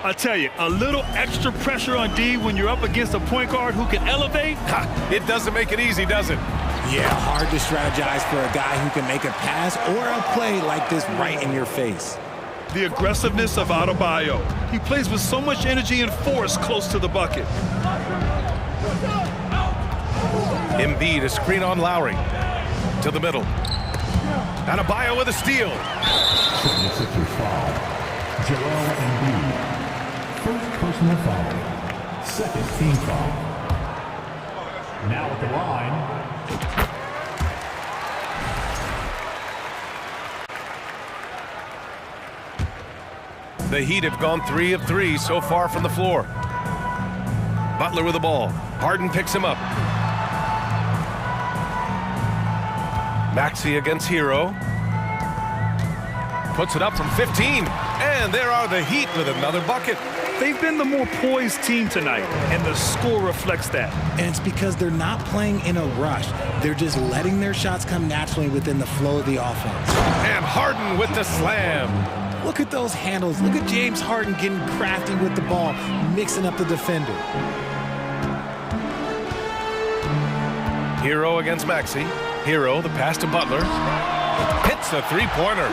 I tell you, a little extra pressure on D when you're up against a point guard who can elevate.
It doesn't make it easy, does it?
Yeah, hard to strategize for a guy who can make a pass or a play like this right in your face.
The aggressiveness of Adebayo. He plays with so much energy and force close to the bucket.
Embiid, a screen on Lowry. To the middle. Adebayo with a steal.
76ers foul. Joel Embiid. First personal foul. Second team foul. Now at
the line. The Heat have gone 3 of 3 so far from the floor. Butler with the ball. Harden picks him up. Maxey against Hero. Puts it up from 15. And there are the Heat with another bucket.
They've been the more poised team tonight, and the score reflects that.
And it's because they're not playing in a rush. They're just letting their shots come naturally within the flow of the offense.
And Harden with the slam.
Look at those handles. Look at James Harden getting crafty with the ball, mixing up the defender.
Hero against Maxey. Hero, the pass to Butler. Hits the three-pointer.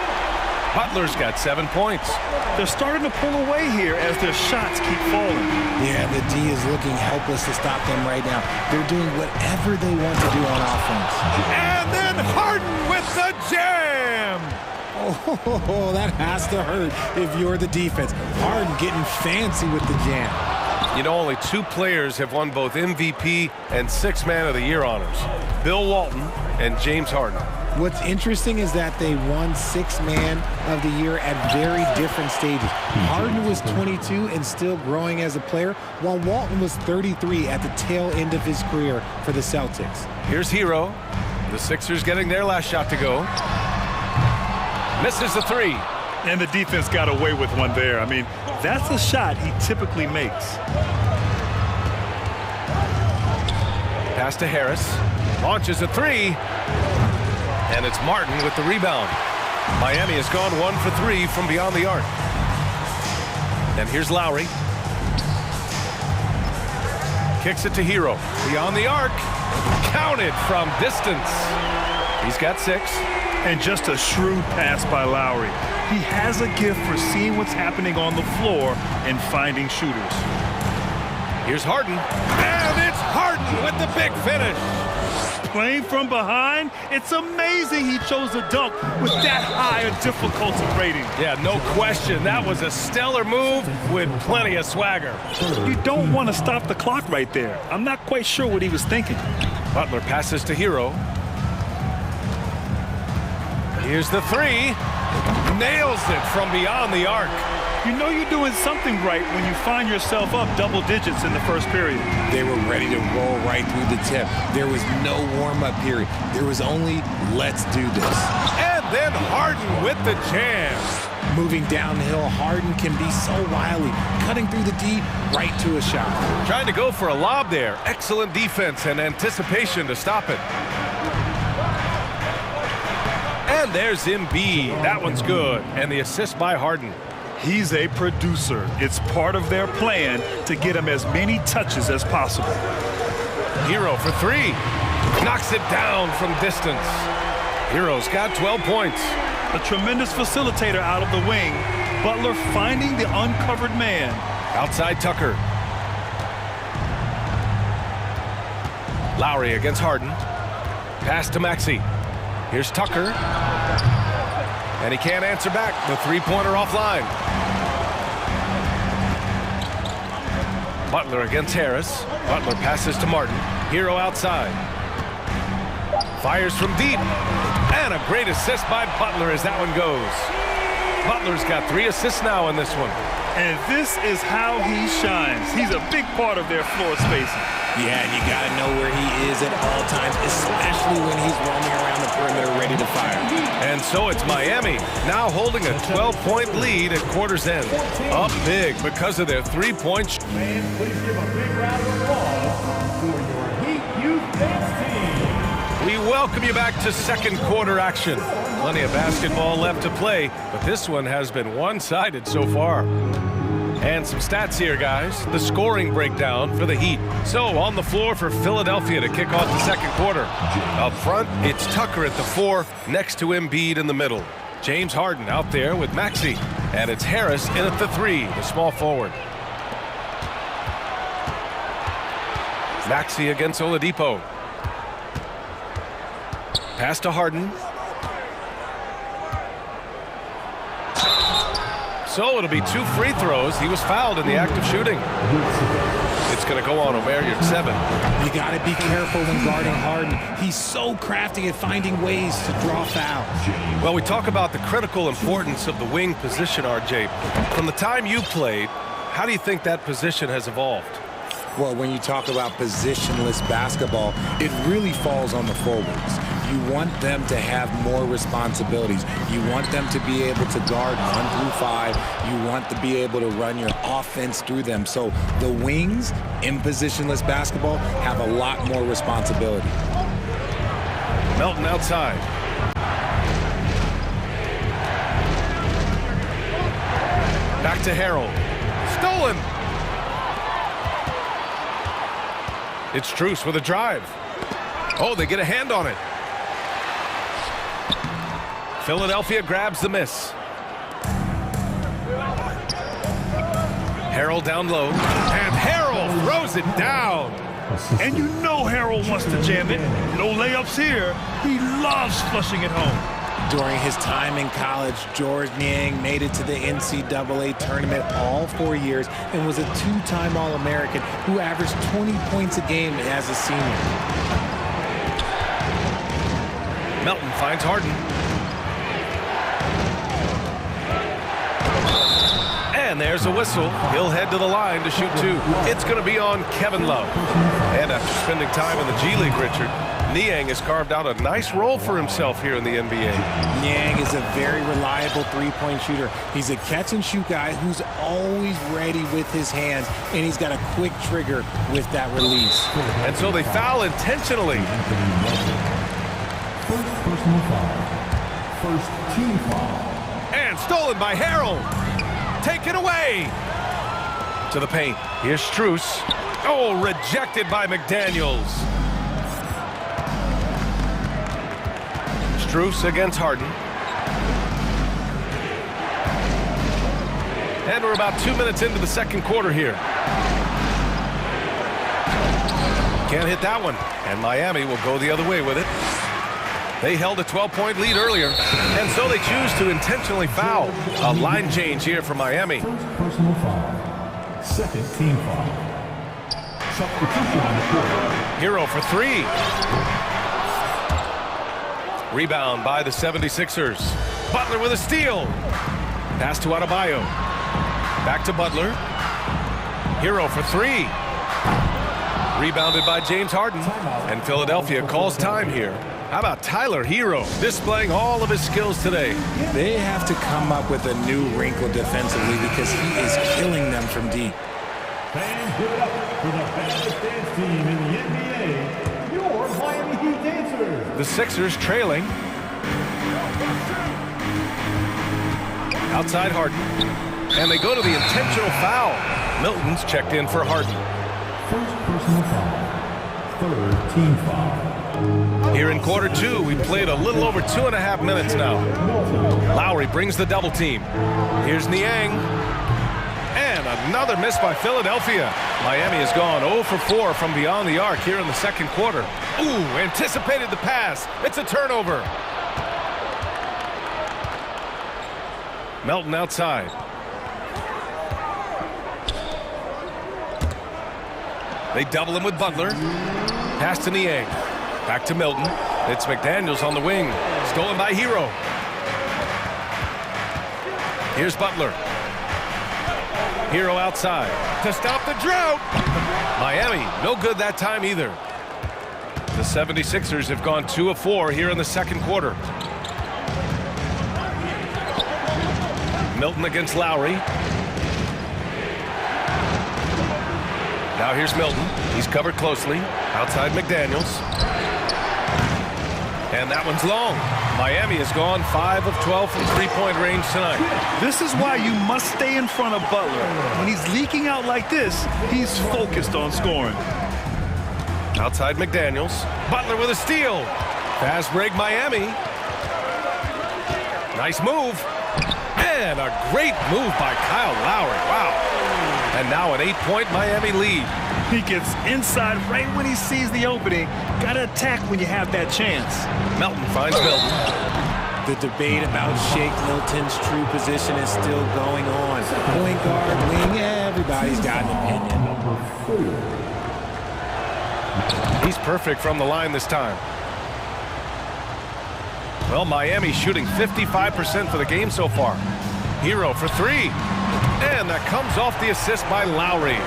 Butler's got 7 points.
They're starting to pull away here as their shots keep falling.
Yeah, the D is looking helpless to stop them right now. They're doing whatever they want to do on offense.
And then Harden with the jam!
Oh, that has to hurt if you're the defense. Harden getting fancy with the jam.
You know, only 2 players have won both MVP and 6th Man of the Year honors. Bill Walton and James Harden.
What's interesting is that they won 6th Man of the Year at very different stages. Harden was 22 and still growing as a player, while Walton was 33 at the tail end of his career for the Celtics.
Here's Hero. The Sixers getting their last shot to go. Misses the 3.
And the defense got away with one there. I mean, that's a shot he typically makes.
Pass to Harris. Launches a 3. And it's Martin with the rebound. Miami has gone 1 for 3 from beyond the arc. And here's Lowry. Kicks it to Hero. Beyond the arc. Counted from distance. He's got 6.
And just a shrewd pass by Lowry. He has a gift for seeing what's happening on the floor and finding shooters.
Here's Harden. And it's Harden with the big finish.
Playing from behind, it's amazing he chose a dunk with that high a difficulty rating.
Yeah, no question. That was a stellar move with plenty of swagger.
You don't want to stop the clock right there. I'm not quite sure what he was thinking.
Butler passes to Hero. Here's the three. Nails it from beyond the arc.
You know you're doing something right when you find yourself up double digits in the first period.
They were ready to roll right through the tip. There was no warm-up period. There was only, let's do this.
And then Harden with the jam.
Moving downhill, Harden can be so wily, cutting through the D right to a shot.
Trying to go for a lob there. Excellent defense and anticipation to stop it. And there's Embiid. That one's good. And the assist by Harden.
He's a producer. It's part of their plan to get him as many touches as possible.
Hero for three. Knocks it down from distance. Hero's got 12 points.
A tremendous facilitator out of the wing. Butler finding the uncovered man.
Outside Tucker. Lowry against Harden. Pass to Maxey. Here's Tucker. And he can't answer back. The three-pointer offline. Butler against Harris. Butler passes to Martin. Hero outside. Fires from deep. And a great assist by Butler as that one goes. Butler's got 3 assists now in this one.
And this is how he shines. He's a big part of their floor spacing.
Yeah, and you got to know where he is at all times, especially when he's roaming around the perimeter ready to fire.
And so it's Miami, now holding a 12-point lead at quarter's end. Up big because of their three-point.
Please give a big round of applause for your Heat Youth Dance team.
We welcome you back to second quarter action. Plenty of basketball left to play, but this one has been one-sided so far. And some stats here, guys. The scoring breakdown for the Heat. So on the floor for Philadelphia to kick off the second quarter. Up front, it's Tucker at the 4, next to Embiid in the middle. James Harden out there with Maxey. And it's Harris in at the 3, the small forward. Maxey against Oladipo. Pass to Harden. So it'll be 2 free throws. He was fouled in the act of shooting. It's going to go on Omer Yurtseven.
You got to be careful when guarding Harden. He's so crafty at finding ways to draw fouls.
Well, we talk about the critical importance of the wing position, RJ. From the time you played, how do you think that position has evolved?
Well, when you talk about positionless basketball, it really falls on the forwards. You want them to have more responsibilities. You want them to be able to guard 1 through 5. You want to be able to run your offense through them. So the wings in positionless basketball have a lot more responsibility.
Melton outside. Back to Harrell. Stolen. It's Strus with a drive. Oh, they get a hand on it. Philadelphia grabs the miss. Harrell down low. And Harrell throws it down.
And you know Harrell wants to jam it. No layups here. He loves flushing it home.
During his time in college, George Niang made it to the NCAA tournament all 4 years and was a 2-time All-American who averaged 20 points a game as a senior.
Melton finds Harden. And there's a whistle. He'll head to the line to shoot 2. It's going to be on Kevin Love. And after spending time in the G League, Richard, Niang has carved out a nice role for himself here in the NBA.
Niang is a very reliable three-point shooter. He's a catch-and-shoot guy who's always ready with his hands, and he's got a quick trigger with that release.
And so they foul intentionally.
First personal foul. First team foul.
And stolen by Harrell. Taken away. To the paint. Here's Strus. Oh, rejected by McDaniels. Strus against Harden. And we're about 2 minutes into the second quarter here. Can't hit that one. And Miami will go the other way with it. They held a 12-point lead earlier, and so they choose to intentionally foul. A line change here for Miami.
First personal foul. Second team foul. Substitution on the court.
Hero for 3. Rebound by the 76ers. Butler with a steal. Pass to Adebayo. Back to Butler. Hero for three. Rebounded by James Harden. And Philadelphia calls time here. How about Tyler Hero displaying all of his skills today?
They have to come up with a new wrinkle defensively because he is killing them from deep.
Fans, give it up for the fastest dance team in the NBA, your Miami Heat Dancers.
The Sixers trailing. Outside Harden. And they go to the intentional foul. Milton's checked in for Harden.
First personal foul. Third team foul.
Here in quarter two, we played a little over 2.5 minutes now. Lowry brings the double team. Here's Niang. And another miss by Philadelphia. Miami has gone 0 for 4 from beyond the arc here in the second quarter. Ooh, anticipated the pass. It's a turnover. Melton outside. They double him with Butler. Pass to Niang. Back to Milton. It's McDaniels on the wing. Stolen by Hero. Here's Butler. Hero outside to stop the drought. Miami, no good that time either. The 76ers have gone 2 of 4 here in the second quarter. Milton against Lowry. Now here's Milton. He's covered closely. Outside McDaniels. And that one's long. Miami has gone 5 of 12 from three-point range tonight.
This is why you must stay in front of Butler. When he's leaking out like this, he's focused on scoring.
Outside McDaniels. Butler with a steal. Fast break Miami. Nice move. And a great move by Kyle Lowry. Wow. And now an 8-point Miami lead.
He gets inside right when he sees the opening. Gotta attack when you have that chance.
Melton finds Milton.
The debate about Shake Milton's true position is still going on. Point guard, wing, everybody's got an opinion.
He's perfect from the line this time. Well, Miami shooting 55% for the game so far. Hero for three. And that comes off the assist by Lowry.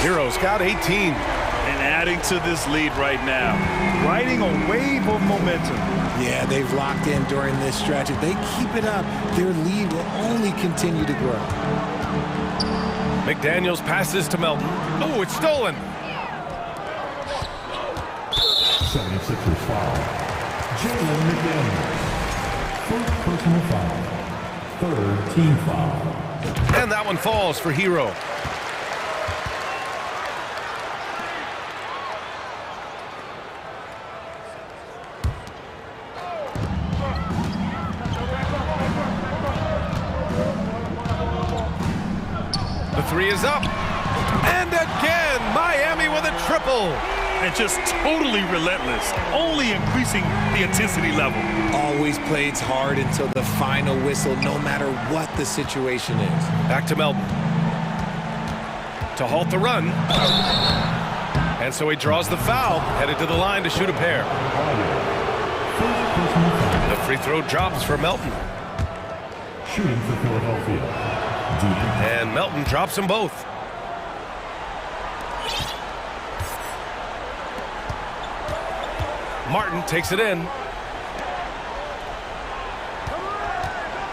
Hero's got 18.
And adding to this lead right now. Riding a wave of momentum.
Yeah, they've locked in during this stretch. If they keep it up, their lead will only continue to grow.
McDaniels passes to Melton. Oh, it's stolen.
76ers foul. Jalen McDaniels. First personal foul. Third team foul.
And that one falls for Hero. The three is up. And again, Miami with a triple.
And just totally relentless, only increasing the intensity level.
Always plays hard until the final whistle, no matter what the situation is.
Back to Melton. To halt the run. And so he draws the foul, headed to the line to shoot a pair. The free throw drops for Melton.
Shooting for Philadelphia.
And Melton drops them both. Martin takes it in.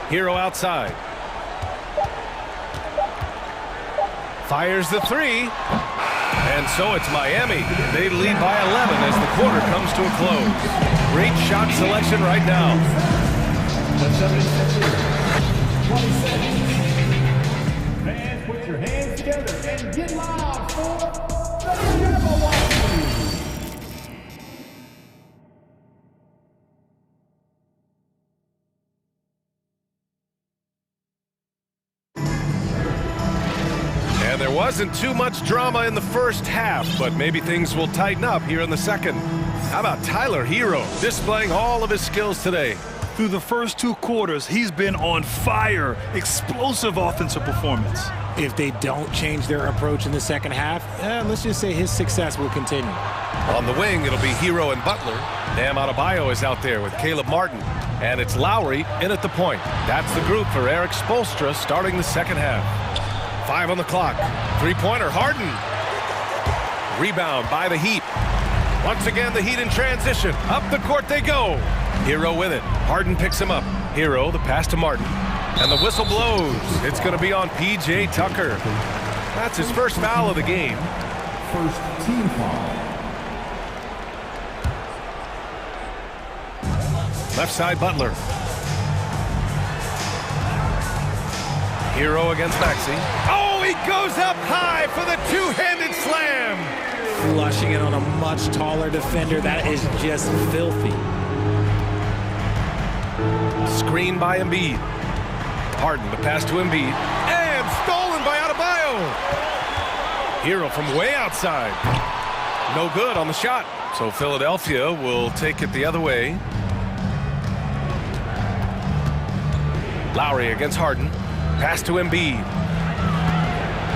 Hero outside. Fires the three. And so it's Miami. They lead by 11 as the quarter comes to a close. Great shot selection right now.
The 76ers, 26. Fans, put your hands together and get loud for the Jabberwocky.
And there wasn't too much drama in the first half, but maybe things will tighten up here in the second. How about Tyler Hero displaying all of his skills today?
Through the first 2 quarters, he's been on fire. Explosive offensive performance.
If they don't change their approach in the second half, let's just say his success will continue.
On the wing, it'll be Hero and Butler. Bam Adebayo is out there with Caleb Martin. And it's Lowry in at the point. That's the group for Eric Spoelstra starting the second half. 5 on the clock. Three-pointer, Harden. Rebound by the Heat. Once again, the Heat in transition. Up the court they go. Hero with it. Harden picks him up. Hero, the pass to Martin. And the whistle blows. It's going to be on P.J. Tucker. That's his first foul of the game.
First team foul.
Left side, Butler. Hero against Maxey. Oh, he goes up high for the two-handed slam.
Flushing it on a much taller defender. That is just filthy.
Screen by Embiid. Harden, the pass to Embiid. And stolen by Adebayo. Hero from way outside. No good on the shot. So Philadelphia will take it the other way. Lowry against Harden. Pass to Embiid.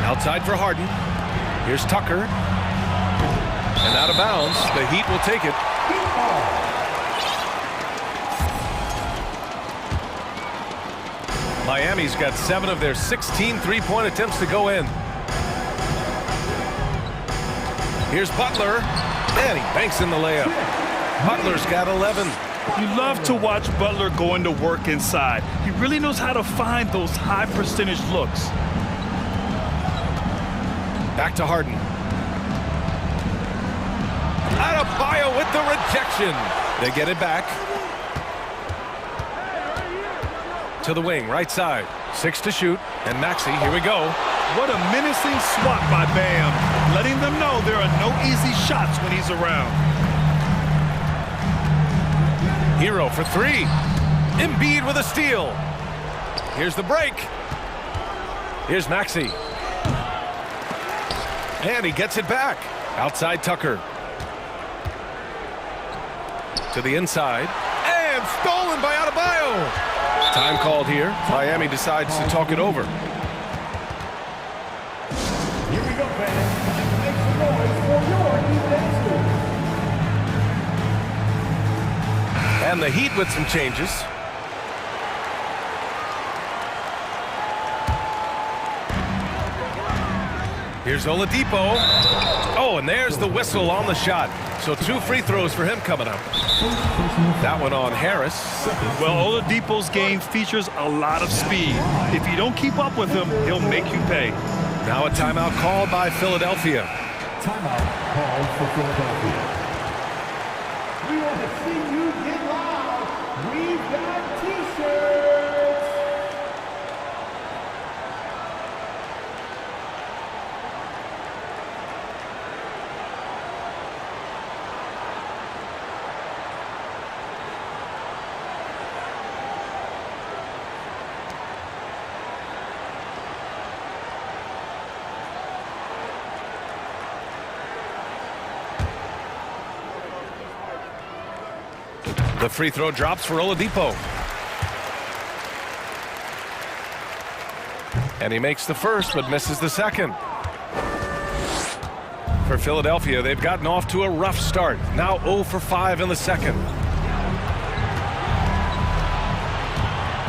Outside for Harden. Here's Tucker. And out of bounds. The Heat will take it. Miami's got 7 of their 16 three-point attempts to go in. Here's Butler. And he banks in the layup. Butler's got 11.
You love to watch Butler going to work inside. He really knows how to find those high percentage looks.
Back to Harden. Adebayo with the rejection. They get it back. To the wing, right side. 6 to shoot. And Maxey, here we go.
What a menacing swat by Bam, letting them know there are no easy shots when he's around.
Hero for 3. Embiid with a steal. Here's the break. Here's Maxey. And he gets it back. Outside Tucker. To the inside. And stolen by Adebayo. Time called here. Miami decides to talk it over.
Here we go, fans. Make some noise for your defense.
And the Heat with some changes. Here's Oladipo. Oh, and there's the whistle on the shot. So 2 free throws for him coming up. That one on Harris.
Well, Oladipo's game features a lot of speed. If you don't keep up with him, he'll make you pay.
Now a timeout called by Philadelphia.
Timeout called for Philadelphia.
We want to see you get loud. We've got T-shirts.
The free throw drops for Oladipo. And he makes the first but misses the second. For Philadelphia, they've gotten off to a rough start. Now 0 for 5 in the second.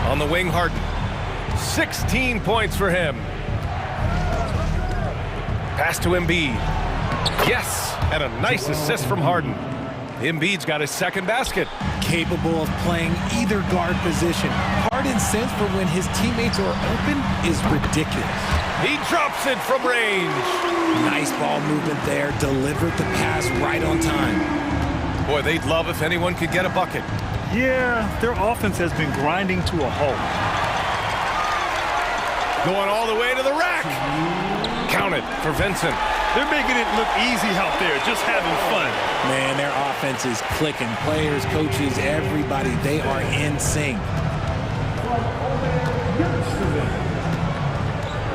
On the wing, Harden. 16 points for him. Pass to Embiid. Yes, and a nice assist from Harden. Embiid's got his second basket.
Capable of playing either guard position. Harden's sense for when his teammates are open is ridiculous.
He drops it from range.
Nice ball movement there. Delivered the pass right on time.
Boy, they'd love if anyone could get a bucket.
Yeah, their offense has been grinding to a halt.
Going all the way to the rack. Count it for Vincent.
They're making it look easy out there, just having fun.
Man, their offense is clicking. Players, coaches, everybody, they are in sync.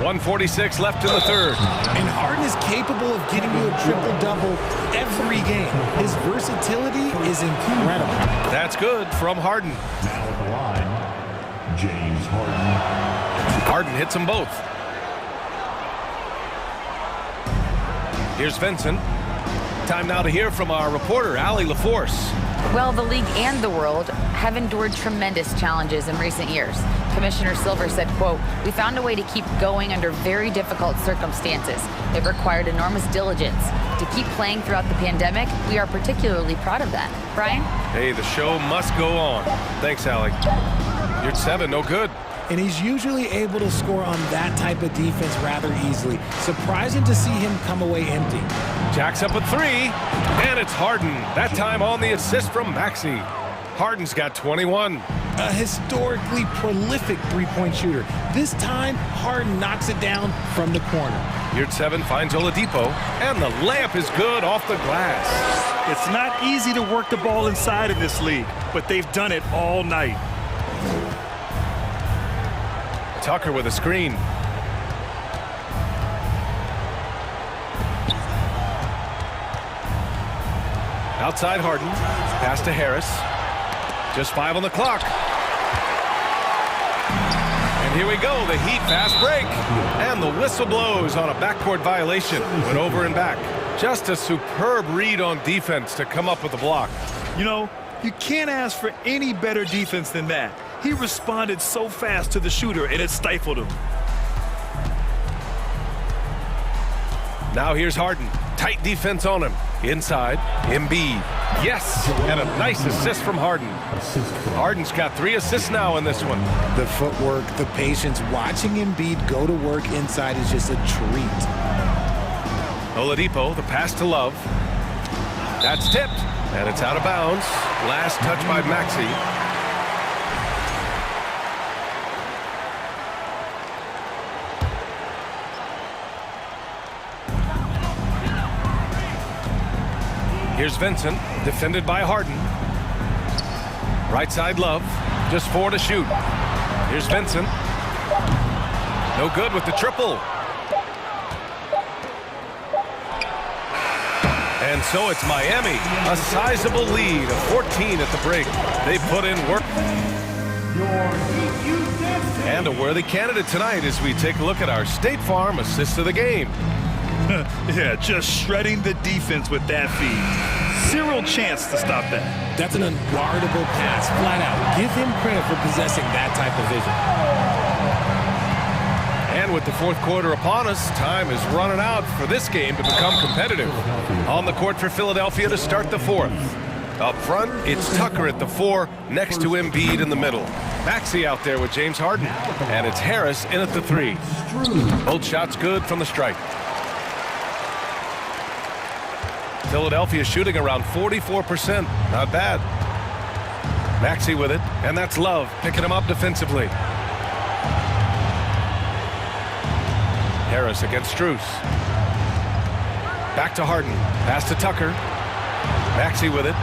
1:46 left in the third.
And Harden is capable of getting you a triple-double every game. His versatility is incredible.
That's good from Harden.
Now at the line, James Harden.
Harden hits them both. Here's Vincent. Time now to hear from our reporter, Allie LaForce.
Well, the league and the world have endured tremendous challenges in recent years. Commissioner Silver said, quote, "We found a way to keep going under very difficult circumstances. It required enormous diligence. To keep playing throughout the pandemic, we are particularly proud of that." Brian?
Hey, the show must go on. Thanks, Allie. You're 7, no good.
And he's usually able to score on that type of defense rather easily. Surprising to see him come away empty.
Jacks up a 3, and it's Harden. That time on the assist from Maxey. Harden's got 21.
A historically prolific three-point shooter. This time, Harden knocks it down from the corner.
Yurt 7 finds Oladipo, and the layup is good off the glass.
It's not easy to work the ball inside in this league, but they've done it all night.
Tucker with a screen. Outside Harden. Pass to Harris. Just 5 on the clock. And here we go. The Heat fast break. And the whistle blows on a backcourt violation. Went over and back. Just a superb read on defense to come up with the block.
You know, you can't ask for any better defense than that. He responded so fast to the shooter, and it stifled him.
Now here's Harden. Tight defense on him. Inside, Embiid. Yes, and a nice assist from Harden. Harden's got 3 assists now in this one.
The footwork, the patience, watching Embiid go to work inside is just a treat.
Oladipo, the pass to Love. That's tipped, and it's out of bounds. Last touch by Maxey. Here's Vincent, defended by Harden. Right side Love, just 4 to shoot. Here's Vincent. No good with the triple. And so it's Miami, a sizable lead of 14 at the break. They put in work. And a worthy candidate tonight as we take a look at our State Farm assist of the game.
Yeah, just shredding the defense with that feed. Zero chance to stop that.
That's an unguardable pass, flat out. Give him credit for possessing that type of vision.
And with the fourth quarter upon us, time is running out for this game to become competitive. On the court for Philadelphia to start the fourth. Up front, it's Tucker at the 4, next to Embiid in the middle. Maxey out there with James Harden. And it's Harris in at the 3. Both shots good from the stripe. Philadelphia shooting around 44%. Not bad. Maxey with it, and that's Love picking him up defensively. Harris against Strus. Back to Harden. Pass to Tucker. Maxey with it.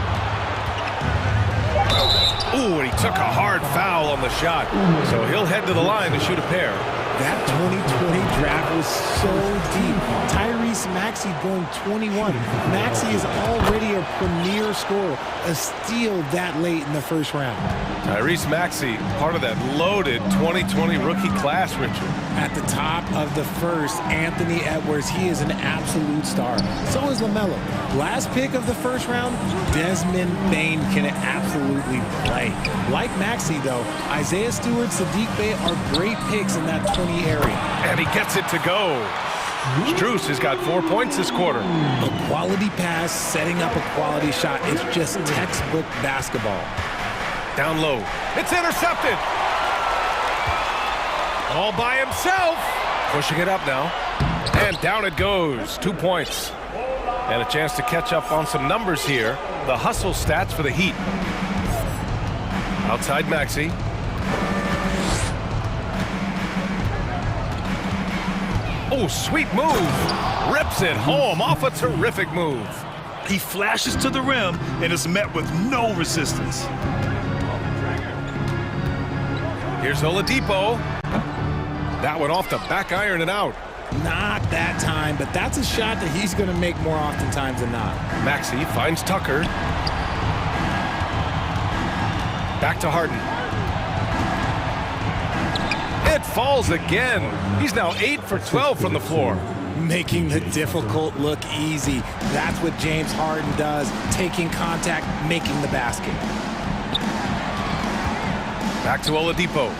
Ooh, and he took a hard foul on the shot. So he'll head to the line to shoot a pair.
That 2020 draft was so deep. Tyrese Maxey going 21. Maxey is already a premier scorer. A steal that late in the first round.
Tyrese Maxey, part of that loaded 2020 rookie class, Richard.
At the top of the first, Anthony Edwards, he is an absolute star. So is LaMelo. Last pick of the first round, Desmond Bane can absolutely play. Like Maxey, though, Isaiah Stewart, Sadiq Bey are great picks in that 20 area.
And he gets it to go. Strus has got 4 points this quarter.
A quality pass, setting up a quality shot. It's just textbook basketball.
Down low. It's intercepted. All by himself. Pushing it up now. And down it goes. 2 points. And a chance to catch up on some numbers here. The hustle stats for the Heat. Outside Maxey. Oh, sweet move. Rips it home off a terrific move.
He flashes to the rim and is met with no resistance.
Here's Oladipo. That one off the back iron and out.
Not that time, but that's a shot that he's going to make more oftentimes than not.
Maxey finds Tucker. Back to Harden. It falls again. He's now 8 for 12 from the floor.
making the difficult look easy. That's what James Harden does, taking contact, making the basket.
Back to Oladipo.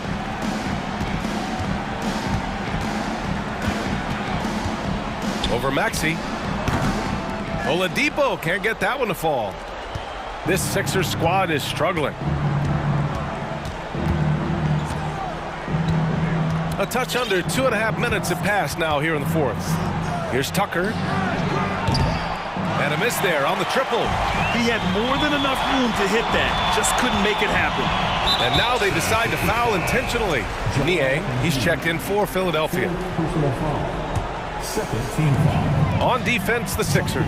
Over Maxey. Oladipo can't get that one to fall. This Sixers squad is struggling. A touch under 2.5 minutes have passed now here in the fourth. Here's Tucker. And a miss there on the triple.
He had more than enough room to hit that. Just couldn't make it happen.
And now they decide to foul intentionally. Niang, he's checked in for Philadelphia.
Personal foul. Second team foul.
On defense, the Sixers.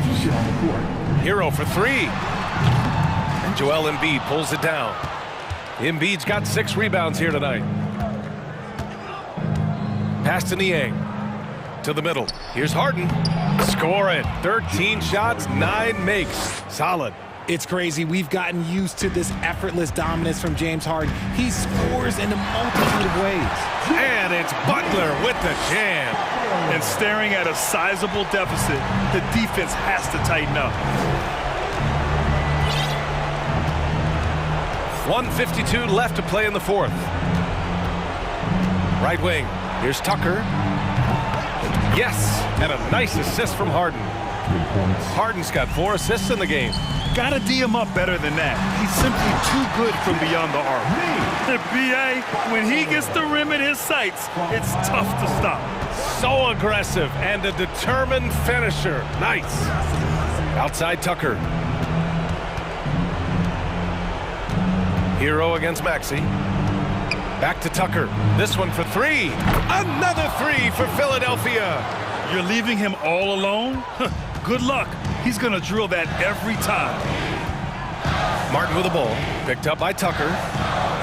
Hero for three. And Joel Embiid pulls it down. Embiid's got 6 rebounds here tonight. Pass to Niang. To the middle. Here's Harden. Score it. 13 shots, 9 makes. Solid.
It's crazy. We've gotten used to this effortless dominance from James Harden. He scores in a multitude of ways.
And it's Butler with the jam.
And staring at a sizable deficit, the defense has to tighten up.
1:52 left to play in the fourth. Right wing. Here's Tucker. Yes, and a nice assist from Harden. Harden's got 4 assists in the game.
Gotta D him up better than that. He's simply too good from beyond the arc. B.A., when he gets the rim in his sights, it's tough to stop.
So aggressive and a determined finisher. Nice. Outside Tucker. Hero against Maxey. Back to Tucker. This one for 3. Another 3 for Philadelphia.
You're leaving him all alone? Good luck. He's going to drill that every time.
Martin with the ball. Picked up by Tucker.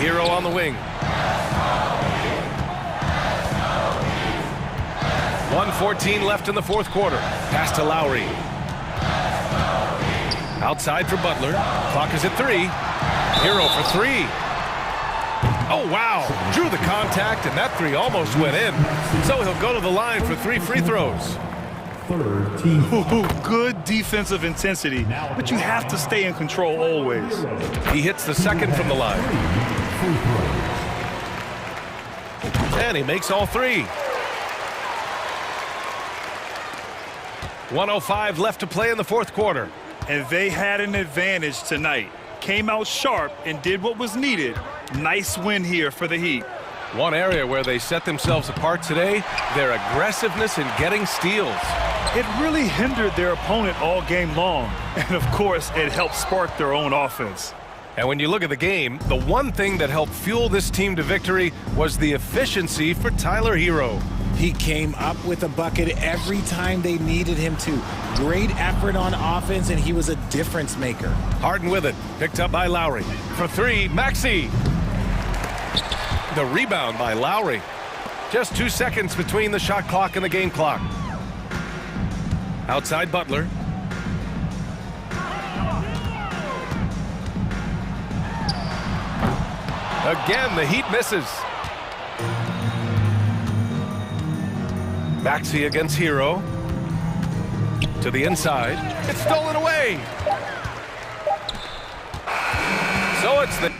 Hero on the wing. 1:14 left in the fourth quarter. Pass to Lowry. Outside for Butler. Clock is at 3. Hero for 3. Oh, wow. Drew the contact, and that 3 almost went in. So he'll go to the line for 3 free throws.
Third team.
Good defensive intensity, but you have to stay in control always.
He hits the second from the line. And he makes all 3. 1:05 left to play in the fourth quarter.
And they had an advantage tonight. Came out sharp and did what was needed. Nice win here for the Heat.
One area where they set themselves apart today, their aggressiveness in getting steals.
It really hindered their opponent all game long. And, of course, it helped spark their own offense.
And when you look at the game, the one thing that helped fuel this team to victory was the efficiency for Tyler Hero.
He came up with a bucket every time they needed him to. Great effort on offense, and he was a difference maker.
Harden with it. Picked up by Lowry. For 3, Maxey. The rebound by Lowry. Just 2 seconds between the shot clock and the game clock. Outside Butler. Again, the Heat misses. Maxey against Hero. To the inside. It's stolen away. So it's the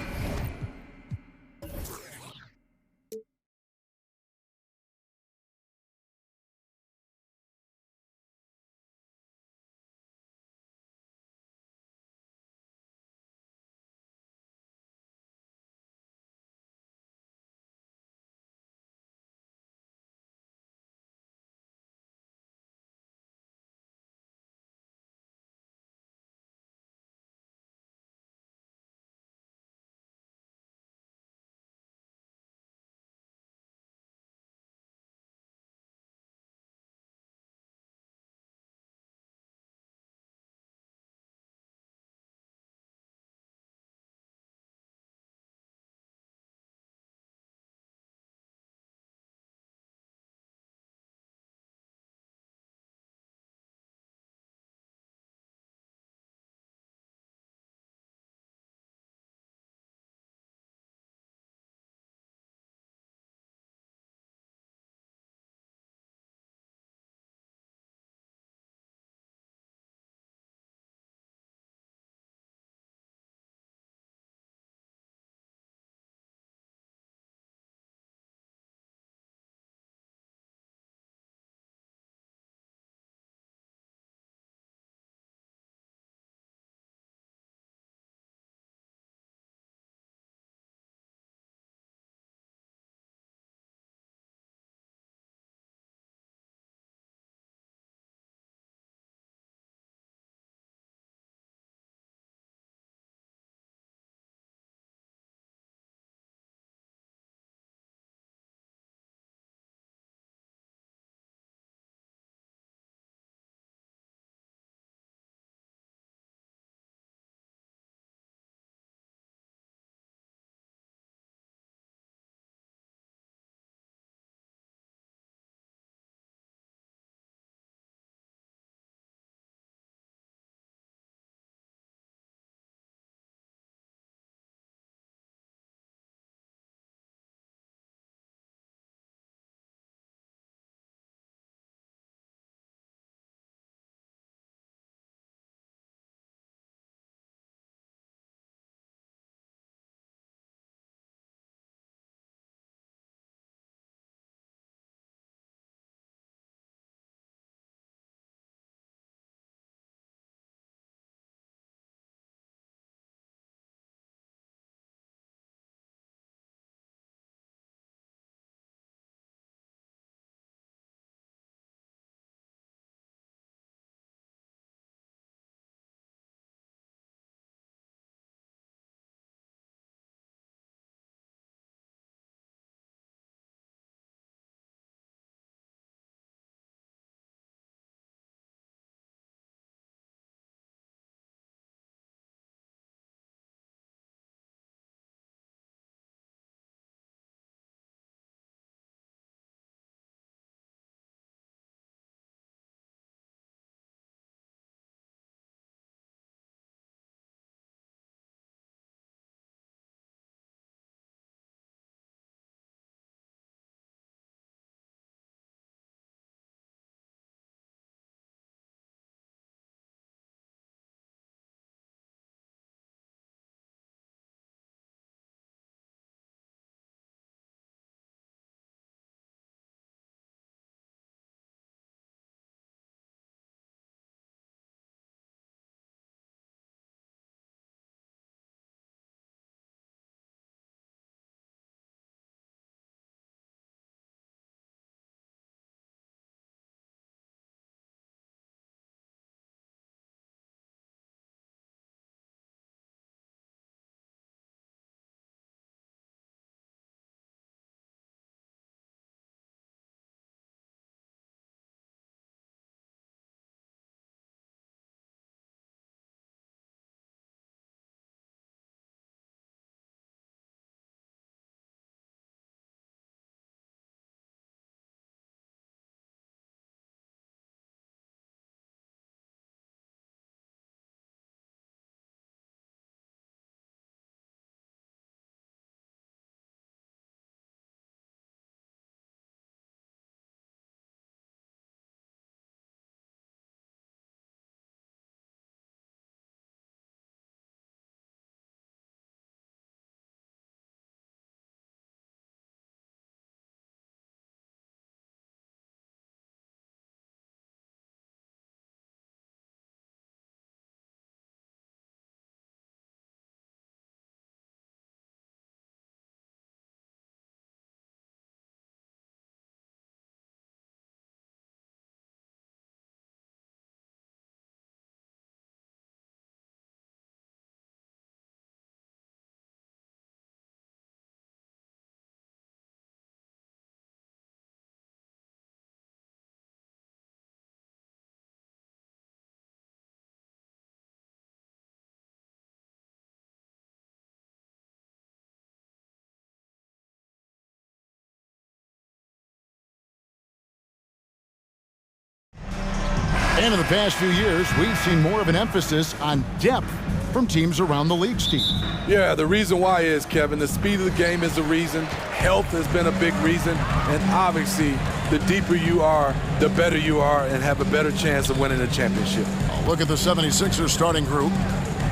And in the past few years, we've seen more of an emphasis on depth from teams around the league, Steve.
Yeah, the reason why is, Kevin, the speed of the game is the reason. Health has been a big reason. And obviously, the deeper you are, the better you are and have a better chance of winning the championship.
Look at the 76ers starting group.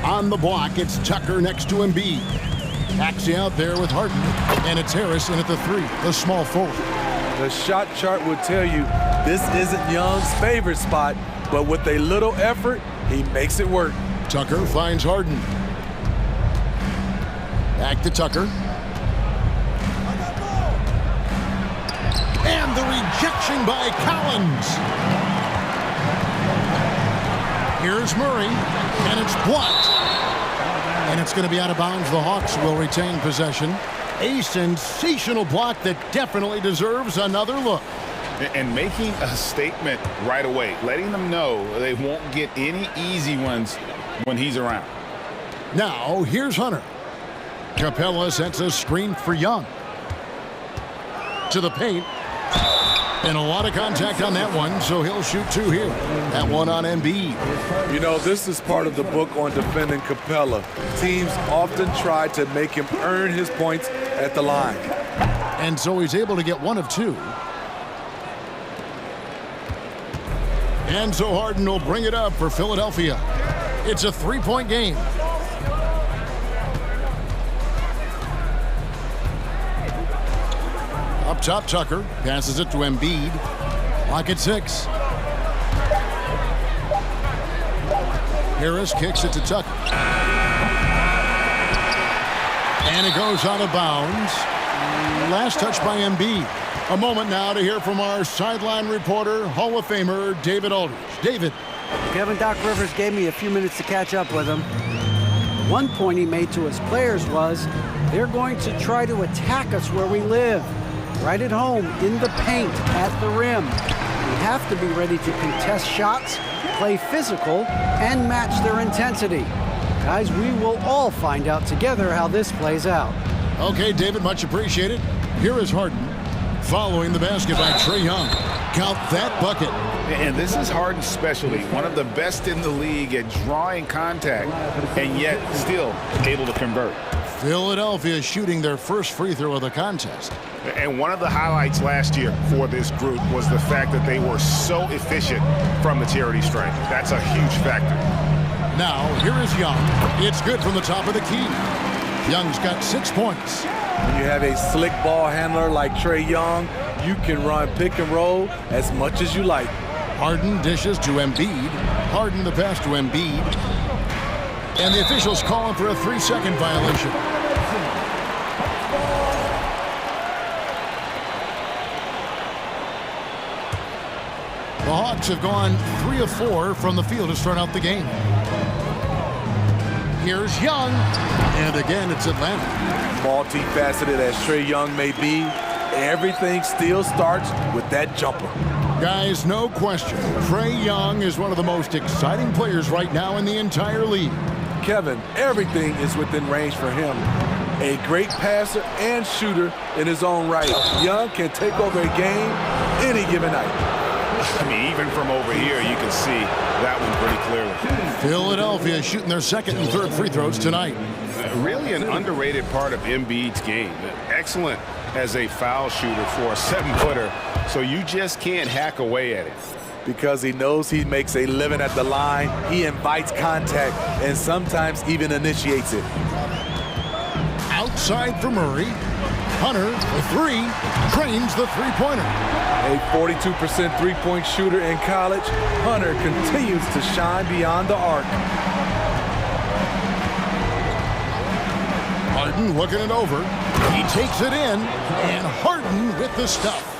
On the block, it's Tucker next to Embiid. Maxey out there with Harden. And it's Harris in at the 3, the small forward.
The shot chart would tell you this isn't Young's favorite spot, but with a little effort, he makes it work.
Tucker finds Harden. Back to Tucker. And the rejection by Collins. Here's Murray, and it's blocked. And it's going to be out of bounds. The Hawks will retain possession. A sensational block that definitely deserves another look.
And making a statement right away, letting them know they won't get any easy ones when he's around.
Now, here's Hunter. Capella sets a screen for Young. To the paint. And a lot of contact on that one, so he'll shoot 2 here. That one on Embiid.
You know, this is part of the book on defending Capella. Teams often try to make him earn his points at the line.
And so he's able to get 1 of 2. And so Harden will bring it up for Philadelphia. It's a 3-point game. Up top, Tucker passes it to Embiid. Lock at 6. Harris kicks it to Tucker. And it goes out of bounds. Last touch by Embiid. A moment now to hear from our sideline reporter, Hall of Famer David Aldridge. David.
Kevin, Doc Rivers gave me a few minutes to catch up with him. One point he made to his players was, they're going to try to attack us where we live. Right at home, in the paint, at the rim. We have to be ready to contest shots, play physical, and match their intensity. Guys, we will all find out together how this plays out.
Okay, David, much appreciated. Here is Harden following the basket by Trae Young. Count that bucket.
And this is Harden's specialty, one of the best in the league at drawing contact and yet still able to convert.
Philadelphia shooting their first free throw of the contest.
And one of the highlights last year for this group was the fact that they were so efficient from the charity stripe. That's a huge factor.
Now, here is Young. It's good from the top of the key. Young's got 6 points.
When you have a slick ball handler like Trae Young, you can run pick and roll as much as you like.
Harden dishes to Embiid. Harden the pass to Embiid. And the officials calling for a 3-second violation. The Hawks have gone 3 of 4 from the field to start out the game. Here's Young. And again, it's Atlanta.
Multifaceted as Trae Young may be, everything still starts with that jumper.
Guys, no question. Trae Young is one of the most exciting players right now in the entire league.
Kevin, everything is within range for him. A great passer and shooter in his own right. Young can take over a game any given night.
I mean, even from over here, you can see that one pretty clearly.
Philadelphia shooting their second and third free throws tonight.
Really an underrated part of Embiid's game. Excellent as a foul shooter for a 7-footer, so you just can't hack away at it.
Because he knows he makes a living at the line, he invites contact and sometimes even initiates it.
Outside for Murray. Hunter, the 3, drains the three-pointer.
A 42% three-point shooter in college, Hunter continues to shine beyond the arc.
Harden looking it over. He takes it in, and Harden with the stuff.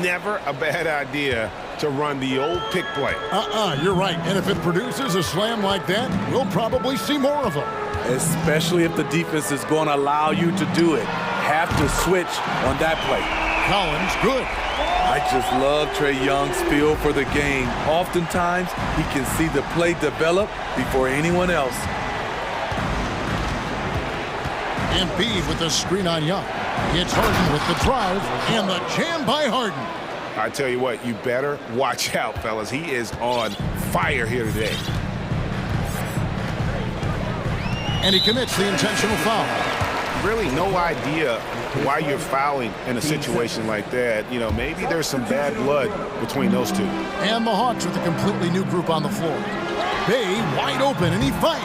Never a bad idea to run the old pick play.
You're right. And if it produces a slam like that, we'll probably see more of them.
Especially if the defense is going to allow you to do it. Have to switch on that play.
Collins, good.
I just love Trae Young's feel for the game. Oftentimes, he can see the play develop before anyone else.
Embiid with the screen on Young. It's Harden with the drive and the jam by Harden.
I tell you what, you better watch out, fellas. He is on fire here today.
And he commits the intentional foul.
Really no idea why you're fouling in a situation like that. You know, maybe there's some bad blood between those two.
And the Hawks with a completely new group on the floor. Bay wide open, and he fires.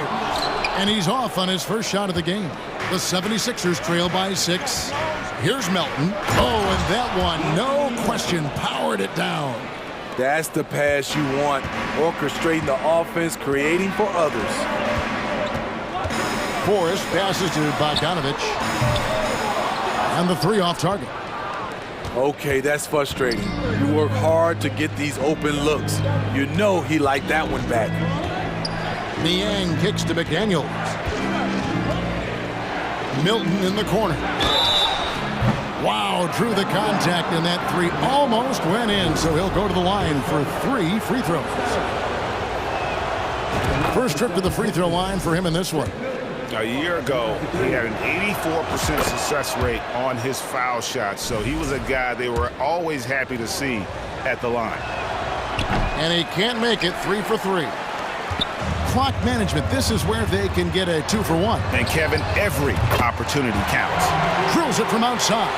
And he's off on his first shot of the game. The 76ers trail by 6. Here's Melton. Oh, and that one, no question, powered it down.
That's the pass you want. Orchestrating the offense, creating for others.
Forrest passes to Bogdanovich. And the 3 off target.
Okay, that's frustrating. You work hard to get these open looks. You know he liked that one back.
Niang kicks to McDaniels. Milton in the corner. Wow, drew the contact, and that 3 almost went in, so he'll go to the line for 3 free throws. First trip to the free throw line for him in this one.
A year ago, he had an 84% success rate on his foul shots, so he was a guy they were always happy to see at the line.
And he can't make it. 3 for 3. Clock management, this is where they can get a 2 for 1.
And Kevin, every opportunity counts.
Drills it from outside.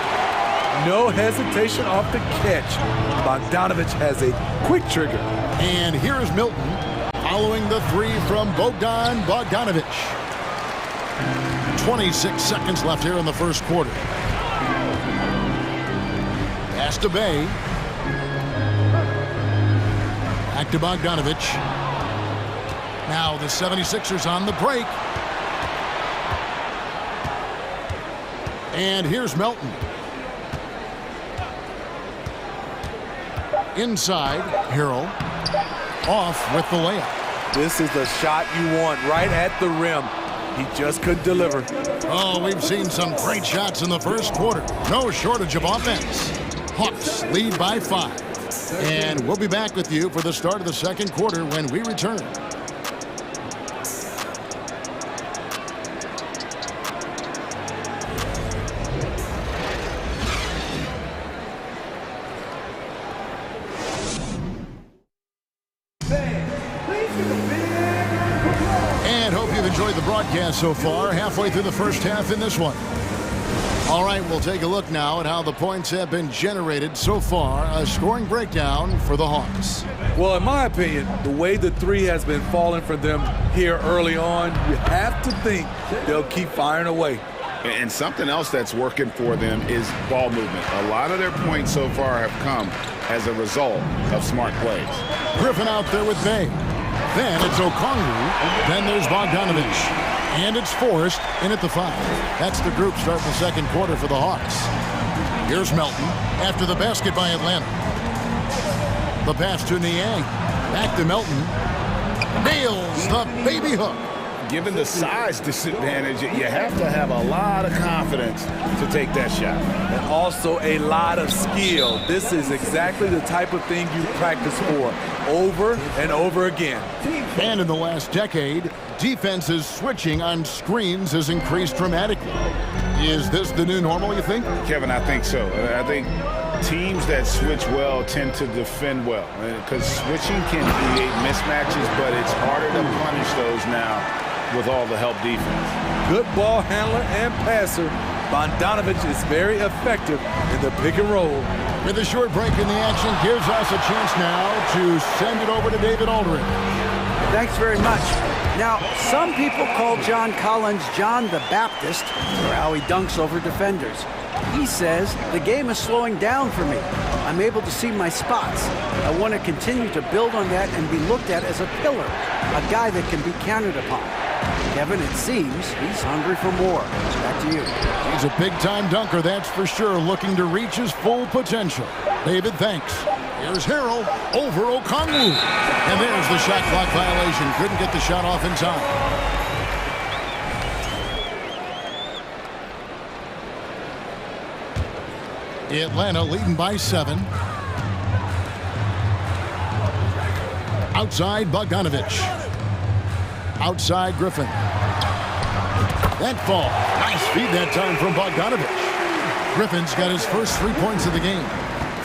No hesitation off the catch. Bogdanovich has a quick trigger.
And here is Milton following the 3 from Bogdanovich. 26 seconds left here in the first quarter. Pass to Bay. Back to Bogdanovich. Now the 76ers on the break. And here's Melton. Inside, Harrell. Off with the layup.
This is the shot you want, right at the rim. He just couldn't deliver.
Oh, we've seen some great shots in the first quarter. No shortage of offense. Hawks lead by 5. And we'll be back with you for the start of the second quarter when we return. Enjoyed the broadcast so far, halfway through the first half in this one. All right, we'll take a look now at how the points have been generated so far. A scoring breakdown for the Hawks.
Well, in my opinion, the way the 3 has been falling for them here early on, you have to think they'll keep firing away.
And something else that's working for them is ball movement. A lot of their points so far have come as a result of smart plays.
Griffin out there with Bay. Then it's Okongwu. Then there's Bogdanovich. And it's Forrest in at the 5. That's the group starting the second quarter for the Hawks. Here's Melton after the basket by Atlanta. The pass to Niang. Back to Melton. Nails the baby hook.
Given the size disadvantage, you have to have a lot of confidence to take that shot.
And also a lot of skill. This is exactly the type of thing you practice for over and over again.
And in the last decade, defenses switching on screens has increased dramatically. Is this the new normal, you think?
Kevin, I think so. I think teams that switch well tend to defend well, because switching can create mismatches, but it's harder to punish those now with all the help defense.
Good ball handler and passer. Bogdanovich is very effective in the pick and roll.
With a short break in the action, gives us a chance now to send it over to David Aldridge.
Thanks very much. Now, some people call John Collins John the Baptist for how he dunks over defenders. He says, the game is slowing down for me. I'm able to see my spots. I want to continue to build on that and be looked at as a pillar, a guy that can be counted upon. Kevin, it seems he's hungry for more. Back to you.
He's a big-time dunker, that's for sure, looking to reach his full potential. David, thanks. Here's Harrell over Okongwu. And there's the shot clock violation. Couldn't get the shot off in time. Atlanta leading by 7. Outside Bogdanovich. Outside Griffin. That fall. Nice feed that time from Bogdanovich. Griffin's got his first 3 points of the game.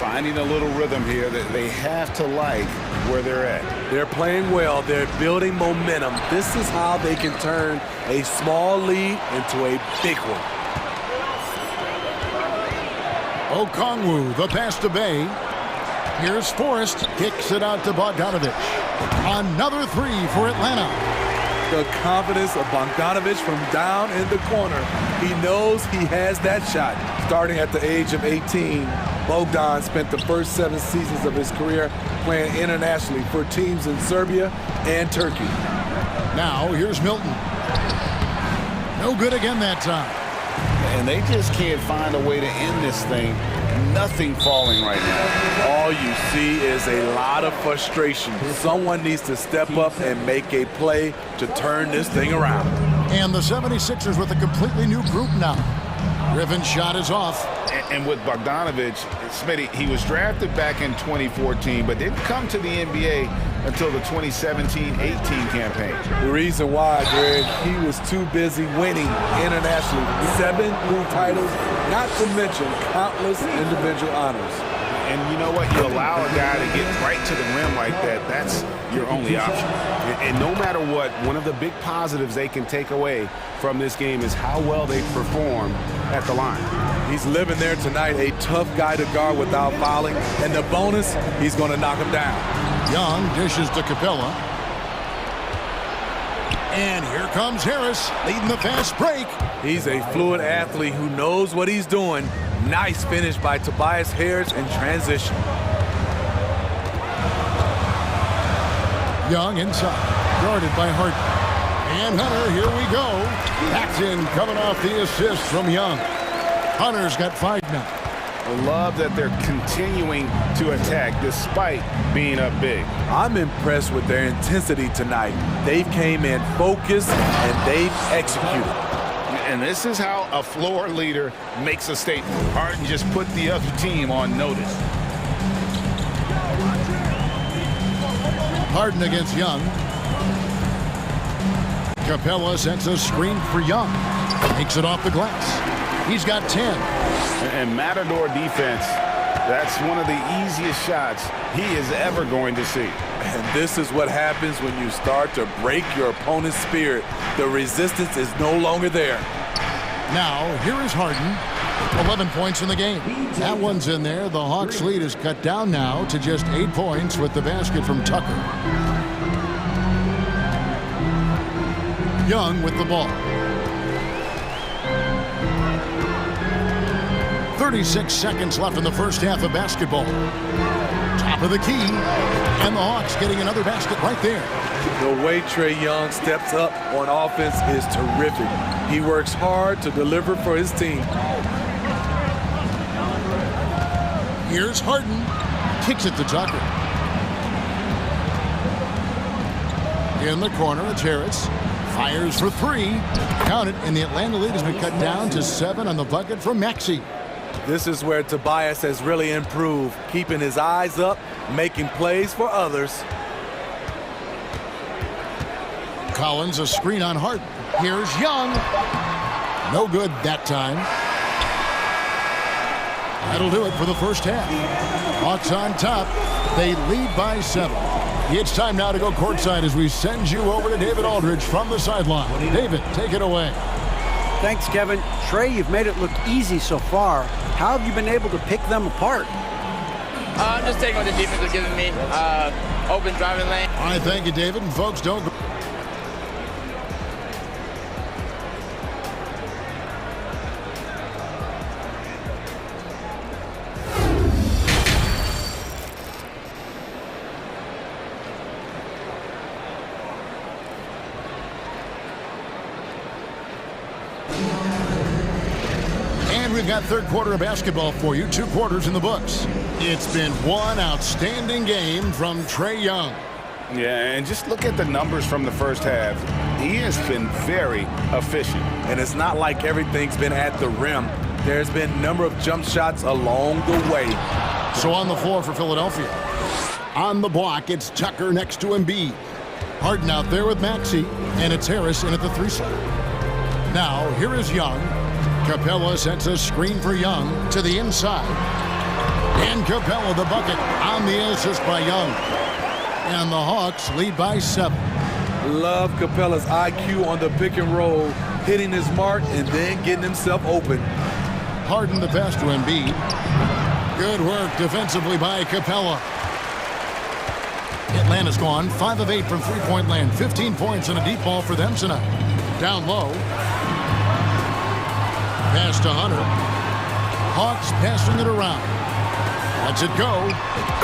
finding a little rhythm here that they have to like where they're at.
They're playing well. They're building momentum. This is how they can turn a small lead into a big one.
Okongwu, the pass to Bay. Here's Forrest, kicks it out to Bogdanovich. Another three for Atlanta.
The confidence of Bogdanovich from down in the corner. He knows he has that shot. Starting at the age of 18, Bogdan spent the first 7 seasons of his career playing internationally for teams in Serbia and Turkey.
Now here's Milton. No good again that time.
And they just can't find a way to end this thing. Nothing falling right now.
All you see is a lot of frustration. Someone needs to step up and make a play to turn this thing around.
And the 76ers with a completely new group now. Griffin's shot is off.
And with Bogdanovich, Smitty, he was drafted back in 2014, but didn't come to the NBA until the 2017-18 campaign.
The reason why, Greg, he was too busy winning internationally. 7 group titles, not to mention countless individual honors.
And you know what? You allow a guy to get right to the rim like that, that's your only option. And no matter what, one of the big positives they can take away from this game is how well they perform at the line.
He's living there tonight, a tough guy to guard without fouling. And the bonus, he's going to knock him down.
Young dishes to Capella. And here comes Harris, leading the fast break.
He's a fluid athlete who knows what he's doing. Nice finish by Tobias Harris in transition.
Young inside, guarded by Harden. And Hunter, here we go. Paxton coming off the assist from Young. Hunter's got 5 now.
I love that they're continuing to attack despite being up big.
I'm impressed with their intensity tonight. They've came in focused and they've executed.
And this is how a floor leader makes a statement. Harden just put the other team on notice.
Harden against Young. Capella sets a screen for Young. Takes it off the glass. He's got 10.
And Matador defense, that's one of the easiest shots he is ever going to see.
And this is what happens when you start to break your opponent's spirit. The resistance is no longer there.
Now, here is Harden. 11 points in the game. That one's in there. The Hawks' lead is cut down now to just 8 points with the basket from Tucker. Young with the ball. 36 seconds left in the first half of basketball. Top of the key. And the Hawks getting another basket right there.
The way Trae Young steps up on offense is terrific. He works hard to deliver for his team.
Here's Harden. Kicks it to Tucker. In the corner, it's Harris. Fires for 3. Count it, and the Atlanta lead has been cut down to 7 on the bucket from Maxey.
This is where Tobias has really improved, keeping his eyes up, making plays for others.
Collins, a screen on Harden. Here's Young. No good that time. That'll do it for the first half. Hawks on top. They lead by 7. It's time now to go courtside as we send you over to David Aldridge from the sideline. David, take it away.
Thanks, Kevin. Trae, you've made it look easy so far. How have you been able to pick them apart?
I'm just taking what the defense is giving me. Open driving lane.
All right, thank you, David. And folks, don't go. We've got third quarter of basketball for you. 2 quarters in the books. It's been one outstanding game from Trae Young.
Yeah, and just look at the numbers from the first half. He has been very efficient.
And it's not like everything's been at the rim. There's been a number of jump shots along the way.
So on the floor for Philadelphia. On the block, it's Tucker next to Embiid. Harden out there with Maxey, and it's Harris in at the 3 slot. Now, here is Young. Capella sets a screen for Young to the inside. And Capella the bucket on the assist by Young. And the Hawks lead by 7.
Love Capella's IQ on the pick and roll, hitting his mark and then getting himself open.
Harden the pass to Embiid. Good work defensively by Capella. Atlanta's gone 5 of 8 from three-point land. 15 points and a deep ball for them tonight. Down low. Pass to Hunter. Hawks passing it around. Lets it go.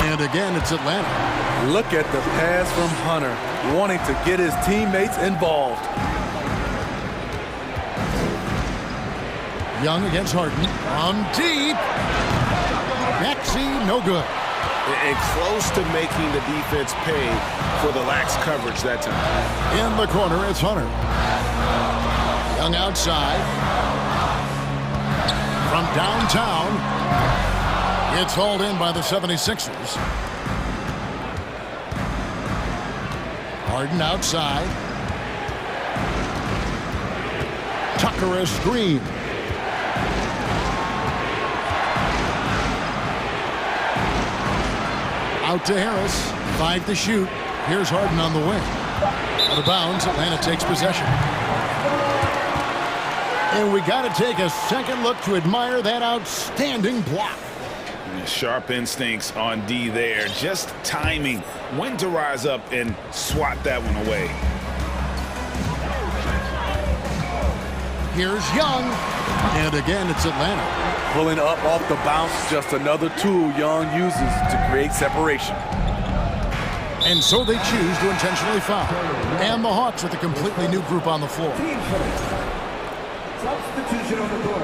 And again, it's Atlanta.
Look at the pass from Hunter, wanting to get his teammates involved.
Young against Harden. On deep. Maxey, no good.
And close to making the defense pay for the lax coverage that time.
In the corner, it's Hunter. Young outside. From downtown, it's hauled in by the 76ers. Harden outside. Tucker a screen. Out to Harris. 5 to shoot. Here's Harden on the wing. Out of bounds, Atlanta takes possession. And we got to take a second look to admire that outstanding block.
Sharp instincts on D there. Just timing when to rise up and swat that one away.
Here's Young. And again, it's Atlanta.
Pulling up off the bounce, just another tool Young uses to create separation.
And so they choose to intentionally foul. And the Hawks with a completely new group on the floor.
Substitution on the court.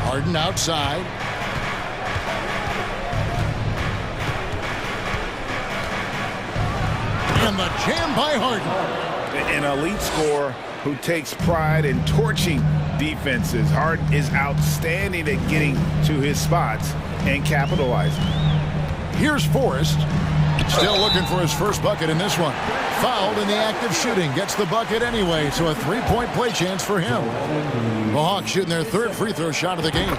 Harden outside. And the jam by Harden.
An elite scorer who takes pride in torching defenses. Harden is outstanding at getting to his spots and capitalizing.
Here's Forrest. Still looking for his first bucket in this one. Fouled in the act of shooting. Gets the bucket anyway, so a three-point play chance for him. The Hawks shooting their third free throw shot of the game.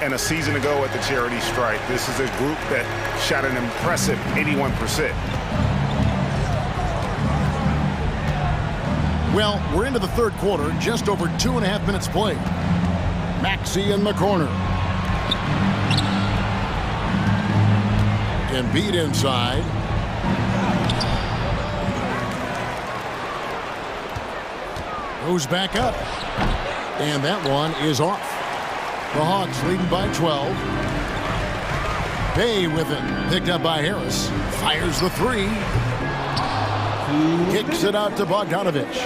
And a season ago at the charity stripe, this is a group that shot an impressive 81%.
Well, we're into the third quarter, just over 2.5 minutes played. Maxey in the corner. Embiid inside. Goes back up. And that one is off. The Hawks leading by 12. Bay with it. Picked up by Harris. Fires the three. Kicks it out to Bogdanovich.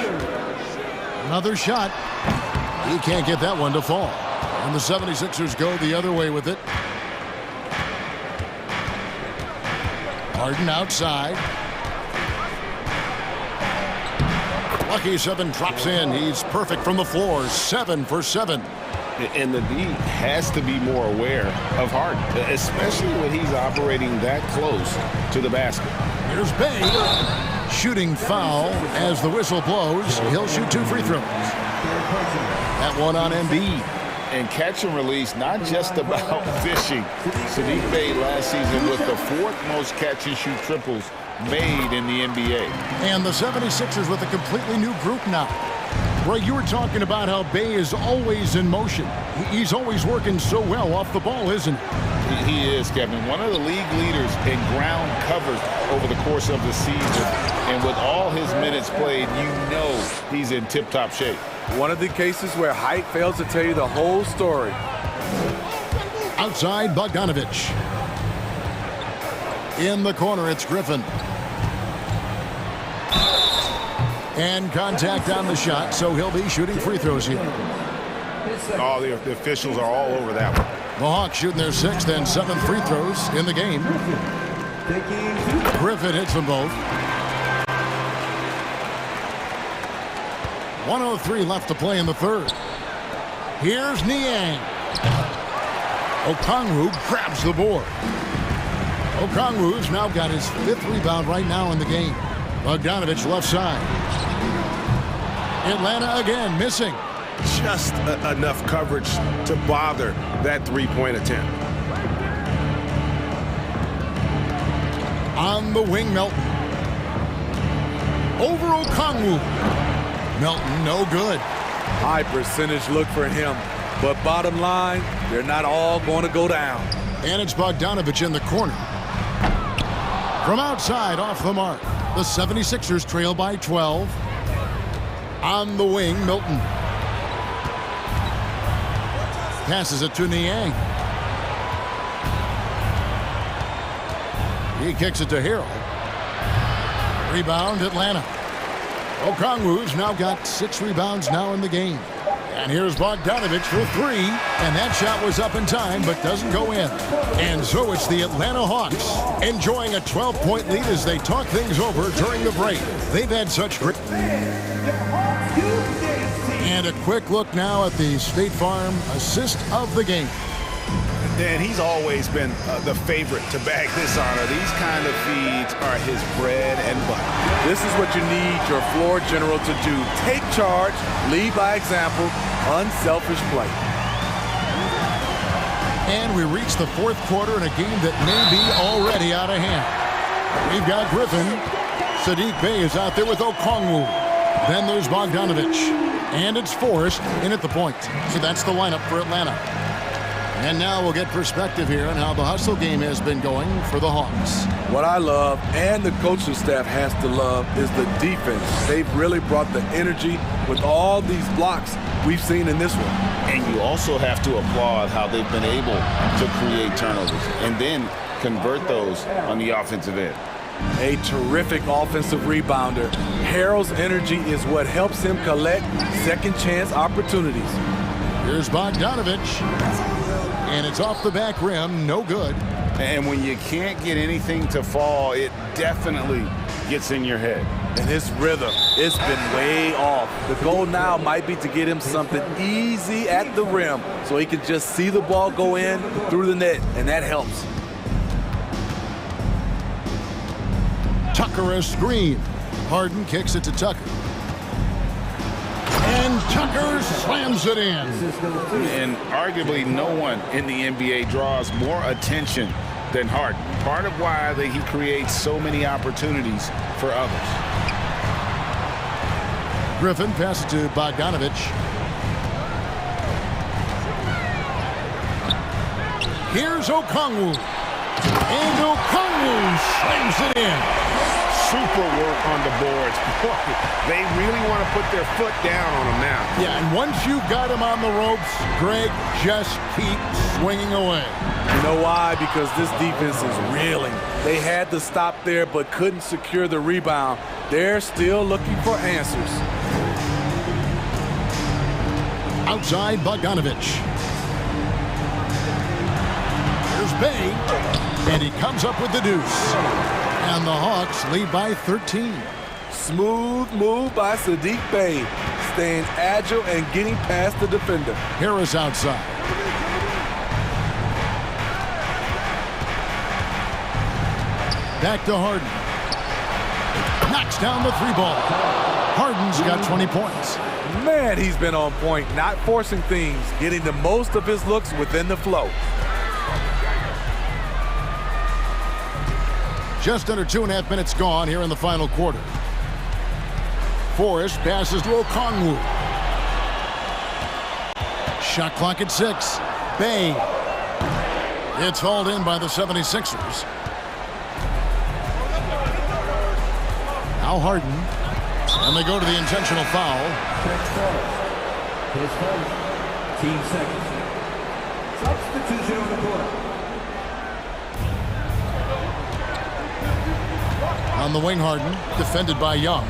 Another shot. He can't get that one to fall. And the 76ers go the other way with it. Harden outside. Lucky 7 drops in. He's perfect from the floor. 7 for 7.
And the D has to be more aware of Harden, especially when he's operating that close to the basket.
Here's Bay. Shooting foul as the whistle blows. He'll shoot 2 free throws. That one on Embiid.
And catch and release, not just about fishing. Sadiq Bey last season with the 4th most catch and shoot triples made in the NBA.
And the 76ers with a completely new group now. Roy, you were talking about how Bay is always in motion. He's always working so well off the ball, isn't he?
He is, Kevin. One of the league leaders in ground covers over the course of the season. And with all his minutes played, you know he's in tip-top shape.
One of the cases where height fails to tell you the whole story.
Outside, Bogdanovich. In the corner, it's Griffin. And contact on the shot, so he'll be shooting free throws here.
Oh, the officials are all over that one.
The Hawks shooting their 6th and 7th free throws in the game. Griffin hits them both. 1:03 left to play in the third. Here's Niang. Okongwu grabs the board. Okongwu's now got his 5th rebound right now in the game. Bogdanovich left side. Atlanta again missing.
Just enough coverage to bother that three-point attempt.
On the wing, Melton. Over Okongwu. Melton, no good.
High percentage look for him. But bottom line, they're not all going to go down.
And it's Bogdanovich in the corner. From outside, off the mark. The 76ers trail by 12. On the wing, Milton. Passes it to Niang. He kicks it to Harrell. Rebound, Atlanta. Okongwu's now got 6 rebounds now in the game. And here's Bogdanovich for 3. And that shot was up in time, but doesn't go in. And so it's the Atlanta Hawks enjoying a 12-point lead as they talk things over during the break. They've had such great... And a quick look now at the State Farm assist of the game.
And he's always been the favorite to bag this honor. These kind of feeds are his bread and butter.
This is what you need your floor general to do. Take charge, lead by example, unselfish play.
And we reach the 4th quarter in a game that may be already out of hand. We've got Griffin. Sadiq Bey is out there with Okongwu. Then there's Bogdanovich. And it's Forrest in at the point. So that's the lineup for Atlanta. And now we'll get perspective here on how the hustle game has been going for the Hawks.
What I love, and the coaching staff has to love, is the defense. They've really brought the energy with all these blocks we've seen in this one.
And you also have to applaud how they've been able to create turnovers and then convert those on the offensive end.
A terrific offensive rebounder. Harrell's energy is what helps him collect second chance opportunities.
Here's Bogdanovich. And it's off the back rim, no good.
And when you can't get anything to fall, it definitely gets in your head.
And his rhythm, it's been way off. The goal now might be to get him something easy at the rim so he can just see the ball go in through the net, and that helps.
Tucker a screen. Harden kicks it to Tucker. And Tucker slams it in.
And arguably no one in the NBA draws more attention than Harden. Part of why he creates so many opportunities for others.
Griffin passes to Bogdanovich. Here's Okongwu. And Okongwu slams it in.
Super work on the boards. They really want to put their foot down on him now.
Yeah, and once you've got him on the ropes, Greg, just keep swinging away.
You know why? Because this defense is reeling. They had to stop there but couldn't secure the rebound. They're still looking for answers.
Outside, Bogdanovich. Here's Bey, and he comes up with the deuce. And the Hawks lead by 13.
Smooth move by Sadiq Bey, staying agile and getting past the defender.
Harris outside. Back to Harden. Knocks down the 3-ball. Harden's got 20 points.
Man, he's been on point, not forcing things, getting the most of his looks within the flow.
Just under 2.5 minutes gone here in the final quarter. Forrest passes to Okongwu. Shot clock at 6. Bey. It's hauled in by the 76ers. Now Harden. And they go to the intentional foul.
His first, team second. Substitution on the court.
On the wing, Harden, defended by Young.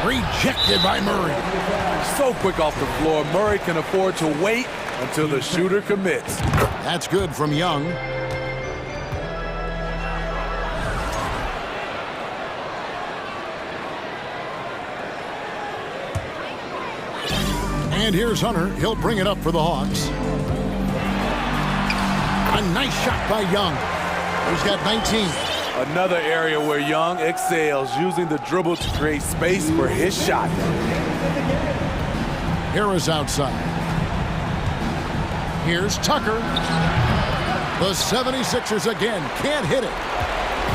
Rejected by Murray.
So quick off the floor, Murray can afford to wait until the shooter commits.
That's good from Young. And here's Hunter. He'll bring it up for the Hawks. A nice shot by Young. He's got 19.
Another area where Young excels, using the dribble to create space for his shot.
Harris outside. Here's Tucker. The 76ers again can't hit it.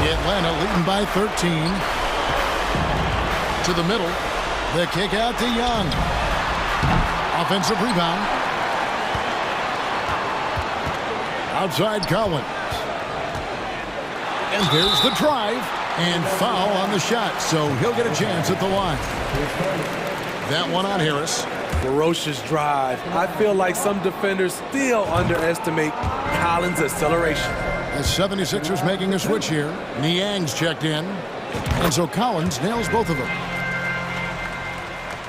Atlanta leading by 13. To the middle. The kick out to Young. Offensive rebound. Outside Collins. And there's the drive. And foul on the shot, so he'll get a chance at the line. That one on Harris.
Ferocious drive. I feel like some defenders still underestimate Collins' acceleration.
The 76ers making a switch here. Niang's checked in. And so Collins nails both of them.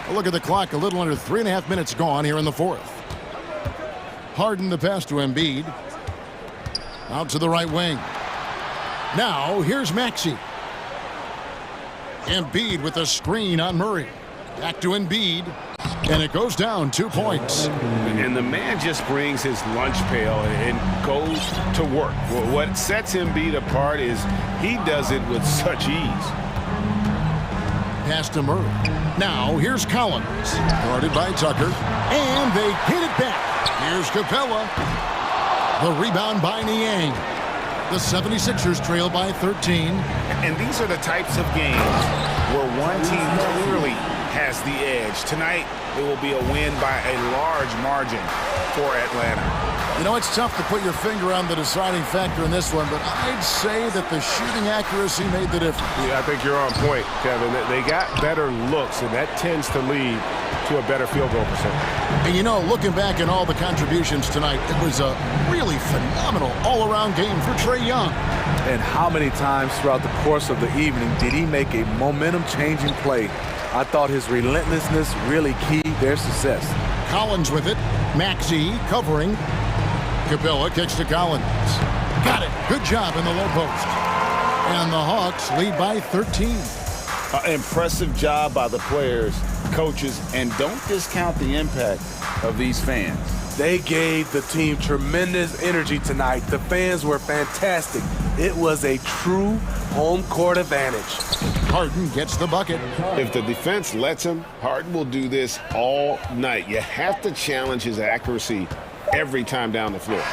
A look at the clock. A little under 3.5 minutes gone here in the fourth. Harden the pass to Embiid. Out to the right wing. Now here's Maxey. Embiid with a screen on Murray. Back to Embiid. And it goes down 2 points.
And the man just brings his lunch pail and goes to work. What sets Embiid apart is he does it with such ease.
Pass to Murray. Now here's Collins. Guarded by Tucker. And they hit it back. Here's Capella. The rebound by Niang. The 76ers trail by 13.
And these are the types of games where one team clearly has the edge. Tonight, it will be a win by a large margin for Atlanta.
You know, it's tough to put your finger on the deciding factor in this one, but I'd say that the shooting accuracy made the difference.
Yeah, I think you're on point, Kevin. They got better looks, and that tends to lead to a better field goal percentage.
And you know, looking back at all the contributions tonight, it was a really phenomenal all-around game for Trae Young.
And how many times throughout the course of the evening did he make a momentum-changing play? I thought his relentlessness really keyed their success.
Collins with it. Maxey covering. Capella kicks to Collins. Got it. Good job in the low post. And the Hawks lead by 13.
Impressive job by the players, coaches, and don't discount the impact of these fans.
They gave the team tremendous energy tonight. The fans were fantastic. It was a true home court advantage.
Harden gets the bucket.
If the defense lets him, Harden will do this all night. You have to challenge his accuracy every time down the floor.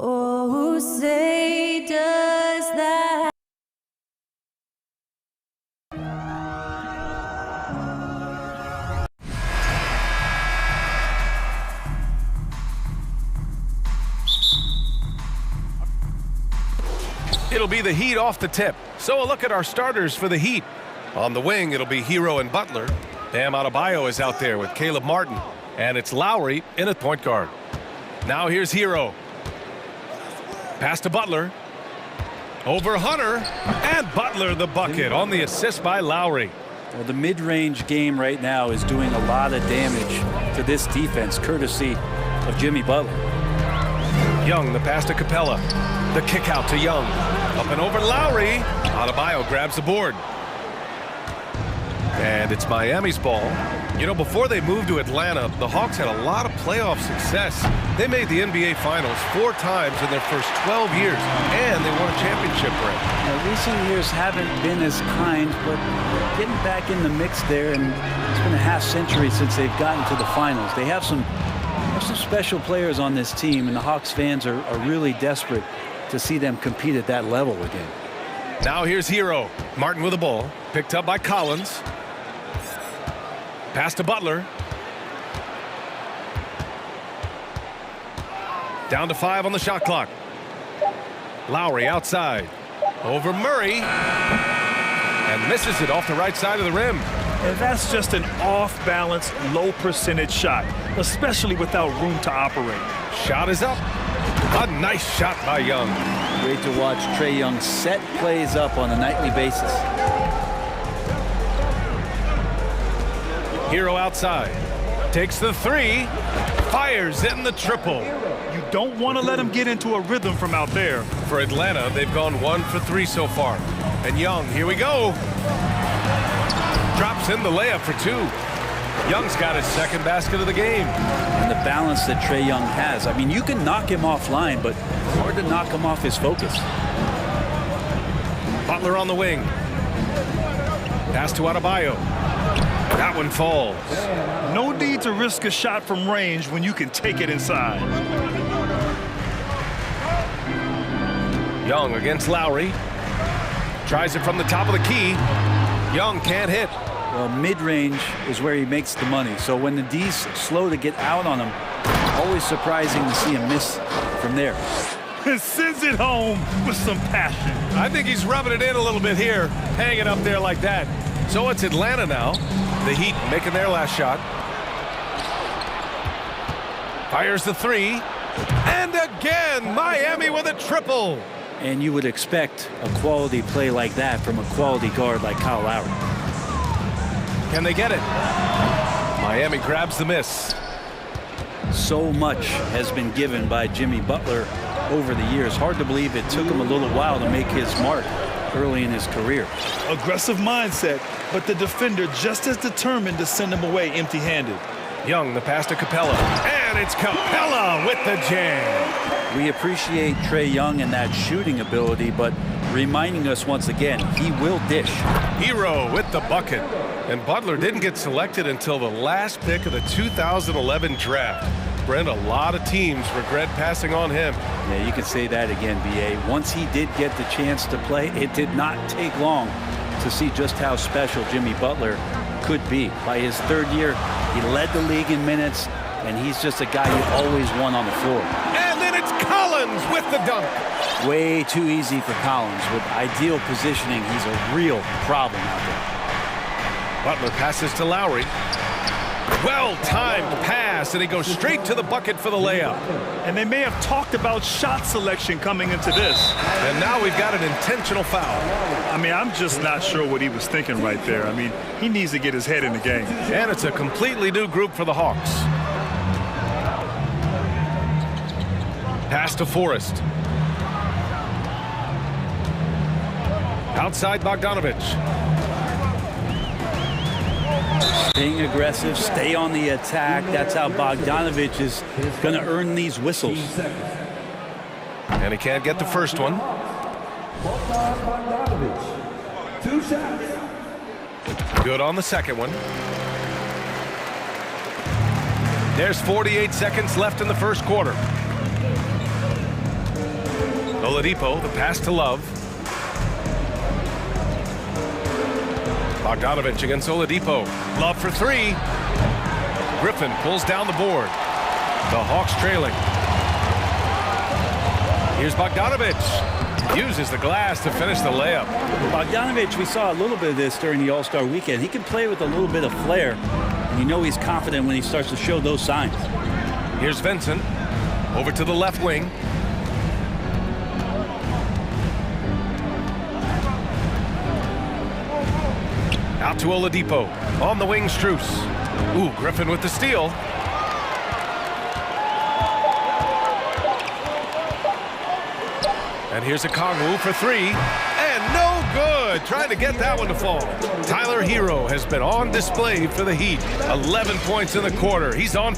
Oh, say does that.
It'll be the Heat off the tip. So a look at our starters for the Heat. On the wing, it'll be Hero and Butler. Bam Adebayo is out there with Caleb Martin. And it's Lowry in at point guard. Now here's Hero. Pass to Butler. Over Hunter. And Butler the bucket on the assist by Lowry.
Well, the mid-range game right now is doing a lot of damage to this defense, courtesy of Jimmy Butler.
Young, the pass to Capella. The kick out to Young. Up and over Lowry. Adebayo grabs the board. And it's Miami's ball. You know, before they moved to Atlanta, the Hawks had a lot of playoff success. They made the NBA Finals 4 times in their first 12 years, and they won a championship ring.
Now, recent years haven't been as kind, but getting back in the mix there, and it's been a half century since they've gotten to the finals. They have some special players on this team, and the Hawks fans are really desperate to see them compete at that level again.
Now here's Hero. Martin with the ball. Picked up by Collins. Pass to Butler. Down to 5 on the shot clock. Lowry outside. Over Murray. And misses it off the right side of the rim.
And that's just an off-balance, low-percentage shot, especially without room to operate.
Shot is up. A nice shot by Young.
Great to watch Trae Young set plays up on a nightly basis.
Hero outside. Takes the 3. Fires in the triple.
You don't want to let him get into a rhythm from out there.
For Atlanta, they've gone 1 for 3 so far. And Young, here we go. Drops in the layup for 2. Young's got his second basket of the game.
And the balance that Trae Young has. I mean, you can knock him offline, but it's hard to knock him off his focus.
Butler on the wing. Pass to Adebayo. That one falls.
No need to risk a shot from range when you can take it inside.
Young against Lowry. Tries it from the top of the key. Young can't hit.
Well, mid-range is where he makes the money. So when the D's slow to get out on him, always surprising to see him miss from there.
And sends it home with some passion.
I think he's rubbing it in a little bit here, hanging up there like that. So it's Atlanta now. The Heat making their last shot. Fires the 3. And again, Miami with a triple.
And you would expect a quality play like that from a quality guard like Kyle Lowry.
Can they get it? Miami grabs the miss.
So much has been given by Jimmy Butler over the years. Hard to believe it took him a little while to make his mark early in his career.
Aggressive mindset, but the defender just as determined to send him away empty-handed.
Young, the pass to Capella. And it's Capella with the jam.
We appreciate Trae Young and that shooting ability, but reminding us once again, he will dish.
Hero with the bucket. And Butler didn't get selected until the last pick of the 2011 draft. Brent, a lot of teams regret passing on him.
Yeah, you can say that again, B.A. Once he did get the chance to play, it did not take long to see just how special Jimmy Butler could be. By his 3rd year, he led the league in minutes, and he's just a guy you always want on the floor.
And then it's Collins with the dunk.
Way too easy for Collins. With ideal positioning, he's a real problem out there.
Butler passes to Lowry. Well-timed pass, and he goes straight to the bucket for the layup.
And they may have talked about shot selection coming into this.
And now we've got an intentional foul.
I mean, I'm just not sure what he was thinking right there. I mean, he needs to get his head in the game.
And it's a completely new group for the Hawks. Pass to Forrest. Outside Bogdanovich.
Staying aggressive, stay on the attack. That's how Bogdanovich is going to earn these whistles.
And he can't get the first one.
Bogdanovich, 2 shots.
Good on the second one. There's 48 seconds left in the first quarter. Oladipo, the pass to Love. Bogdanovich against Oladipo. Love for three. Griffin pulls down the board. The Hawks trailing. Here's Bogdanovich. Uses the glass to finish the layup.
Bogdanovich, we saw a little bit of this during the All-Star weekend. He can play with a little bit of flair. And you know he's confident when he starts to show those signs.
Here's Vincent. Over to the left wing. Out to Oladipo. On the wing, Strus. Ooh, Griffin with the steal. And here's a Kongwu for three. And no good. Trying to get that one to fall. Tyler Hero has been on display for the Heat. 11 points in the quarter. He's on.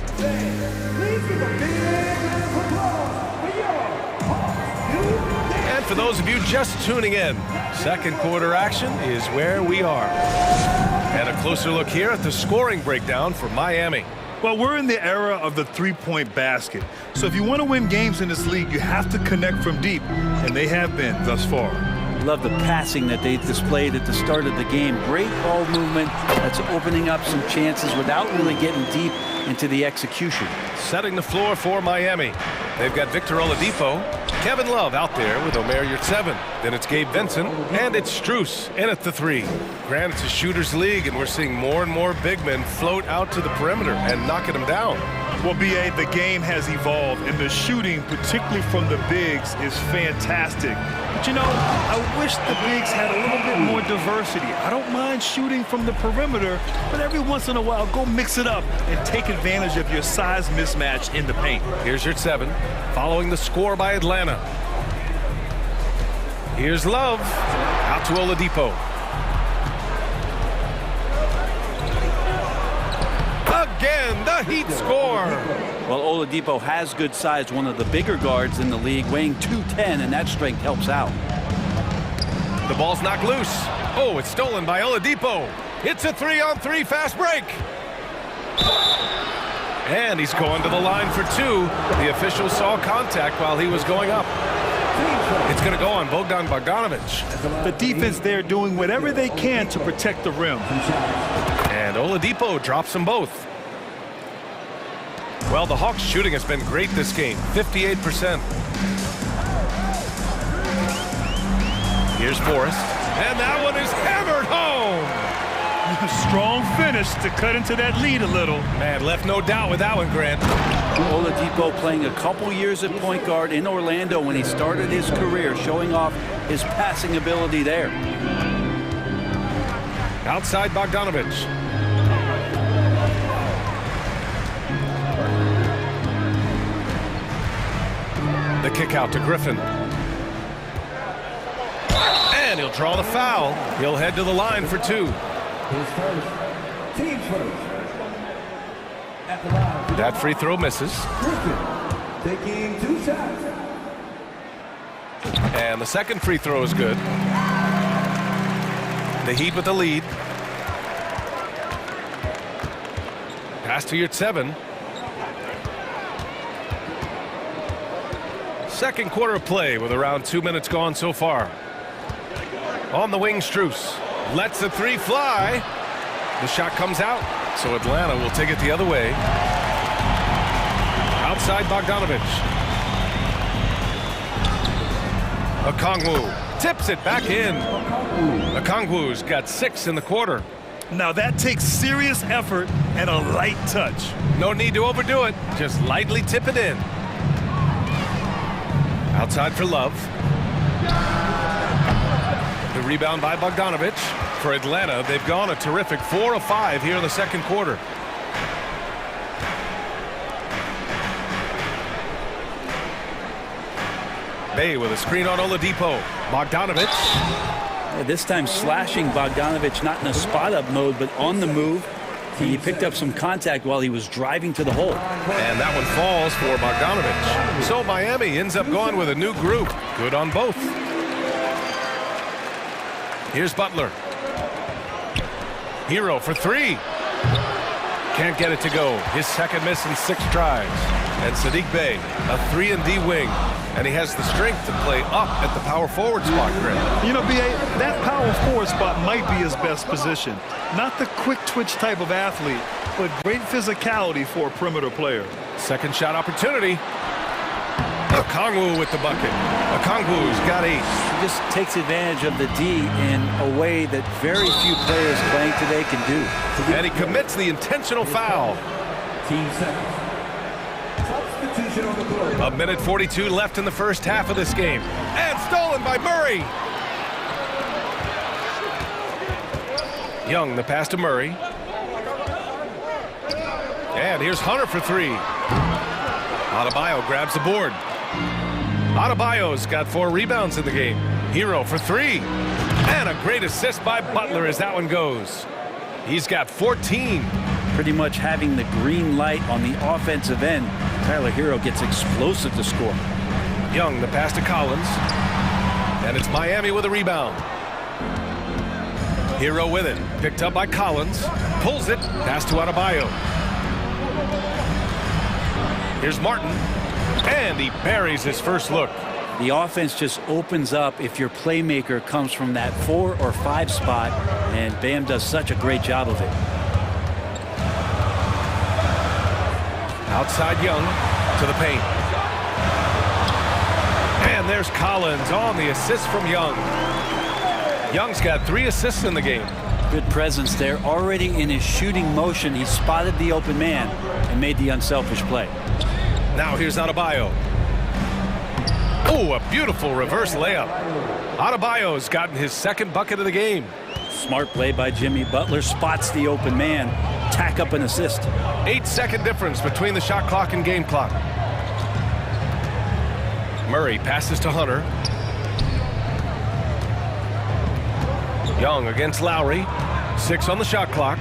And for those of you just tuning in, second quarter action is where we are. And a closer look here at the scoring breakdown for Miami.
Well, we're in the era of the three-point basket. So if you want to win games in this league, you have to connect from deep, and they have been thus far.
Love the passing that they displayed at the start of the game. Great ball movement that's opening up some chances without really getting deep into the execution.
Setting the floor for Miami. They've got Victor Oladipo, Kevin Love out there with Omer Yurtseven. Then it's Gabe Vincent, and it's Strus in at the three. Granted, it's a shooter's league, and we're seeing more and more big men float out to the perimeter and knocking them down.
Well, B.A., the game has evolved, and the shooting, particularly from the bigs, is fantastic. But, you know, I wish the bigs had a little bit more diversity. I don't mind shooting from the perimeter, but every once in a while, go mix it up and take advantage of your size mismatch in the paint.
Here's Yurtseven, following the score by Atlanta. Here's Love, out to Oladipo. Again, the Heat score.
Well, Oladipo has good size, one of the bigger guards in the league, weighing 210, and that strength helps out.
The ball's knocked loose. Oh, it's stolen by Oladipo. It's a 3-on-3 fast break. And he's going to the line for two. The official saw contact while he was going up. It's going to go on Bogdan Bogdanovich.
The defense there doing whatever they can to protect the rim.
And Oladipo drops them both. Well, the Hawks' shooting has been great this game, 58%. Here's Forrest, and that one is hammered home.
Strong finish to cut into that lead a little.
Man, left no doubt with that one, Grant.
Oladipo playing a couple years at point guard in Orlando when he started his career, showing off his passing ability there.
Outside Bogdanovich. The kick out to Griffin. And he'll draw the foul. He'll head to the line for two.
Team first.
That free throw misses.
Taking 2 shots.
And the second free throw is good. The Heat with the lead. Pass to Yurtseven. Second quarter of play with around 2 minutes gone so far. On the wing, Strus lets the three fly. The shot comes out, so Atlanta will take it the other way. Outside Bogdanovich. Okongwu tips it back in. Okongwu's got 6 in the quarter.
Now that takes serious effort and a light touch.
No need to overdo it. Just lightly tip it in. Outside for Love. The rebound by Bogdanovich. For Atlanta, they've gone a terrific 4 of 5 here in the second quarter. Bay with a screen on Oladipo. Bogdanovich.
Yeah, this time slashing Bogdanovich, not in a spot-up mode, but on the move. And he picked up some contact while he was driving to the hole.
And that one falls for Bogdanovich. So Miami ends up going with a new group. Good on both. Here's Butler. Hero for three. can't get it to go. His second miss in 6 tries. And Sadiq Bey, a 3-and-D wing. And he has the strength to play up at the power forward spot, Greg.
You know, B.A., that power forward spot might be his best position. Not the quick twitch type of athlete, but great physicality for a perimeter player.
Second shot opportunity. Okongwu with the bucket. Okongwu's got 8.
He just takes advantage of the D in a way that very few players playing today can do.
And he commits the intentional foul.
Team seconds. Substitution on the play.
A minute 42 left in the first half of this game. And stolen by Murray. Young, the pass to Murray. And here's Hunter for 3. Adebayo grabs the board. Adebayo's got 4 rebounds in the game. Hero for 3. And a great assist by Butler as that one goes. He's got 14.
Pretty much having the green light on the offensive end. Tyler Hero gets explosive to score.
Young, the pass to Collins. And it's Miami with a rebound. Hero with it. Picked up by Collins. Pulls it. Pass to Adebayo. Here's Martin. And he buries his first look.
The offense just opens up if your playmaker comes from that 4 or 5 spot. And Bam does such a great job of it.
Outside Young to the paint. And there's Collins on the assist from Young. Young's got 3 assists in the game.
Good presence there. Already in his shooting motion, he spotted the open man and made the unselfish play.
Now here's Adebayo. Oh, a beautiful reverse layup. Adebayo's gotten his second bucket of the game.
Smart play by Jimmy Butler. Spots the open man. Tack up an assist.
8-second difference between the shot clock and game clock. Murray passes to Hunter. Young against Lowry. 6 on the shot clock.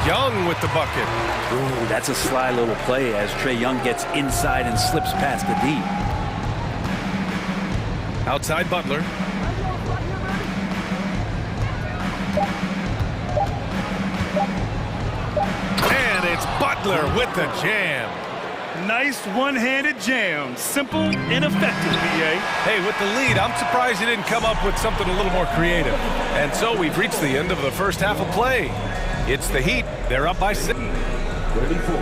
Young with the bucket.
Ooh, that's a sly little play as Trae Young gets inside and slips past the D.
Outside Butler. And it's Butler with the jam.
Nice one-handed jam. Simple and effective, B.A.
Hey, with the lead, I'm surprised he didn't come up with something a little more creative. And so we've reached the end of the first half of play. It's the Heat. They're up by 6.
34.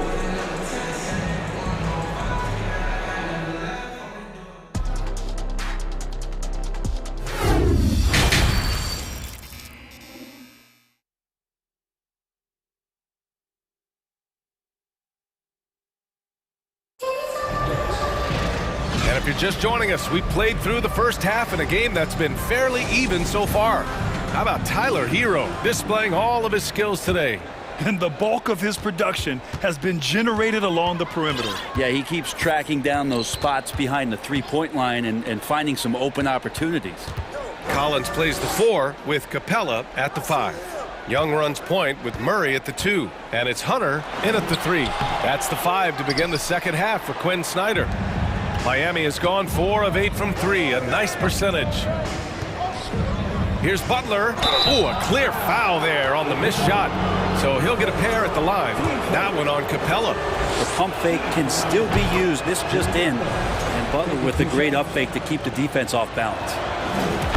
And if you're just joining us, we played through the first half in a game that's been fairly even so far. How about Tyler Hero displaying all of his skills today?
And the bulk of his production has been generated along the perimeter.
Yeah, he keeps tracking down those spots behind the three-point line and finding some open opportunities.
Collins plays the 4 with Capella at the 5. Young runs point with Murray at the 2. And it's Hunter in at the 3. That's the 5 to begin the second half for Quinn Snyder. Miami has gone 4 of 8 from 3, a nice percentage. Here's Butler. Oh, a clear foul there on the missed shot. So he'll get a pair at the line. That one on Capella.
The pump fake can still be used. This just in. And Butler with a great up fake to keep the defense off balance.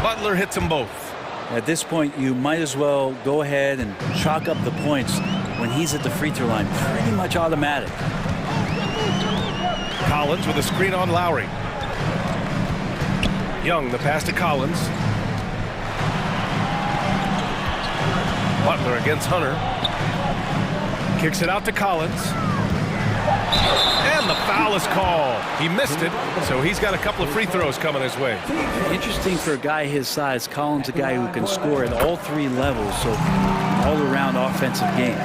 Butler hits them both.
At this point, you might as well go ahead and chalk up the points when he's at the free throw line. Pretty much automatic.
Collins with a screen on Lowry. Young, the pass to Collins. Butler against Hunter. Kicks it out to Collins. And the foul is called. He missed it, so he's got a couple of free throws coming his way.
Interesting for a guy his size. Collins, a guy who can score at all 3 levels, so all-around offensive game.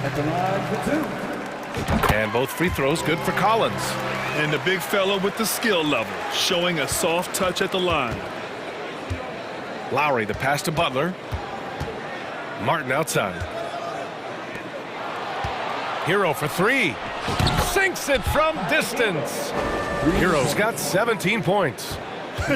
At the line for 2.
And both free throws good for Collins.
And the big fella with the skill level, showing a soft touch at the line.
Lowry, the pass to Butler. Martin outside. Hero for 3. Sinks it from distance. Hero's got 17 points.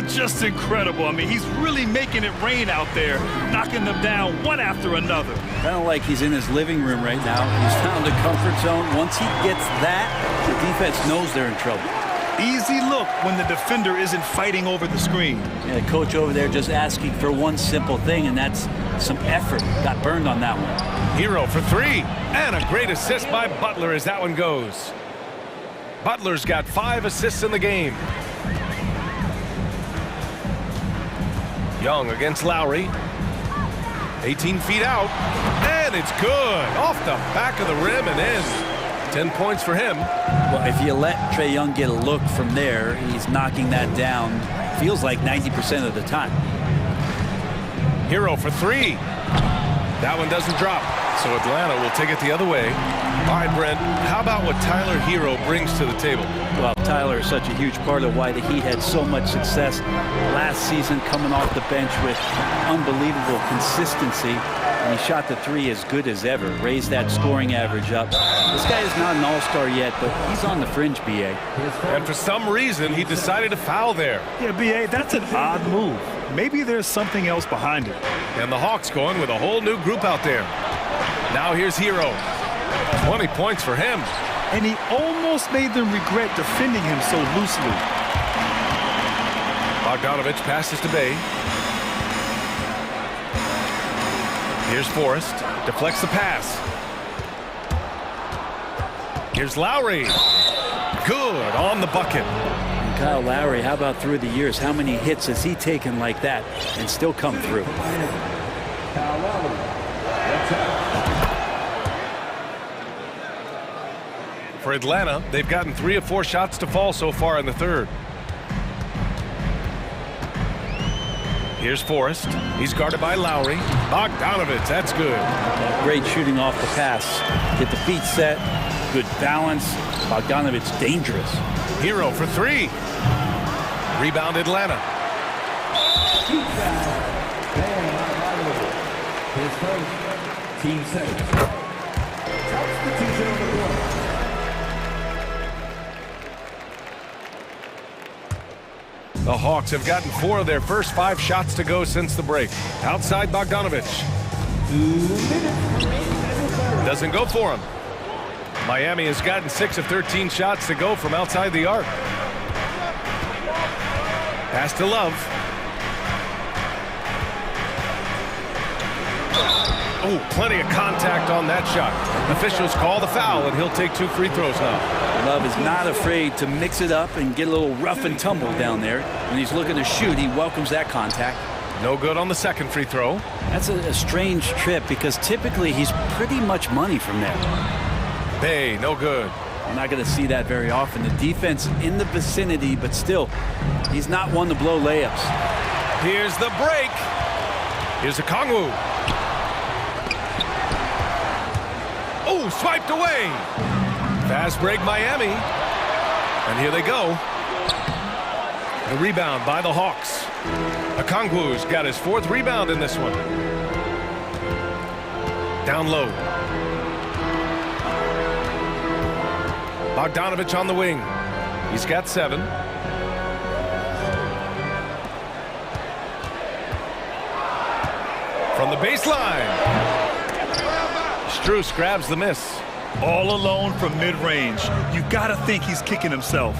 Just incredible. I mean, he's really making it rain out there, knocking them down one after another.
Kind of like he's in his living room right now. He's found a comfort zone. Once he gets that, the defense knows they're in trouble.
Easy look when the defender isn't fighting over the screen.
Yeah, coach over there just asking for one simple thing, and that's some effort. Got burned on that one.
Hero for three, and a great assist by Butler as that one goes. Butler's got 5 assists in the game. Young against Lowry. 18 feet out, and it's good. Off the back of the rim and in. 10 points for him.
Well, if you let Trae Young get a look from there, he's knocking that down, feels like 90% of the time.
Hero for three. That one doesn't drop, so Atlanta will take it the other way. All right, Brent, how about what Tyler Hero brings to the table?
Well, Tyler is such a huge part of why the Heat had so much success last season, coming off the bench with unbelievable consistency. And he shot the three as good as ever, raised that scoring average up. This guy is not an all-star yet, but he's on the fringe, B.A.
And for some reason, he decided to foul there.
Yeah, B.A., that's an odd move. Maybe there's something else behind it.
And the Hawks going with a whole new group out there. Now here's Hero. 20 points for him.
And he almost made them regret defending him so loosely.
Bogdanovich passes to Bay. Here's Forrest. Deflects the pass. Here's Lowry. Good on the bucket.
And Kyle Lowry, how about through the years? How many hits has he taken like that and still come through?
For Atlanta, they've gotten 3 of 4 shots to fall so far in the third. Here's Forrest. He's guarded by Lowry. Bogdanovich, that's good.
Great shooting off the pass. Get the feet set. Good balance. Bogdanovich dangerous.
Hero for three. Rebound Atlanta.
His first, team 6. Substitution on the court.
The Hawks have gotten 4 of their first 5 shots to go since the break. Outside Bogdanovich. Doesn't go for him. Miami has gotten 6 of 13 shots to go from outside the arc. Pass to Love. Oh, plenty of contact on that shot. Officials call the foul, and he'll take 2 free throws now.
Love is not afraid to mix it up and get a little rough and tumble down there. When he's looking to shoot, he welcomes that contact.
No good on the second free throw.
That's a strange trip because typically he's pretty much money from there.
Bay, no good.
I'm not going to see that very often. The defense in the vicinity, but still, he's not one to blow layups.
Here's the break. Here's a Kongwu. Oh, swiped away. Fast break Miami. And here they go. The rebound by the Hawks. Okongwu's got his 4th rebound in this one. Down low. Bogdanovich on the wing. He's got 7. From the baseline. Strus grabs the miss.
All alone from mid-range. You gotta think he's kicking himself.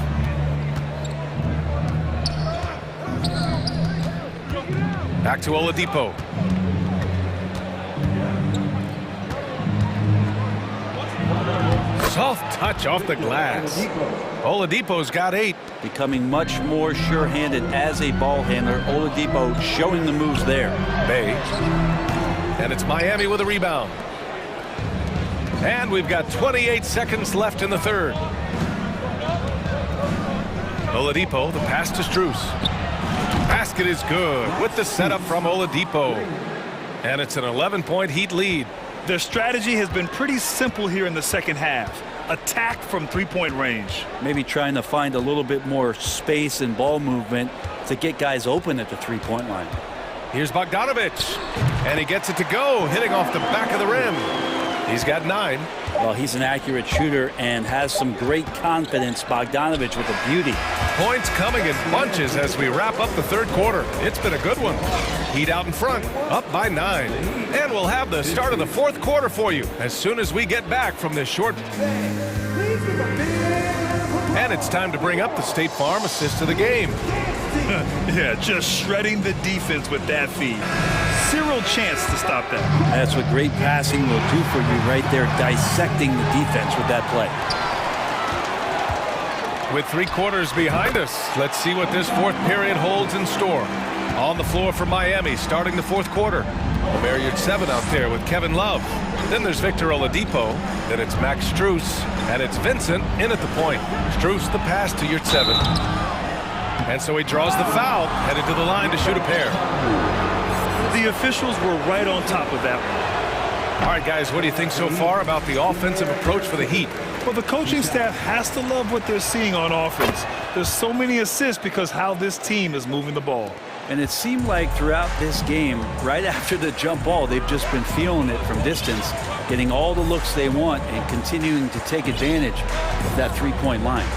Back to Oladipo. Soft touch off the glass. Oladipo's got 8.
Becoming much more sure-handed as a ball handler. Oladipo showing the moves there.
Bay. And it's Miami with a rebound. And we've got 28 seconds left in the third. Oladipo, the pass to Strus. Basket is good with the setup from Oladipo. And it's an 11-point Heat lead.
Their strategy has been pretty simple here in the second half. Attack from 3-point range.
Maybe trying to find a little bit more space and ball movement to get guys open at the 3-point line.
Here's Bogdanovich. And he gets it to go, hitting off the back of the rim. He's got 9.
Well, he's an accurate shooter and has some great confidence. Bogdanovich with a beauty.
Points coming in bunches as we wrap up the third quarter. It's been a good one. Heat out in front, up by 9. And we'll have the start of the fourth quarter for you as soon as we get back from this short. And it's time to bring up the State Farm assist of the game.
Yeah, just shredding the defense with that feed. Zero chance to stop that.
That's what great passing will do for you right there, dissecting the defense with that play.
With 3 quarters behind us, let's see what this fourth period holds in store. On the floor for Miami, starting the fourth quarter. The Marriott 7 out there with Kevin Love. Then there's Victor Oladipo. Then it's Max Strus. And it's Vincent in at the point. Strus the pass to Yurt 7. And so he draws the foul, headed to the line to shoot a pair.
The officials were right on top of that one.
All right, guys, what do you think so far about the offensive approach for the Heat?
Well, the coaching staff has to love what they're seeing on offense. There's so many assists because how this team is moving the ball.
And it seemed like throughout this game, right after the jump ball, they've just been feeling it from distance, getting all the looks they want and continuing to take advantage of that three-point line.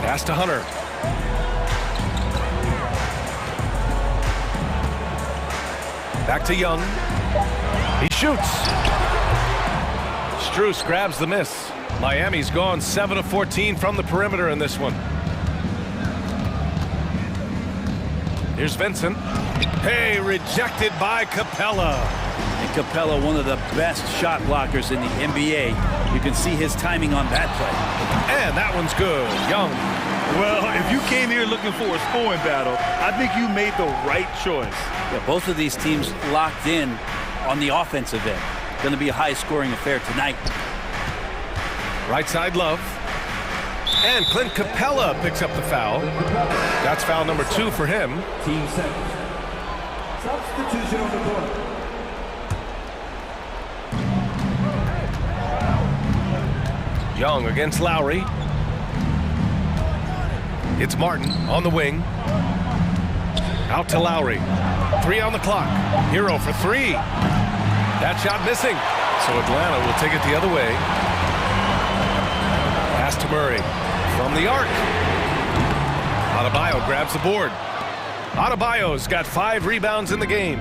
Pass to Hunter. Back to Young. He shoots. Strus grabs the miss. Miami's gone 7 of 14 from the perimeter in this one. Here's Vincent. Hey, rejected by Capella.
And Capella, one of the best shot blockers in the NBA. You can see his timing on that play.
And that one's good. Young.
Well, if you came here looking for a scoring battle, I think you made the right choice.
Yeah, both of these teams locked in on the offensive end. Going to be a high-scoring affair tonight.
Right side, Love. And Clint Capella picks up the foul. That's foul number 2 for him.
Team seconds. Substitution on the court.
Young against Lowry. It's Martin on the wing. Out to Lowry. 3 on the clock. Hero for 3. That shot missing. So Atlanta will take it the other way. Pass to Murray. From the arc. Adebayo grabs the board. Adebayo's got 5 rebounds in the game.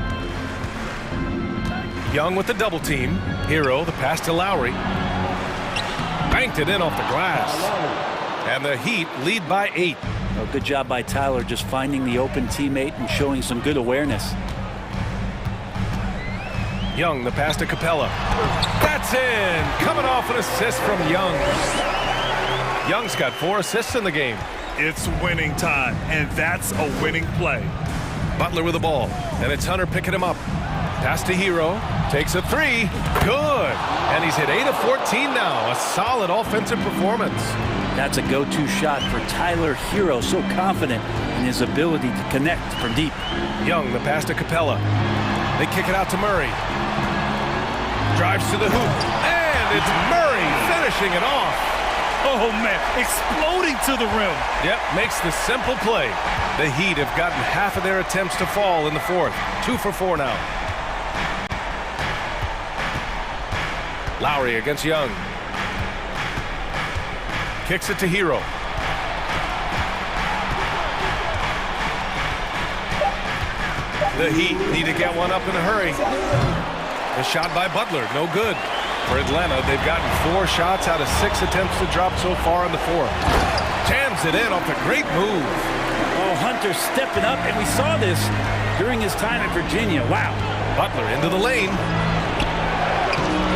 Young with the double team. Hero, the pass to Lowry. Banked it in off the glass. And the Heat lead by 8.
Oh, good job by Tyler just finding the open teammate and showing some good awareness.
Young, the pass to Capella. That's in. Coming off an assist from Young. Young's got 4 assists in the game.
It's winning time, and that's a winning play.
Butler with the ball, and it's Hunter picking him up. Pass to Hero. Takes a 3. Good. And he's hit 8 of 14 now. A solid offensive performance.
That's a go-to shot for Tyler Hero. So confident in his ability to connect from deep.
Young, the pass to Capella. They kick it out to Murray. Drives to the hoop. And it's Murray finishing it off.
Oh, man, exploding to the rim.
Yep, makes the simple play. The Heat have gotten half of their attempts to fall in the fourth. 2 for 4 now. Lowry against Young. Kicks it to Hero. The Heat need to get one up in a hurry. A shot by Butler, no good. For Atlanta, they've gotten 4 shots out of 6 attempts to drop so far in the fourth. Jams it in off a great move.
Oh, Hunter stepping up, and we saw this during his time in Virginia. Wow.
Butler into the lane.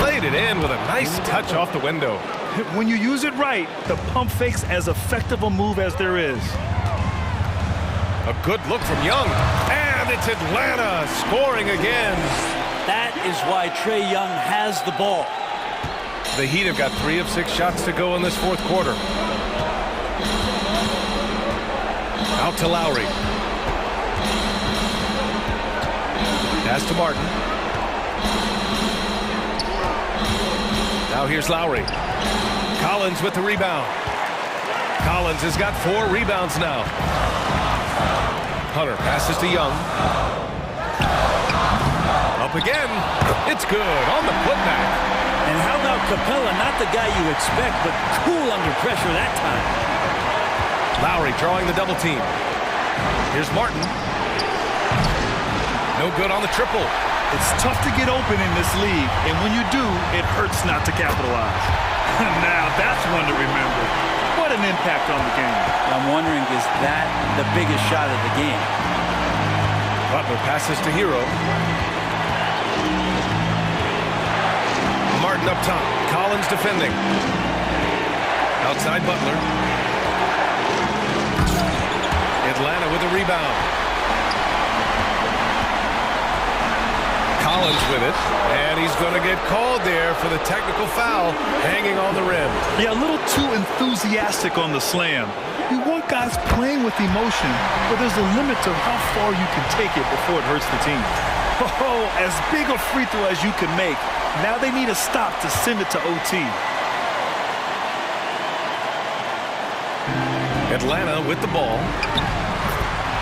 Laid it in with a nice touch off the window.
When you use it right, the pump fake's as effective a move as there is.
A good look from Young. And it's Atlanta scoring again.
That is why Trae Young has the ball.
The Heat have got 3 of 6 shots to go in this fourth quarter. Out to Lowry. Pass to Martin. Now here's Lowry. Collins with the rebound. Collins has got 4 rebounds now. Hunter passes to Young. Up again. It's good on the putback.
And how about Capella? Not the guy you expect, but cool under pressure that time.
Lowry drawing the double team. Here's Martin. No good on the triple.
It's tough to get open in this league, and when you do, it hurts not to capitalize. Now, that's one to remember. What an impact on the game.
I'm wondering, is that the biggest shot of the game?
Butler passes to Hero. Martin up top. Collins defending. Outside Butler. Atlanta with a rebound. Collins with it, and he's going to get called there for the technical foul, hanging on the rim.
Yeah, a little too enthusiastic on the slam. You want guys playing with emotion, but there's a limit to how far you can take it before it hurts the team. Oh, as big a free throw as you can make. Now they need a stop to send it to OT.
Atlanta with the ball.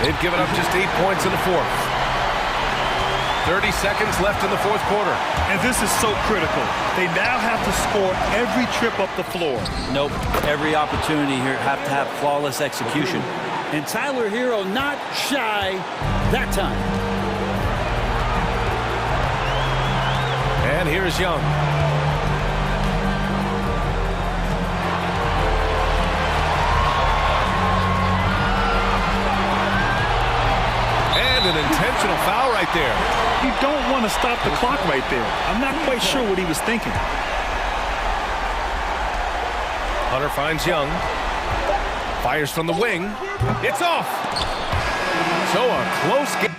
They've given up just 8 points in the fourth. 30 seconds left in the fourth quarter.
And this is so critical. They now have to score every trip up the floor.
Nope. Every opportunity here have to have flawless execution. And Tyler Hero not shy that time.
And here's Young. And an intentional foul right there.
You don't want to stop the clock right there. I'm not quite sure what he was thinking.
Hunter finds Young. Fires from the wing. It's off. So a close game.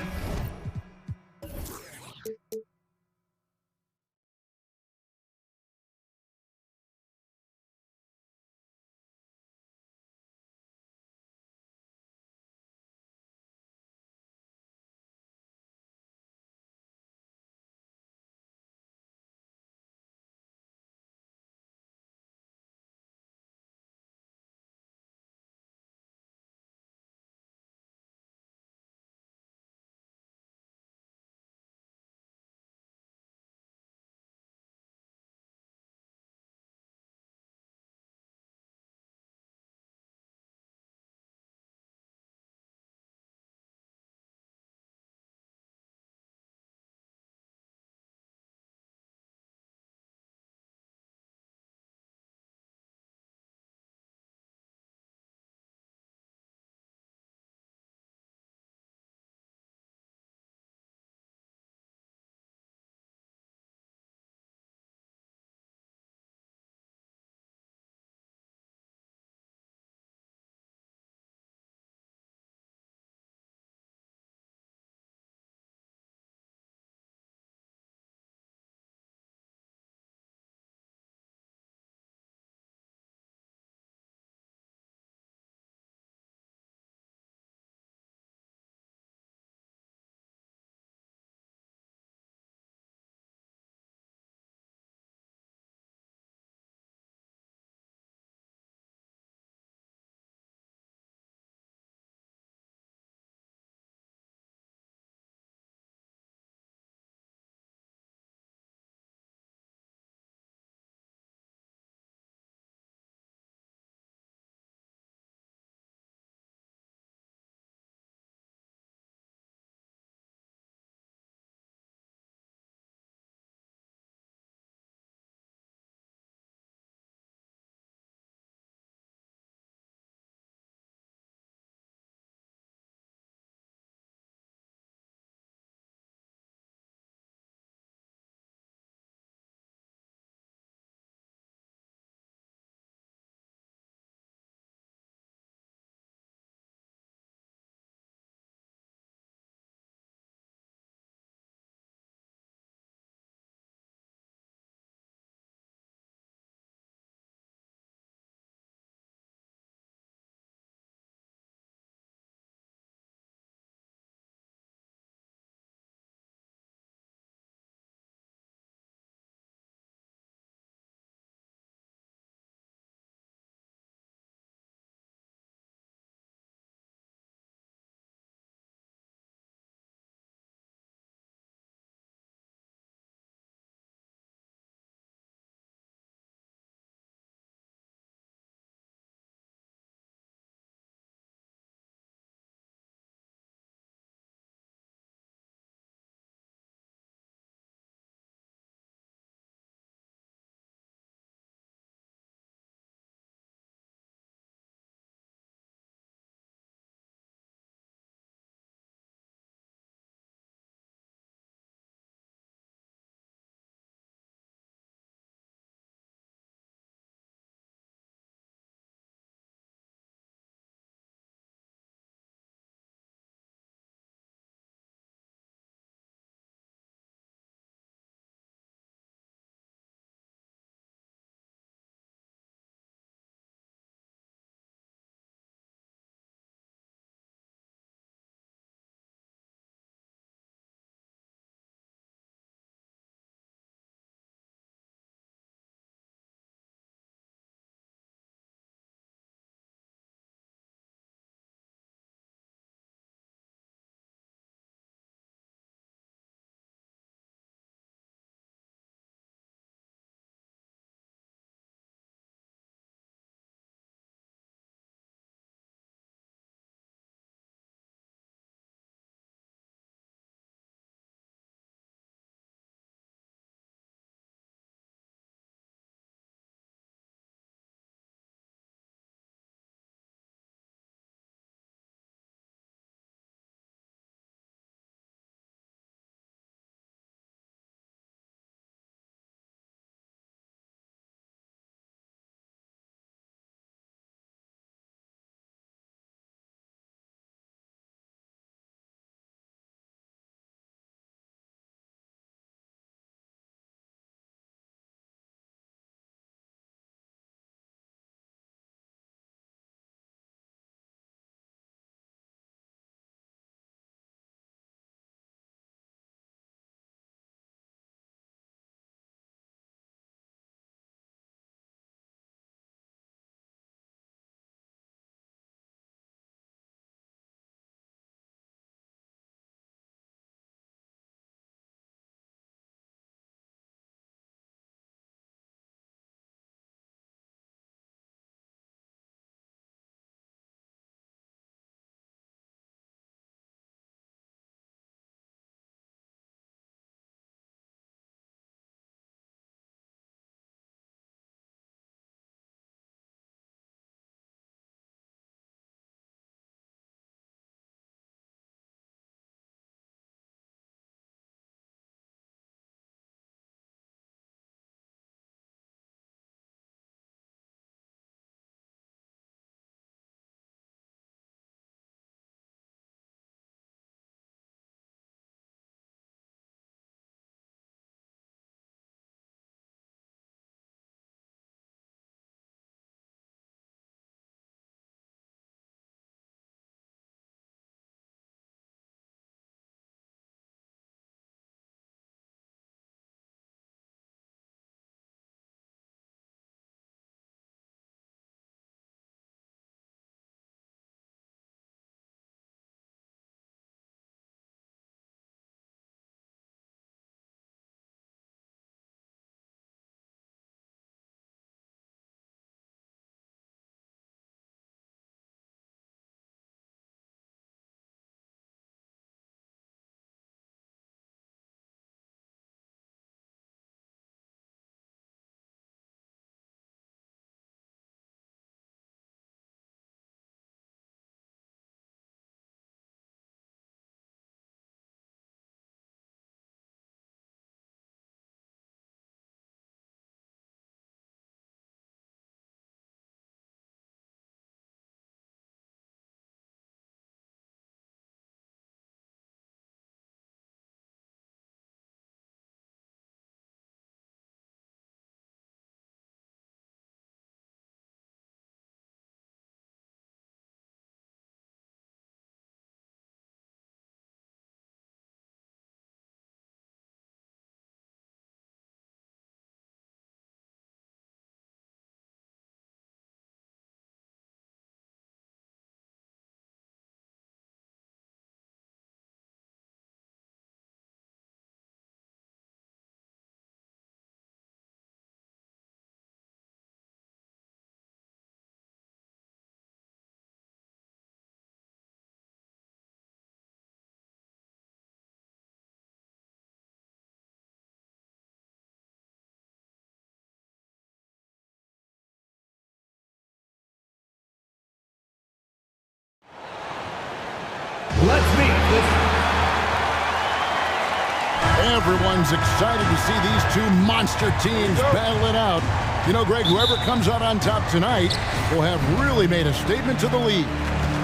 Everyone's excited to see these two monster teams battle it out. You know, Greg, whoever comes out on top tonight will have really made a statement to the league.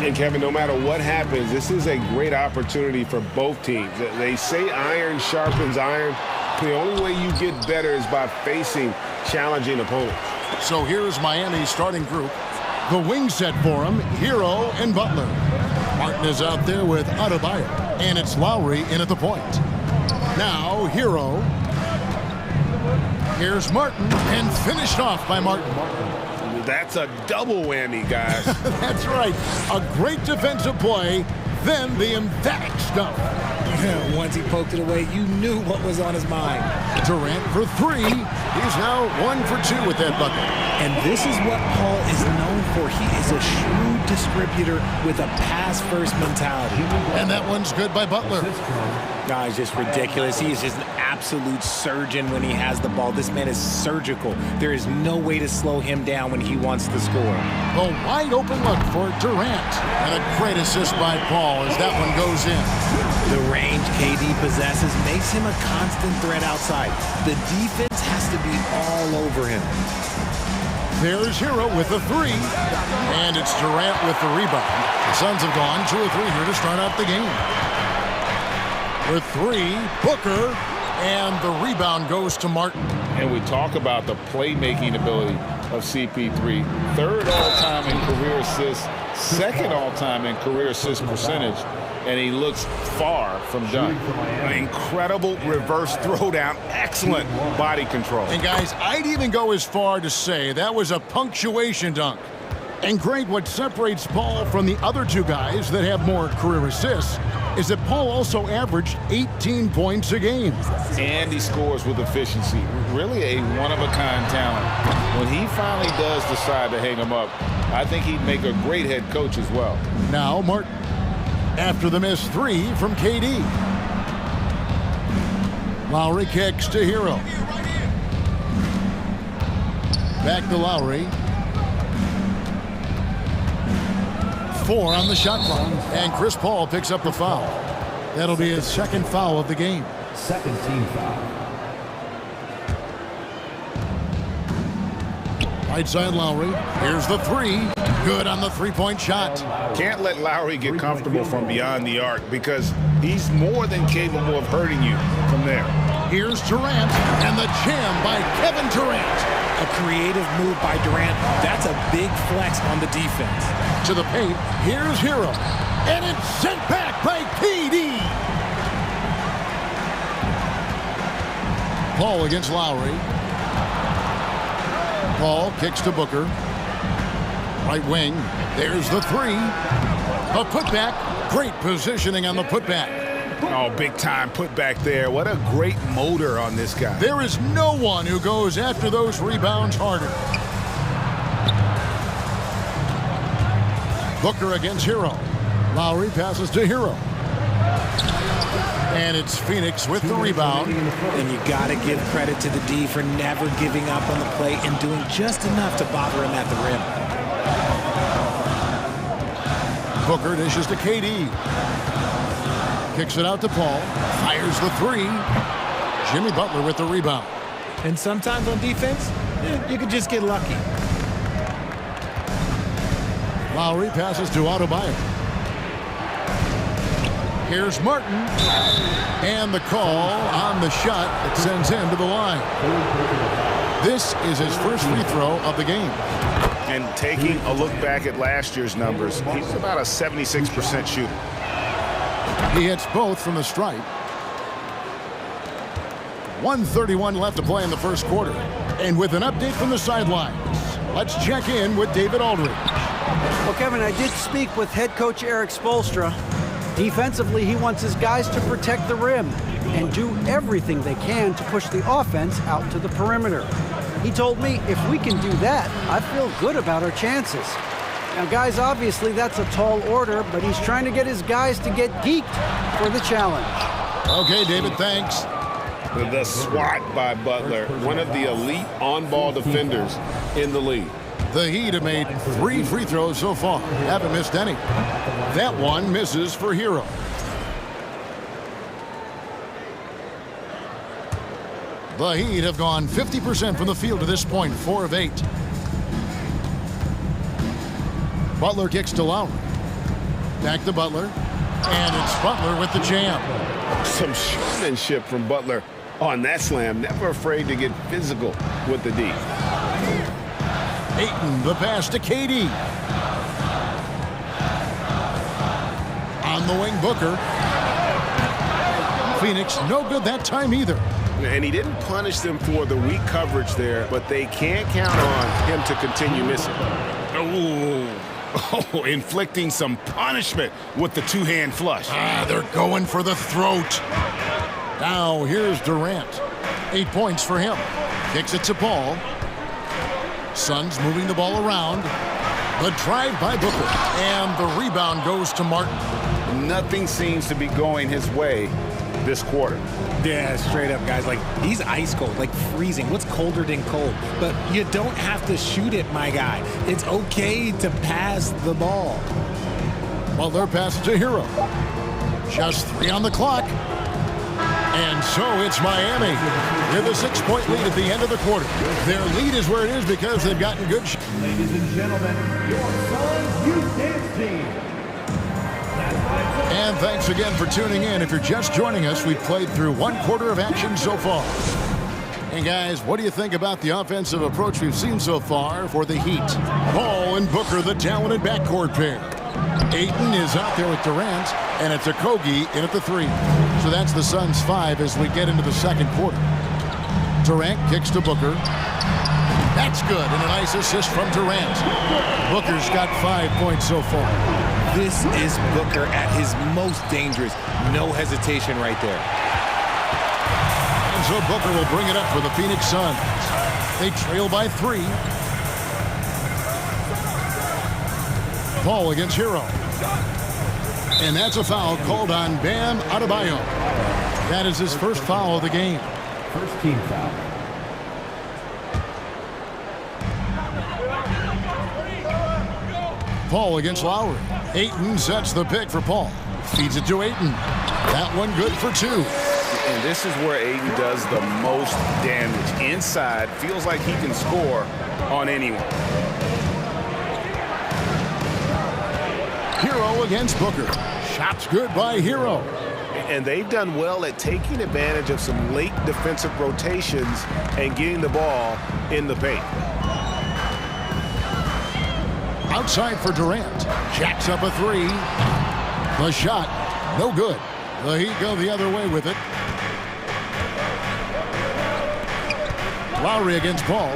And, Kevin, no matter what happens, this is a great opportunity for both teams. They say iron sharpens iron. The only way you get better is by facing challenging opponents.
So here's Miami's starting group. The wing set for him, Hero and Butler. Martin is out there with Adebayo, and it's Lowry in at the point. Now, Hero. Here's Martin, and finished off by Martin.
That's a double whammy, guys.
That's right. A great defensive play, then the emphatic stuff.
Once he poked it away, you knew what was on his mind.
Durant for three. He's now 1 for 2 with that bucket.
And this is what Paul is known for. He is a shrewd distributor with a pass-first mentality.
And that one's good by Butler.
No, it's just ridiculous. He is just an absolute surgeon when he has the ball. This man is surgical. There is no way to slow him down when he wants to score.
A wide open look for Durant. And a great assist by Paul as that one goes in.
The range KD possesses makes him a constant threat outside. The defense has to be all over him.
There's Hero with a three. And it's Durant with the rebound. The Suns have gone 2 of 3 here to start out the game. With three, Booker, and the rebound goes to Martin.
And we talk about the playmaking ability of CP3. 3rd all-time in career assists, 2nd all-time in career assist percentage, and he looks far from done. An incredible reverse throwdown, excellent body control.
And guys, I'd even go as far to say that was a punctuation dunk. And great, what separates Paul from the other two guys that have more career assists is that Paul also averaged 18 points a game.
And he scores with efficiency. Really a one-of-a-kind talent. When he finally does decide to hang him up, I think he'd make a great head coach as well.
Now Martin, after the missed three from KD. Lowry kicks to Hero. Back to Lowry. 4 on the shot clock, and Chris Paul picks up the foul. That'll be his 2nd foul of the game.
2nd team foul.
Right side Lowry. Here's the three. Good on the three-point shot.
Can't let Lowry get comfortable from beyond the arc because he's more than capable of hurting you from there.
Here's Durant, and the jam by Kevin Durant.
A creative move by Durant. That's a big flex on the defense.
To the paint, here's Hero. And it's sent back by KD. Paul against Lowry. Paul kicks to Booker. Right wing, there's the three. A putback. Great positioning on the putback.
Oh, big time putback there. What a great motor on this guy.
There is no one who goes after those rebounds harder. Booker against Hero. Lowry passes to Hero. And it's Phoenix with the rebound.
And you got to give credit to the D for never giving up on the play and doing just enough to bother him at the rim.
Booker dishes to KD. Kicks it out to Paul. Fires the three. Jimmy Butler with the rebound.
And sometimes on defense, you could just get lucky.
Lowry passes to Adebayo. Here's Martin. And the call on the shot that sends him to the line. This is his first free throw of the game.
And taking a look back at last year's numbers, he's about a 76% shooter.
He hits both from the stripe. 1:31 left to play in the first quarter. And with an update from the sidelines, let's check in with David Aldridge.
Well, Kevin, I did speak with head coach Eric Spoelstra. Defensively, he wants his guys to protect the rim and do everything they can to push the offense out to the perimeter. He told me if we can do that, I feel good about our chances. Now, guys, obviously that's a tall order, but he's trying to get his guys to get geeked for the challenge.
Okay, David, thanks.
The swat by Butler, one of the elite on-ball defenders in the league.
The Heat have made 3 free throws so far. Haven't missed any. That one misses for Hero. The Heat have gone 50% from the field to this point, 4 of 8. Butler kicks to Lowry. Back to Butler. And it's Butler with the jam.
Some showmanship from Butler on that slam. Never afraid to get physical with the D.
Ayton, the pass to KD. On the wing, Booker. Phoenix, no good that time either.
And he didn't punish them for the weak coverage there, but they can't count on him to continue missing. Oh, inflicting some punishment with the two-hand flush.
They're going for the throat. Now here's Durant. 8 points for him. Kicks it to Paul. Suns moving the ball around. The drive by Booker. And the rebound goes to Martin.
Nothing seems to be going his way this quarter.
Yeah, straight up, guys. Like, he's ice cold, like freezing. What's colder than cold? But you don't have to shoot it, my guy. It's okay to pass the ball.
Butler passes to Hero. Just 3 on the clock. And so it's Miami with a 6-point lead at the end of the quarter. Their lead is where it is because they've gotten good shots.
Ladies and gentlemen, your Suns Youth Dance Team.
And thanks again for tuning in. If you're just joining us, we've played through 1 quarter of action so far. And guys, what do you think about the offensive approach we've seen so far for the Heat? Paul and Booker, the talented backcourt pair. Ayton is out there with Durant, and it's Okogie in at the 3. So that's the Suns' 5 as we get into the second quarter. Durant kicks to Booker. That's good, and a nice assist from Durant. Booker's got 5 points so far.
This is Booker at his most dangerous. No hesitation right there.
And so Booker will bring it up for the Phoenix Suns. They trail by 3. Paul against Hero. And that's a foul called on Bam Adebayo. That is his first foul of the game.
First team foul.
Paul against Lowry. Ayton sets the pick for Paul. Feeds it to Ayton. That one good for 2.
And this is where Ayton does the most damage. Inside, feels like he can score on anyone.
Hero against Booker. Shots good by Hero.
And they've done well at taking advantage of some late defensive rotations and getting the ball in the paint.
Outside for Durant. Jacks up a 3. The shot, no good. The Heat go the other way with it. Lowry against Paul.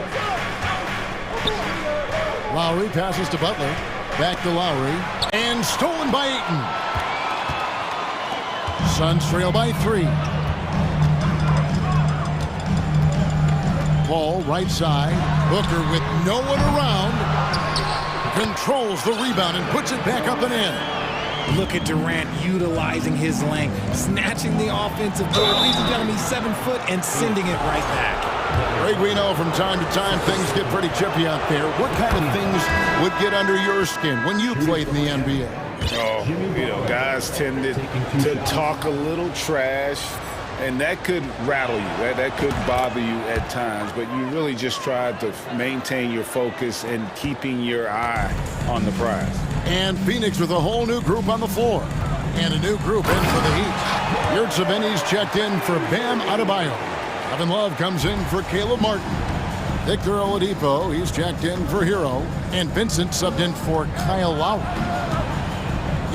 Lowry passes to Butler. Back to Lowry. And stolen by Ayton. Suns trail by 3. Paul right side. Booker with no one around. Controls the rebound and puts it back up and in.
Look at Durant utilizing his length, snatching the offensive board. Ladies and gentlemen, he's 7 foot and sending it right back.
Greg, we know from time to time things get pretty chippy out there. What kind of things would get under your skin when you played in the NBA?
Oh, you know, guys tended to talk a little trash, and that could rattle you. That could bother you at times, but you really just tried to maintain your focus and keeping your eye on the prize.
And Phoenix with a whole new group on the floor. And a new group in for the Heat. Yurtseven's checked in for Bam Adebayo. Kevin Love comes in for Caleb Martin. Victor Oladipo, he's checked in for Hero. And Vincent subbed in for Kyle Lowry.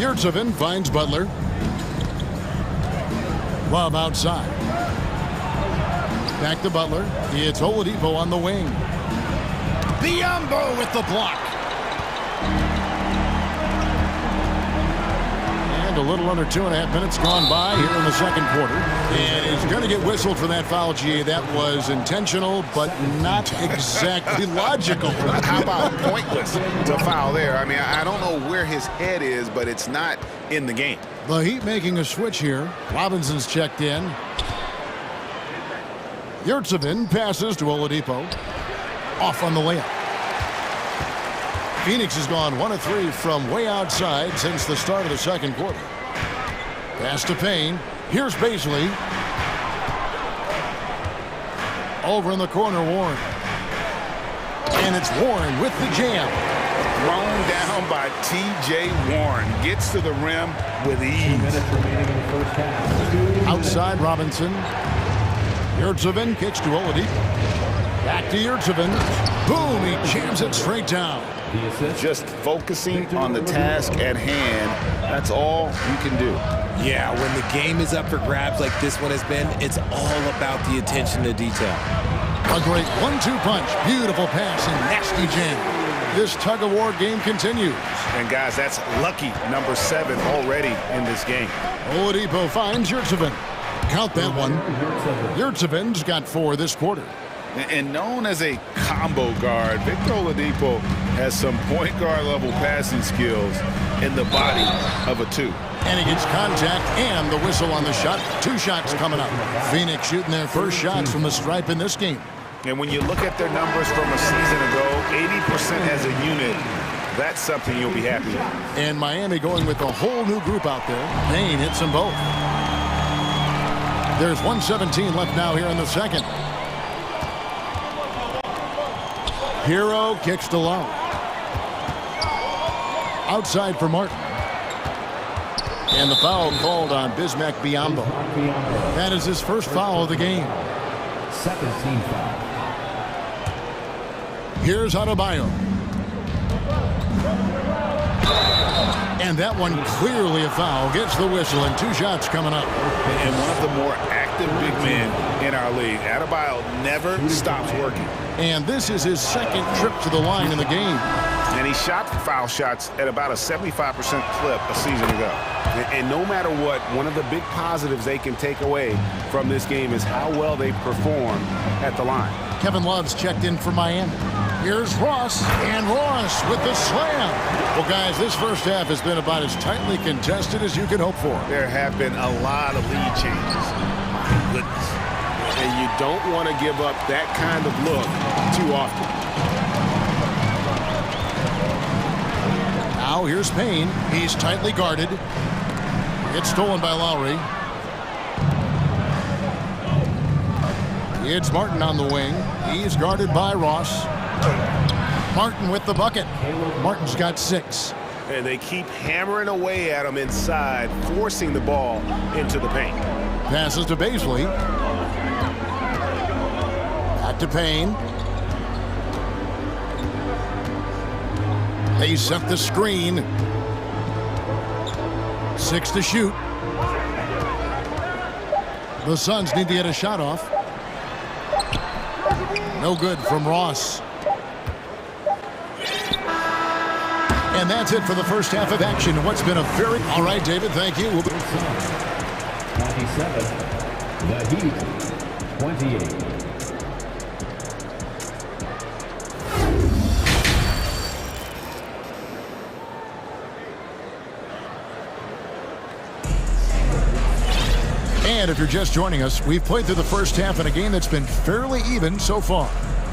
Yurtseven finds Butler. Love outside. Back to Butler. It's Oladipo on the wing. Biyombo with the block. And a little under 2.5 minutes gone by here in the second quarter. And he's going to get whistled for that foul, GA. That was intentional, but not exactly logical.
How about pointless to foul there? I mean, I don't know where his head is, but it's not in the game.
The Heat making a switch here. Robinson's checked in. Yurtseven passes to Oladipo. Off on the layup. Phoenix has gone 1 of 3 from way outside since the start of the second quarter. Pass to Payne. Here's Baisley. Over in the corner, Warren. And it's Warren with the jam.
Thrown down by T.J. Warren. Gets to the rim with ease.
Outside Robinson. Yurtseven kicks to Oladipo. Back to Yurtseven. Boom, he jams it straight down.
Just focusing on the task at hand. That's all you can do.
Yeah, when the game is up for grabs like this one has been, it's all about the attention to detail.
A great 1-2 punch. Beautiful pass and nasty jam. This tug-of-war game continues.
And guys, that's lucky number 7 already in this game.
Oladipo finds Yurtseven. Count that one. Yurtseven's got 4 this quarter.
And known as a combo guard, Victor Oladipo has some point guard level passing skills in the body of a 2.
And he gets contact and the whistle on the shot. 2 shots coming up. Phoenix shooting their first shots from the stripe in this game.
And when you look at their numbers from a season ago, 80% as a unit, that's something you'll be happy with.
And Miami going with a whole new group out there. Payne hits them both. There's 1:17 left now here in the second. Hero kicks to Lowe. Outside for Martin. And the foul called on Bismack Biyombo. That is his first foul of the game.
17 foul.
Here's Adebayo. And that one clearly a foul. Gets the whistle and 2 shots coming up.
And one of the more active big men in our league. Adebayo never stops working.
And this is his second trip to the line in the game.
And he shot foul shots at about a 75% clip a season ago. And no matter what, one of the big positives they can take away from this game is how well they perform at the line.
Kevin Love's checked in for Miami. Here's Ross, and Ross with the slam. Well, guys, this first half has been about as tightly contested as you can hope for.
There have been a lot of lead changes. My goodness. And you don't want to give up that kind of look too often.
Now here's Payne. He's tightly guarded. It's stolen by Lowry. It's Martin on the wing. He's guarded by Ross. Martin with the bucket. Martin's got 6.
And they keep hammering away at him inside, forcing the ball into the paint.
Passes to Baisley. Back to Payne. They set the screen. 6 to shoot. The Suns need to get a shot off. No good from Ross. And that's it for the first half of action. What's been a very... All right, David, thank you.
27, the Heat, 28.
And if you're just joining us, we've played through the first half in a game that's been fairly even so far.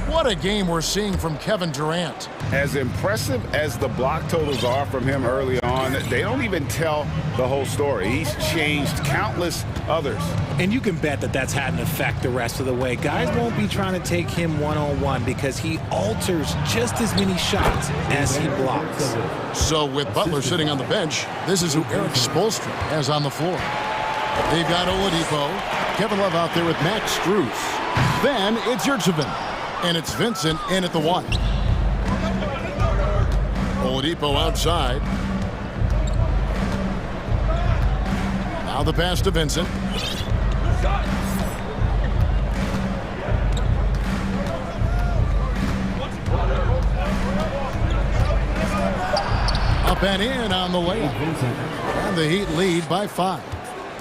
What a game we're seeing from Kevin Durant.
As impressive as the block totals are from him early on, they don't even tell the whole story. He's changed countless others.
And you can bet that that's had an effect the rest of the way. Guys won't be trying to take him one-on-one because he alters just as many shots as he blocks.
So with Butler sitting on the bench, this is who Eric Spoelstra has on the floor. They've got Oladipo, Kevin Love out there with Max Strus. Then it's Yurtseven, and it's Vincent in at the 1. Oladipo outside. Now the pass to Vincent. Up and in on the layup. And the Heat lead by 5.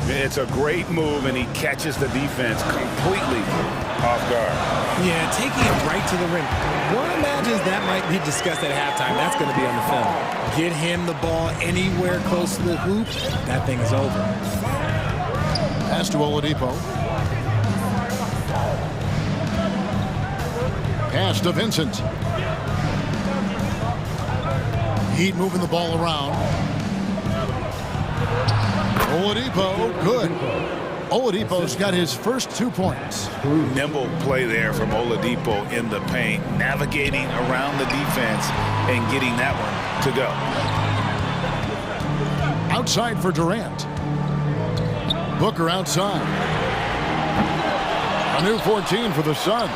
It's a great move, and he catches the defense completely off guard.
Yeah, taking it right to the rim. One imagines that might be discussed at halftime. That's going to be on the film. Get him the ball anywhere close to the hoop, that thing is over.
Pass to Oladipo. Pass to Vincent. Heat moving the ball around. Oladipo, good. Oladipo's got his first 2 points.
Nimble play there from Oladipo in the paint, navigating around the defense and getting that one to go.
Outside for Durant. Booker outside. A new 14 for the Suns.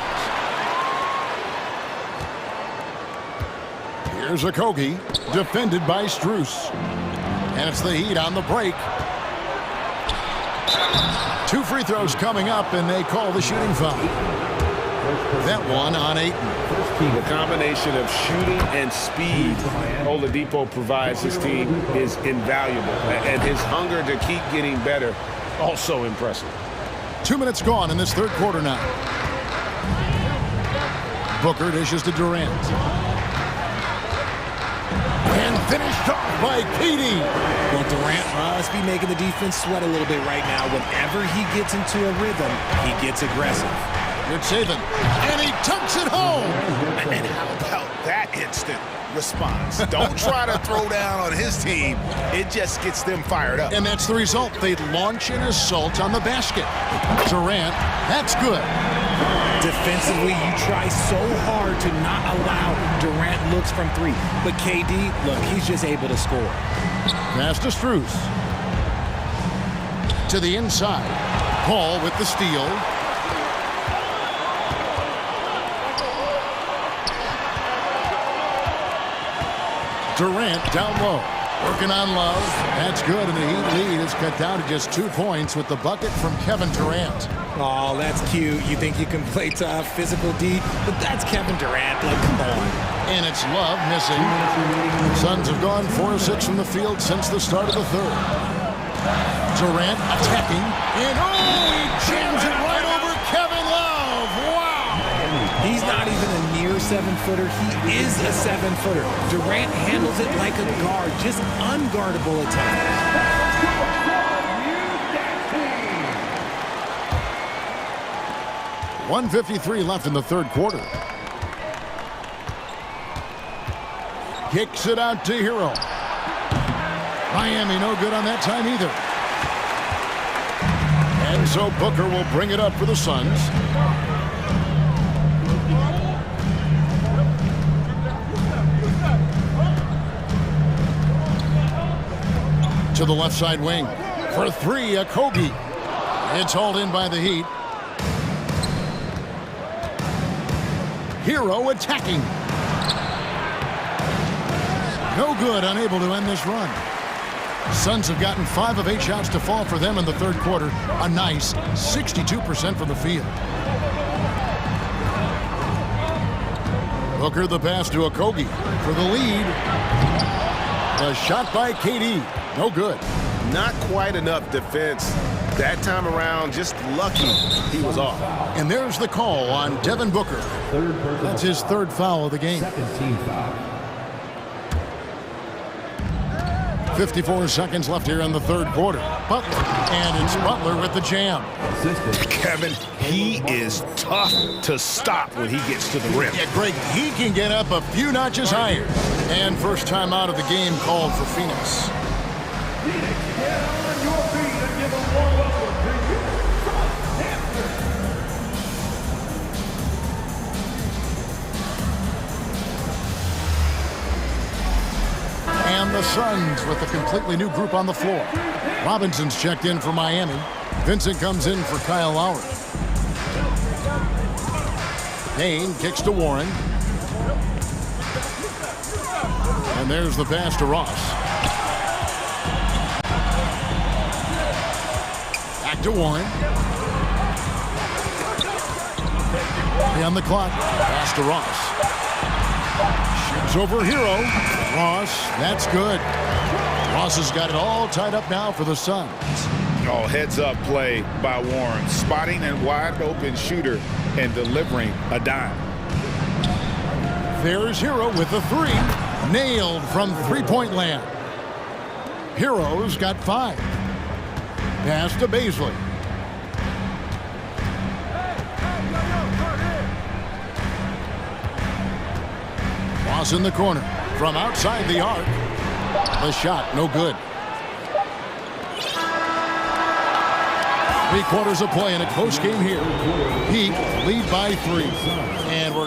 Here's Okogie, defended by Strus. And it's the Heat on the break. 2 free throws coming up, and they call the shooting foul. That one on Ayton.
The combination of shooting and speed Oladipo provides his team is invaluable. And his hunger to keep getting better, also impressive.
2 minutes gone in this third quarter now. Booker dishes to Durant. And finished off by KD.
Well, Durant must be making the defense sweat a little bit right now. Whenever he gets into a rhythm, he gets aggressive.
Good saving. And he tucks it home.
And how about that instant response? Don't try to throw down on his team. It just gets them fired up.
And that's the result. They launch an assault on the basket. Durant, that's good.
Defensively, you try so hard to not allow Durant looks from 3. But KD, look, he's just able to score.
Pass to Strus. To the inside. Paul with the steal. Durant down low. Working on Love. That's good, and the Heat lead is cut down to just 2 points with the bucket from Kevin Durant.
Oh, that's cute. You think you can play tough, physical D, but that's Kevin Durant. Like, come on.
And it's Love missing. The Suns have gone 4 of 6 from the field since the start of the third. Durant attacking, and he jams it right over Kevin Love. Wow!
He's not even a near 7-footer. He is a 7-footer. Durant handles it like a guard, just unguardable at times.
1:53 left in the third quarter. Kicks it out to Hero. Miami no good on that time either. And so Booker will bring it up for the Suns. To the left side wing. For 3, Okogie. It's hauled in by the Heat. Hero attacking. No good, unable to end this run. Suns have gotten 5 of 8 shots to fall for them in the third quarter. A nice 62% from the field. Booker the pass to Okogie for the lead. A shot by KD. No good.
Not quite enough defense. That time around, just lucky he was off.
And there's the call on Devin Booker. That's his third foul of the game. 54 seconds left here in the third quarter. Butler, and it's Butler with the jam.
Kevin, he is tough to stop when he gets to the rim.
Yeah, Greg, he can get up a few notches higher. And first time out of the game called for Phoenix. And the Suns with a completely new group on the floor. Robinson's checked in for Miami. Vincent comes in for Kyle Lowry. Payne kicks to Warren. And there's the pass to Ross. Back to Warren. On the clock. Pass to Ross. Shoots over Hero. Ross, that's good. Ross has got it all tied up now for the Suns.
Oh, heads-up play by Warren. Spotting a wide-open shooter and delivering a dime.
There's Hero with the 3. Nailed from three-point land. Hero's got 5. Pass to Baisley. Ross in the corner. From outside the arc. The shot, no good. 3/4 of play in a close game here. Heat lead by 3. And we're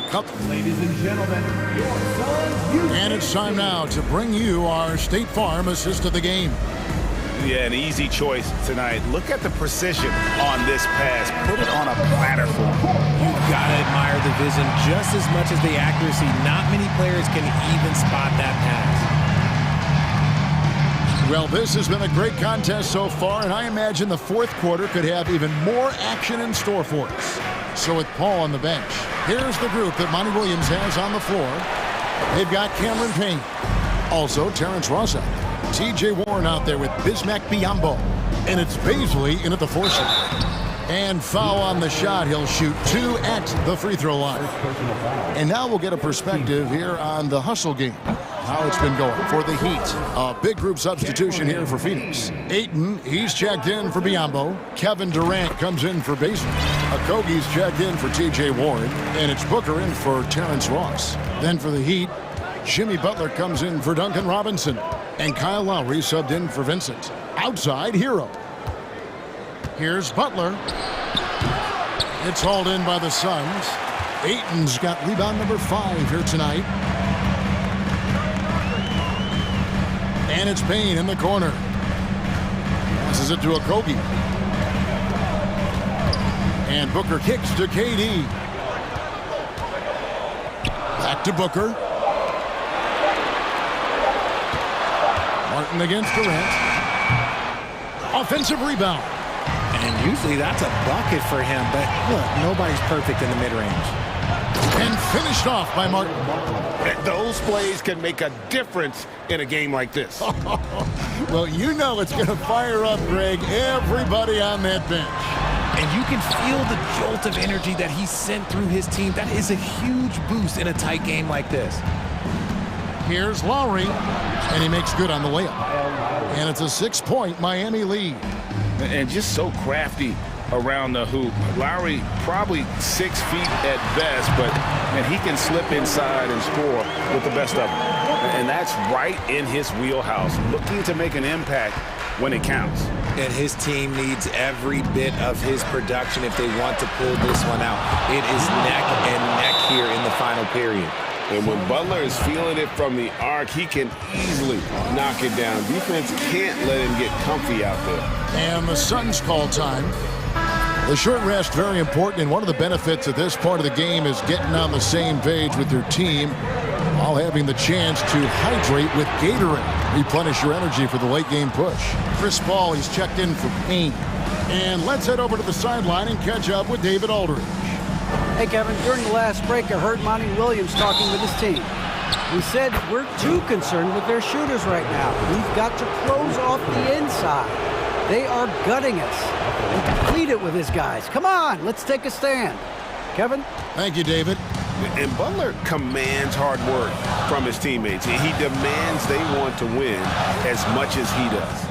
Ladies and gentlemen, your son,
and it's time now to bring you our State Farm assist of the game.
Yeah, an easy choice tonight. Look at the precision on this pass. Put it on a platter for him.
You've got to admire the vision just as much as the accuracy. Not many players can even spot that pass.
Well, this has been a great contest so far, and I imagine the fourth quarter could have even more action in store for us. So with Paul on the bench, here's the group that Monty Williams has on the floor. They've got Cameron Payne, also Terrence Ross out there. T.J. Warren out there with Bismack Biyombo. And it's Baisley in at the 4 spot. And foul on the shot. He'll shoot 2 at the free throw line. And now we'll get a perspective here on the hustle game. How it's been going for the Heat. A big group substitution here for Phoenix. Ayton, he's checked in for Biyombo. Kevin Durant comes in for Baisley. Okogie's checked in for T.J. Warren. And it's Booker in for Terrence Ross. Then for the Heat, Jimmy Butler comes in for Duncan Robinson. And Kyle Lowry subbed in for Vincent. Outside, Hero. Here's Butler. It's hauled in by the Suns. Ayton's got rebound number 5 here tonight. And it's Payne in the corner. Passes it to Okogie. And Booker kicks to KD. Back to Booker. Martin against Durant. Offensive rebound.
And usually that's a bucket for him, but look, nobody's perfect in the mid-range.
And finished off by Martin.
Those plays can make a difference in a game like this.
Well, you know it's going to fire up, Greg, everybody on that bench.
And you can feel the jolt of energy that he sent through his team. That is a huge boost in a tight game like this.
Here's Lowry, and he makes good on the layup. And it's a 6-point Miami lead.
And just so crafty around the hoop. Lowry probably 6 feet at best, but he can slip inside and score with the best of them. And that's right in his wheelhouse, looking to make an impact when it counts.
And his team needs every bit of his production if they want to pull this one out. It is neck and neck here in the final period.
And when Butler is feeling it from the arc, he can easily knock it down. Defense can't let him get comfy out there.
And the Suns call time. The short rest, very important, and one of the benefits of this part of the game is getting on the same page with your team while having the chance to hydrate with Gatorade. Replenish your energy for the late game push. Chris Paul, he's checked in for Payne. And let's head over to the sideline and catch up with David Aldridge.
Hey, Kevin, during the last break, I heard Monty Williams talking with his team. He said, we're too concerned with their shooters right now. We've got to close off the inside. They are gutting us. And complete it with his guys. Come on, let's take a stand. Kevin?
Thank you, David.
And Butler commands hard work from his teammates. He demands they want to win as much as he does.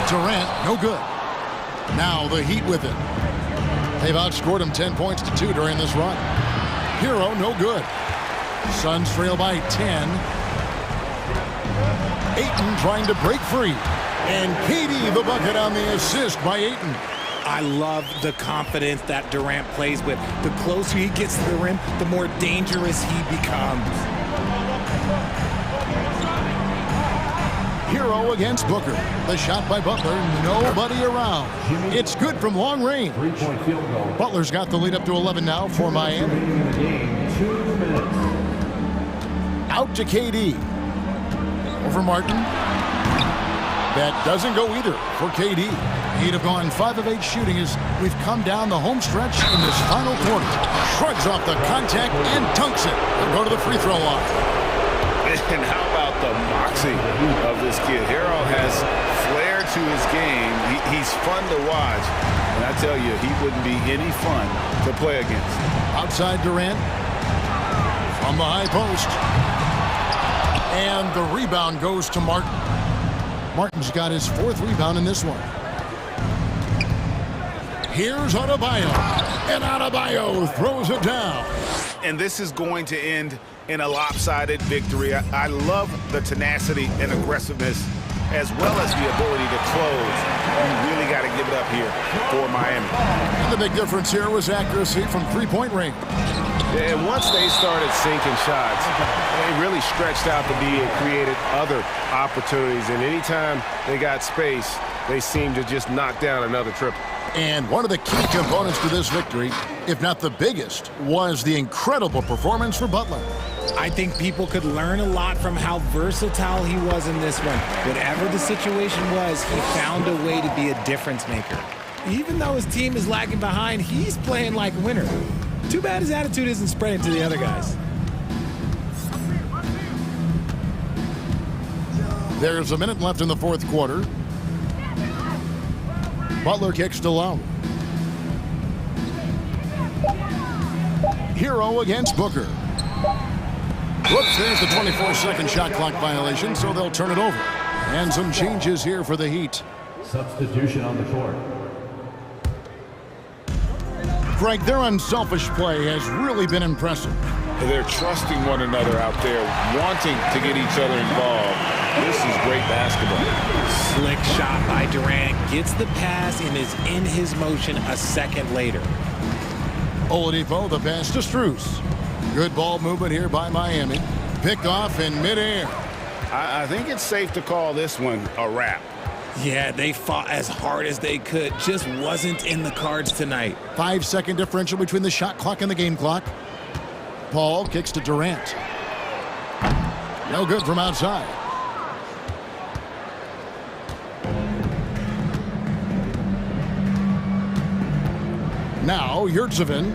Durant, no good. Now the Heat with it. They've outscored him 10 points to 2 during this run. Hero, no good. Suns trail by 10. Ayton trying to break free. And KD the bucket on the assist by Ayton.
I love the confidence that Durant plays with. The closer he gets to the rim, the more dangerous he becomes.
Hero against Booker. The shot by Butler, nobody around. It's good from long range. Butler's got the lead up to 11 now for Miami. Out to KD. Over Martin. That doesn't go either for KD. He'd have gone 5 of 8 shooting as we've come down the home stretch in this final quarter. Shrugs off the contact and dunks it. He'll go to the free throw line.
And how about the moxie of this kid? Hero has flair to his game. He's fun to watch. And I tell you, he wouldn't be any fun to play against.
Outside Durant. From the high post. And the rebound goes to Martin. Martin's got his 4th rebound in this one. Here's Adebayo. And Adebayo throws it down.
And this is going to end in a lopsided victory. I love the tenacity and aggressiveness as well as the ability to close. You really got to give it up here for Miami.
And the big difference here was accuracy from three-point range.
And once they started sinking shots, they really stretched out the D and created other opportunities. And anytime they got space, they seemed to just knock down another triple.
And one of the key components to this victory, if not the biggest, was the incredible performance for Butler.
I think people could learn a lot from how versatile he was in this one. Whatever the situation was, he found a way to be a difference maker. Even though his team is lagging behind, he's playing like a winner. Too bad his attitude isn't spreading to the other guys.
There's a minute left in the fourth quarter. Butler kicks to Lowry. Hero against Booker. Whoops, there's the 24-second shot clock violation, so they'll turn it over. And some changes here for the Heat.
Substitution on the court.
Greg, their unselfish play has really been impressive.
They're trusting one another out there, wanting to get each other involved. This is great basketball.
Slick shot by Durant, gets the pass and is in his motion a second later.
Oladipo, the pass to Strus. Good ball movement here by Miami. Picked off in midair.
I think it's safe to call this one a wrap.
Yeah, they fought as hard as they could. Just wasn't in the cards tonight.
5-second differential between the shot clock and the game clock. Paul kicks to Durant. No good from outside. Now, Yurtsevin.